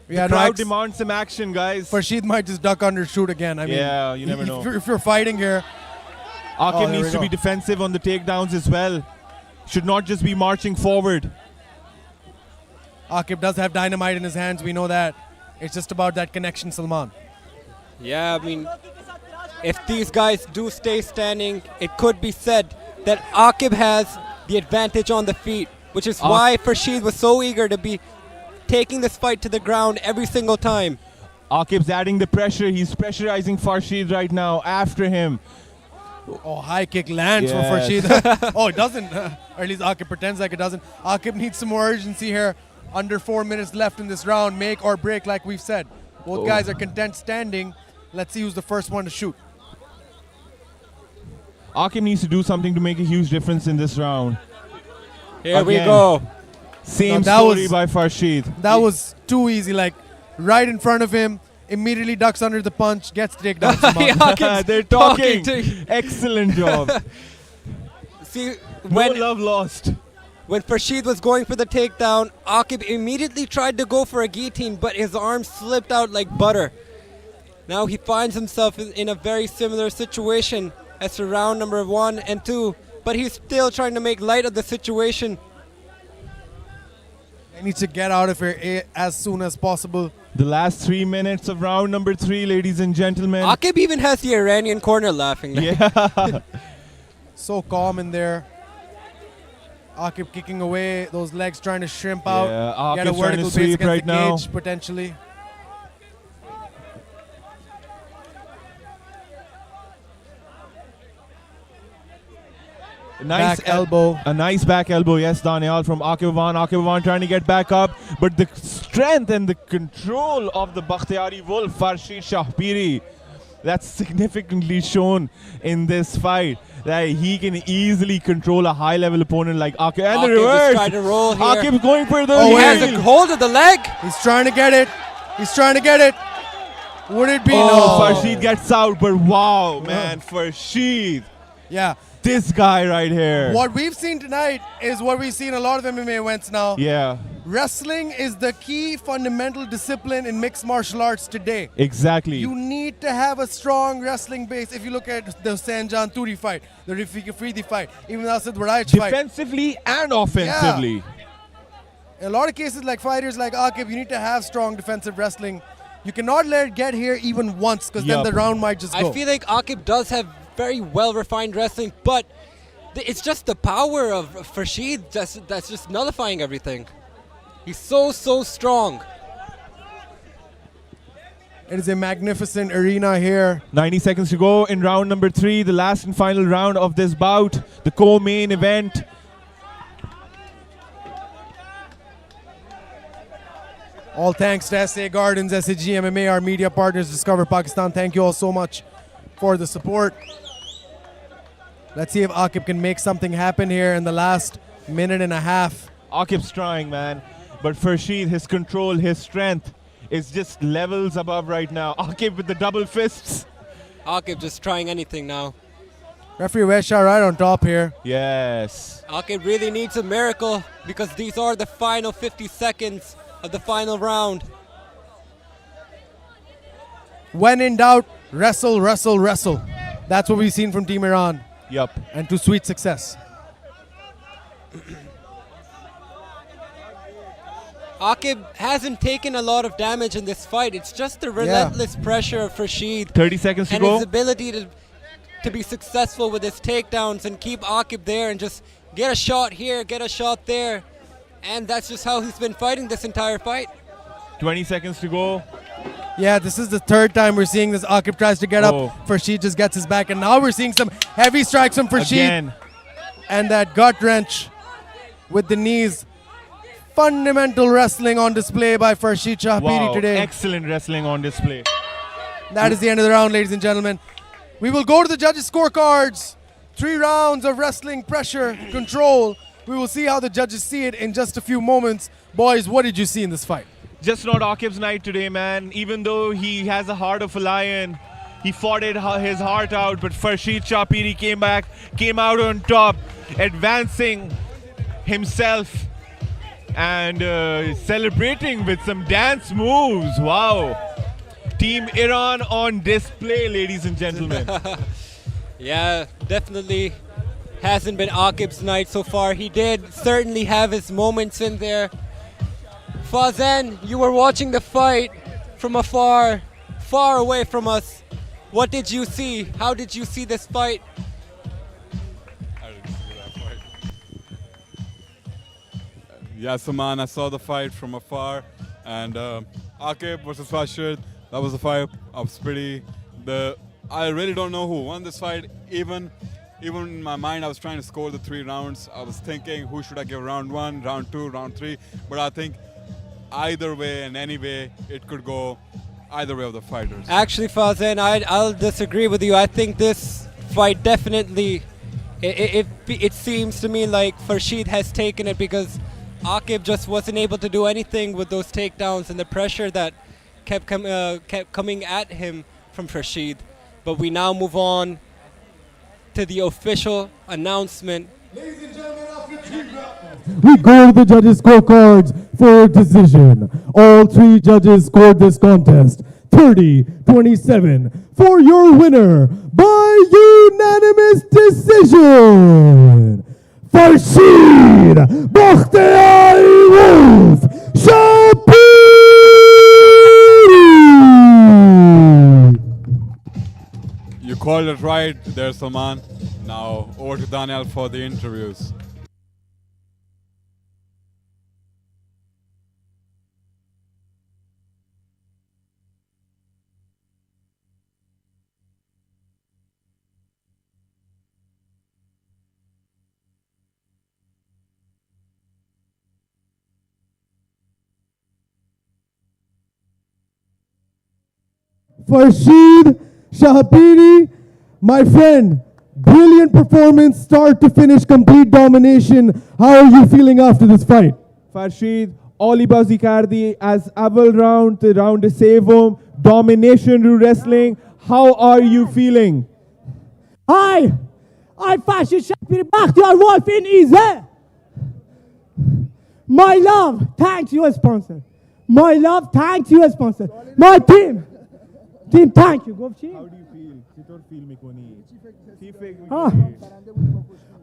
Yeah, The crowd no, demands some action, guys. Farshid might just duck under, shoot again. I mean, Yeah, you never know. If you're fighting here, Aqib there needs we to be go. defensive on the takedowns as well. Should not just be marching forward. Aqib does have dynamite in his hands. We know that. It's just about that connection, Salman. Yeah, I mean, if these guys do stay standing, it could be said that Aqib has the advantage on the feet, which is why Farshid was so eager to be taking this fight to the ground every single time. Aqib's adding the pressure. He's pressurizing Farshid right now. After him. Oh, high kick lands Yes. for Farshid. Oh, it doesn't. Or at least Aqib pretends like it doesn't. Aqib needs some more urgency here. Under 4 minutes left in this round. Make or break, like we've said. Both guys are content standing. Let's see who's the first one to shoot. Aqib needs to do something to make a huge difference in this round. Here we go. Same that story was- by Farshid. That was too easy. Like, right in front of him. Immediately ducks under the punch. Gets the takedown. Salman. They're talking. Excellent job. See, No love lost. when Farshid was going for the takedown, Aqib immediately tried to go for a guillotine, but his arm slipped out like butter. Now he finds himself in a very similar situation as to round number 1 and 2, but he's still trying to make light of the situation. They need to get out of here as soon as possible. The last 3 minutes of round number 3, ladies and gentlemen. Aqib even has the Iranian corner laughing. Yeah. So calm in there. Aqib kicking away, those legs trying to shrimp out. Yeah, Get a Aqib's trying vertical to base sweep against right the now. cage, potentially. Nice Back elbow. A nice back elbow, yes, Daniel, from Aqib Awan. Aqib Awan trying to get back up, but the strength and the control of the Bakhtiyari Wolf, Farshid Shahiri, that's significantly shown in this fight. That he can easily control a high-level opponent like Aqib. And the Aqib is reverse. trying to roll here. Aqib going for the Oh, He has a hold of the leg. He's trying to get it. He's trying to get it. Would it be? Oh, No. Farshid gets out, but wow, man, Farshid. Yeah. This guy right here. What we've seen tonight is what we've seen a lot of MMA events now. Yeah, Wrestling is the key fundamental discipline in mixed martial arts today. exactly. You need to have a strong wrestling base. If you look at the Janthuri fight, the Afridi fight, even the Estarabadi fight. Defensively and offensively. In a lot of cases, like fighters like Aqib, you need to have strong defensive wrestling. You cannot let it get here even once, because then Yup. the round might just go. I feel like Aqib does have very well-refined wrestling, but it's just the power of Farshid that's just nullifying everything. He's so strong. It is a magnificent arena here. 90 seconds to go in round number 3, the last and final round of this bout, the co-main event. All thanks to SA Gardens, SAG MMA, our media partners, Discover Pakistan. Thank you all so much for the support. Let's see if Aqib can make something happen here in the last minute and a half. Aqib's trying, man. But Farshid, his control, his strength is just levels above right now. Aqib with the double fists. Aqib just trying anything now. Referee Wesha right on top here. Yes. Aqib really needs a miracle because these are the final 50 seconds of the final round. When in doubt, wrestle, wrestle, wrestle. That's what we've seen from Team Iran. Yup. And to sweet success. Aqib hasn't taken a lot of damage in this fight. It's just the relentless pressure of Farshid 30 seconds to and go. his ability to be successful with his takedowns and keep Aqib there and just get a shot here, get a shot there. And that's just how he's been fighting this entire fight. 20 seconds to go. Yeah, this is the third time we're seeing this. Aqib tries to get Oh. up. Farshid just gets his back. And now we're seeing some heavy strikes from Farshid. Again. And that gut wrench with the knees. Fundamental wrestling on display by Farshid Shahiri Wow, today. excellent wrestling on display. That is the end of the round, ladies and gentlemen. We will go to the judges' scorecards. 3 rounds of wrestling, pressure, control. We will see how the judges see it in just a few moments. Boys, what did you see in this fight? Just not Aqib's night today, man. Even though he has a heart of a lion, he fought his heart out, but Farshid Shahiri came out on top, advancing himself and celebrating with some dance moves. Wow. Team Iran on display, ladies and gentlemen. Yeah, definitely hasn't been Aqib's night so far. He did certainly have his moments in there. Fazan, you were watching the fight from afar, far away from us. What did you see? How did you see this fight? I didn't see that fight. Yes, man, I saw the fight from afar, and Akib versus Rashid. That was the fight. I was I really don't know who won this fight. Even in my mind, I was trying to score the 3 rounds. I was thinking, who should I give round 1, round 2, round 3? But I think either way and any way, it could go either way of the fighters. Actually, Fazan, I'll disagree with you. I think this fight definitely, it seems to me like Farshid has taken it because Akib just wasn't able to do anything with those takedowns and the pressure that kept coming at him from Farshid. But we now move on to the official announcement. Ladies and gentlemen, after 3 rounds, we go to the judges' scorecards for decision. All 3 judges scored this contest 30-27 for your winner by unanimous decision. Farshid Bakhtiyari Wolf Shahiri. You called it right there, Salman. Now over to Daniel for the interviews. Farshid Shahiri, my friend, brilliant performance, start to finish, complete domination. How are you feeling after this fight? Farshid, Ali bazi kardi as aval round, the round is sevom, domination ru wrestling. How are you feeling? I'm Farshid Shahiri Bakhtiyar Wolf in Ize. My love, thanks you sponsor. My love, thanks you sponsor. My team, thank you. How do you feel? Chitor feel mikoni.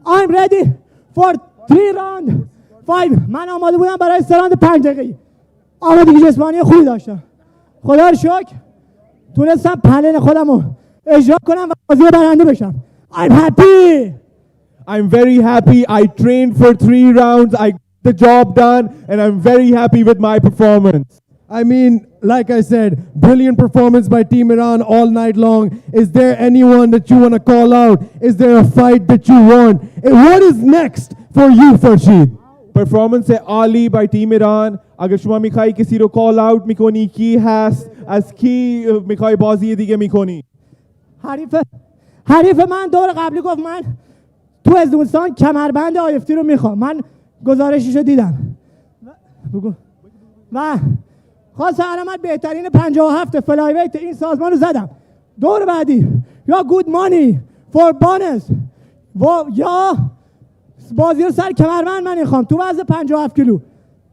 I'm ready for 3 round 5. من آماده بودم برای 3 راند 5 دقیقه. آمادگی جسمانی خوبی داشتم. خدا رو شکر تونستم پلن خودم رو اجرا کنم و بازی برنده بشم. I'm happy. I'm very happy. I trained for 3 rounds. I got the job done, and I'm very happy with my performance. I mean, like I said, brilliant performance by Team Iran all night long. Is there anyone that you want to call out? Is there a fight that you want? And what is next for you, Farshid? Performance है Ali by Team Iran. अगर शुमा मिखाई किसी रो call out मिकोनी की has as की मिखाई बाजी दिगे मिकोनी. حریف من دور قبلی گفت من تو ازدونستان کمربند IFT رو میخوام. من گزارششو دیدم. و خواست علامت بهترین 57 فلایویت این سازمان رو زدم. دور بعدی یا گود مانی فور بانس یا بازی رو سر کمربند من میخوام تو وزن 57 کیلو.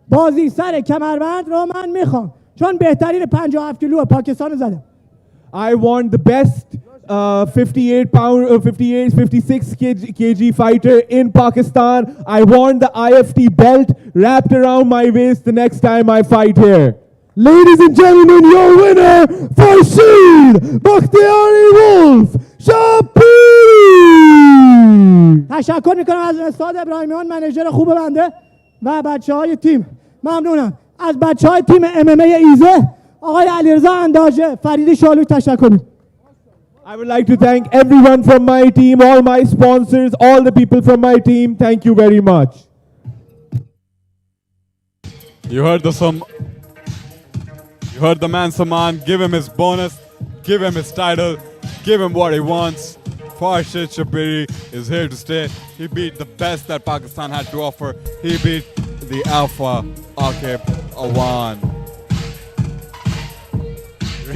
بازی سر کمربند رو من میخوام چون بهترین 57 کیلو پاکستان رو زدم. I want the best 56 kg fighter in Pakistan. I want the IFT belt wrapped around my waist the next time I fight here. Ladies and gentlemen, your winner, Farshid Bakhtiyari Wolf Shahiri. تشکر میکنم از استاد ابراهیمیان منیجر خوب بنده و بچهای تیم. ممنونم از بچهای تیم MMA ایزه آقای علیرضا انداژه، فرید شالوی تشکر میکنم. I would like to thank everyone from my team, all my sponsors, all the people from my team. Thank you very much. You heard the man Saman. Give him his bonus, give him his title, give him what he wants. Farshid Shahiri is here to stay. He beat the best that Pakistan had to offer. He beat the Alpha Akib Awan.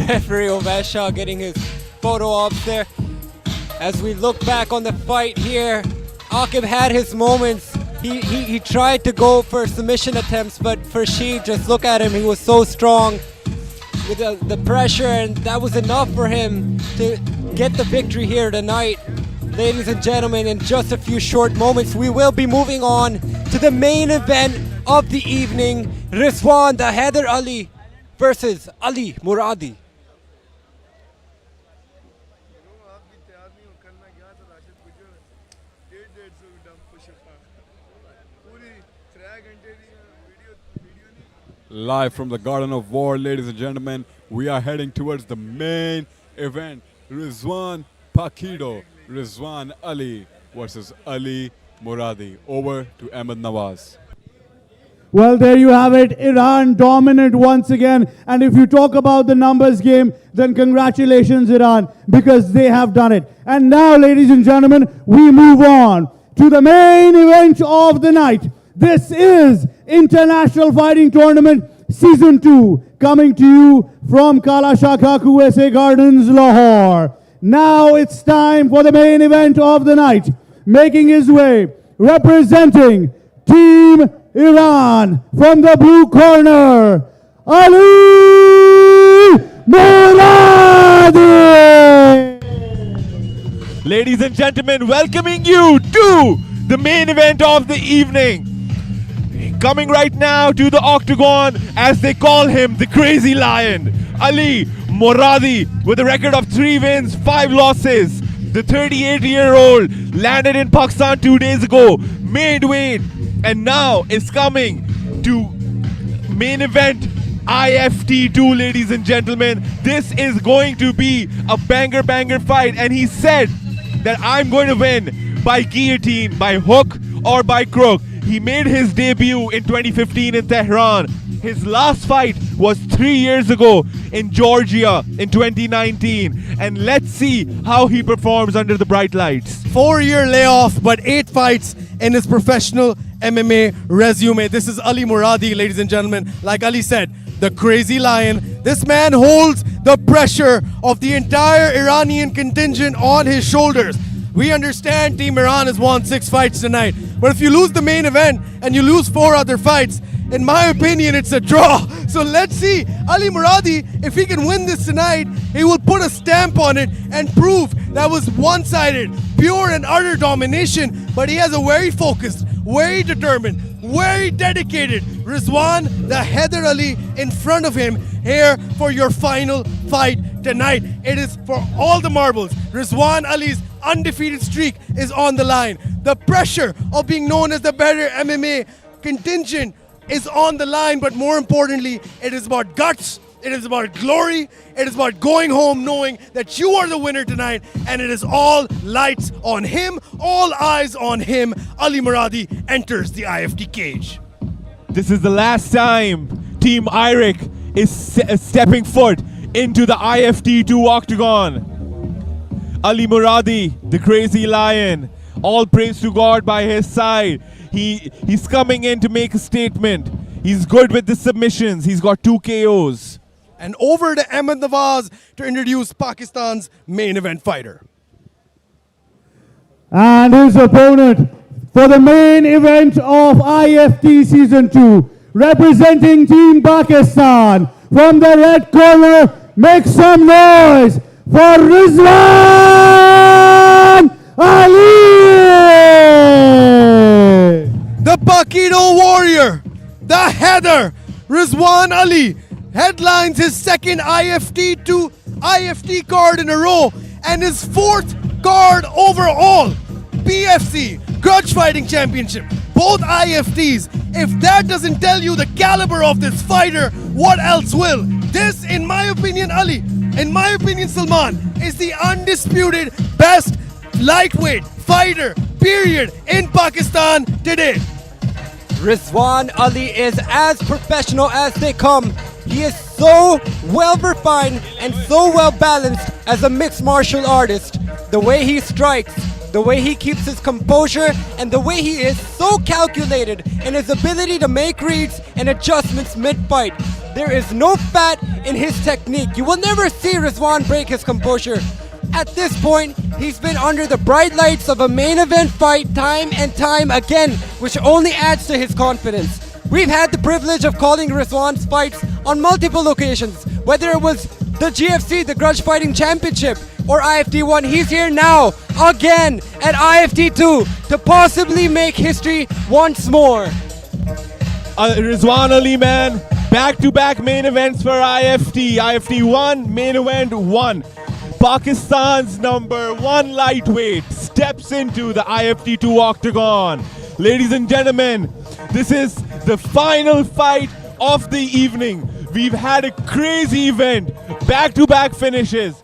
Referee Ovesha getting his photo ops there. As we look back on the fight here, Akib had his moments. He tried to go for submission attempts, but Farshid, just look at him. He was so strong with the pressure, and that was enough for him to get the victory here tonight. Ladies and gentlemen, in just a few short moments, we will be moving on to the main event of the evening. Rizwan, the Haider Ali versus Ali Muradi. Live from the Garden of War, ladies and gentlemen, we are heading towards the main event. Rizwan Pakido, Rizwan Ali versus Ali Muradi. Over to Ahmed Nawaz. Well, there you have it. Iran dominant once again. And if you talk about the numbers game, then congratulations, Iran, because they have done it. And now, ladies and gentlemen, we move on to the main event of the night. This is International Fighting Tournament Season 2, coming to you from Kala Shah Kaku SA Gardens, Lahore. Now it's time for the main event of the night. Making his way, representing Team Iran from the blue corner, Ali Muradi! Ladies and gentlemen, welcoming you to the main event of the evening. Coming right now to the octagon, as they call him, the Crazy Lion, Ali Muradi, with a record of 3 wins, 5 losses. The 38-year-old landed in Pakistan 2 days ago, made weight, and now is coming to main event IFT-2, ladies and gentlemen. This is going to be a banger fight, and he said that I'm going to win by guillotine, by hook or by crook. He made his debut in 2015 in Tehran. His last fight was 3 years ago in Georgia in 2019. And let's see how he performs under the bright lights. 4-year layoff, but 8 fights in his professional MMA resume. This is Ali Muradi, ladies and gentlemen. Like Ali said, the Crazy Lion. This man holds the pressure of the entire Iranian contingent on his shoulders. We understand Team Iran has won 6 fights tonight, but if you lose the main event and you lose 4 other fights, in my opinion, it's a draw. So let's see, Ali Muradi, if he can win this tonight, he will put a stamp on it and prove that was one-sided, pure and utter domination, but he has a very focused, very determined, very dedicated Rizwan, the Heather Ali, in front of him here for your final fight tonight. It is for all the marbles. Rizwan Ali's undefeated streak is on the line. The pressure of being known as the better MMA contingent is on the line, but more importantly, it is about guts, it is about glory, it is about going home knowing that you are the winner tonight, and it is all lights on him, all eyes on him. Ali Muradi enters the IFT cage. This is the last time Team Irik is stepping foot into the IFT-2 octagon. Ali Muradi, the Crazy Lion, all praise to God by his side. He's coming in to make a statement. He's good with the submissions. He's got 2 KOs. And over to Ahmed Nawaz to introduce Pakistan's main event fighter. And his opponent for the main event of IFT Season 2, representing Team Pakistan from the red corner, make some noise for Rizwan Ali! The Pakido Warrior, the Heather, Rizwan Ali, headlines his second IFT-2 IFT card in a row and his 4th card overall. PFC, Grudge Fighting Championship, both IFTs. If that doesn't tell you the caliber of this fighter, what else will? This, in my opinion, Ali, in my opinion, Salman, is the undisputed best lightweight fighter, period, in Pakistan today. Rizwan Ali is as professional as they come. He is so well refined and so well balanced as a mixed martial artist. The way he strikes, the way he keeps his composure, and the way he is so calculated in his ability to make reads and adjustments mid-fight. There is no fat in his technique. You will never see Rizwan break his composure. At this point, he's been under the bright lights of a main event fight time and time again, which only adds to his confidence. We've had the privilege of calling Rizwan's fights on multiple occasions, whether it was the GFC, the Grudge Fighting Championship, or IFT-1. He's here now, again, at IFT-2, to possibly make history once more. Rizwan Ali, man, Back-to-back main events for IFT. IFT-1, main event 1. Pakistan's number 1 lightweight steps into the IFT-2 octagon. Ladies and gentlemen, this is the final fight of the evening. We've had a crazy event, back-to-back finishes,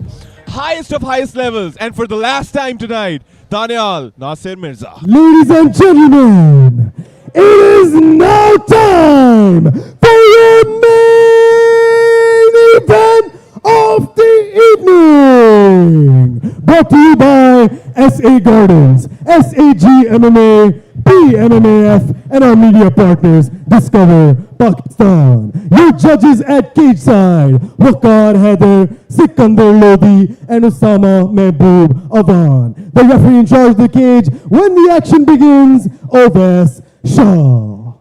highest of highest levels, and for the last time tonight, Daniel Nasir Mirza. Ladies and gentlemen, it is now time for your main event of the evening. Brought to you by SA Gardens, SAG MMA, PMMAF, and our media partners, Discover Pakistan. Your judges at cage side, Waqar Haider, Sikandar Lodi, and Osama Mehboob Awan. The referee in charge of the cage when the action begins, Oves Shah.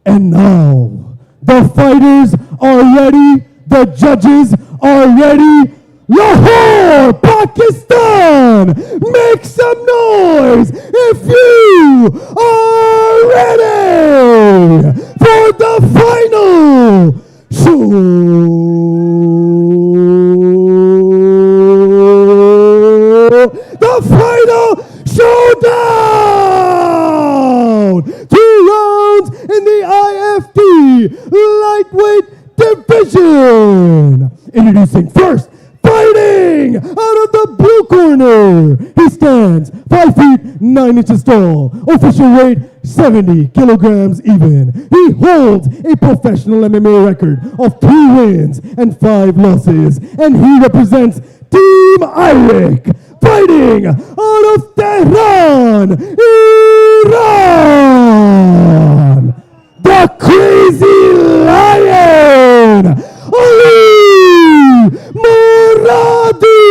And now, the fighters are ready, the judges are ready. Lahore, Pakistan, make some noise if you are ready for the final show. The final showdown. 2 rounds in the IFT lightweight division. Introducing first, fighting out of the blue corner. He stands 5 feet 9 inches tall. Official weight 70 kilograms even. He holds a professional MMA record of 3 wins and 5 losses. And he represents Team Iraq. Fighting out of Tehran, Iran. The Crazy Lion, Ali Muradi.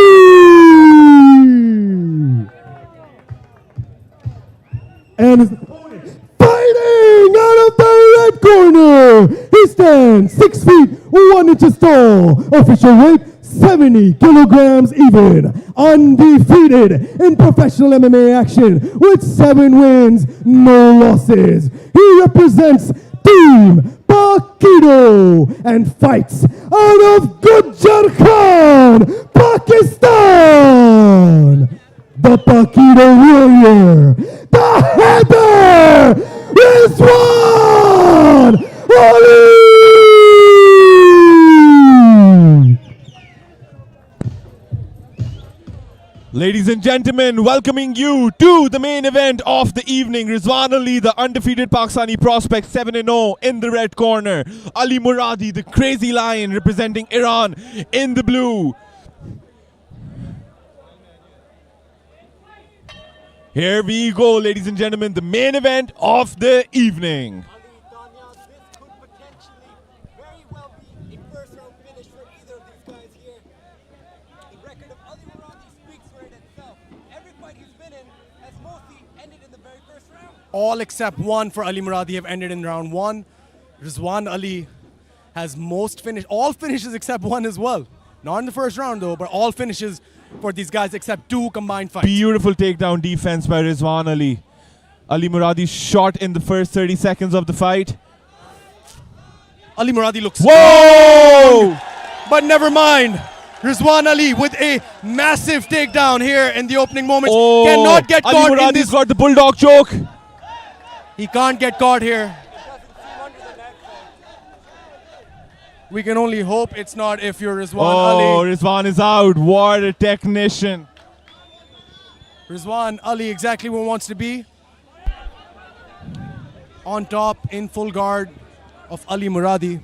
And his opponent fighting out of the red corner. He stands 6 feet 1 inches tall. Official weight 70 kilograms even. Undefeated in professional MMA action with 7 wins, no losses. He represents Team Pakido and fights out of Gujar Khan, Pakistan. The Pakido warrior, the Heather, Rizwan Ali. Ladies and gentlemen, welcoming you to the main event of the evening. Rizwan Ali, the undefeated Pakistani prospect, 7-0 in the red corner. Ali Muradi, the crazy lion, representing Iran in the blue. Here we go, ladies and gentlemen, the main event of the evening. All except one for Ali Muradi have ended in round 1. Rizwan Ali has all finishes except one as well. Not in the first round though, but all finishes for these guys except 2 combined fights. Beautiful takedown defense by Rizwan Ali. Ali Muradi shot in the first 30 seconds of the fight. Ali Muradi looks Whoa! strong, but never mind. Rizwan Ali with a massive takedown here in the opening moments. Oh, Cannot get Ali caught in Muradi's this. got the bulldog choke. He can't get caught here. We can only hope it's not if you're Rizwan Ali. Oh, Rizwan is out. What a technician. Rizwan Ali exactly where he wants to be. On top, in full guard of Ali Muradi.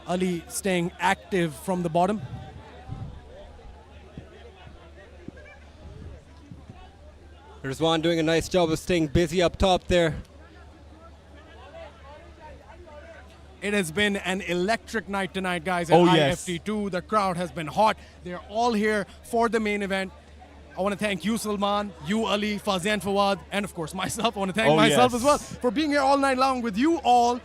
Ali staying active from the bottom. Rizwan doing a nice job of staying busy up top there. It has been an electric night tonight, guys, at IFT-2. The crowd has been hot. They're all here for the main event. I want to thank you, Salman, you, Ali, Fazian Fawad, and of course myself. I want to thank myself as well for being here all night long with you all.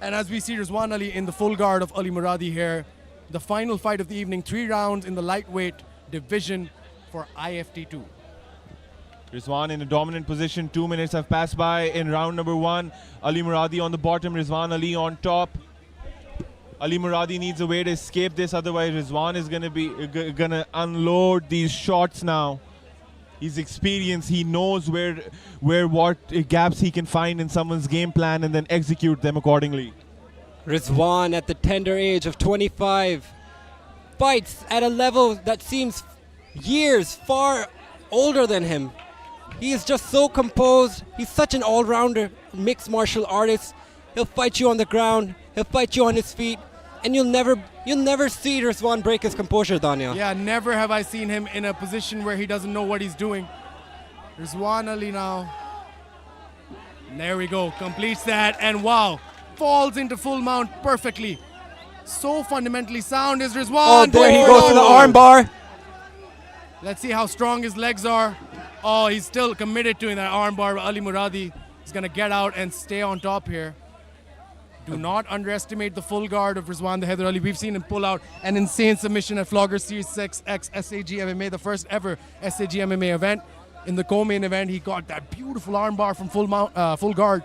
And as we see Rizwan Ali in the full guard of Ali Muradi here, the final fight of the evening, 3 rounds in the lightweight division for IFT-2. Rizwan in a dominant position. 2 minutes have passed by in round number 1. Ali Muradi on the bottom, Rizwan Ali on top. Ali Muradi needs a way to escape this, otherwise Rizwan is gonna unload these shots now. He's experienced, he knows what gaps he can find in someone's game plan and then execute them accordingly. Rizwan at the tender age of 25 fights at a level that seems years far older than him. He is just so composed. He's such an all-rounder mixed martial artist. He'll fight you on the ground, he'll fight you on his feet, and you'll never see Rizwan break his composure, Daniel. Yeah, never have I seen him in a position where he doesn't know what he's doing. Rizwan Ali now. There we go, completes that, and wow, falls into full mount perfectly. So fundamentally sound is Rizwan. Oh, there he goes to the arm bar. Let's see how strong his legs are. Oh, he's still committed to that arm bar. Ali Muradi is going to get out and stay on top here. Do not underestimate the full guard of Rizwan the Haider Ali. We've seen him pull out an insane submission at Flogger Series 6X SAG MMA, the first ever SAG MMA event. In the co-main event, he got that beautiful arm bar from full guard.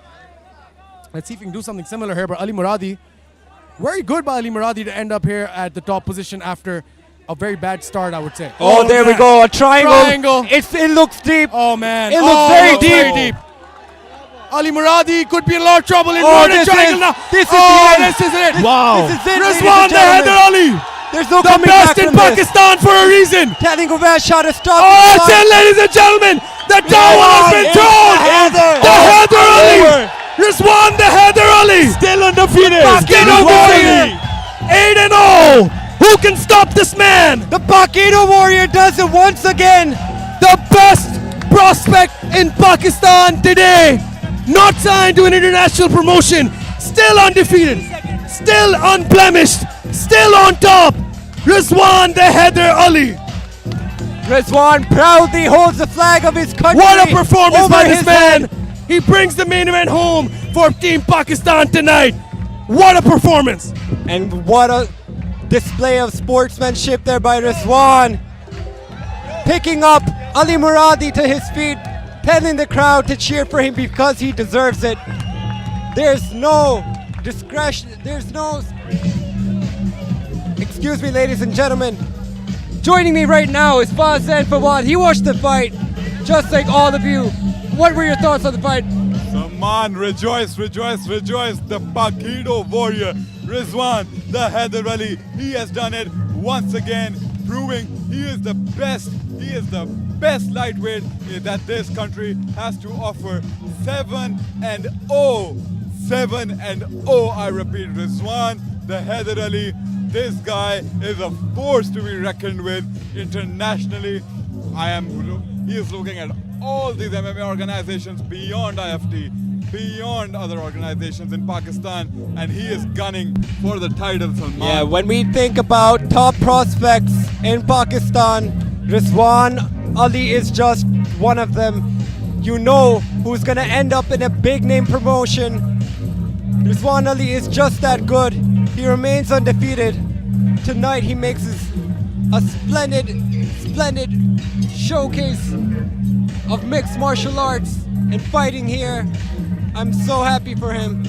Let's see if he can do something similar here. But Ali Muradi, very good by Ali Muradi to end up here at the top position after a very bad start, I would say. Oh, there we go, a triangle. It looks deep. Oh man, it looks very deep. Ali Muradi could be in a lot of trouble in triangle now. This is it. Wow. This is it. Rizwan the Haider Ali. There's no the coming back best in from Pakistan for a reason. Telling Ubaid shot to stop. Oh, that's it, ladies and gentlemen. The towel has been thrown. The Haider Ali. Rizwan the Haider Ali. Still undefeated. Still undefeated. 8-0. Who can stop this man? The Pakistani Warrior does it once again. The best prospect in Pakistan today. Not signed to an international promotion. Still undefeated. Still unblemished. Still on top. Rizwan the Haider Ali. Rizwan proudly holds the flag of his country. What a performance by this man. Head. He brings the main event home for Team Pakistan tonight. What a performance. And what a display of sportsmanship there by Rizwan. Picking up Ali Muradi to his feet, telling the crowd to cheer for him because he deserves it. There's no discretion, there's no... Excuse me, ladies and gentlemen. Joining me right now is Faz and Fawad. He watched the fight, just like all of you. What were your thoughts on the fight? Saman, rejoice, rejoice, rejoice. The Pakistani Warrior, Rizwan the Haider Ali. He has done it once again, proving he is the best. He is the best lightweight that this country has to offer. 7-0. 7-0, I repeat. Rizwan the Haider Ali. This guy is a force to be reckoned with internationally. He is looking at all these MMA organizations beyond IFT, beyond other organizations in Pakistan, and he is gunning for the title, Salman. Yeah, when we think about top prospects in Pakistan, Rizwan Ali is just one of them. You know who's gonna end up in a big name promotion. Rizwan Ali is just that good. He remains undefeated. Tonight he makes a splendid showcase of mixed martial arts and fighting here. I'm so happy for him.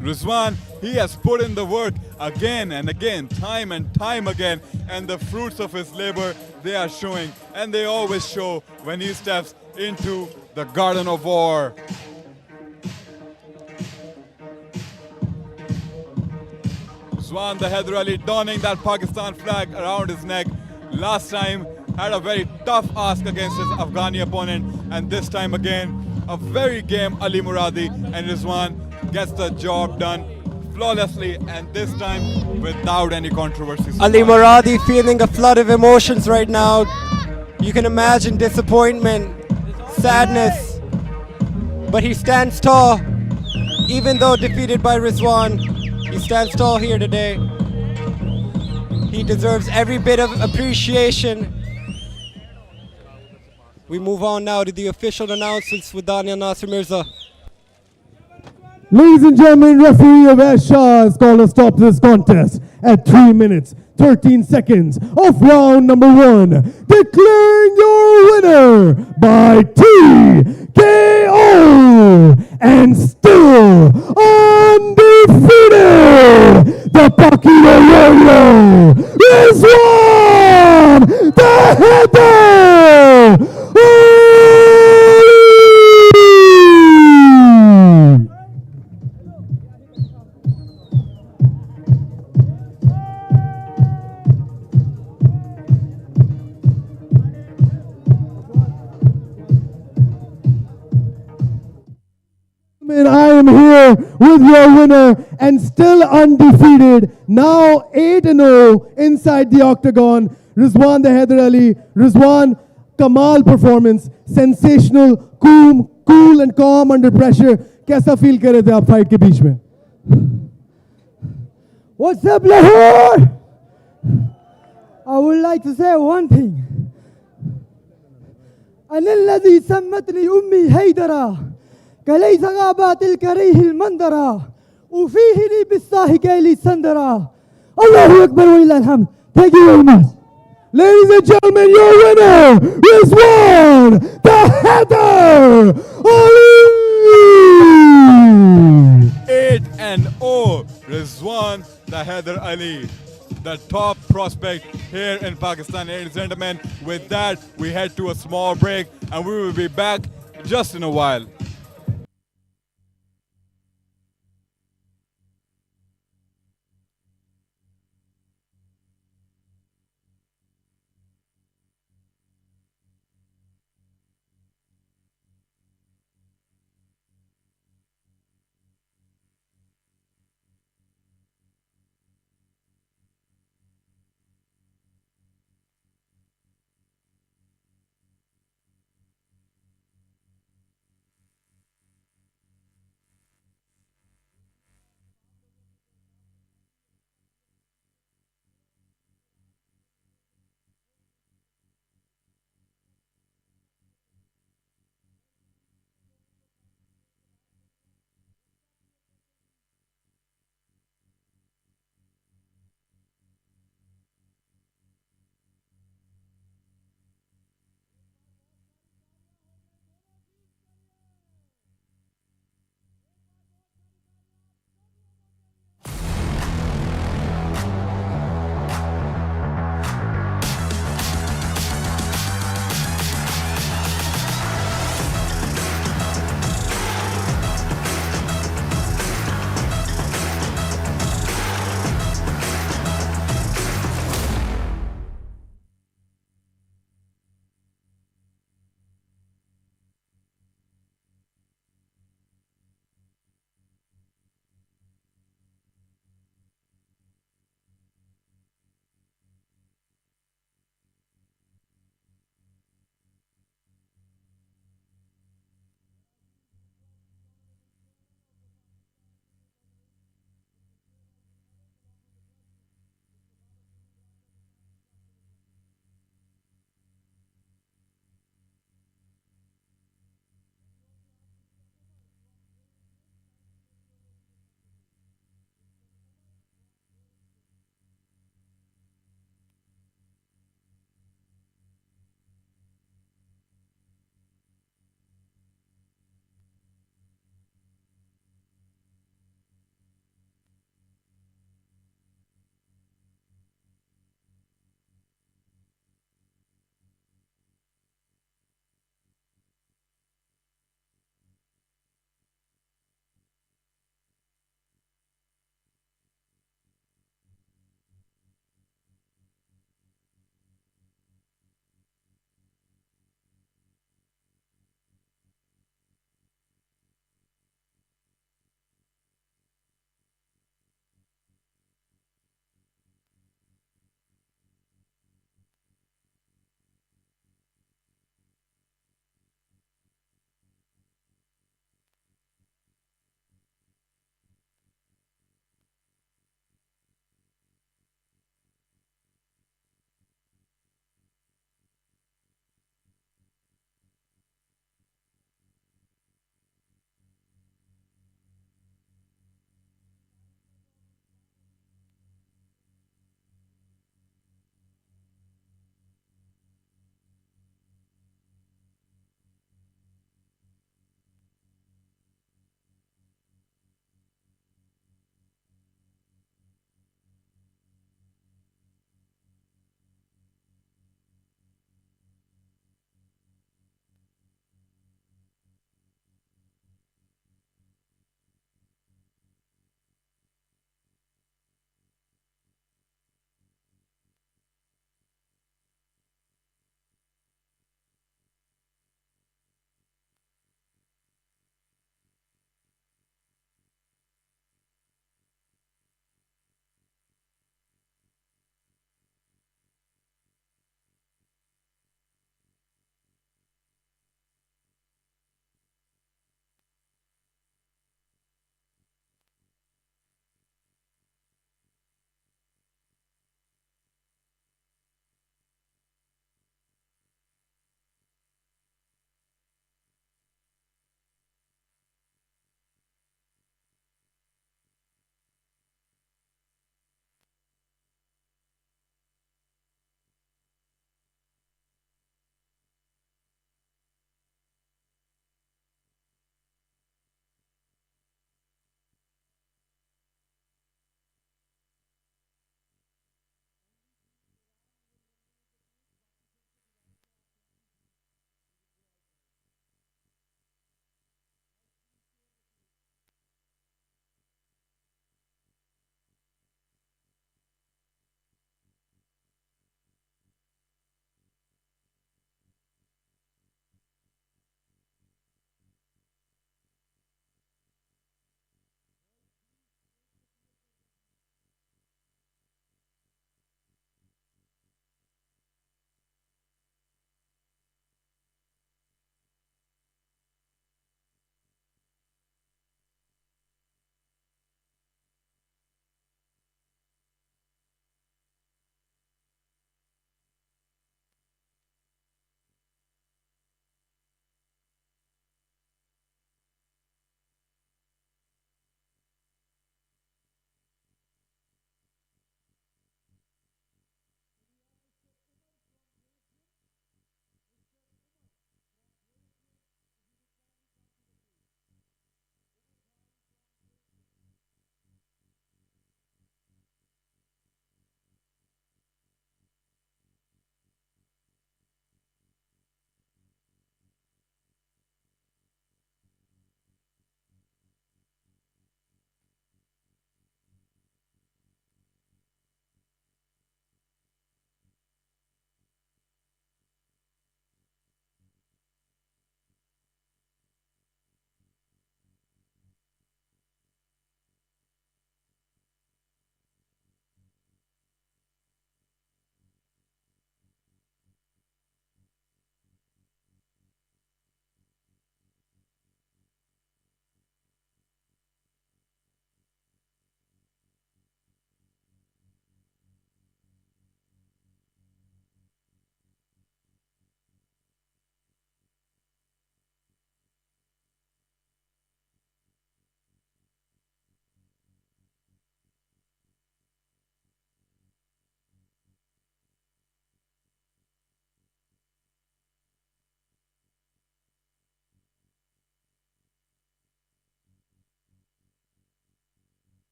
Rizwan, he has put in the work again and again, time and time again, and the fruits of his labor, they are showing, and they always show when he steps into the garden of war. Rizwan the Haider Ali donning that Pakistan flag around his neck. Last time had a very tough ask against his Afghani opponent, and this time again a very game Ali Muradi, and Rizwan gets the job done flawlessly, and this time without any controversy. Ali Muradi feeling a flood of emotions right now. You can imagine disappointment, sadness, but he stands tall. Even though defeated by Rizwan, he stands tall here today. He deserves every bit of appreciation. We move on now to the official announcements with Daniel Nasser Mirza. Ladies and gentlemen, referee Avais Shah has called a stop to this contest at 3 minutes, 13 seconds of round number 1. Declaring your winner by TKO and still undefeated, the Pakistani warrior, Rizwan the Heather And I am here with your winner and still undefeated, now 8-0 inside the octagon, Rizwan the Haider Ali. Rizwan, Kamal performance, sensational, cool and calm under pressure. कैसा feel कर रहे थे आप fight के बीच में? What's up, Lahore? I would like to say one thing. أنا الذي سمتني أمي هيدرة كليس غابات الكريه المنظرة وفيه لي بالصاحي كيلي سندرة الله أكبر ولله الحمد. Thank you very much. Ladies and gentlemen, your winner, Rizwan the Heather Ali! 8-0, Rizwan the Haider Ali, the top prospect here in Pakistan. Ladies and gentlemen, with that, we head to a small break and we will be back just in a while.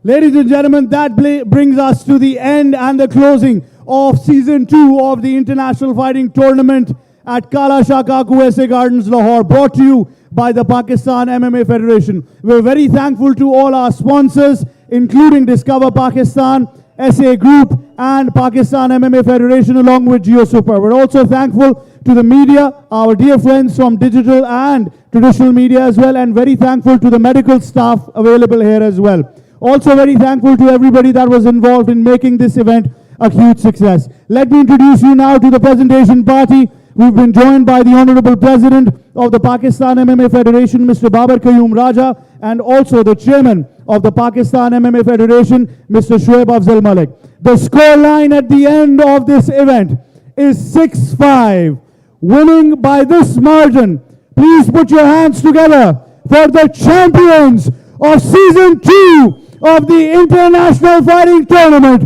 Ladies and gentlemen, that brings us to the end and the closing of Season 2 of the International Fighting Tournament at Kala Shah Kaku SA Gardens, Lahore, brought to you by the Pakistan MMA Federation. We're very thankful to all our sponsors, including Discover Pakistan, SA Group, and Pakistan MMA Federation, along with GeoSuper. We're also thankful to the media, our dear friends from digital and traditional media as well, and very thankful to the medical staff available here as well. Also very thankful to everybody that was involved in making this event a huge success. Let me introduce you now to the presentation party. We've been joined by the Honorable President of the Pakistan MMA Federation, Mr. Babar Qayyum Raja, and also the Chairman of the Pakistan MMA Federation, Mr. Shoaib Afzal Malik. The score line at the end of this event is 6-5. Winning by this margin. Please put your hands together for the champions of Season 2 of the International Fighting Tournament,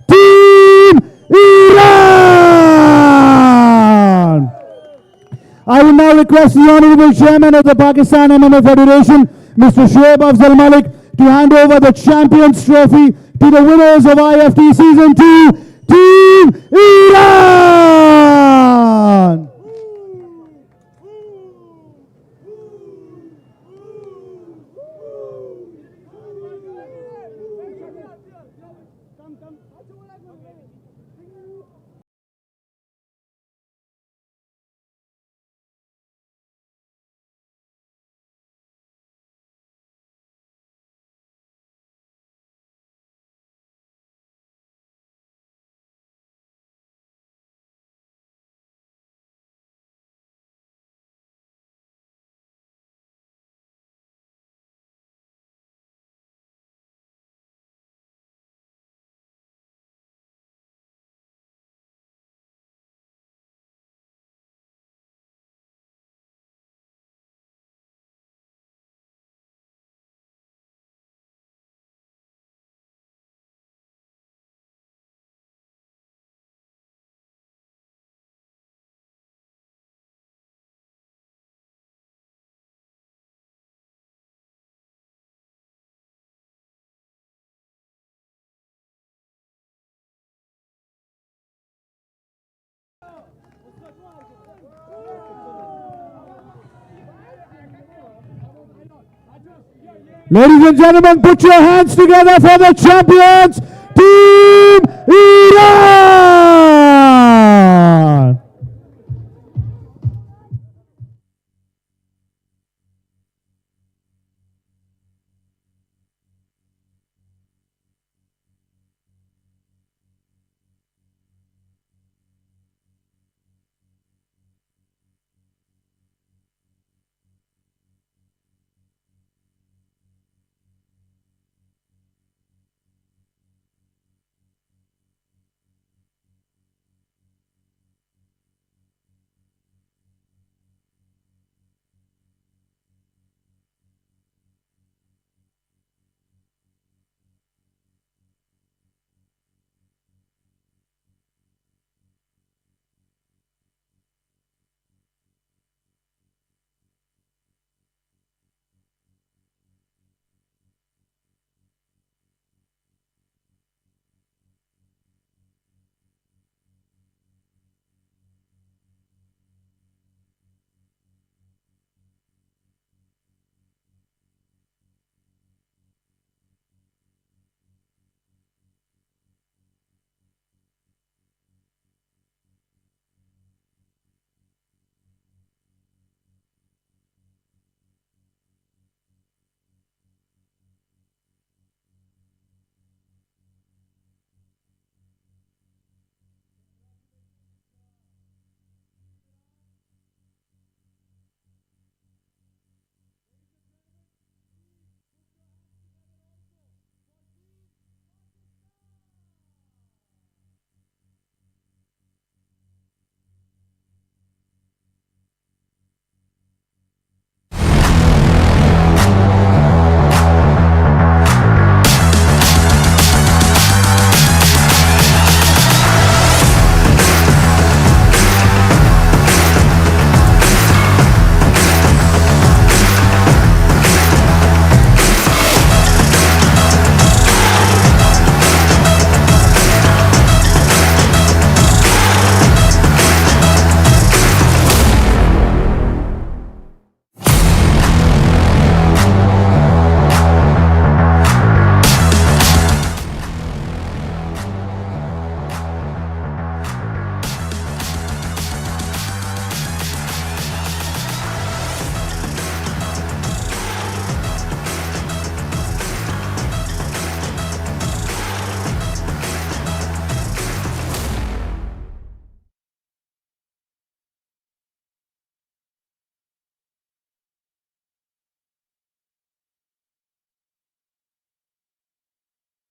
Team Iran! I will now request the Honorable Chairman of the Pakistan MMA Federation, Mr. Shoaib Afzal Malik, to hand over the Champions Trophy to the winners of IFT Season 2, Team Iran! Ladies and gentlemen, put your hands together for the champions, Team Iran!